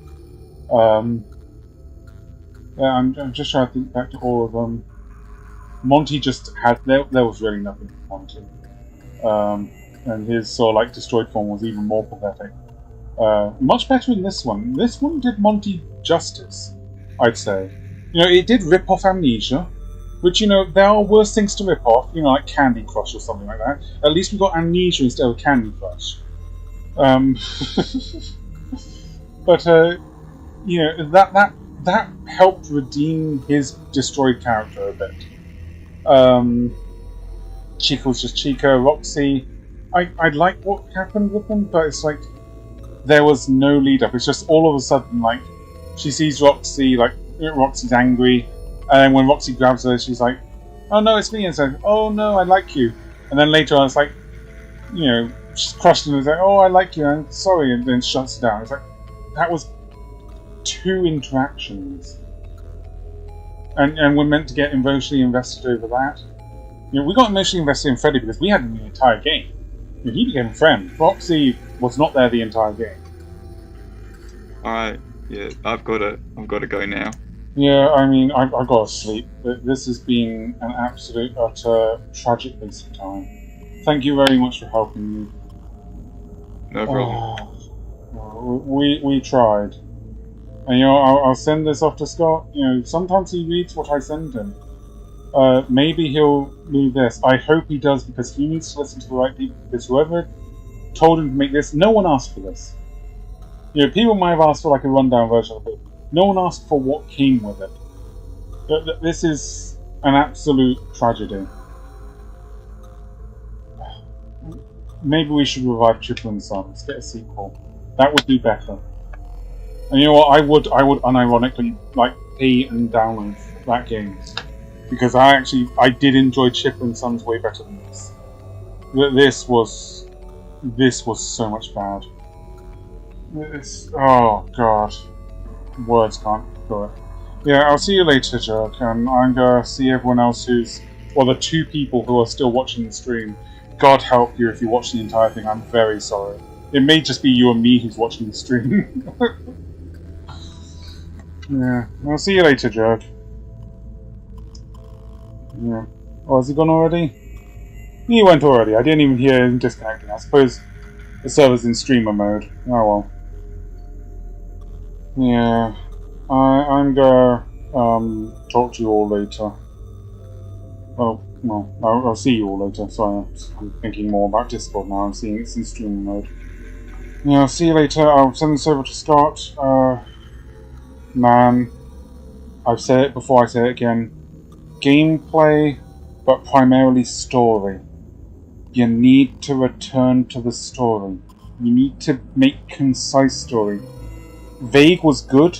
Yeah, I'm just trying to think back to all of them. Monty just had there was really nothing for Monty. And his sort of like destroyed form was even more pathetic. Much better in this one. This one did Monty justice, I'd say. It did rip off Amnesia, which, there are worse things to rip off, like Candy Crush or something like that. At least we got Amnesia instead of Candy Crush. But, that helped redeem his destroyed character a bit. Chica was just Chica. Roxy, I like what happened with them, but it's like there was no lead up. It's just all of a sudden, like, she sees Roxy, like, Roxy's angry, and then when Roxy grabs her, she's like, "Oh no, it's me," and says, "Oh no, I like you." And then later on, it's like, she's crushed and it's like, "Oh, I like you, I'm sorry," and then shuts it down. It's like, that was 2 interactions. And we're meant to get emotionally invested over that. You know, we got emotionally invested in Freddy because we had him the entire game. You know, he became a friend. Roxy was not there the entire game. Alright, yeah, I've got to go now. Yeah, I mean, I've got to sleep. This has been an absolute, utter, tragic waste of time. Thank you very much for helping me. No problem. We tried. And, you know, I'll send this off to Scott. You know, sometimes he reads what I send him. Maybe he'll do this. I hope he does, because he needs to listen to the right people, because whoever told him to make this, no one asked for this. You know, people might have asked for like a rundown version of it. No one asked for what came with it. This is an absolute tragedy. Maybe we should revive Chipper and Sons, get a sequel. That would be better. And you know what, I would unironically like pay and download that game. Because I did enjoy Chipper and Sons way better than this. This was so much bad. Oh god. Words can't do it. Yeah, I'll see you later, Jerk, and I'm gonna see everyone else the 2 people who are still watching the stream. God help you if you watch the entire thing, I'm very sorry. It may just be you and me who's watching the stream. Yeah, I'll see you later, Jerk. Yeah. Oh, has he gone already? He went already, I didn't even hear him disconnecting. I suppose the server's in streamer mode. Oh well. Yeah, I'm gonna talk to you all later. Well, I'll see you all later. Sorry, I'm thinking more about Discord now. I'm seeing it's in stream mode. Yeah, I'll see you later. I'll send this over to Scott. Man, I've said it before, I say it again. Gameplay, but primarily story. You need to return to the story. You need to make concise story. Vague was good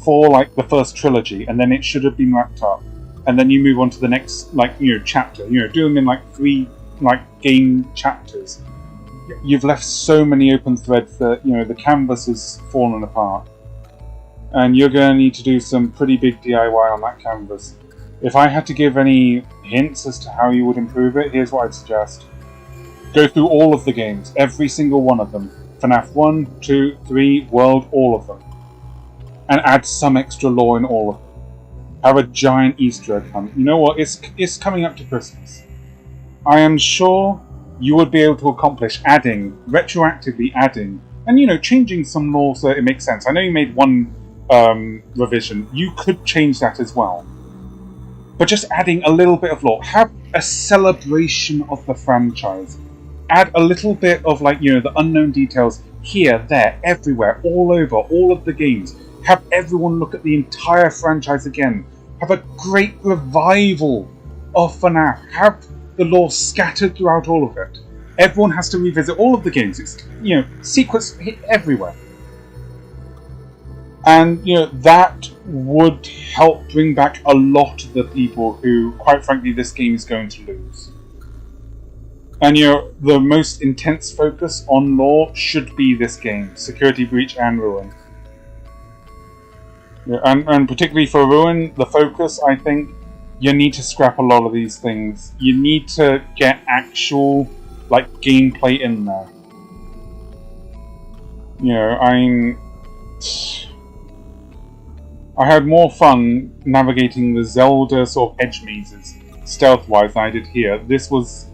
for like the first trilogy, and then it should have been wrapped up. And then you move on to the next, chapter. Do them in 3 game chapters. You've left so many open threads that the canvas has fallen apart, and you're going to need to do some pretty big DIY on that canvas. If I had to give any hints as to how you would improve it, here's what I'd suggest: go through all of the games, every single one of them. FNAF 1, 2, 3, World, all of them. And add some extra lore in all of them. Have a giant Easter egg hunt. You know what? It's coming up to Christmas. I am sure you would be able to accomplish retroactively adding, and changing some lore so it makes sense. I know you made one revision. You could change that as well. But just adding a little bit of lore. Have a celebration of the franchise. Add a little bit of the unknown details here, there, everywhere, all over, all of the games. Have everyone look at the entire franchise again. Have a great revival of FNAF. Have the lore scattered throughout all of it. Everyone has to revisit all of the games. It's, secrets hit everywhere. And, that would help bring back a lot of the people who, quite frankly, this game is going to lose. And, the most intense focus on lore should be this game. Security Breach and Ruin. Yeah, and particularly for Ruin, the focus, I think, you need to scrap a lot of these things. You need to get actual, gameplay in there. I had more fun navigating the Zelda sort of edge mazes, stealth-wise, than I did here. This was,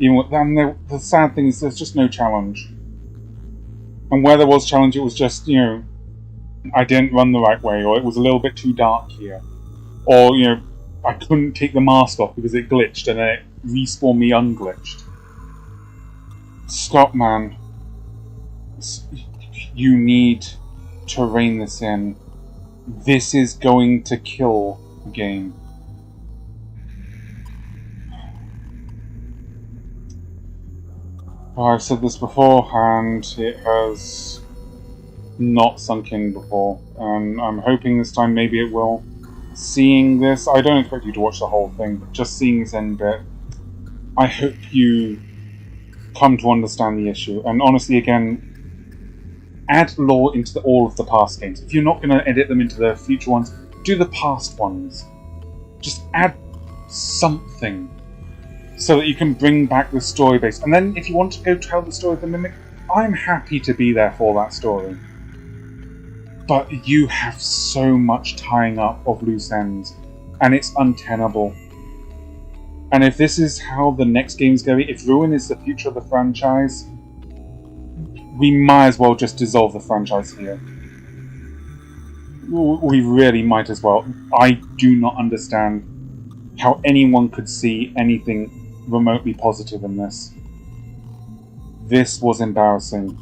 and the sad thing is there's just no challenge. And where there was challenge, it was just, I didn't run the right way, or it was a little bit too dark here. Or, I couldn't take the mask off because it glitched and then it respawned me unglitched. Scott, man. You need to rein this in. This is going to kill the game. I've said this before, and it has not sunk in before, and I'm hoping this time maybe it will. Seeing this, I don't expect you to watch the whole thing, but just seeing this end bit, I hope you come to understand the issue. And honestly, again, add lore into all of the past games. If you're not going to edit them into the future ones, do the past ones. Just add something so that you can bring back the story base. And then if you want to go tell the story of the Mimic, I'm happy to be there for that story. But you have so much tying up of loose ends, and it's untenable. And if this is how the next game's going, if Ruin is the future of the franchise, we might as well just dissolve the franchise here. We really might as well. I do not understand how anyone could see anything remotely positive in this. This was embarrassing.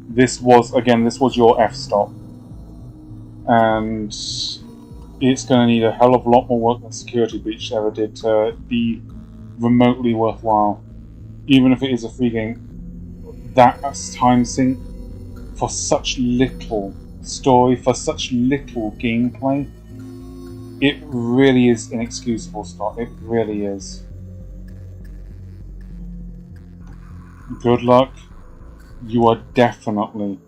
This was your f-stop. And it's going to need a hell of a lot more work than Security Breach ever did to be remotely worthwhile. Even if it is a free game, that time sink for such little story, for such little gameplay, it really is inexcusable, Scott. It really is. Good luck. You are definitely